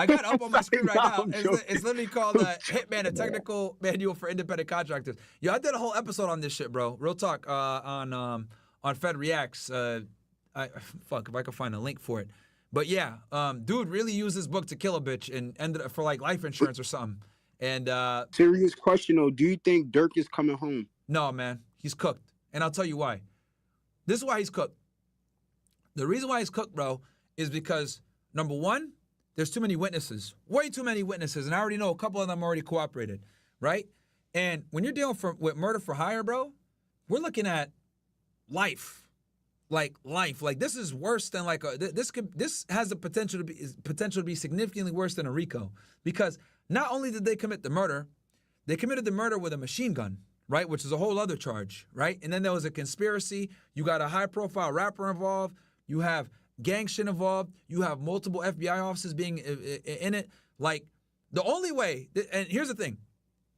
got it up on my screen right now. It's literally called Hitman, a technical manual for independent contractors. Yo, I did a whole episode on this shit, bro. Real talk on Fed Reacts. Fuck, if I could find a link for it. But yeah, dude really used this book to kill a bitch and ended up for like life insurance or something. And serious question though, do you think Durk is coming home? No, man, he's cooked. And I'll tell you why. This is why he's cooked. The reason why he's cooked, bro, is because number one, there's too many witnesses, way too many witnesses, and I already know a couple of them already cooperated, right? And when you're dealing with murder for hire, bro, we're looking at life, like life. Like this is worse than like this has the potential to be significantly worse than a RICO, because not only did they commit the murder, they committed the murder with a machine gun, right? Which is a whole other charge, right? And then there was a conspiracy. You got a high-profile rapper involved. You have gang shit involved. You have multiple FBI officers being in it. Like the only way, and here's the thing,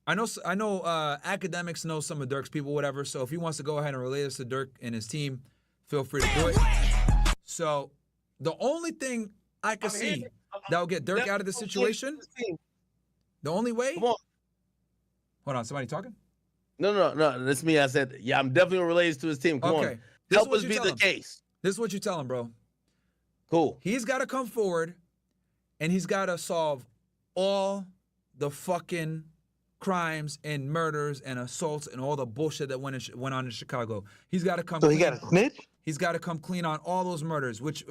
I know Akademiks know some of Durk's people, whatever. So if he wants to go ahead and relay this to Durk and his team, feel free to do it. So the only thing I could see that will get Durk out of this situation, the only way. Hold on, somebody talking? No. That's me. I said, yeah, I'm definitely related to his team. Come on. Help us be the case. This is what you tell him, bro. Cool. He's got to come forward, and he's got to solve all the fucking crimes and murders and assaults and all the bullshit that went on in Chicago. He's got to come. So he got to snitch? He's got to come clean on all those murders, which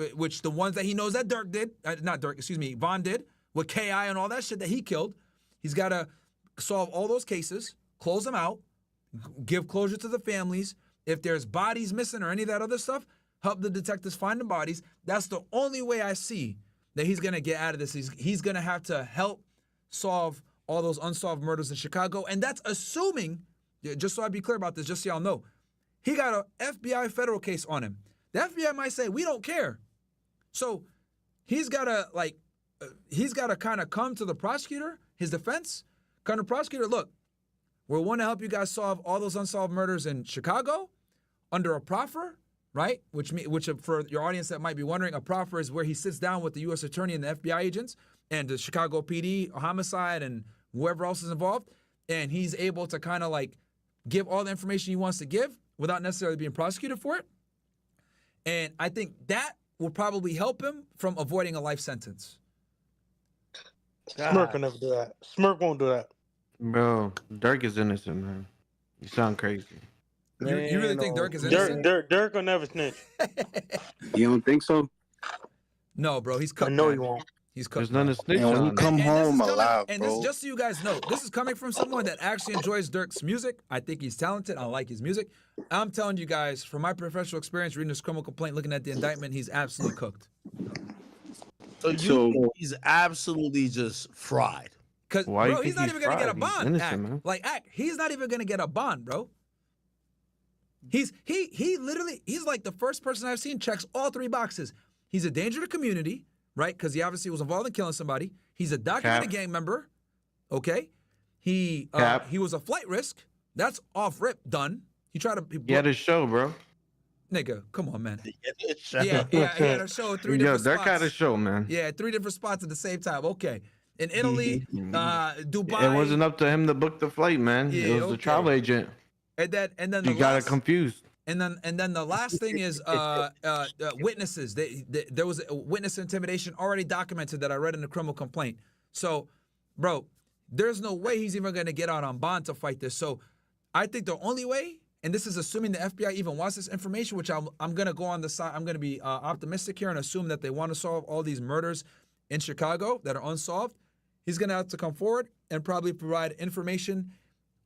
the ones that he knows that Durk did, not Durk, excuse me, Von did, with KI and all that shit that he killed. He's got to solve all those cases, close them out, give closure to the families. If there's bodies missing or any of that other stuff, help the detectives find the bodies. That's the only way I see that he's going to get out of this. He's going to have to help solve all those unsolved murders in Chicago. And that's assuming, just so I be clear about this, just so y'all know, he got an FBI federal case on him. The FBI might say, we don't care. So he's got to kind of come to the prosecutor, his defense, come to the prosecutor, look, we want to help you guys solve all those unsolved murders in Chicago under a proffer, right? Which for your audience that might be wondering, a proffer is where he sits down with the U.S. attorney and the FBI agents and the Chicago PD, homicide, and whoever else is involved, and he's able to kind of like give all the information he wants to give without necessarily being prosecuted for it. And I think that will probably help him from avoiding a life sentence. Smirk will never do that. Smirk won't do that. Bro, Durk is innocent, man. You sound crazy. You really think Durk is innocent? Durk will never snitch. You don't think so? No, bro. He's cooked. I know he won't. He's cooked. There's none to snitch And when on. you come home alive, and bro. this, just so you guys know, this is coming from someone that actually enjoys Durk's music. I think he's talented. I like his music. I'm telling you guys, from my professional experience reading this criminal complaint, looking at the indictment, he's absolutely cooked. So you think he's absolutely just fried? Because, bro, he's not even going to get a bond. He's not even going to get a bond, bro. He literally, he's like the first person I've seen checks all three boxes. He's a danger to community, right? Because he obviously was involved in killing somebody. He's a documented gang member, okay? He was a flight risk. That's off rip, done. He tried to... He had a show, bro. Nigga, come on, man. He had a show at three different spots. Durk had a show, man. Yeah, 3 different spots at the same time. Okay. In Italy, Dubai. It wasn't up to him to book the flight, man. Yeah, it was the travel agent. And then You got it confused. And then the last thing is witnesses. There was a witness intimidation already documented that I read in the criminal complaint. So, bro, there's no way he's even going to get out on bond to fight this. So I think the only way, and this is assuming the FBI even wants this information, which I'm going to go on the side. I'm going to be optimistic here and assume that they want to solve all these murders in Chicago that are unsolved. He's going to have to come forward and probably provide information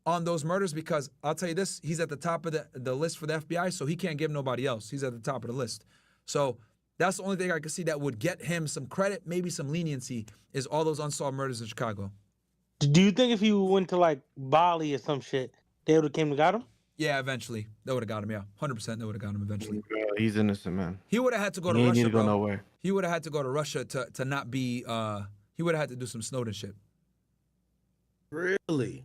on those murders, because I'll tell you this, he's at the top of the list for the FBI, so he can't give nobody else. He's at the top of the list. So that's the only thing I could see that would get him some credit, maybe some leniency, is all those unsolved murders in Chicago. Do you think if he went to like Bali or some shit, they would have came and got him? Yeah, eventually. They would have got him, yeah. 100% they would have got him eventually. He's innocent, man. He would have had to go to He Russia, need to go bro. nowhere. He would have had to go to Russia to not be, he would have had to do some Snowden shit. Really?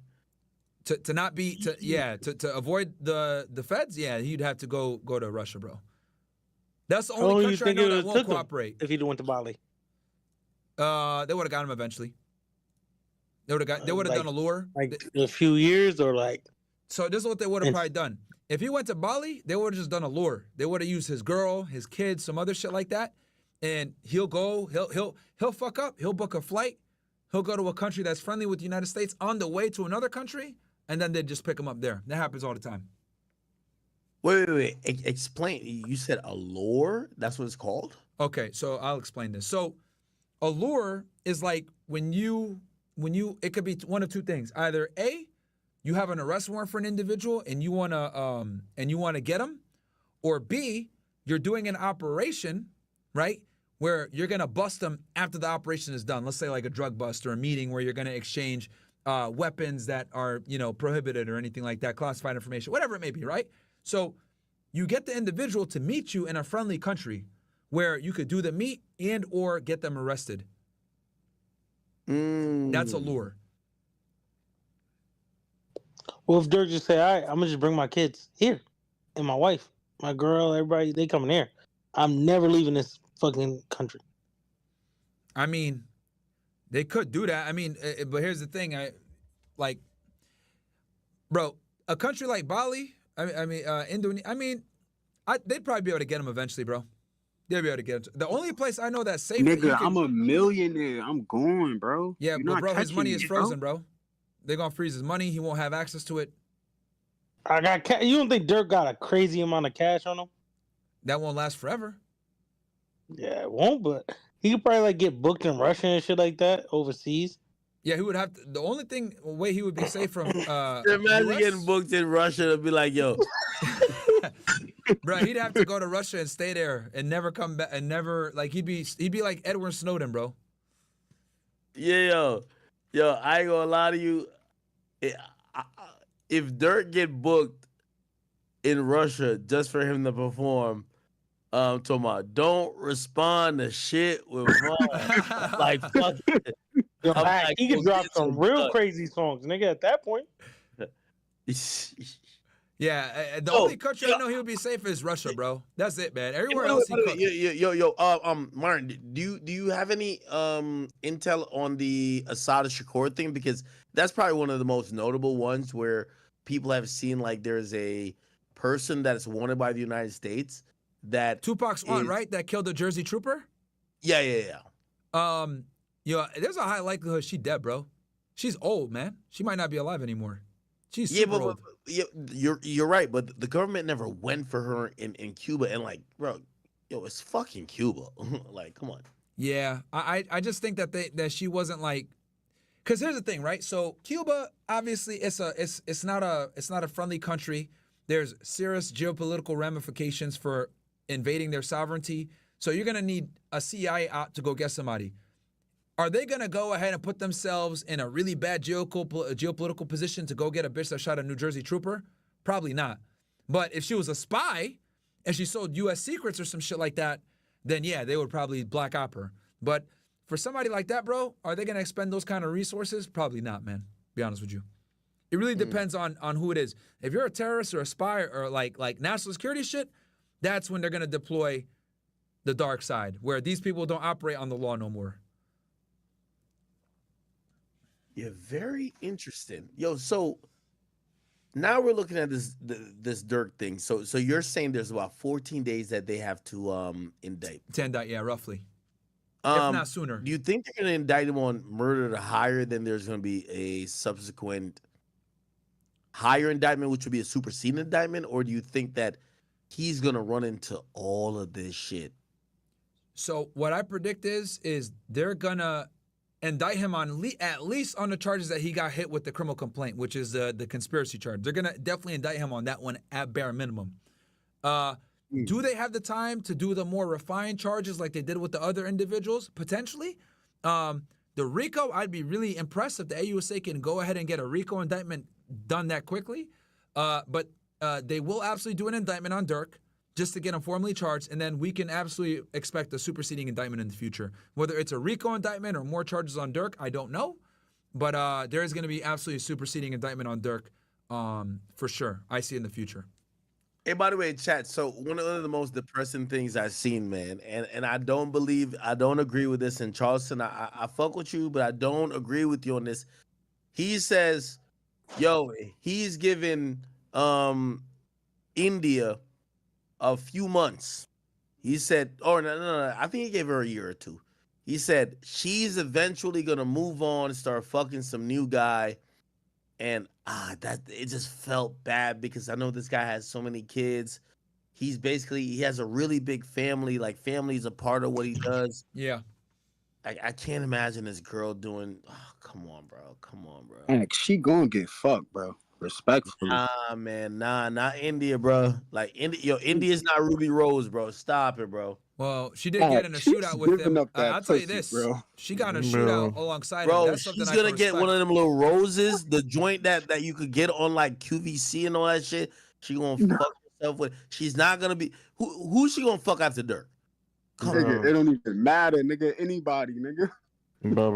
To not be, to avoid the feds, yeah, he'd have to go to Russia, bro. That's the only country I know that won't cooperate. If he went to Bali? They would have got him eventually. They would have done a lure. Like a few years or like... So this is what they would have probably done. If he went to Bali, they would have just done a lure. They would have used his girl, his kids, some other shit like that. And he'll fuck up. He'll book a flight. He'll go to a country that's friendly with the United States on the way to another country, and then they just pick him up there. That happens all the time. Wait. Explain. You said a lure? That's what it's called? Okay, so I'll explain this. So a lure is like when you it could be one of two things. Either A, you have an arrest warrant for an individual and you wanna get him, or B, you're doing an operation, right? Where you're gonna bust them after the operation is done. Let's say like a drug bust or a meeting where you're gonna exchange weapons that are, prohibited or anything like that, classified information, whatever it may be, right? So you get the individual to meet you in a friendly country where you could do the meet and or get them arrested. That's a lure. Well, if Durk just say, all right, I'm gonna just bring my kids here and my wife, my girl, everybody, they coming here. I'm never leaving this fucking country. I mean, they could do that. I mean, but here's the thing. Bro, a country like Bali, Indonesia, they'd probably be able to get him eventually, bro. They'd be able to get him. The only place I know that's safe. Nigga, I'm a millionaire. I'm going, bro. Yeah, You're but not bro, his touching money me, is frozen, bro. They're gonna freeze his money. He won't have access to it. I got. You don't think Durk got a crazy amount of cash on him? That won't last forever. Yeah, it won't. But he could probably get booked in Russia and shit like that overseas. Yeah, he would have to. The only way he would be safe from. Imagine US, getting booked in Russia and be like, yo. Bro, he'd have to go to Russia and stay there and never come back and never he'd be like Edward Snowden, bro. Yeah, yo, I ain't gonna lie to you. If Durk get booked in Russia just for him to perform, talking about don't respond to shit with Vaughn. Like fuck it. Yo, he can drop some real crazy songs, nigga. At that point. Yeah, the only country I know he would be safe is Russia, bro. That's it, man. Everywhere else, Myron, do you have any intel on the Assad Shakur thing? Because that's probably one of the most notable ones where people have seen there's a person that's wanted by the United States that Tupac's aunt, right? That killed the Jersey trooper. Yeah. There's a high likelihood she's dead, bro. She's old, man. She might not be alive anymore. She's super old. You're right, but the government never went for her in Cuba, and bro, it's fucking Cuba. Come on. Yeah, I just think that she wasn't because here's the thing, right? So Cuba, obviously, it's not a friendly country. There's serious geopolitical ramifications for invading their sovereignty. So you're gonna need a CIA out to go get somebody. Are they going to go ahead and put themselves in a really bad geopolitical position to go get a bitch that shot a New Jersey trooper? Probably not. But if she was a spy and she sold U.S. secrets or some shit like that, then yeah, they would probably black op her. But for somebody like that, bro, are they going to expend those kind of resources? Probably not, man. Be honest with you. It really depends on who it is. If you're a terrorist or a spy or like national security shit, that's when they're going to deploy the dark side, where these people don't operate on the law no more. Yeah, very interesting. Yo, so now we're looking at this Durk thing. So you're saying there's about 14 days that they have to indict. To indict, yeah, roughly. If not sooner. Do you think they're going to indict him on murder to hire, then there's going to be a subsequent higher indictment, which would be a superseding indictment? Or do you think that he's going to run into all of this shit? So what I predict is they're going to indict him on at least on the charges that he got hit with the criminal complaint, which is the conspiracy charge. They're going to definitely indict him on that one at bare minimum. Do they have the time to do the more refined charges like they did with the other individuals? Potentially. The RICO, I'd be really impressed if the AUSA can go ahead and get a RICO indictment done that quickly. But they will absolutely do an indictment on Durk just to get him formally charged, and then we can absolutely expect a superseding indictment in the future. Whether it's a RICO indictment or more charges on Durk, I don't know. But there is going to be absolutely a superseding indictment on Durk for sure. I see in the future. Hey, by the way, chat, so one of the most depressing things I've seen, man, and I don't agree with this, and Charleston, I fuck with you, but I don't agree with you on this. He says, yo, he's given India a few months. He said, oh, no, I think he gave her a year or two. He said, she's eventually going to move on and start fucking some new guy. And that it just felt bad because I know this guy has so many kids. He has a really big family. Like, family's a part of what he does. Yeah. I can't imagine this girl doing, come on, bro. Like, she gonna get fucked, bro. Respectfully. Nah, man. Nah, not India, bro. Like, India's not Ruby Rose, bro. Stop it, bro. Well, she did get in a shootout with him. I'll tell you this, bro. She got in a shootout alongside him. That's something she's I gonna can get respect. one of them little roses, the joint that you could get on like QVC and all that shit. She gonna fuck herself with. She's not gonna be who's she gonna fuck after Durk? Nigga, it don't even matter, nigga. Anybody, nigga. Bro.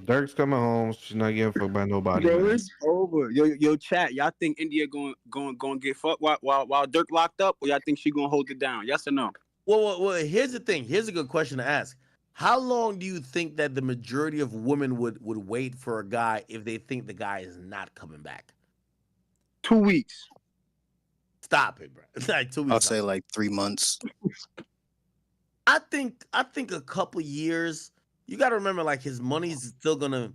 Durk's coming home. She's not getting fucked by nobody. Bro, Man. it's over. Yo, chat. Y'all think India going get fucked while Durk locked up, or y'all think she gonna hold it down? Yes or no? Well, here's the thing. Here's a good question to ask. How long do you think that the majority of women would wait for a guy if they think the guy is not coming back? 2 weeks. Stop it, bro. It's like 2 weeks. I'll say like 3 months. I think a couple years. You got to remember, like, his money's still gonna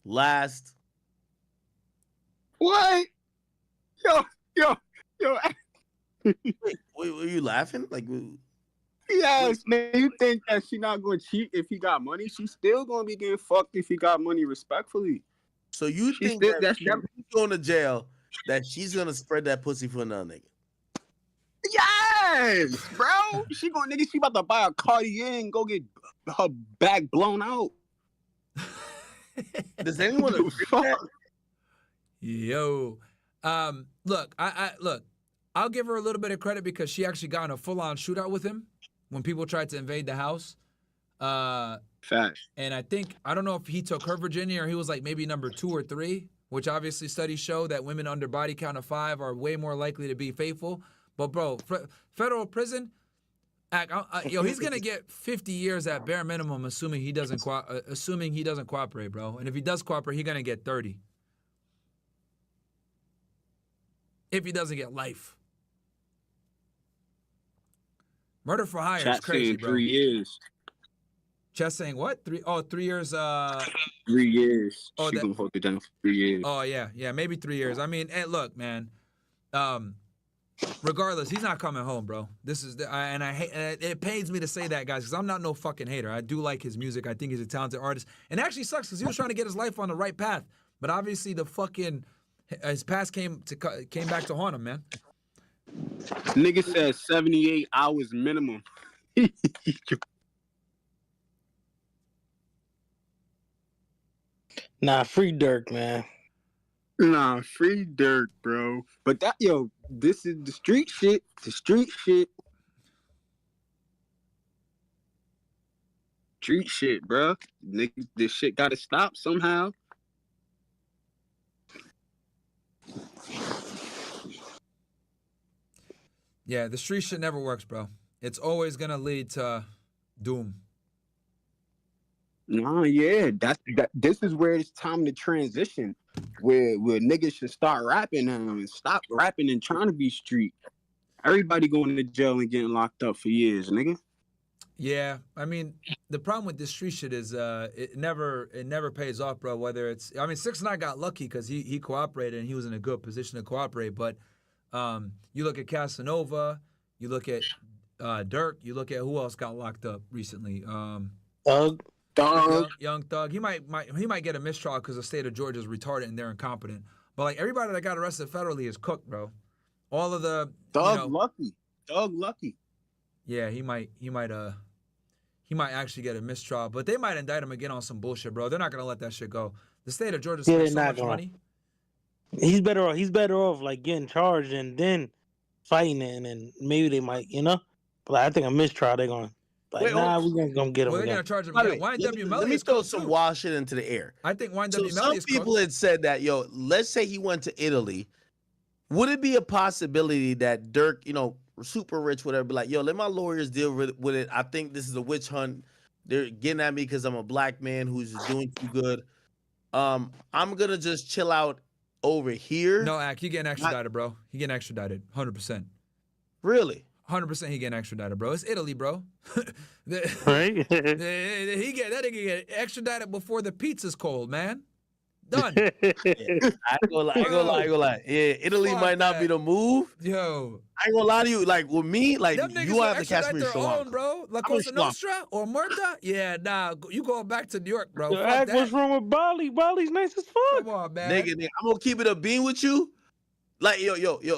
last. What? Yo. Wait, were you laughing? Like, yes, man. You think that she not gonna cheat if he got money? She's still gonna be getting fucked if he got money. Respectfully. So you think that she's going to jail, that she's gonna spread that pussy for another nigga? Yes, bro. She about to buy a Cartier and go get her back blown out. Does anyone agree with that? Yo, look, I'll give her a little bit of credit because she actually got in a full-on shootout with him when people tried to invade the house. Fact. And I don't know if he took her virginity or he was like maybe number 2 or 3, which obviously studies show that women under body count of 5 are way more likely to be faithful. But bro, federal prison, he's gonna get 50 years at bare minimum, assuming he doesn't cooperate, bro. And if he does cooperate, he's gonna get 30. If he doesn't get life. Murder for hire is crazy, bro. 3 years. Chess saying what? 3 years. 3 years. Oh, She's gonna hold it down for 3 years. Oh yeah, maybe 3 years. I mean, hey, look, man. Regardless, he's not coming home, bro. It pains me to say that, guys, because I'm not no fucking hater. I do like his music. I think he's a talented artist, and it actually sucks because he was trying to get his life on the right path, but obviously his past came back to haunt him, man. Nigga said 78 hours minimum. Nah, free Durk, man. Nah, free Durk, bro. But this is the street shit. The street shit. Street shit, bro. Nigga, this shit gotta stop somehow. Yeah, the street shit never works, bro. It's always gonna lead to doom. Nah, yeah, this is where it's time to transition, where niggas should start rapping and stop rapping and trying to be street. Everybody going to jail and getting locked up for years, nigga. Yeah, I mean, the problem with this street shit is it never pays off, bro. Whether it's, I mean, 6ix9ine got lucky because he cooperated and he was in a good position to cooperate. But you look at Casanova, you look at Durk, you look at who else got locked up recently. Thug. Young Thug. He might get a mistrial because the state of Georgia is retarded and they're incompetent. But like everybody that got arrested federally is cooked, bro. All of the Thug lucky. Yeah, he might actually get a mistrial, but they might indict him again on some bullshit, bro. They're not gonna let that shit go. The state of Georgia spends so much money. He's better off like getting charged and then fighting it, and then maybe they might, But I think a mistrial they're gonna. We're gonna get him. Well, they're gonna charge him again. Let me throw some wild shit into the air. I think YNW So some people had said that, let's say he went to Italy. Would it be a possibility that Durk, super rich, whatever, be like, let my lawyers deal with it. I think this is a witch hunt. They're getting at me because I'm a black man who's doing too good. I'm gonna just chill out over here. No, Ak, he getting extradited, bro. He getting extradited, 100%. Really? 100% he getting extradited, bro. It's Italy, bro. Right? That nigga get extradited before the pizza's cold, man. Done. I ain't gonna lie. Yeah, Italy might not be the move. Yo. I ain't gonna lie to you. Like, with me, like, Them niggas you have to extradite catch me in their Sri own, Lanka. bro. La I'm in Cosa Sri Lanka. Nostra or Murta? Yeah, nah. You going back to New York, bro. Yo, Fuck Ak, that. what's wrong with Bali? Bali's nice as fuck. Come on, man. Nigga, I'm gonna keep it a bean with you. Like, yo.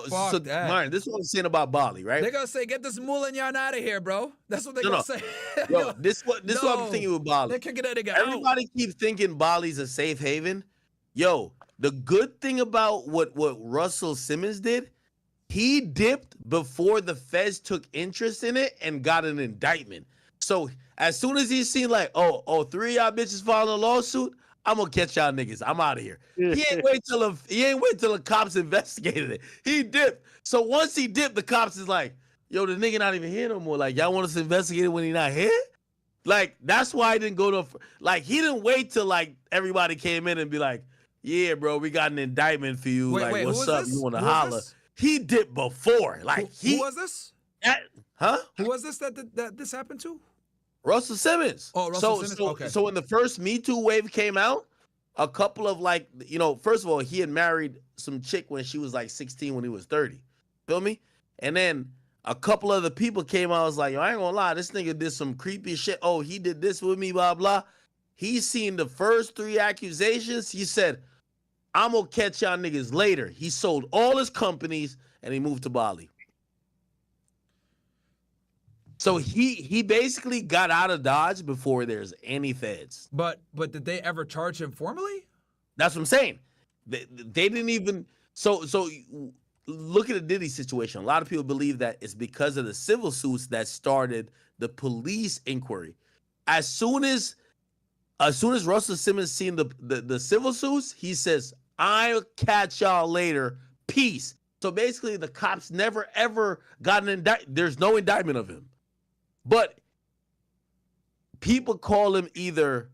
Fuck So, that. Myron, this is what I'm saying about Bali, right? They're gonna say, get this Mulanyan out of here, bro. That's what they're gonna say. Yo, this what I'm thinking with Bali. They're kicking that nigga out. Everybody keeps thinking Bali's a safe haven. Yo, the good thing about what Russell Simmons did, he dipped before the feds took interest in it and got an indictment. So as soon as he seen like, oh, 3 of y'all bitches filing a lawsuit, I'm gonna catch y'all niggas. I'm out of here. He ain't wait till the cops investigated it. He dipped. So once he dipped, the cops is like, yo, the nigga not even here no more. Like, y'all want us to investigate it when he not here? Like, that's why I didn't go to, like, he didn't wait till like everybody came in and be like, yeah, bro, we got an indictment for you. Wait, what's who up? is this? You want to Who is holler? this? He dipped before. Like, who was this? Huh? Who was this that this happened to? Russell Simmons. Oh, Russell Simmons. Okay. So when the first Me Too wave came out, a couple of like, first of all, he had married some chick when she was like 16 when he was 30. Feel me? And then a couple other people came out. I was like, yo, I ain't gonna lie, this nigga did some creepy shit. Oh, he did this with me, blah, blah. He seen the first 3 accusations. He said, I'm gonna catch y'all niggas later. He sold all his companies and he moved to Bali. So he basically got out of Dodge before there's any feds. But did they ever charge him formally? That's what I'm saying. They didn't even. So look at the Diddy situation. A lot of people believe that it's because of the civil suits that started the police inquiry. As soon as Russell Simmons seen the civil suits, he says, I'll catch y'all later. Peace. So basically, the cops never ever got an indictment. There's no indictment of him. But people call him either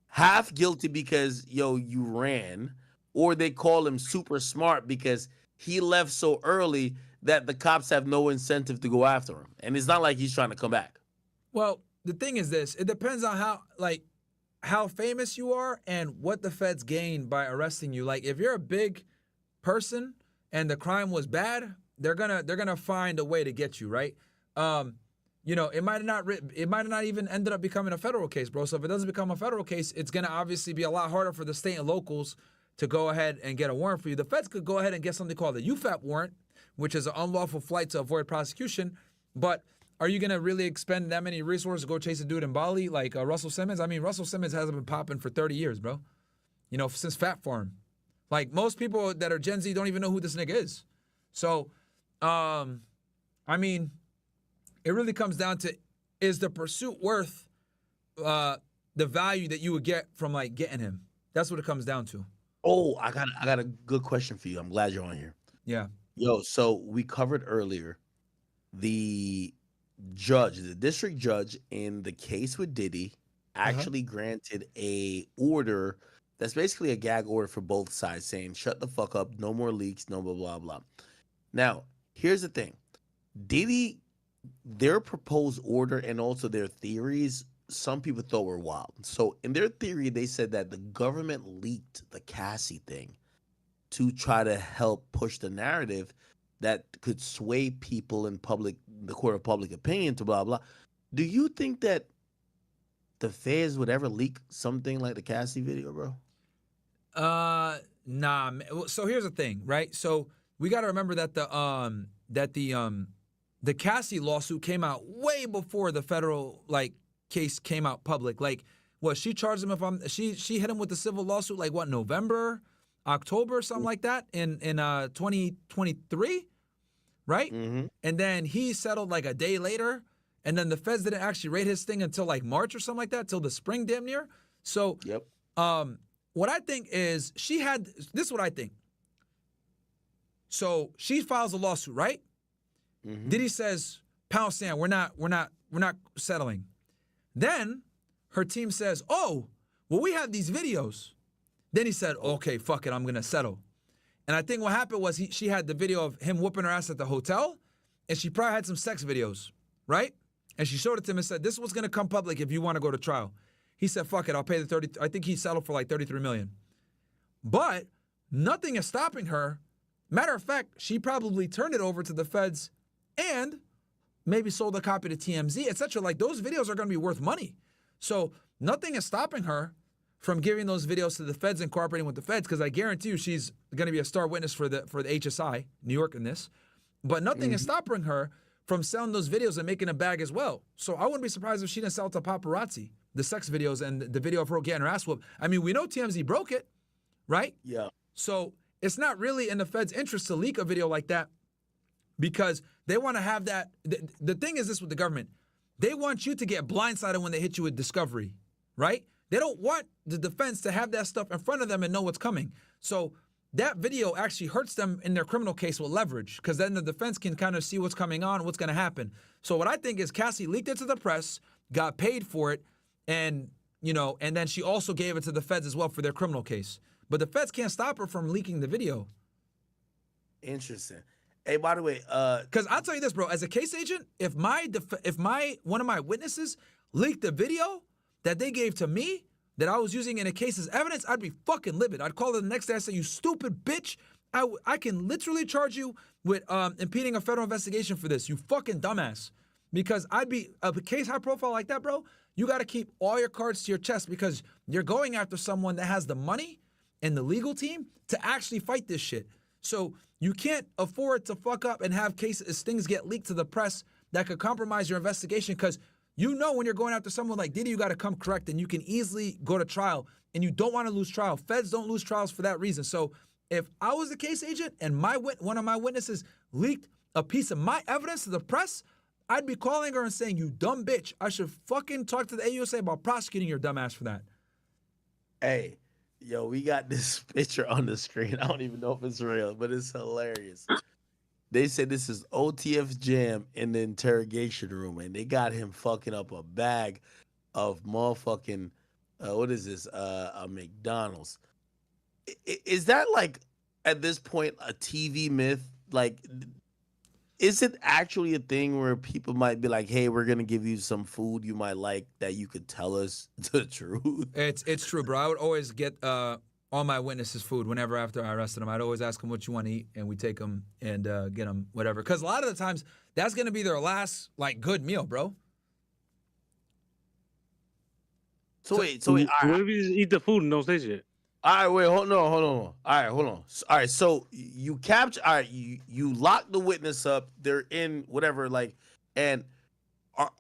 half guilty because, you ran, or they call him super smart because he left so early that the cops have no incentive to go after him. And it's not like he's trying to come back. Well, the thing is this. It depends on how famous you are and what the feds gain by arresting you. Like, if you're a big person and the crime was bad, they're gonna find a way to get you, right? It might not even ended up becoming a federal case, bro. So if it doesn't become a federal case, it's gonna obviously be a lot harder for the state and locals to go ahead and get a warrant for you. The feds could go ahead and get something called a UFAP warrant, which is an unlawful flight to avoid prosecution. But are you gonna really expend that many resources to go chase a dude in Bali like Russell Simmons? I mean, Russell Simmons hasn't been popping for 30 years, bro. Since Fat Farm. Like, most people that are Gen Z don't even know who this nigga is. So, I mean, it really comes down to, is the pursuit worth the value that you would get from like getting him? That's what it comes down to. Oh, I got a good question for you. I'm glad you're on here. Yeah. Yo, so we covered earlier the district judge in the case with Diddy actually granted a order that's basically a gag order for both sides, saying shut the fuck up, no more leaks, no blah blah blah. Now, here's the thing. Diddy, their proposed order and also their theories, some people thought were wild. So in their theory, they said that the government leaked the Cassie thing to try to help push the narrative that could sway people in the court of public opinion to blah, blah. Do you think that the feds would ever leak something like the Cassie video, bro? Nah. So here's the thing, right? So we got to remember that the Cassie lawsuit came out way before the federal case came out public. Like, what, she charged him she hit him with the civil lawsuit November, October, something like that in 2023, right? Mm-hmm. And then he settled a day later, and then the feds didn't actually raid his thing until March or something like that, till the spring damn near. So, yep. What I think is this is what I think. So she files a lawsuit, right? Mm-hmm. Diddy says, pound sand, we're not settling. Then her team says, oh, well, we have these videos. Then he said, okay, fuck it, I'm gonna settle. And I think what happened was she had the video of him whooping her ass at the hotel, and she probably had some sex videos, right? And she showed it to him and said, this is what's going to come public if you want to go to trial. He said, fuck it, I'll pay the 30. I think he settled for like 33 million. But nothing is stopping her. Matter of fact, she probably turned it over to the feds and maybe sold a copy to TMZ, etc. Like, those videos are going to be worth money. So nothing is stopping her from giving those videos to the feds and cooperating with the feds, because I guarantee you she's going to be a star witness for the HSI, New York in this. But nothing is stopping her from selling those videos and making a bag as well. So I wouldn't be surprised if she didn't sell it to paparazzi, the sex videos and the video of her getting her ass whooped. I mean, we know TMZ broke it, right? Yeah. So it's not really in the feds' interest to leak a video like that, because they want to have that. The thing is this with the government. They want you to get blindsided when they hit you with discovery, right? They don't want the defense to have that stuff in front of them and know what's coming. So that video actually hurts them in their criminal case with leverage, because then the defense can kind of see what's coming on, what's going to happen. So what I think is Cassie leaked it to the press, got paid for it, and then she also gave it to the feds as well for their criminal case. But the feds can't stop her from leaking the video. Interesting. Hey, by the way, because I'll tell you this, bro. As a case agent, if one of my witnesses leaked the video that they gave to me that I was using in a case as evidence, I'd be fucking livid. I'd call her the next day and say, you stupid bitch. I can literally charge you with impeding a federal investigation for this, you fucking dumbass. Because I'd be, a case high profile like that, bro, you got to keep all your cards to your chest, because you're going after someone that has the money and the legal team to actually fight this shit. So you can't afford to fuck up and have cases, things get leaked to the press that could compromise your investigation, because when you're going after someone like Diddy, you got to come correct, and you can easily go to trial, and you don't want to lose trial. Feds don't lose trials for that reason. So if I was a case agent and one of my witnesses leaked a piece of my evidence to the press, I'd be calling her and saying, you dumb bitch, I should fucking talk to the AUSA about prosecuting your dumb ass for that. Hey, yo, we got this picture on the screen. I don't even know if it's real, but it's hilarious. They said this is OTF Jam in the interrogation room, and they got him fucking up a bag of motherfucking, what is this, a McDonald's. Is that, like, at this point, a TV myth? Like, is it actually a thing where people might be like, hey, we're going to give you some food you might like that you could tell us the truth? It's true, bro. I would always get all my witnesses food whenever after I arrested them. I'd always ask them what you want to eat, and we take them and get them whatever. Because a lot of the times, that's going to be their last, like, good meal, bro. So wait. What if you just eat the food and don't say shit? All right, wait, hold on. All right, hold on. All right, so you capture, all right, you lock the witness up. They're in whatever, like, and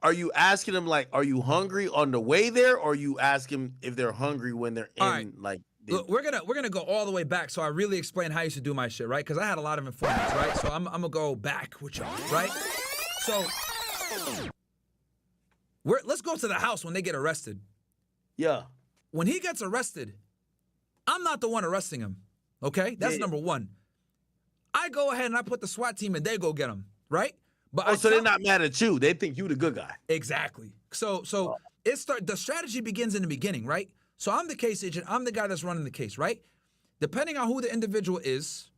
are you asking them, like, are you hungry on the way there, or you ask them if they're hungry when they're in, right. like? Look, we're gonna go all the way back, so I really explain how I used to do my shit, right? Because I had a lot of informants, right? So I'm gonna go back with y'all, right? So let's go to the house when they get arrested. Yeah. When he gets arrested, I'm not the one arresting him, okay? That's number one. I go ahead and I put the SWAT team and they go get him, right? But so they're not mad at you. They think you the good guy. Exactly. So the strategy begins in the beginning, right? So I'm the case agent. I'm the guy that's running the case, right? Depending on who the individual is,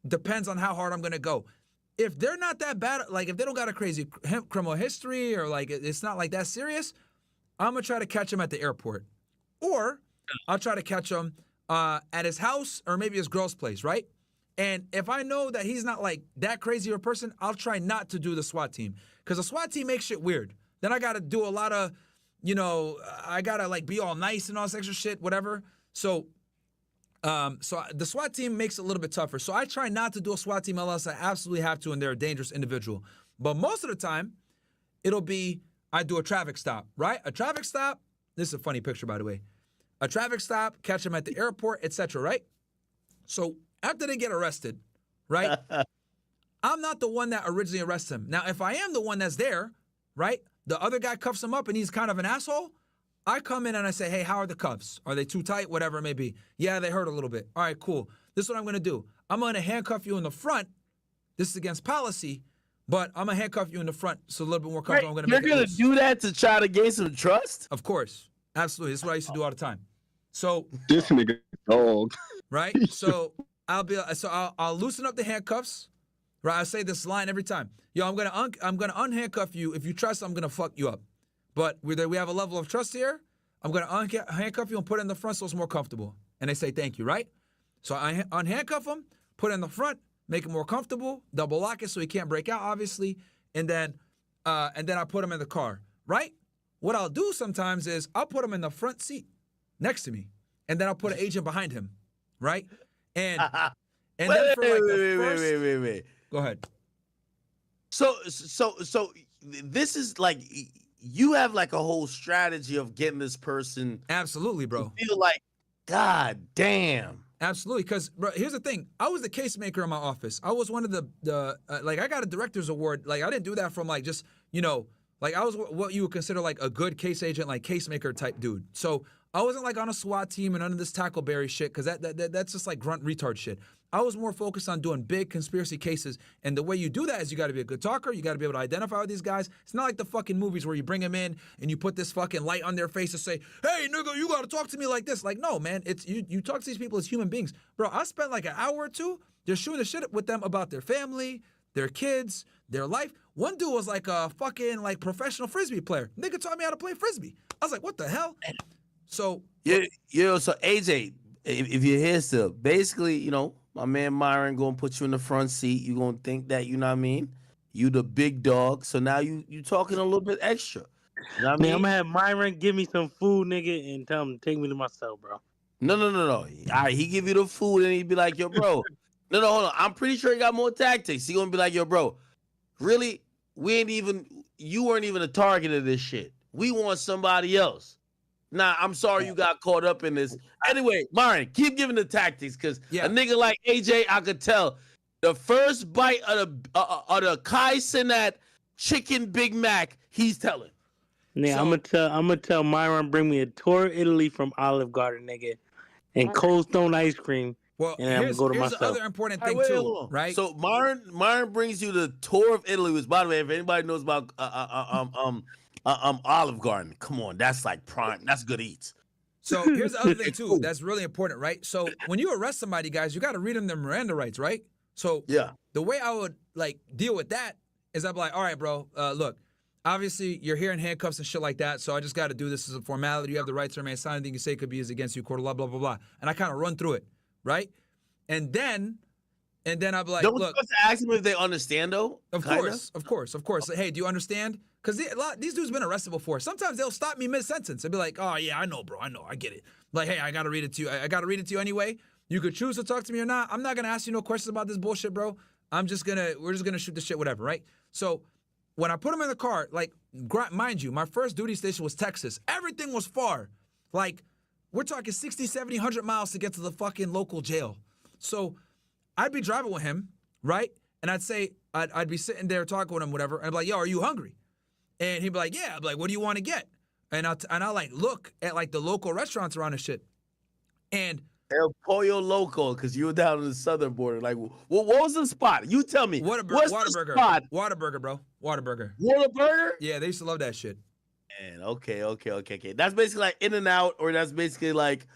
depends on how hard I'm going to go. If they're not that bad, like if they don't got a crazy criminal history or like it's not like that serious, I'm going to try to catch him at the airport. Or I'll try to catch him at his house or maybe his girl's place, right? And if I know that he's not like that crazy of a person, I'll try not to do the SWAT team. Because the SWAT team makes shit weird. Then I got to do a lot of, I got to like be all nice and all this extra shit, whatever. So the SWAT team makes it a little bit tougher. So I try not to do a SWAT team unless I absolutely have to and they're a dangerous individual. But most of the time, it'll be I do a traffic stop, right? A traffic stop, this is a funny picture, by the way. A traffic stop, catch them at the airport, etc., right? So after they get arrested, right, I'm not the one that originally arrests him. Now, if I am the one that's there, right, the other guy cuffs him up and he's kind of an asshole, I come in and I say, hey, how are the cuffs? Are they too tight? Whatever it may be. Yeah, they hurt a little bit. All right, cool. This is what I'm going to do. I'm going to handcuff you in the front. This is against policy, but I'm going to handcuff you in the front so a little bit more comfortable. Right. You're going to do that to try to gain some trust? Of course. Absolutely. This is what I used to do all the time. So this nigga dog. Right? So I'll loosen up the handcuffs. Right, I say this line every time. Yo, I'm gonna unhandcuff you. If you trust, I'm gonna fuck you up. But we have a level of trust here. I'm gonna unhandcuff you and put it in the front so it's more comfortable. And they say thank you, right? So I unhandcuff him, put it in the front, make it more comfortable, double lock it so he can't break out, obviously, and then I put him in the car, right? What I'll do sometimes is I'll put him in the front seat next to me, and then I'll put an agent behind him, right? And then for like the first. Wait. Go ahead. So this is like you have like a whole strategy of getting this person. Absolutely, bro. Feel like, God damn. Absolutely, because bro, here's the thing. I was the case maker in my office. I was one of the like I got a director's award. Like I didn't do that from like just like I was what you would consider like a good case agent, like case maker type dude. So I wasn't like on a SWAT team and none of this tackleberry shit because that's just like grunt retard shit. I was more focused on doing big conspiracy cases, and the way you do that is you got to be a good talker. You got to be able to identify with these guys. It's not like the fucking movies where you bring them in and you put this fucking light on their face and say, "Hey, nigga, you got to talk to me like this." Like, no, man, it's you talk to these people as human beings, bro. I spent like an hour or two just shooting the shit with them about their family, their kids, their life. One dude was like a fucking like professional frisbee player. Nigga taught me how to play frisbee. I was like, what the hell? So so AJ, if you're here still, basically, my man Myron gonna put you in the front seat. You gonna think that, you know what I mean? You the big dog. So now you talking a little bit extra. You know what I mean? I'm gonna have Myron give me some food, nigga, and tell him to take me to my cell, bro. No. All right, he give you the food and he be like, yo, bro. No, hold on. I'm pretty sure he got more tactics. He gonna be like, yo, bro, really? You weren't even a target of this shit. We want somebody else. Nah, I'm sorry you got caught up in this. Anyway, Myron, keep giving the tactics, because a nigga like AJ, I could tell the first bite of the Kai Cenat chicken Big Mac, he's telling. Yeah, so, I'm gonna tell Myron bring me a tour of Italy from Olive Garden, nigga, and Cold Stone ice cream. Well, and I'm gonna go to here's myself. the other important thing too, right? So Myron brings you the tour of Italy, which, by the way, if anybody knows about Olive Garden, come on, that's like prime. That's good eats. So here's the other thing too. That's really important, right? So when you arrest somebody, guys, you got to read them their Miranda rights, right? So the way I would like deal with that is I'd be like, all right, bro, look, obviously you're here in handcuffs and shit like that, so I just got to do this as a formality. You have the right to remain silent. Anything you say could be used against you, court, blah blah blah blah. And I kind of run through it, right? And then I'd be like, don't look, you have to ask them if they understand though. Of course. Hey, do you understand? Because these dudes been arrested before. Sometimes they'll stop me mid-sentence. They'll be like, oh, yeah, I know, bro. I get it. Like, hey, I got to read it to you. I got to read it to you anyway. You could choose to talk to me or not. I'm not going to ask you no questions about this bullshit, bro. We're just going to shoot the shit, whatever, right? So when I put him in the car, like, mind you, my first duty station was Texas. Everything was far. Like, we're talking 60, 70, 100 miles to get to the fucking local jail. So I'd be driving with him, right? And I'd say, I'd be sitting there talking with him, whatever. And I'd be like, yo, are you hungry? And he'd be like, yeah. I'd be like, what do you want to get? And I'll like look at like the local restaurants around and shit. And El Pollo Loco, because you were down on the southern border. Like, what was the spot? You tell me. What's the spot? Whataburger, bro. Whataburger. Whataburger? Yeah, they used to love that shit. Man, okay. That's basically like In-N-Out, or that's basically like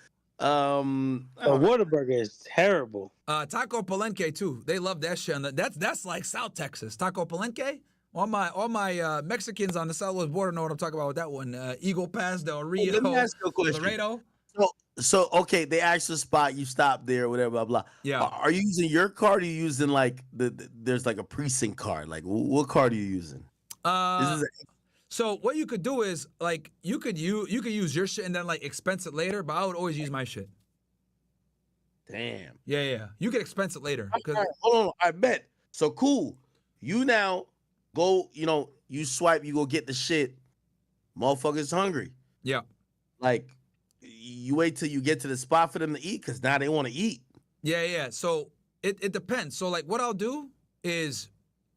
Whataburger is terrible. Taco Palenque too. They love that shit. That's like South Texas. Taco Palenque. All my Mexicans on the southwest border know what I'm talking about with that one. Eagle Pass, Del Rio, let me ask you a question. Laredo. So okay, they asked the spot, you stop there, whatever, blah blah. Yeah. Are you using your card? Or are you using like there's like a precinct card? Like what card are you using? So what you could do is like you could use your shit and then like expense it later, but I would always use my shit. Damn. Yeah. You could expense it later. Right, hold on, I bet. So cool. You now go, you swipe, you go get the shit. Motherfuckers hungry. Yeah. Like, you wait till you get to the spot for them to eat, because now they want to eat. Yeah. So it depends. So like what I'll do is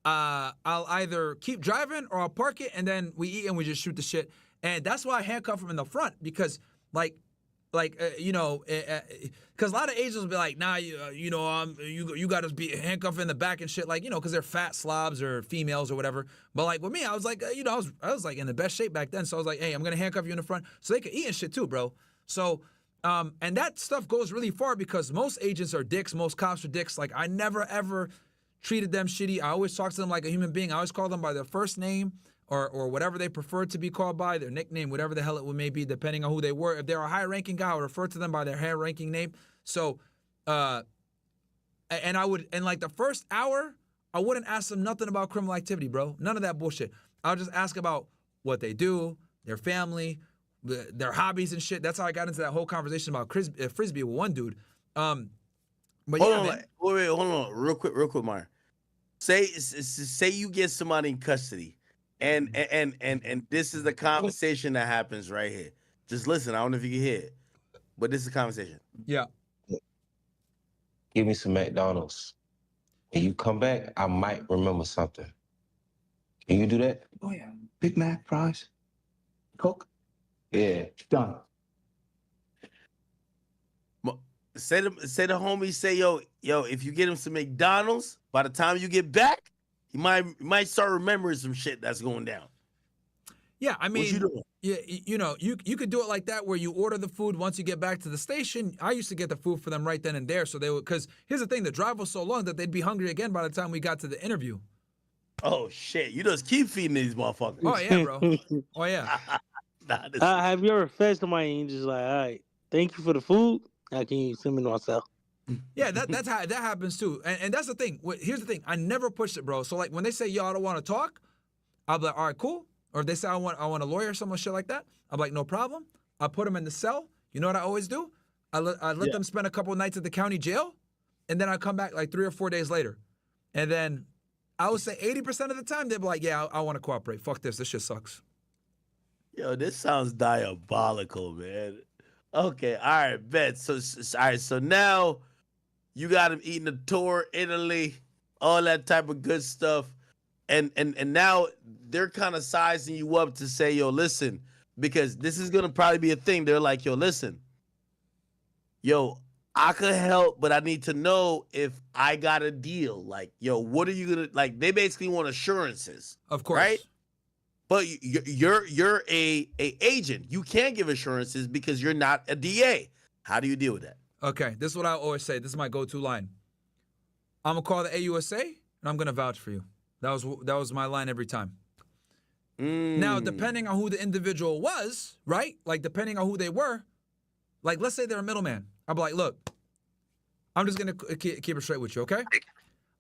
I'll either keep driving or I'll park it and then we eat and we just shoot the shit. And that's why I handcuff them in the front, because because a lot of agents will be like, nah, you got to be handcuffed in the back and shit, like, because they're fat slobs or females or whatever. But like with me, I was like, I was like in the best shape back then. So I was like, hey, I'm gonna handcuff you in the front so they could eat and shit too, bro. So And that stuff goes really far because most agents are dicks, most cops are dicks. Like, I never, ever treated them shitty. I always talk to them like a human being. I always call them by their first name or whatever they prefer to be called by, their nickname, whatever the hell it may be, depending on who they were. If they're a high-ranking guy, I would refer to them by their high-ranking name. So, and like the first hour, I wouldn't ask them nothing about criminal activity, bro. None of that bullshit. I'll just ask about what they do, their family, their hobbies and shit. That's how I got into that whole conversation about Frisbee with one dude. But hold on, hold on, real quick, Myron. Say you get somebody in custody, and this is the conversation that happens right here. Just listen. I don't know if you can hear it, but this is a conversation. Yeah. Give me some McDonald's. When you come back, I might remember something. Can you do that? Oh yeah. Big Mac, fries, Coke. Yeah. Done. Say the homie, say, yo, if you get him some McDonald's, by the time you get back, you might start remembering some shit that's going down. Yeah, I mean, what you doing? Yeah, you could do it like that where you order the food once you get back to the station. I used to get the food for them right then and there, so they would. Because here's the thing: the drive was so long that they'd be hungry again by the time we got to the interview. Oh shit! You just keep feeding these motherfuckers. Oh yeah, bro. Oh yeah. Have you ever fed somebody and just like, all right, thank you for the food. Now can you send me to myself? Yeah, that's how that happens too. And that's the thing. Here's the thing: I never pushed it, bro. So like when they say, "Yo, I don't want to talk," I'll be like, "All right, cool." Or if they say I want a lawyer or some shit like that, I'm like, no problem. I put them in the cell. You know what I always do? I let them spend a couple of nights at the county jail, and then I come back like 3 or 4 days later. And then I would say 80% of the time, they'd be like, yeah, I want to cooperate. Fuck this. This shit sucks. Yo, this sounds diabolical, man. Okay, all right, bet. So now you got him eating a tour, Italy, all that type of good stuff. And now they're kind of sizing you up to say, yo, listen, because this is going to probably be a thing. They're like, yo, listen, yo, I could help, but I need to know if I got a deal. Like, yo, what are you going to, like, they basically want assurances. Of course. Right? But you're a agent. You can't give assurances because you're not a DA. How do you deal with that? Okay, this is what I always say. This is my go-to line. I'm going to call the AUSA, and I'm going to vouch for you. That was my line every time. Now, depending on who the individual was, right? Like, depending on who they were, like, let's say they're a middleman. I'll be like, look, I'm just going to keep it straight with you, okay?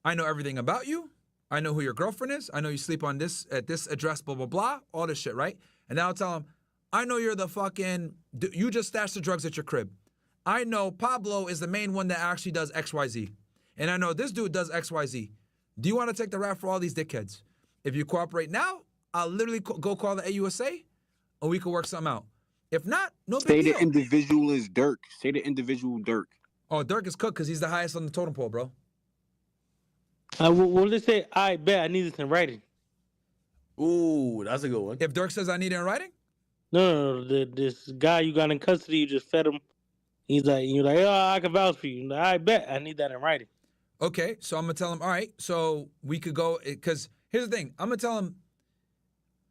I know everything about you. I know who your girlfriend is. I know you sleep on this at this address, blah, blah, blah, all this shit, right? And then I'll tell them, I know you're the fucking, you just stashed the drugs at your crib. I know Pablo is the main one that actually does XYZ. And I know this dude does XYZ. Do you want to take the rap for all these dickheads? If you cooperate now, I'll literally go call the AUSA, and we can work something out. If not, no big deal. Say the individual is Durk. Say the individual Durk. Oh, Durk is cooked because he's the highest on the totem pole, bro. Well, let's say, I bet I need this in writing. Ooh, that's a good one. If Durk says I need it in writing? No. This guy you got in custody, you just fed him. You're like, oh, I can vouch for you. I bet I need that in writing. Okay, so I'm going to tell him, all right, so we could go, because here's the thing. I'm going to tell him,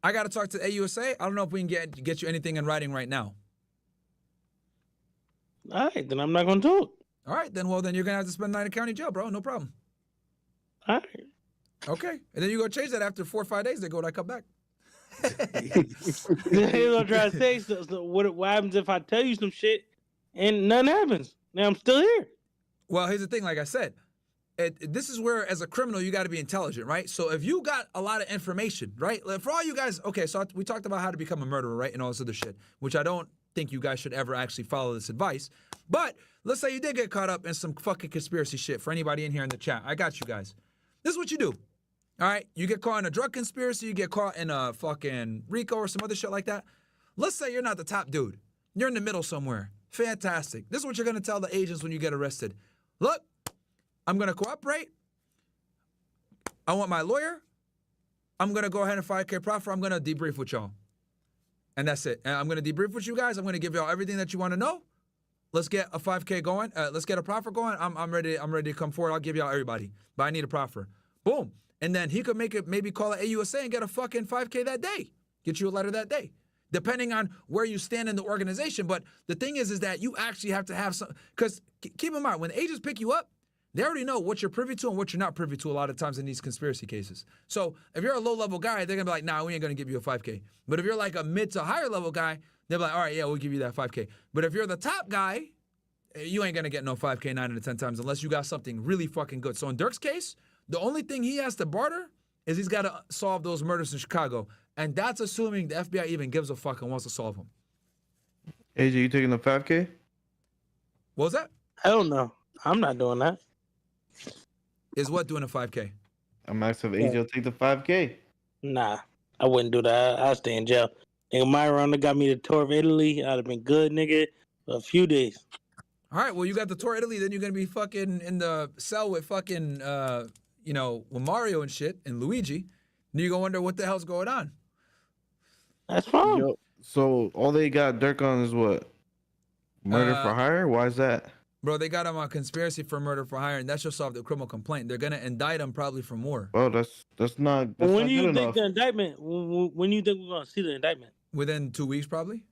I got to talk to the AUSA. I don't know if we can get you anything in writing right now. All right, then I'm not going to do it. All right, then you're going to have to spend the night in county jail, bro. No problem. All right. Okay, and then you go change that after 4 or 5 days. They go, I come back. He's going to try to say, so what happens if I tell you some shit and nothing happens? Now I'm still here. Well, here's the thing, like I said. This is where, as a criminal, you got to be intelligent, right? So if you got a lot of information, right? For all you guys, okay, so we talked about how to become a murderer, right? And all this other shit, which I don't think you guys should ever actually follow this advice. But let's say you did get caught up in some fucking conspiracy shit. For anybody in here in the chat, I got you guys. This is what you do, all right? You get caught in a drug conspiracy, you get caught in a fucking RICO or some other shit like that. Let's say you're not the top dude. You're in the middle somewhere. Fantastic. This is what you're going to tell the agents when you get arrested. Look, I'm going to cooperate. I want my lawyer. I'm going to go ahead and 5K proffer. I'm going to debrief with y'all. And that's it. And I'm going to debrief with you guys. I'm going to give y'all everything that you want to know. Let's get a 5K going. Let's get a proffer going. I'm ready to come forward. I'll give y'all everybody. But I need a proffer. Boom. And then he could maybe call an AUSA and get a fucking 5K that day. Get you a letter that day. depending on where you stand in the organization. But the thing is that you actually have to have some, because keep in mind, when agents pick you up, they already know what you're privy to and what you're not privy to a lot of times in these conspiracy cases. So if you're a low-level guy, they're going to be like, nah, we ain't going to give you a 5K. But if you're like a mid to higher level guy, they'll be like, all right, yeah, we'll give you that 5K. But if you're the top guy, you ain't going to get no 5K 9 out of 10 times unless you got something really fucking good. So in Durk's case, the only thing he has to barter is he's got to solve those murders in Chicago. And that's assuming the FBI even gives a fuck and wants to solve them. AJ, you taking the 5K? What was that? Hell no. I'm not doing that. Is what doing a 5K? I'm asking if AJ will take the 5K. Nah, I wouldn't do that. I'd stay in jail. Nigga, Myron got me the tour of Italy. I'd have been good, nigga, for a few days. All right, well, you got the tour of Italy, then you're going to be fucking in the cell with fucking, with Mario and shit and Luigi. And you're going to wonder what the hell's going on. That's fine. Yo, so all they got Durk on is what? Murder for hire? Why is that? Bro, they got him on conspiracy for murder for hire, and that should solve the criminal complaint. They're going to indict him probably for more. Well, that's not When not do you good think enough. the indictment? When do you think we're gonna see the indictment? Within 2 weeks, probably.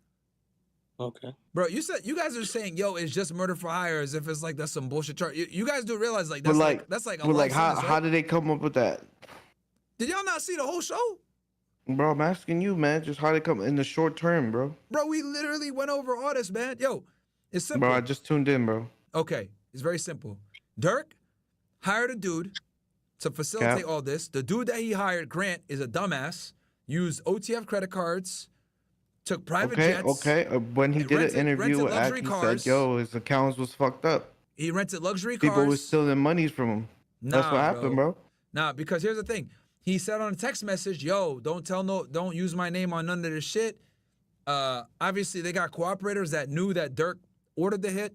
Okay. Bro, you guys are saying, yo, it's just murder for hire as if it's like that's some bullshit charge. You guys do realize like that's that's like a but like life sentence, how right? did they come up with that? Did y'all not see the whole show? Bro, I'm asking you, man. Just how they come in the short term, bro. Bro, we literally went over all this, man. Yo, it's simple. Bro, I just tuned in, bro. Okay, it's very simple. Durk hired a dude to facilitate all this. The dude that he hired, Grant, is a dumbass. Used OTF credit cards, took private jets. Okay. When he did an interview with Act, he said, yo, his accounts was fucked up. He rented luxury cars. People were stealing monies from him. That's what happened, bro. Nah, because here's the thing. He said on a text message, yo, don't use my name on none of this shit. Obviously, they got cooperators that knew that Durk ordered the hit.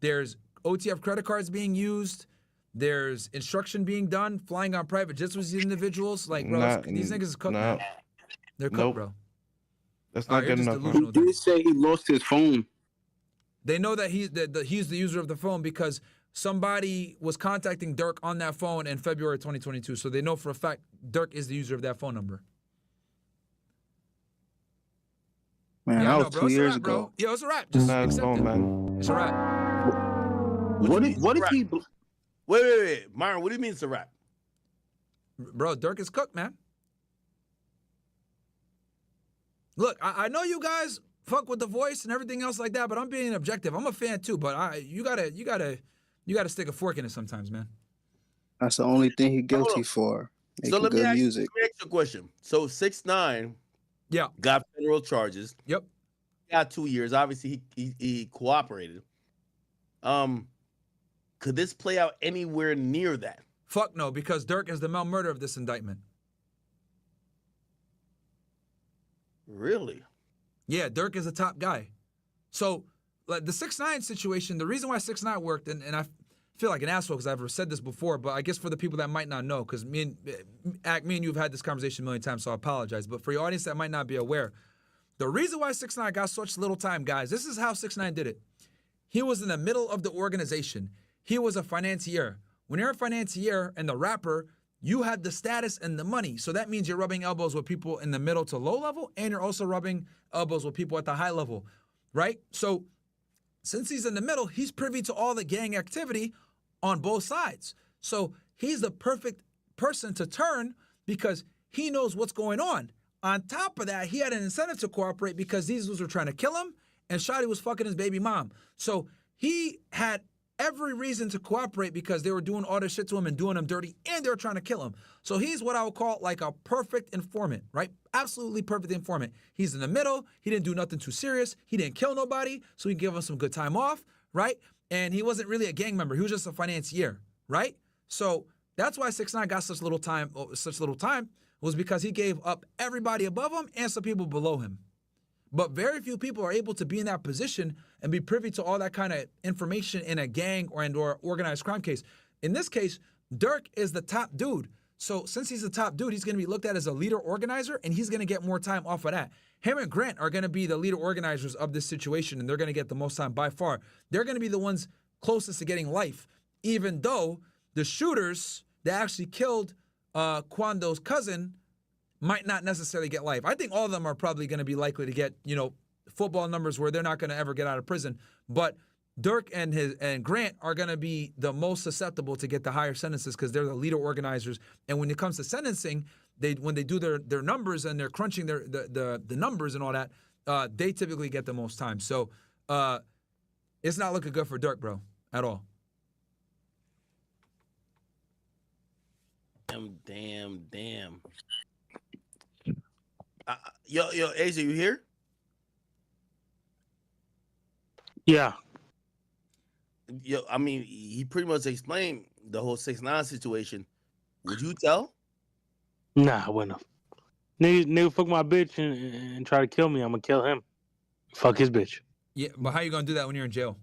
There's OTF credit cards being used. There's instruction being done, flying on private jets with these individuals. Like, bro, these niggas is cooked, man. They're cooked, bro. That's not good enough. He did say he lost his phone. They know that he's the user of the phone because somebody was contacting Durk on that phone in February 2022. So they know for a fact Durk is the user of that phone number. Man, yeah, that was 2 years ago. Bro. Yo, it's a wrap. Just accept it. Man. It's a wrap. What did he? Wait. Myron, what do you mean it's a wrap? Bro, Durk is cooked, man. Look, I know you guys fuck with the voice and everything else like that, but I'm being objective. I'm a fan too, but you gotta stick a fork in it sometimes, man. That's the only thing he's guilty for. So let me ask music. you a question. So 6ix9ine, got federal charges. Yep. Got 2 years. Obviously, he cooperated. Could this play out anywhere near that? Fuck no, because Durk is the murder of this indictment. Really? Yeah, Durk is a top guy. So, like the 6ix9ine situation, the reason why 6ix9ine worked, and I feel like an asshole because I've said this before, but I guess for the people that might not know, because me and you've had this conversation a million times, so I apologize. But for your audience that might not be aware, the reason why 6ix9ine got such little time, guys, this is how 6ix9ine did it. He was in the middle of the organization. He was a financier. When you're a financier and the rapper, you had the status and the money. So that means you're rubbing elbows with people in the middle to low level, and you're also rubbing elbows with people at the high level, right? So since he's in the middle, he's privy to all the gang activity on both sides. So he's the perfect person to turn because he knows what's going on. On top of that, he had an incentive to cooperate because these dudes were trying to kill him, and Shotty was fucking his baby mom. So he had every reason to cooperate because they were doing all this shit to him and doing him dirty, and they were trying to kill him. So he's what I would call like a perfect informant, right? Absolutely perfect informant. He's in the middle. He didn't do nothing too serious. He didn't kill nobody, so he gave him some good time off, right? And he wasn't really a gang member. He was just a financier, right? So that's why 6ix9ine got such little time was because he gave up everybody above him and some people below him. But very few people are able to be in that position and be privy to all that kind of information in a gang or organized crime case. In this case, Durk is the top dude. So since he's the top dude, he's going to be looked at as a leader organizer, and he's going to get more time off of that. Him and Grant are going to be the leader organizers of this situation, and they're going to get the most time by far. They're going to be the ones closest to getting life, even though the shooters that actually killed Quando's cousin might not necessarily get life. I think all of them are probably going to be likely to get, football numbers where they're not going to ever get out of prison. But Durk and Grant are going to be the most susceptible to get the higher sentences because they're the leader organizers. And when it comes to sentencing, when they do their numbers and they're crunching the numbers and all that, they typically get the most time. So it's not looking good for Durk, bro, at all. Damn. Yo, AJ, you here? Yeah. Yo, I mean, he pretty much explained the whole 6ix9ine situation. Would you tell? Nah, I wouldn't have. Nigga fuck my bitch and try to kill me. I'm gonna kill him. Fuck his bitch. Yeah, but how you gonna do that when you're in jail?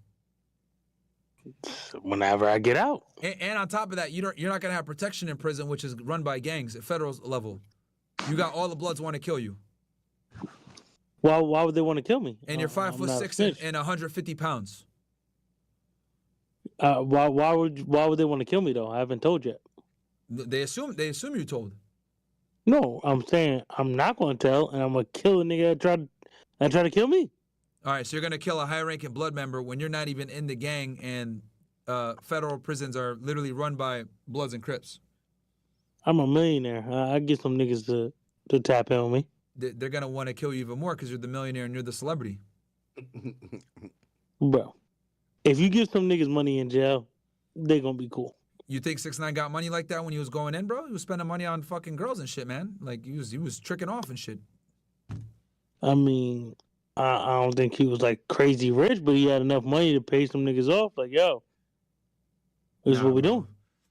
Whenever I get out. And on top of that, you're not gonna have protection in prison, which is run by gangs at federal level. You got all the Bloods want to kill you. Why would they want to kill me? And you're 5'6" and 150 pounds. Why would they want to kill me though? I haven't told yet. They assume you told. No, I'm saying I'm not going to tell, and I'm gonna kill a nigga that try to kill me. All right, so you're gonna kill a high-ranking Blood member when you're not even in the gang, and federal prisons are literally run by Bloods and Crips. I'm a millionaire. I get some niggas to tap in on me. They're gonna want to kill you even more because you're the millionaire and you're the celebrity. Bro, if you give some niggas money in jail, they gonna be cool. You think 6ix9ine got money like that when he was going in, bro? He was spending money on fucking girls and shit, man. Like he was tricking off and shit. I mean, I don't think he was like crazy rich, but he had enough money to pay some niggas off. Like, yo, this is what we doing.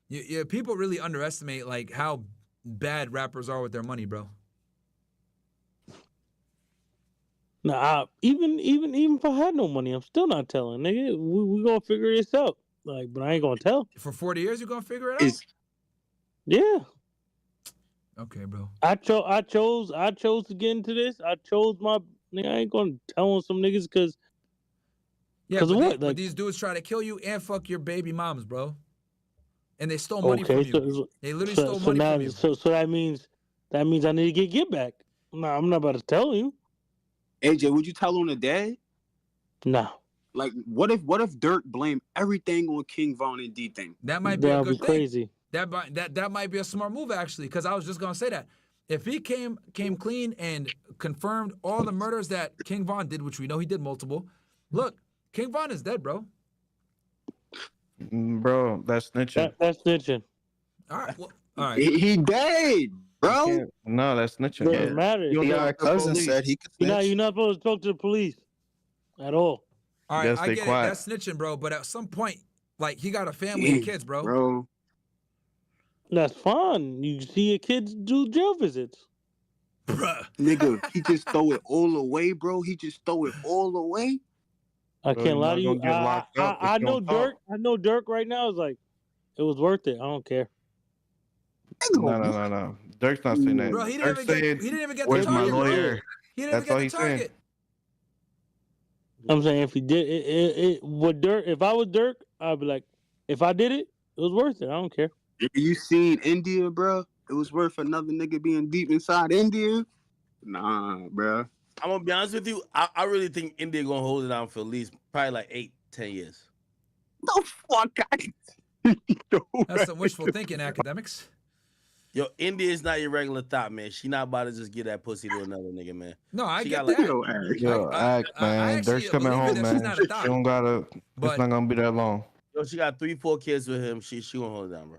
Yeah, people really underestimate like how bad rappers are with their money, bro. Nah, even if I had no money, I'm still not telling, nigga. We gonna figure this out. Like, but I ain't gonna tell. For 40 years, you gonna figure it out? Yeah. Okay, bro. I chose to get into this. I chose my nigga. I ain't gonna tell on some niggas because. Yeah, but, what? But these dudes try to kill you and fuck your baby moms, bro. And they stole money from you. They literally stole money from you. So that means I need to get back. No, I'm not about to tell you. AJ, would you tell on the dad? No. Like, what if Durk blamed everything on King Von and D thing? That might be a good thing. Crazy. That might be a smart move actually, because I was just gonna say that if he came clean and confirmed all the murders that King Von did, which we know he did multiple. Look, King Von is dead, bro. Bro, that's snitching. That's snitching. All right, well, all right. He dead, bro. No, that's snitching. Doesn't matter. Our cousin said he could snitch. You're not supposed to talk to the police at all. All right, I get it. That's snitching, bro. But at some point, like, he got a family and kids, bro. That's fine. You see your kids do jail visits. Bruh. Nigga, he just throw it all away, bro. He just throw it all away. I can't lie to you. I know Durk. I know Durk right now is like, it was worth it. I don't care. No. Durk's not saying that. Bro, he didn't even get the where's target. my lawyer? He didn't even get the target. I'm saying if he did it with Durk, if I was Durk, I'd be like, if I did it, it was worth it. I don't care. You seen India, bro? It was worth another nigga being deep inside India. Nah, bro. I'm gonna be honest with you. I really think India gonna hold it down for at least probably like 8-10 years. The fuck? That's some wishful thinking, academics. Yo, India is not your regular thought, man. She not about to just get that pussy to another nigga, man. No, I she get got that. Yo, act, man. Durk's coming home, man. She don't gotta. It's not gonna be that long. Yo, she got 3-4 kids with him. She gonna hold it down, bro.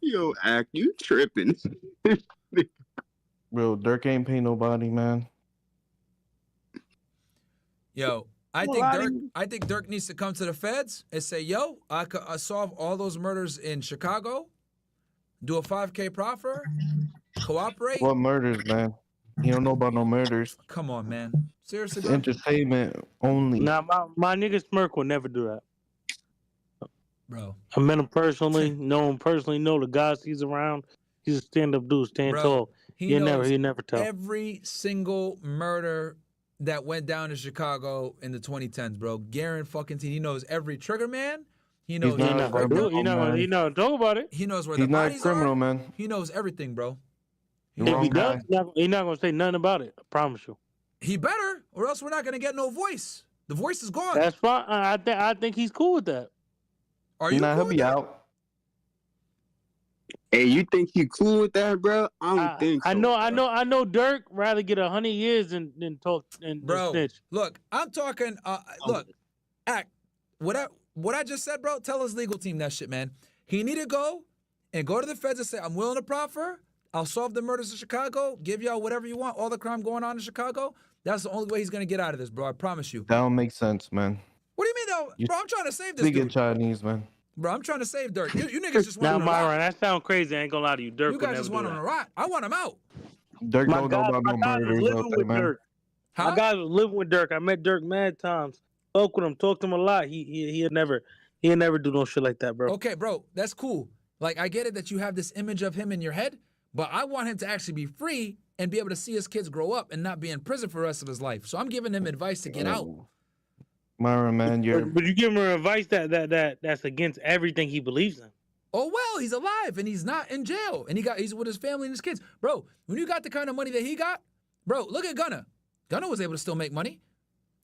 Yo, act, you tripping? Bro, Durk ain't paying nobody, man. Yo, I think Durk needs to come to the feds and say, yo, I solve all those murders in Chicago, do a 5K proffer, cooperate. What murders, man? You don't know about no murders. Come on, man. Seriously, it's entertainment only. Nah, my nigga Smirk will never do that. Bro. I met him personally, know the guys he's around. He's a stand-up dude, stand tall. He never tell. Every single murder that went down in Chicago in the 2010s, bro. Garen fucking he knows every trigger man. He knows he not talk about it. He knows where he's the not bodies a criminal, are. man. He knows everything, bro. If he does, he's not gonna say nothing about it. I promise you. He better, or else we're not gonna get no voice. The voice is gone. That's fine. I think he's cool with that. Are you? Nah, he'll be out. Hey, you think he cool with that, bro? I don't think so. I know. Durk rather get 100 years than talk and snitch. Look, I'm talking. Look, Act. What I just said, bro. Tell his legal team that shit, man. He need to go to the feds and say, I'm willing to proffer. I'll solve the murders in Chicago. Give y'all whatever you want. All the crime going on in Chicago. That's the only way he's gonna get out of this, bro. I promise you. That don't make sense, man. What do you mean, though, bro? I'm trying to save this Speaking dude. Chinese, man. Bro, I'm trying to save Durk. You niggas just want Now, him to Myron, rot. that sounds crazy. I ain't gonna lie to you. Durk You guys just want him to rot. I want him out. Dirk don't know about no murders out there, man. Durk. My guy was living with Durk. I met Durk mad times. Spoke with him. Talked to him a lot. He'd never do no shit like that, bro. Okay, bro, that's cool. Like, I get it that you have this image of him in your head, but I want him to actually be free and be able to see his kids grow up and not be in prison for the rest of his life. So I'm giving him advice to get out. Myron, man, But you give him advice that's against everything he believes in. Oh well, he's alive and he's not in jail, and he's with his family and his kids, bro. When you got the kind of money that he got, bro, look at Gunna. Gunna was able to still make money,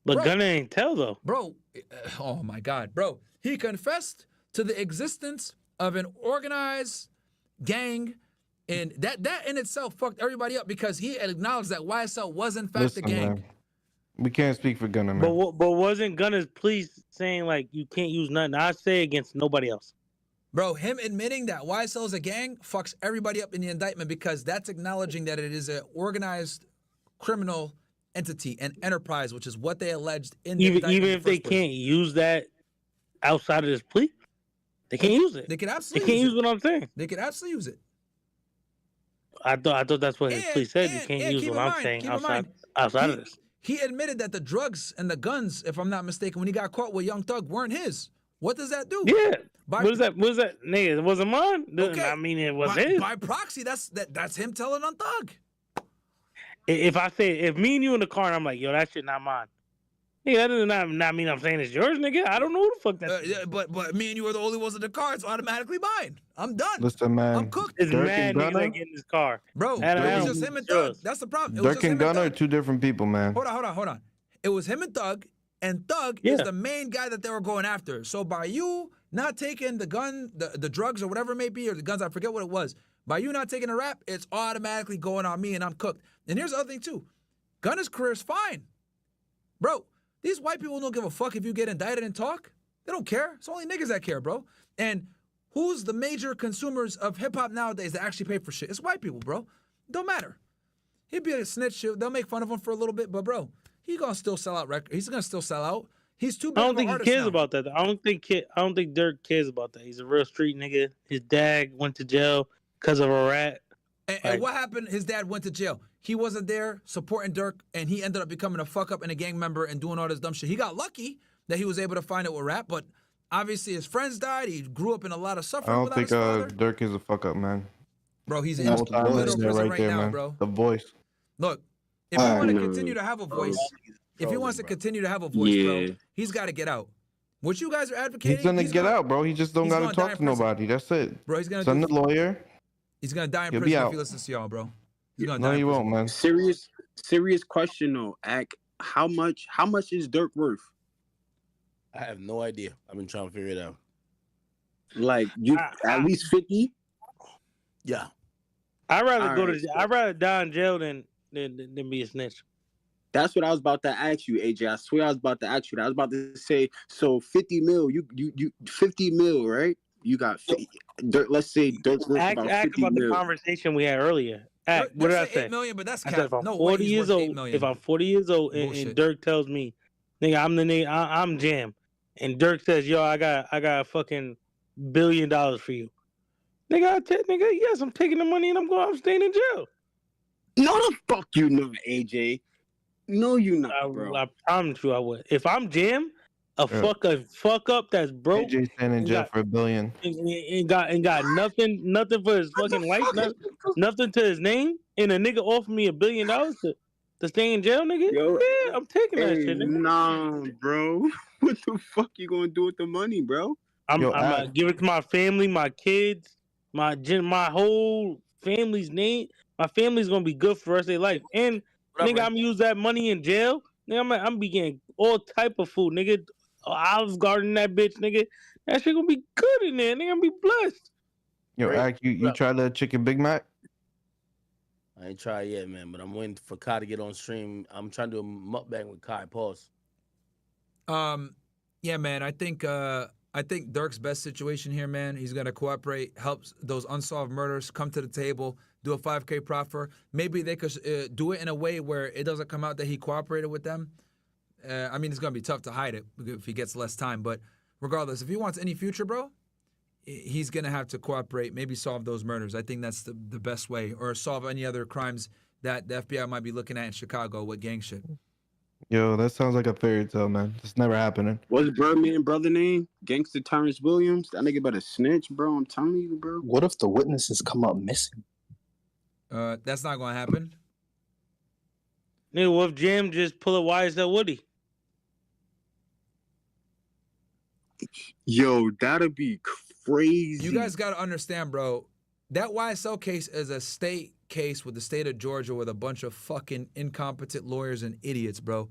but Gunna ain't tell though, bro. Oh my God, bro, he confessed to the existence of an organized gang, and that in itself fucked everybody up because he acknowledged that YSL was in fact a gang. Man. We can't speak for Gunna, man. But wasn't Gunna's police saying like you can't use nothing I say against nobody else? Bro, him admitting that YSL is a gang fucks everybody up in the indictment because that's acknowledging that it is an organized criminal entity and enterprise, which is what they alleged in the indictment. Even if they can't use that outside of this plea, they can't use it. They can absolutely. They can't use what I'm saying. They can absolutely use it. I thought that's what his plea said. You can't use what I'm saying outside of this. He admitted that the drugs and the guns, if I'm not mistaken, when he got caught with Young Thug, weren't his. What does that do? Yeah. What is that? Nigga, it wasn't mine. Okay. I mean, it was his. By proxy, that's him telling on Thug. If me and you in the car and I'm like, yo, that shit not mine. Yeah, that does not mean I'm saying it's yours, nigga. I don't know who the fuck that is. But me and you are the only ones in the car. It's automatically mine. I'm done. Listen, man. I'm cooked. It's mad niggas that get in this car. Bro, it was just him and Thug. That's the problem. Durk and Gunna are two different people, man. Hold on. It was him and Thug is the main guy that they were going after. So by you not taking the gun, the drugs or whatever it may be, or the guns, I forget what it was. By you not taking a rap, it's automatically going on me and I'm cooked. And here's the other thing too. Gunna's career is fine. Bro, these white people don't give a fuck if you get indicted and talk. They don't care. It's only niggas that care, bro. And who's the major consumers of hip-hop nowadays that actually pay for shit? It's white people, bro. Don't matter. He'd be a snitch. They'll make fun of him for a little bit, but bro, he's gonna still sell out records. He's gonna still sell out. He's too big I don't think he cares now. about that. I don't think Durk cares about that. He's a real street nigga. His dad went to jail because of a rat. And what happened? His dad went to jail. He wasn't there supporting Durk, and he ended up becoming a fuck up and a gang member and doing all this dumb shit. He got lucky that he was able to find it with rap, but obviously his friends died. He grew up in a lot of suffering. I don't think Durk is a fuck up, man. Bro, he's in federal prison right now, man. bro. The voice. Look, if he want to continue to have a voice, if he wants to continue to have a voice, bro, he's got to get out. What you guys are advocating? He's gonna get out, bro. He just don't gotta talk to nobody. That's it. Bro, he's gonna send the lawyer. He's gonna die in prison if he listens to y'all, bro. He's gonna die. No, he won't, man. Serious question though, Ak. How much is Durk worth? I have no idea. I've been trying to figure it out. Like you, at least 50. Yeah. I'd rather die in jail than be a snitch. That's what I was about to ask you, AJ. I swear I was about to ask you that. I was about to say, so 50 mil, you 50 mil, right? You got 50, Durk, let's say Durk's worth about 50 about mil. The conversation we had earlier. What did I say? 8 million, but that's I said, cap. No way he's worth 8 million. If I'm 40 years old and Durk tells me, nigga, I'm the nigga, I'm Jam, and Durk says, yo, I got a fucking $1 billion for you. Nigga, yes, I'm taking the money and I'm staying in jail. No, the fuck you not, AJ. No, you not, bro. I promise you I would. If I'm Jam, a fuck up that's broke. AJ staying in jail for $1 billion. And got nothing for his fucking life, nothing to his name, and a nigga offered me $1 billion to stay in jail, nigga. Yo, yeah, I'm taking that shit, nigga. Nah, bro. What the fuck you gonna do with the money, bro? I'm gonna give it to my family, my kids, my whole family's name. My family's gonna be good for the rest of their life. And Whatever. nigga, I'm gonna use that money in jail. Nigga, I'm be getting all type of food, nigga. Olive Garden, that bitch, nigga. That shit gonna be good in there. Nigga, I'm be blessed. Yo, Ak, you tried the chicken Big Mac? I ain't tried yet, man, but I'm waiting for Kai to get on stream. I'm trying to do a mukbang with Kai. Pause. Yeah, man. I think Durk's best situation here, man. He's gonna cooperate, helps those unsolved murders come to the table, do a 5K proffer. Maybe they could do it in a way where it doesn't come out that he cooperated with them. I mean, it's gonna be tough to hide it if he gets less time. But regardless, if he wants any future, bro, he's gonna have to cooperate. Maybe solve those murders. I think that's the best way, or solve any other crimes that the FBI might be looking at in Chicago with gang shit. Yo, that sounds like a fairy tale, man. It's never happening. What's Birdman brother name? Gangster Terrence Williams. That nigga better snitch, bro. I'm telling you, bro. What if the witnesses come up missing? That's not gonna happen. Nigga, what if Jam just pull a YSL Woody? Yo, that'd be crazy. You guys gotta understand, bro. That YSL case is a state case with the state of Georgia with a bunch of fucking incompetent lawyers and idiots, bro.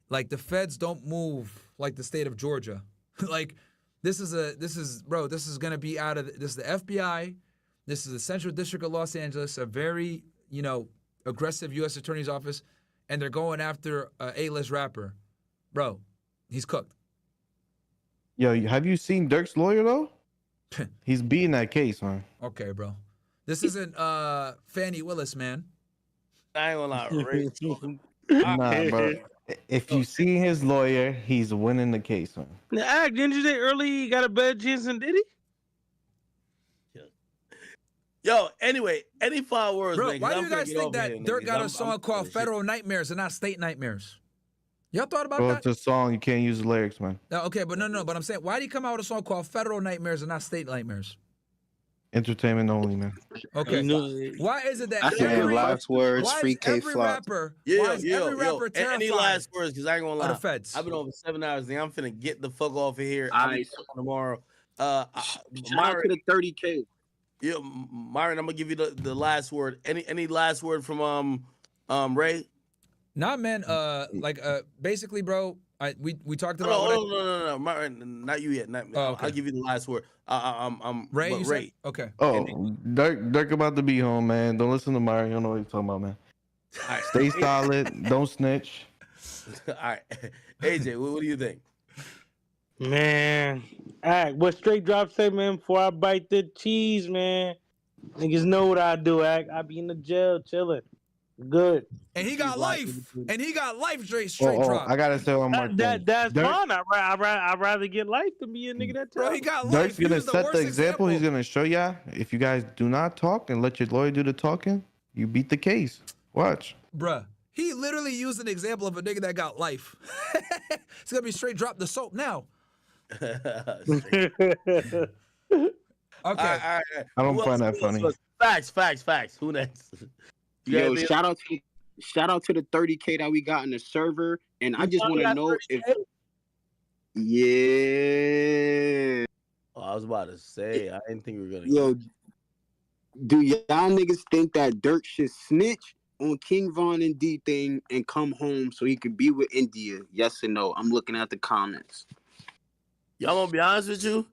Like, the feds don't move like the state of Georgia. Like, this is gonna be this is the FBI. This is the Central District of Los Angeles, a very, aggressive U.S. Attorney's Office, and they're going after a A-list rapper. Bro, he's cooked. Yo, have you seen Durk's lawyer, though? He's beating that case, man. Okay, bro. This isn't Fannie Willis, man. I ain't gonna lie, Nah, bro. If you see his lawyer, he's winning the case, man. Now, didn't you say earlier he got a better chance than Diddy? Yo, anyway, any final words, bro, man? why do you guys think that Durk got a song called Federal Nightmares and not State Nightmares? Y'all thought about that? It's a song. You can't use the lyrics, man. Okay, but no. But I'm saying, why did he come out with a song called Federal Nightmares and not State Nightmares? Entertainment only, man. Okay. Why is it that last words, free K flop? Every rapper terrified? Any last words? Because I ain't gonna lie. The feds. I've been over 7 hours. And I'm finna get the fuck off of here. All right. Tomorrow. Shout out to the 30K. Yeah, Myron, I'm gonna give you the last word. Any last word from Ray? Nah, man. Basically, bro. We talked about. No, Myron, not you yet. Okay. I'll give you the last word. Ray. Ray. Okay. Oh, Durk about to be home, man. Don't listen to Myron. You don't know what he's talking about, man. All right. Stay solid. Don't snitch. All right, AJ, what do you think? Man, all right. What Straight Drop say, man? Before I bite the cheese, man. Niggas know what I do, Act. I be in the jail chilling. Good. And he got life. And he got life straight drop. I gotta say one more thing. That's fine. I'd rather get life than be a nigga that bro, he got life. Durk's gonna set the example. He's gonna show y'all. If you guys do not talk and let your lawyer do the talking, you beat the case. Watch. Bruh. He literally used an example of a nigga that got life. It's gonna be straight drop the soap now. Okay. All right. I don't find that funny. Facts. Who next? Yo, shout out to the 30K that we got in the server, and I just want to know if. Yeah. Oh, I was about to say, I didn't think we were gonna. Yo, do y'all niggas think that Durk should snitch on King Von and D thing and come home so he could be with India? Yes or no? I'm looking at the comments. Y'all gonna be honest with you?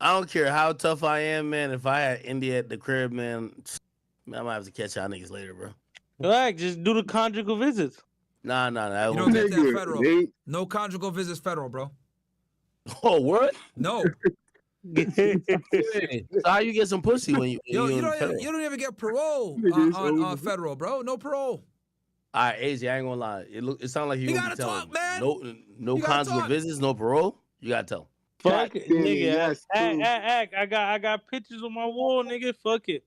I don't care how tough I am, man. If I had India at the crib, man, I might have to catch y'all niggas later, bro. Like, just do the conjugal visits. Nah. You don't get that federal. No conjugal visits federal, bro. Oh, what? No. So how you get some pussy when you? You don't even get parole on federal, bro. No parole. All right, AJ, I ain't gonna lie. It sounds like you gotta talk, man. No conjugal visits, no parole. You gotta tell. Fuck it, nigga. I got pictures on my wall, nigga. Fuck it.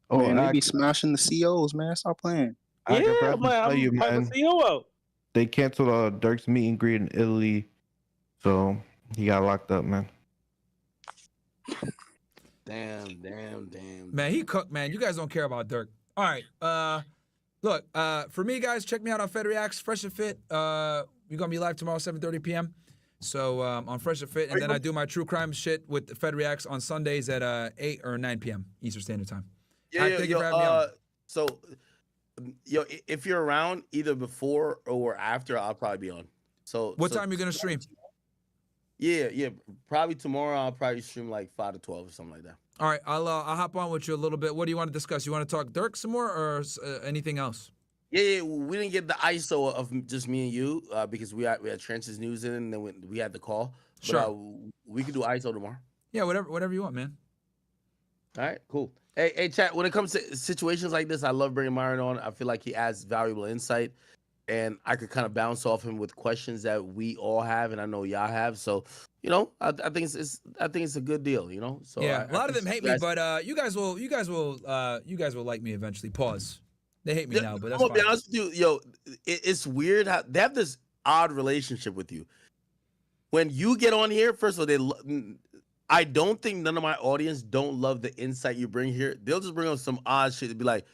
Oh, man, they be smashing the COs, man. Stop playing. I'm a CO. They canceled Durk's meet and greet in Italy, so he got locked up, man. Damn. Man, he cooked, man. You guys don't care about Durk. All right. Look, for me, guys, check me out on Fed Reacts, Fresh and Fit. We're gonna be live tomorrow, 7:30 p.m. So on Fresh and Fit, and then I do my true crime shit with Fed Reacts on Sundays at 8 or 9 p.m. Eastern Standard Time. Yeah. So, yo, if you're around either before or after, I'll probably be on. So, What time are you gonna stream? Yeah, probably tomorrow. I'll probably stream like 5 to 12 or something like that. All right, I'll hop on with you a little bit. What do you want to discuss? You want to talk Durk some more or anything else? Yeah, we didn't get the ISO of just me and you because we had Trench's news in, and then we had the call. But, Sure. We could do ISO tomorrow. Yeah, whatever you want, man. All right, cool. Hey, chat. When it comes to situations like this, I love bringing Myron on. I feel like he adds valuable insight, and I could kind of bounce off him with questions that we all have, and I know y'all have. So, you know, I think it's a good deal. You know, so yeah, a lot of them hate me, but you guys will like me eventually. Pause. They hate me now, but that's I'm gonna fine. be honest with you, yo. It's weird how they have this odd relationship with you. When you get on here, first of all, I don't think none of my audience don't love the insight you bring here. They'll just bring up some odd shit to be like,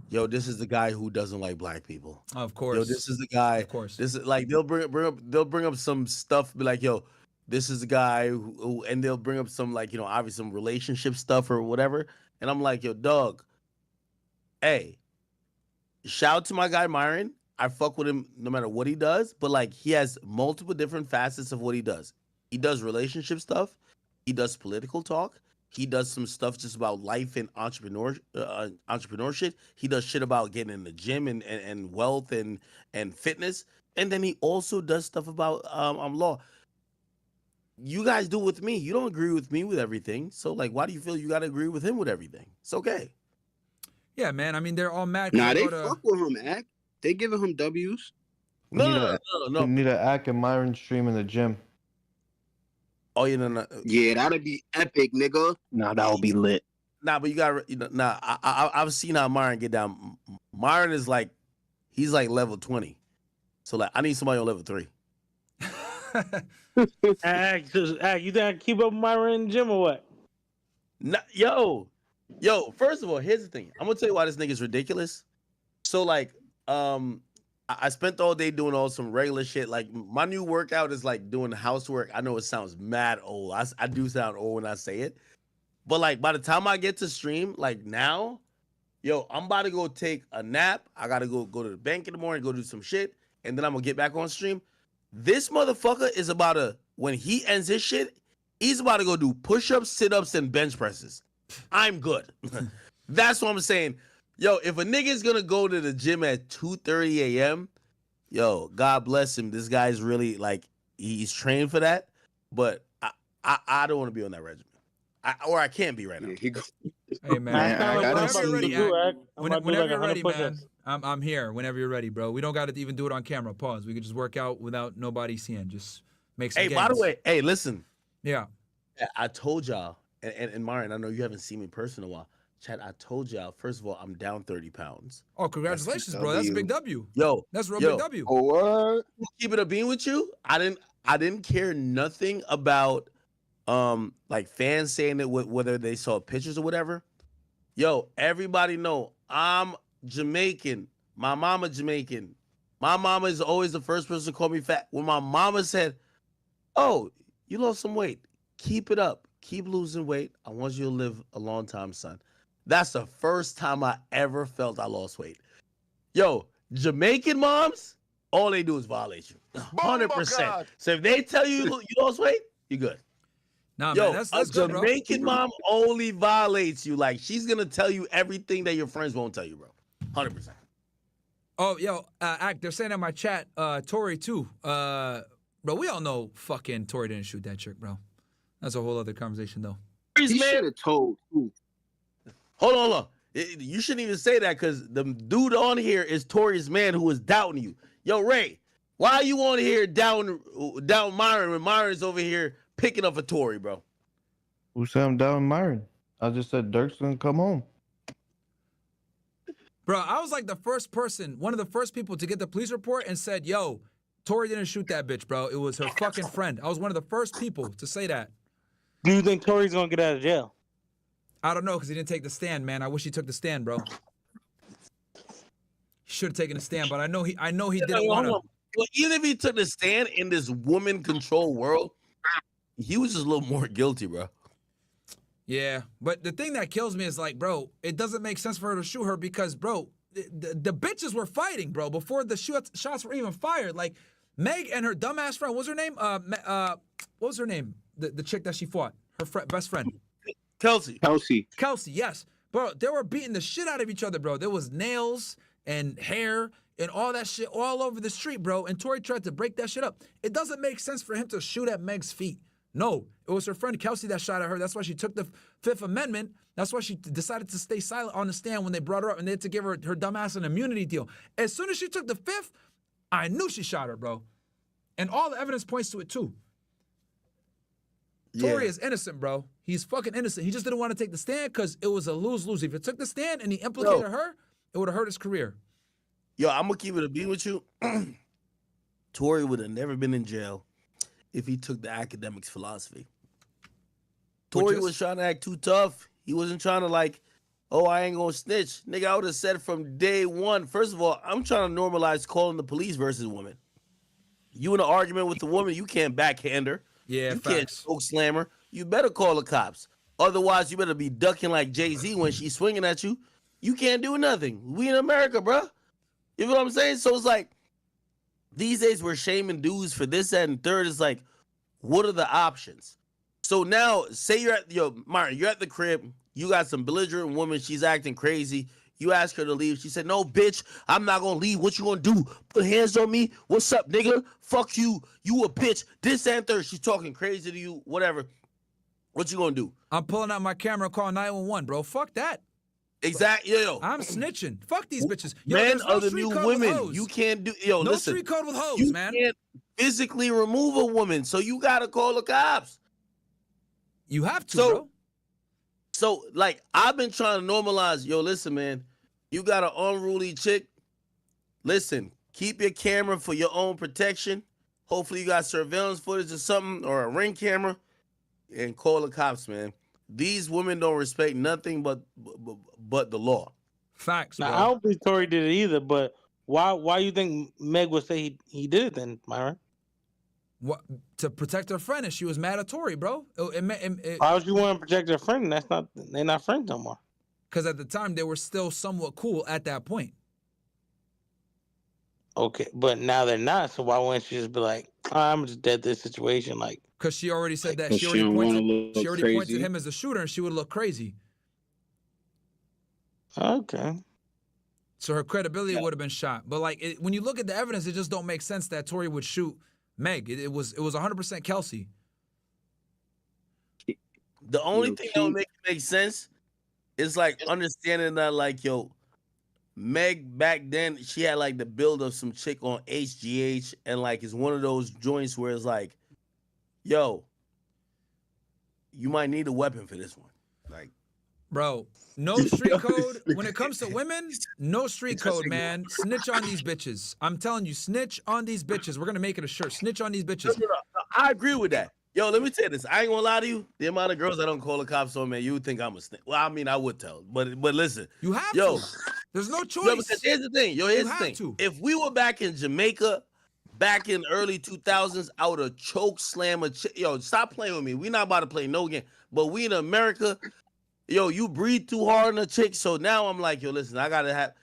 yo, this is the guy who doesn't like black people. Of course. Yo, this is the guy. Of course. This is like they'll bring up some stuff, be like, yo, this is the guy who, and they'll bring up some like, you know, obviously some relationship stuff or whatever. And I'm like, yo, dog, hey, shout out to my guy Myron. I fuck with him no matter what he does, but like he has multiple different facets of what he does. He does relationship stuff. He does political talk. He does some stuff just about life and entrepreneurship. He does shit about getting in the gym and wealth and fitness. And then he also does stuff about law. You guys do it with me. You don't agree with me with everything. So like, why do you feel you got to agree with him with everything? It's okay. Yeah, man. I mean, they're all mad. Nah, they fuck with him, Act. They giving him W's. No. We need an Ack and Myron stream in the gym. Oh, yeah, no. Yeah, that'd be epic, nigga. Nah, that would be lit. Nah, but you got I've seen how Myron get down. Myron is like, he's like level 20. So like, I need somebody on level 3. You think I can keep up with Myron in the gym or what? Nah, yo, first of all, here's the thing. I'm gonna tell you why this nigga's ridiculous. So like, I spent all day doing all some regular shit. Like my new workout is like doing housework. I know it sounds mad old. I do sound old when I say it. But like by the time I get to stream, like now, yo, I'm about to go take a nap. I gotta go to the bank in the morning, go do some shit, and then I'm gonna get back on stream. This motherfucker is about to, when he ends his shit, he's about to go do push-ups, sit-ups, and bench presses. I'm good. That's what I'm saying. Yo, if a nigga's gonna go to the gym at 2:30 a.m., yo, God bless him. This guy's really like, he's trained for that. But I don't want to be on that regimen. I can't be right now. Hey man, whenever you're ready, whenever you're ready, man. I'm here. Whenever you're ready, bro. We don't got to even do it on camera. Pause. We could just work out without nobody seeing. Just make some. Hey, gains. by the way, hey, listen. Yeah. I told y'all, and Myron, I know you haven't seen me in person in a while. Chad, I told y'all, first of all, I'm down 30 pounds. Oh, congratulations, bro. That's a big W. Yo. That's a real big W. Oh, what? Keep it a bean with you. I didn't care nothing about like fans saying it, whether they saw pictures or whatever. Yo, everybody know I'm Jamaican. My mama Jamaican. My mama is always the first person to call me fat. When my mama said, "Oh, you lost some weight. Keep it up. Keep losing weight. I want you to live a long time, son." That's the first time I ever felt I lost weight. Yo, Jamaican moms, all they do is violate you. 100%. So if they tell you you lost weight, you good. Nah, yo, man, that's good, bro. Jamaican mom only violates you. Like, she's going to tell you everything that your friends won't tell you, bro. 100%. Oh, yo, Act, they're saying in my chat, Tory too. Bro, we all know fucking Tory didn't shoot that chick, bro. That's a whole other conversation, though. He should have told. Hold on. You shouldn't even say that because the dude on here is Tory's man who is doubting you. Yo, Ray, why are you on here down Myron when Myron's over here picking up a Tory, bro? Who said I'm down Myron? I just said Durk's gonna come home. Bro, I was like one of the first people to get the police report and said, yo, Tory didn't shoot that bitch, bro. It was her fucking friend. I was one of the first people to say that. Do you think Tory's gonna get out of jail? I don't know, because he didn't take the stand, man. I wish he took the stand, bro. He should have taken the stand, but I know he didn't want to. Well, even if he took the stand in this woman-controlled world, he was just a little more guilty, bro. Yeah, but the thing that kills me is like, bro, it doesn't make sense for her to shoot her because, bro, the bitches were fighting, bro, before the shots were even fired. Like, Meg and her dumbass friend, what's her name? What was her name? The chick that she fought, her best friend. Kelsey. Kelsey, yes. Bro, they were beating the shit out of each other, bro. There was nails and hair and all that shit all over the street, bro. And Tory tried to break that shit up. It doesn't make sense for him to shoot at Meg's feet. No, it was her friend Kelsey that shot at her. That's why she took the Fifth Amendment. That's why she decided to stay silent on the stand when they brought her up and they had to give her dumbass an immunity deal. As soon as she took the Fifth, I knew she shot her, bro. And all the evidence points to it, too. Yeah. Tory is innocent, bro. He's fucking innocent. He just didn't want to take the stand because it was a lose-lose. If he took the stand and he implicated her, it would have hurt his career. Yo, I'm going to keep it a beat with you. Tory would have never been in jail if he took the academics philosophy. Tory was trying to act too tough. He wasn't trying to like, oh, I ain't going to snitch. Nigga, I would have said from day one, first of all, I'm trying to normalize calling the police versus women. You in an argument with the woman, you can't backhand her. Yeah, you facts. can't choke slam her. You better call the cops. Otherwise, you better be ducking like Jay-Z when she's swinging at you. You can't do nothing. We in America, bro. You know what I'm saying? So it's like, these days we're shaming dudes for this, that, and third. It's like, what are the options? So now, say you're at, Myron, you're at the crib. You got some belligerent woman. She's acting crazy. You ask her to leave. She said, no, bitch, I'm not going to leave. What you going to do? Put hands on me? What's up, nigga? Fuck you. You a bitch. This and third. She's talking crazy to you, whatever. What you going to do? I'm pulling out my camera and calling 911, bro. Fuck that. Exactly. Yo. I'm snitching. Fuck these bitches. Yo, Men there's no are the street new code with women. hoes. You can't do, yo, no listen. street code with hoes, You man. can't physically remove a woman, so you got to call the cops. You have to, bro. So, like, I've been trying to normalize, yo, listen, man. You got an unruly chick. Listen, keep your camera for your own protection. Hopefully you got surveillance footage or something or a Ring camera and call the cops, man. These women don't respect nothing but the law. Facts, now, I don't think Tory did it either, but why you think Meg would say he did it then, Myron? What, to protect her friend, and she was mad at Tory, bro. Why would you want to protect her friend? They're not friends no more. Because at the time, they were still somewhat cool at that point. Okay, but now they're not, so why wouldn't she just be like, I'm just dead this situation? Like, because she already said that she already pointed him as a shooter, and she would look crazy. Okay. So her credibility would have been shot. But like, when you look at the evidence, it just don't make sense that Tory would shoot Meg. It was 100% Kelsey. The only thing that would make it make sense is like understanding that, like, yo, Meg back then, she had like the build of some chick on HGH, and like it's one of those joints where it's like, yo, you might need a weapon for this one. Like, bro, no street code. When it comes to women, no street code, man. Snitch on these bitches. I'm telling you, snitch on these bitches. We're gonna make it a shirt. Snitch on these bitches. No, I agree with that. Yo, let me tell you this. I ain't gonna lie to you. The amount of girls that don't call the cops on, man, you would think I'm a snitch. Well, I mean, I would tell. But listen. You have to. There's no choice. Yo, because here's the thing. Yo, here's the thing. If we were back in Jamaica, back in early 2000s, I would have choke slam a chick. Yo, stop playing with me. We not about to play no game. But we in America, yo, you breathe too hard on a chick. So now I'm like, yo, listen, I gotta have,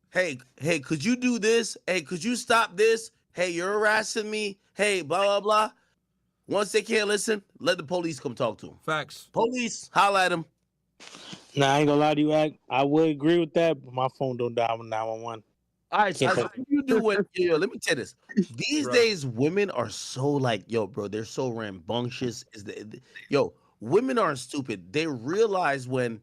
hey, could you do this? Hey, could you stop this? Hey, you're harassing me. Hey, blah, blah, blah. Once they can't listen, let the police come talk to them. Facts. Police, holla at them. Nah, I ain't gonna lie to you, I would agree with that, but my phone don't dial with 911. All right, so what you do when, yo, let me tell you this. These days, women are so like, yo, bro, they're so rambunctious. Yo, women aren't stupid. They realize when,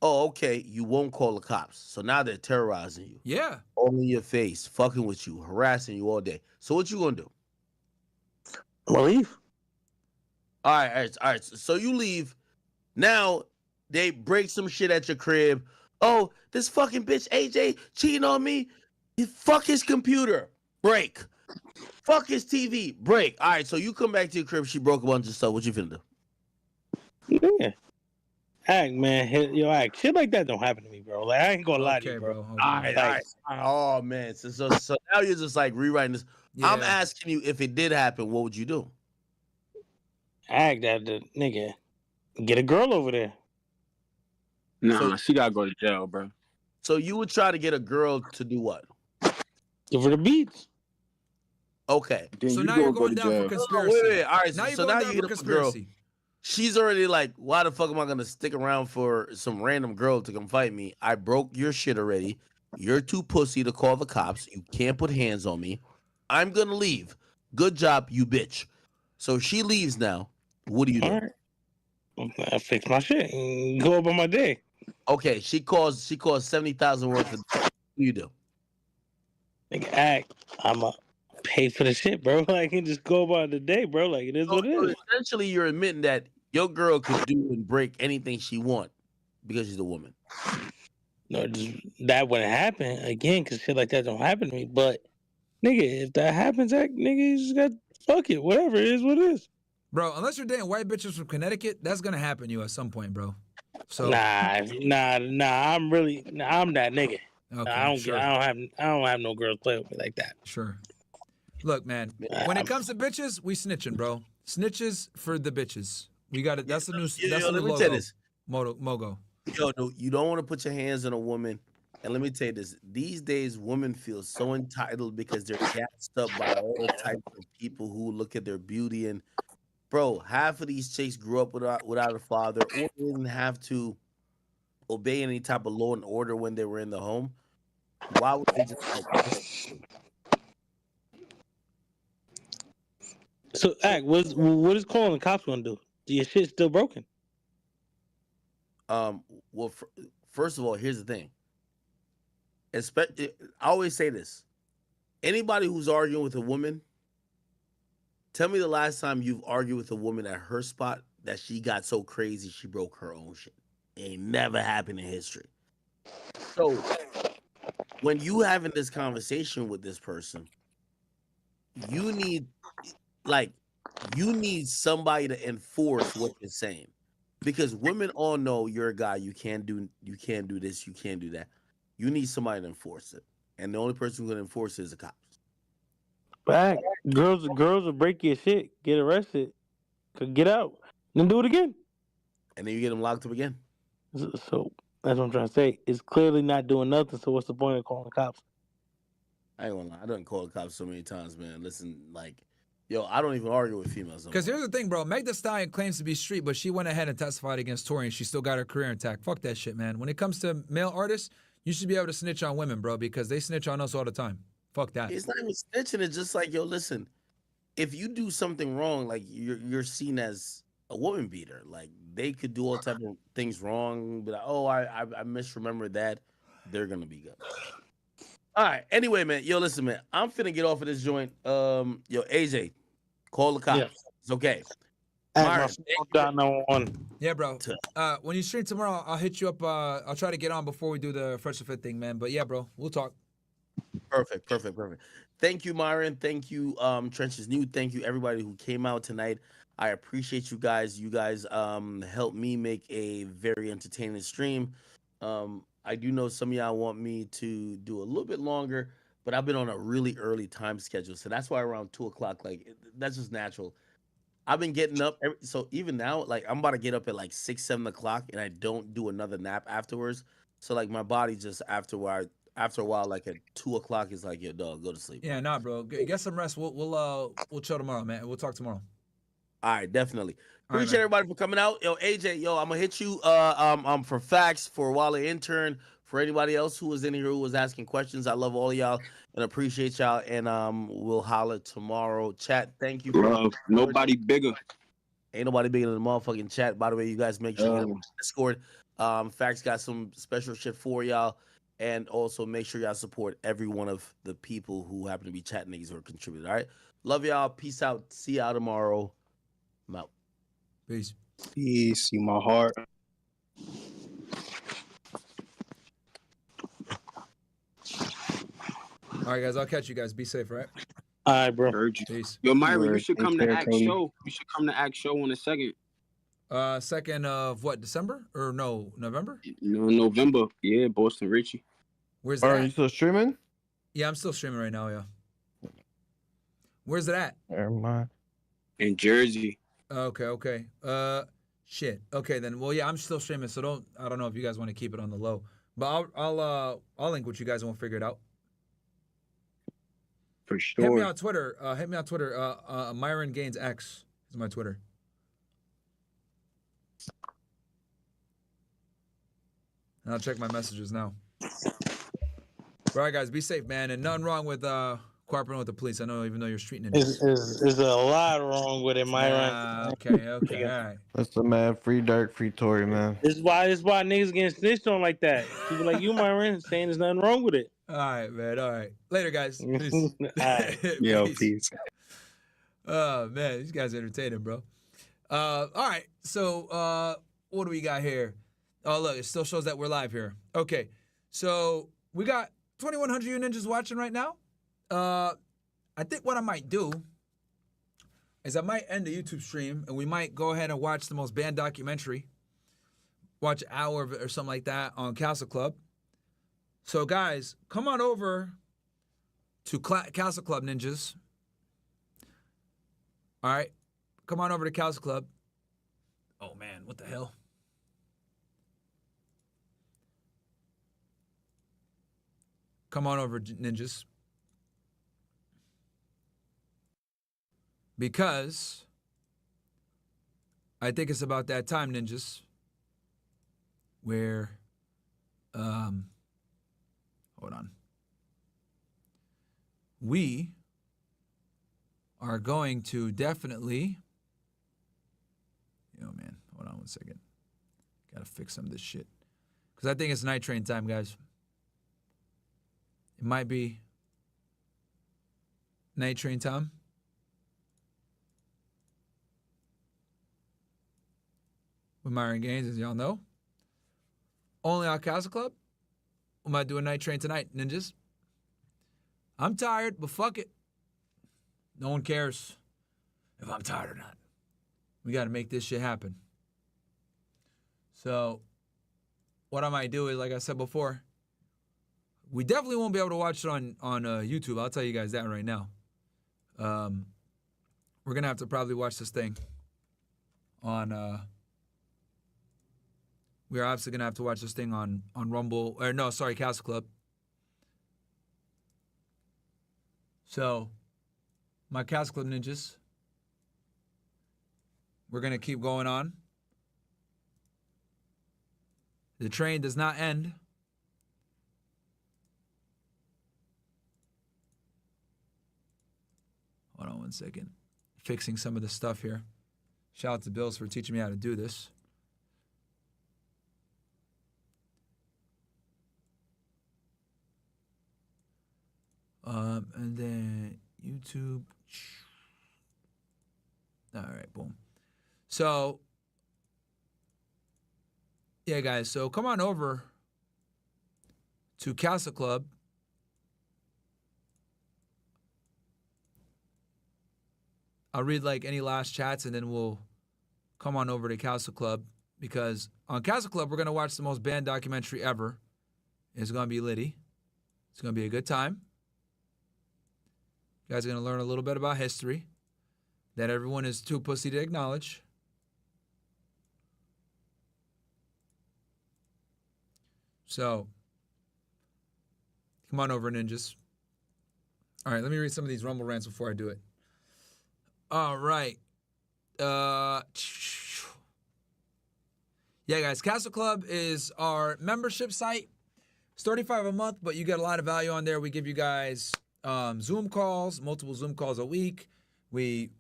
oh, okay, you won't call the cops. So now they're terrorizing you. Yeah. All in your face, fucking with you, harassing you all day. So what you gonna do? Leave. All right. So you leave. Now they break some shit at your crib. Oh, this fucking bitch AJ cheating on me. Fuck his computer. Break. Fuck his TV. Break. All right. So you come back to your crib. She broke a bunch of stuff. What you finna do? Yeah. Act, man. Yo, act. Shit like that don't happen to me, bro. Like, I ain't gonna lie to you, bro. All right. Oh man. So now you're just like rewriting this. Yeah. I'm asking you, if it did happen, what would you do? Act that the nigga. Get a girl over there. Nah, she gotta go to jail, bro. So you would try to get a girl to do what? Give her the beats. Okay. Then So you now gonna you're go going to down for jail. conspiracy. Wait. All right. Now you're So going now down you for get a girl. conspiracy. She's already like, why the fuck am I gonna stick around for some random girl to come fight me? I broke your shit already. You're too pussy to call the cops. You can't put hands on me. I'm gonna leave. Good job, you bitch. So she leaves now. What do you do? All right. I fix my shit and go about my day. Okay, she calls 70,000 worth of. What do you do? Like, I'ma pay for the shit, bro. Like, and just go about the day, bro. Like, it is what it is. Essentially, you're admitting that your girl could do and break anything she want because she's a woman. No, that wouldn't happen again, because shit like that don't happen to me. But, nigga, if that happens, nigga, you just got fuck it. Whatever, it is what it is. Bro, unless you're dating white bitches from Connecticut, that's gonna happen to you at some point, bro. So Nah, I'm that nigga. Okay, I don't have no girls play with me like that. Sure. Look, man, when it comes to bitches, we snitching, bro. Snitches for the bitches. We got it. That's the new. That's the new let me logo. tell you this. Mogo. Yo, no, you don't want to put your hands on a woman. And let me tell you this. These days, women feel so entitled because they're gassed up by all types of people who look at their beauty. And, bro, half of these chicks grew up without a father or didn't have to obey any type of law and order when they were in the home. Why would they just like... So, what is calling the cops gonna do? Your shit's still broken. Well, first of all, here's the thing. I always say this. Anybody who's arguing with a woman, tell me the last time you've argued with a woman at her spot that she got so crazy she broke her own shit. It ain't never happened in history. So when you having this conversation with this person, you need somebody to enforce what you're saying. Because women all know you're a guy, you can't do this, you can't do that. You need somebody to enforce it. And the only person who's gonna enforce it is the cops. Back. Girls will break your shit, get arrested, could get out, then do it again. And then you get them locked up again. So that's what I'm trying to say. It's clearly not doing nothing, so what's the point of calling the cops? I ain't gonna lie, I done called the cops so many times, man. Listen, like, yo, I don't even argue with females. Because here's the thing, bro. Meg Thee Stallion claims to be street, but she went ahead and testified against Tory, and she still got her career intact. Fuck that shit, man. When it comes to male artists, you should be able to snitch on women, bro, because they snitch on us all the time. Fuck that. It's not even snitching. It's just like, yo, listen, if you do something wrong, like you're seen as a woman beater. Like they could do all type of things wrong, but oh, I misremembered that. They're gonna be good. All right. Anyway, man, yo, listen, man, I'm finna get off of this joint. Yo, AJ, call the cops. Yeah. It's okay. Yeah, bro. When you stream tomorrow, I'll hit you up. I'll try to get on before we do the Fresh and Fit thing, man. But yeah, bro, we'll talk. Perfect. Thank you, Myron. Thank you, Trenches New. Thank you, everybody who came out tonight. I appreciate you guys. You guys helped me make a very entertaining stream. I do know some of y'all want me to do a little bit longer, but I've been on a really early time schedule, so that's why around 2:00, like that's just natural. I've been getting up, so even now, like I'm about to get up at like 6, 7 o'clock, and I don't do another nap afterwards. So like my body just after a while, like at 2 o'clock, is like, yo, dog, go to sleep. Yeah, nah, bro. Get some rest. We'll chill tomorrow, man. We'll talk tomorrow. All right, definitely. All right, Appreciate everybody for coming out. Yo, AJ, yo, I'm gonna hit you for facts, for Wale Intern, for anybody else who was in here who was asking questions. I love all of y'all and appreciate y'all. And we'll holler tomorrow. Chat, thank you. Nobody bigger. Ain't nobody bigger than the motherfucking chat. By the way, you guys make sure you get on Discord. Facts got some special shit for y'all. And also make sure y'all support every one of the people who happen to be chat niggas or contributed. All right. Love y'all. Peace out. See y'all tomorrow. I'm out. Peace. Peace. See my heart. All right, guys. I'll catch you guys. Be safe, right? All right, bro. Heard you. Peace. Yo, Myron, you should Take come to care, Act Cody. Show. You should come to Act Show on the 2nd. 2nd of what? December or no? November? No, November. Yeah, Boston Richie. Where's Are that? you still streaming? Yeah, I'm still streaming right now. Yeah. Where's it at? Never mind. In Jersey. Okay. Shit. Okay, then. Well, yeah, I'm still streaming, so I don't know if you guys want to keep it on the low, but I'll link with you guys and we'll figure it out. For sure. Hit me on Twitter. Myron Gaines X is my Twitter. And I'll check my messages now. All right, guys, be safe, man, and nothing wrong with cooperating with the police. I know, even though you're street ninjas. There's a lot wrong with it, Myron. Okay, all right. Listen, man, free Durk, free Tory, man. This is why niggas getting snitched on like that. People like you, Myron, saying there's nothing wrong with it. All right, man. All right. Later, guys. Peace. All right. Yo, peace. Oh, man. These guys are entertaining, bro. All right. So, what do we got here? Oh, look. It still shows that we're live here. Okay. So, we got 2,100 you ninjas watching right now. I think what I might do is I might end the YouTube stream, and we might go ahead and watch the most banned documentary. Watch an hour of it or something like that on CastleClub. So, guys, come on over to CastleClub, ninjas. All right? Come on over to CastleClub. Oh, man, what the hell? Come on over, ninjas. Because I think it's about that time, ninjas, where... Hold on. We are going to definitely... Yo, man, hold on one second. Gotta fix some of this shit. Because I think it's night train time, guys. It might be night train time. With Myron Gaines, as y'all know. Only on CastleClub. We might do a night train tonight, ninjas. I'm tired, but fuck it. No one cares if I'm tired or not. We got to make this shit happen. So, what I might do is, like I said before, we definitely won't be able to watch it on YouTube. I'll tell you guys that right now. We're going to have to probably watch this thing on... We're obviously going to have to watch this thing on Rumble. Or no, sorry, CastleClub. So, my CastleClub ninjas, we're going to keep going on. The train does not end. Hold on one second. Fixing some of the stuff here. Shout out to Bills for teaching me how to do this. And then YouTube. All right, boom. So, yeah, guys. So come on over to CastleClub. I'll read like any last chats, and then we'll come on over to CastleClub, because on CastleClub we're gonna watch the most banned documentary ever. It's gonna be litty. It's gonna be a good time. You guys are going to learn a little bit about history that everyone is too pussy to acknowledge. So, come on over, ninjas. All right, let me read some of these Rumble rants before I do it. All right. Yeah, guys, CastleClub is our membership site. It's $35 a month, but you get a lot of value on there. We give you guys... Zoom calls, multiple Zoom calls a week. We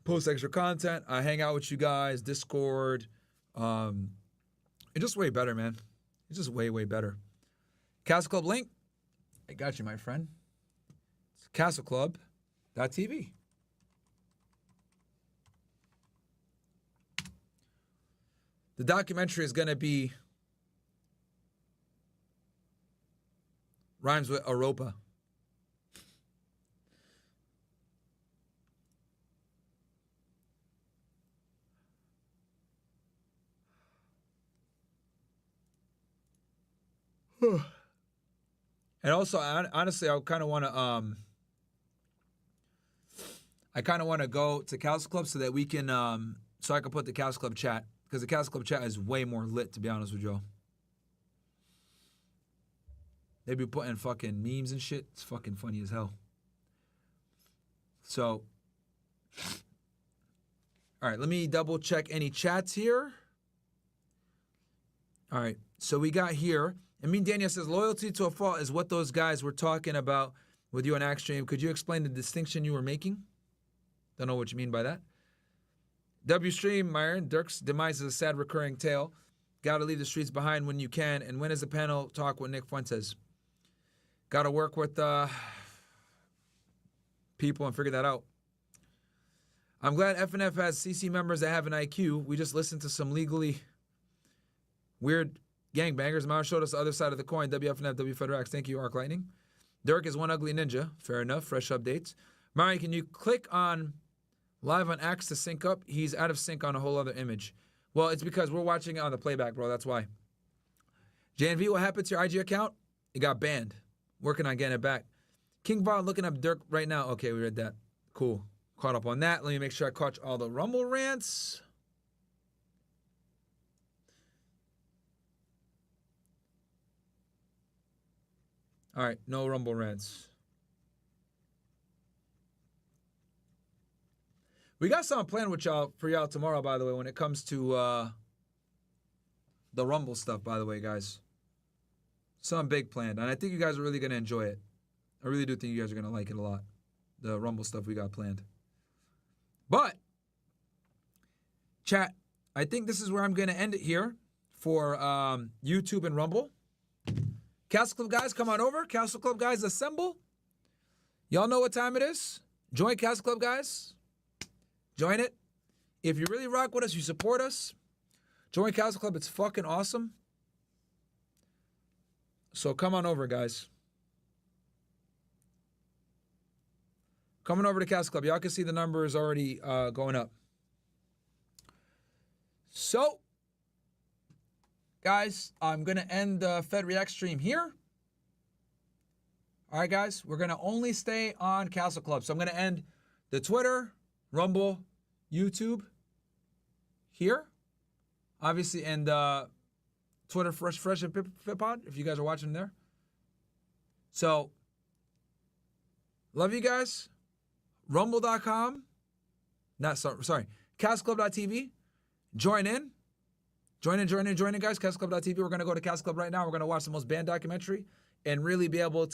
post extra content. I hang out with you guys, Discord. It's just way better, man. It's just way, way better. CastleClub link. I got you, my friend. It's CastleClub.tv. The documentary is going to be rhymes with Europa. And also, honestly, I kind of want to go to CastleClub so that we can so I can put the Castle Club chat, because the Castle Club chat is way more lit, to be honest with y'all. They be putting fucking memes and shit. It's fucking funny as hell. So, all right, let me double check any chats here. All right, so we got here. Amin Daniel says, loyalty to a fault is what those guys were talking about with you on Axstream. Could you explain the distinction you were making? Don't know what you mean by that. W Stream, Myron, Durk's demise is a sad recurring tale. Got to leave the streets behind when you can. And when is the panel talk with Nick Fuentes? Got to work with people and figure that out. I'm glad FNF has CC members that have an IQ. We just listened to some legally weird gangbangers. Myron showed us the other side of the coin. WFNF, WFederax. Thank you, Arc Lightning. Durk is one ugly ninja. Fair enough. Fresh updates. Myron, can you click on live on Axe to sync up? He's out of sync on a whole other image. Well, it's because we're watching it on the playback, bro. That's why. JNV, what happened to your IG account? It got banned. Working on getting it back. King Von looking up Durk right now. Okay, we read that. Cool. Caught up on that. Let me make sure I caught all the Rumble rants. All right, no Rumble rants. We got something planned with y'all for y'all tomorrow, by the way, when it comes to the Rumble stuff, by the way, guys. Something big planned, and I think you guys are really going to enjoy it. I really do think you guys are going to like it a lot, the Rumble stuff we got planned. But, chat, I think this is where I'm going to end it here for YouTube and Rumble. Castle Club guys, come on over. Castle Club guys, assemble. Y'all know what time it is. Join Castle Club guys. Join it. If you really rock with us, you support us. Join Castle Club. It's fucking awesome. So come on over, guys. Coming over to Castle Club. Y'all can see the numbers already going up. So, guys, I'm going to end the Fed React stream here. All right, guys. We're going to only stay on Castle Club. So I'm going to end the Twitter, Rumble, YouTube here. Obviously, and Twitter, Fresh and Fitpod, if you guys are watching there. So, love you guys. Rumble.com. Sorry. CastleClub.tv. Join in. Join in, guys. CastleClub.tv. We're going to go to Castle Club right now. We're going to watch the most banned documentary and really be able to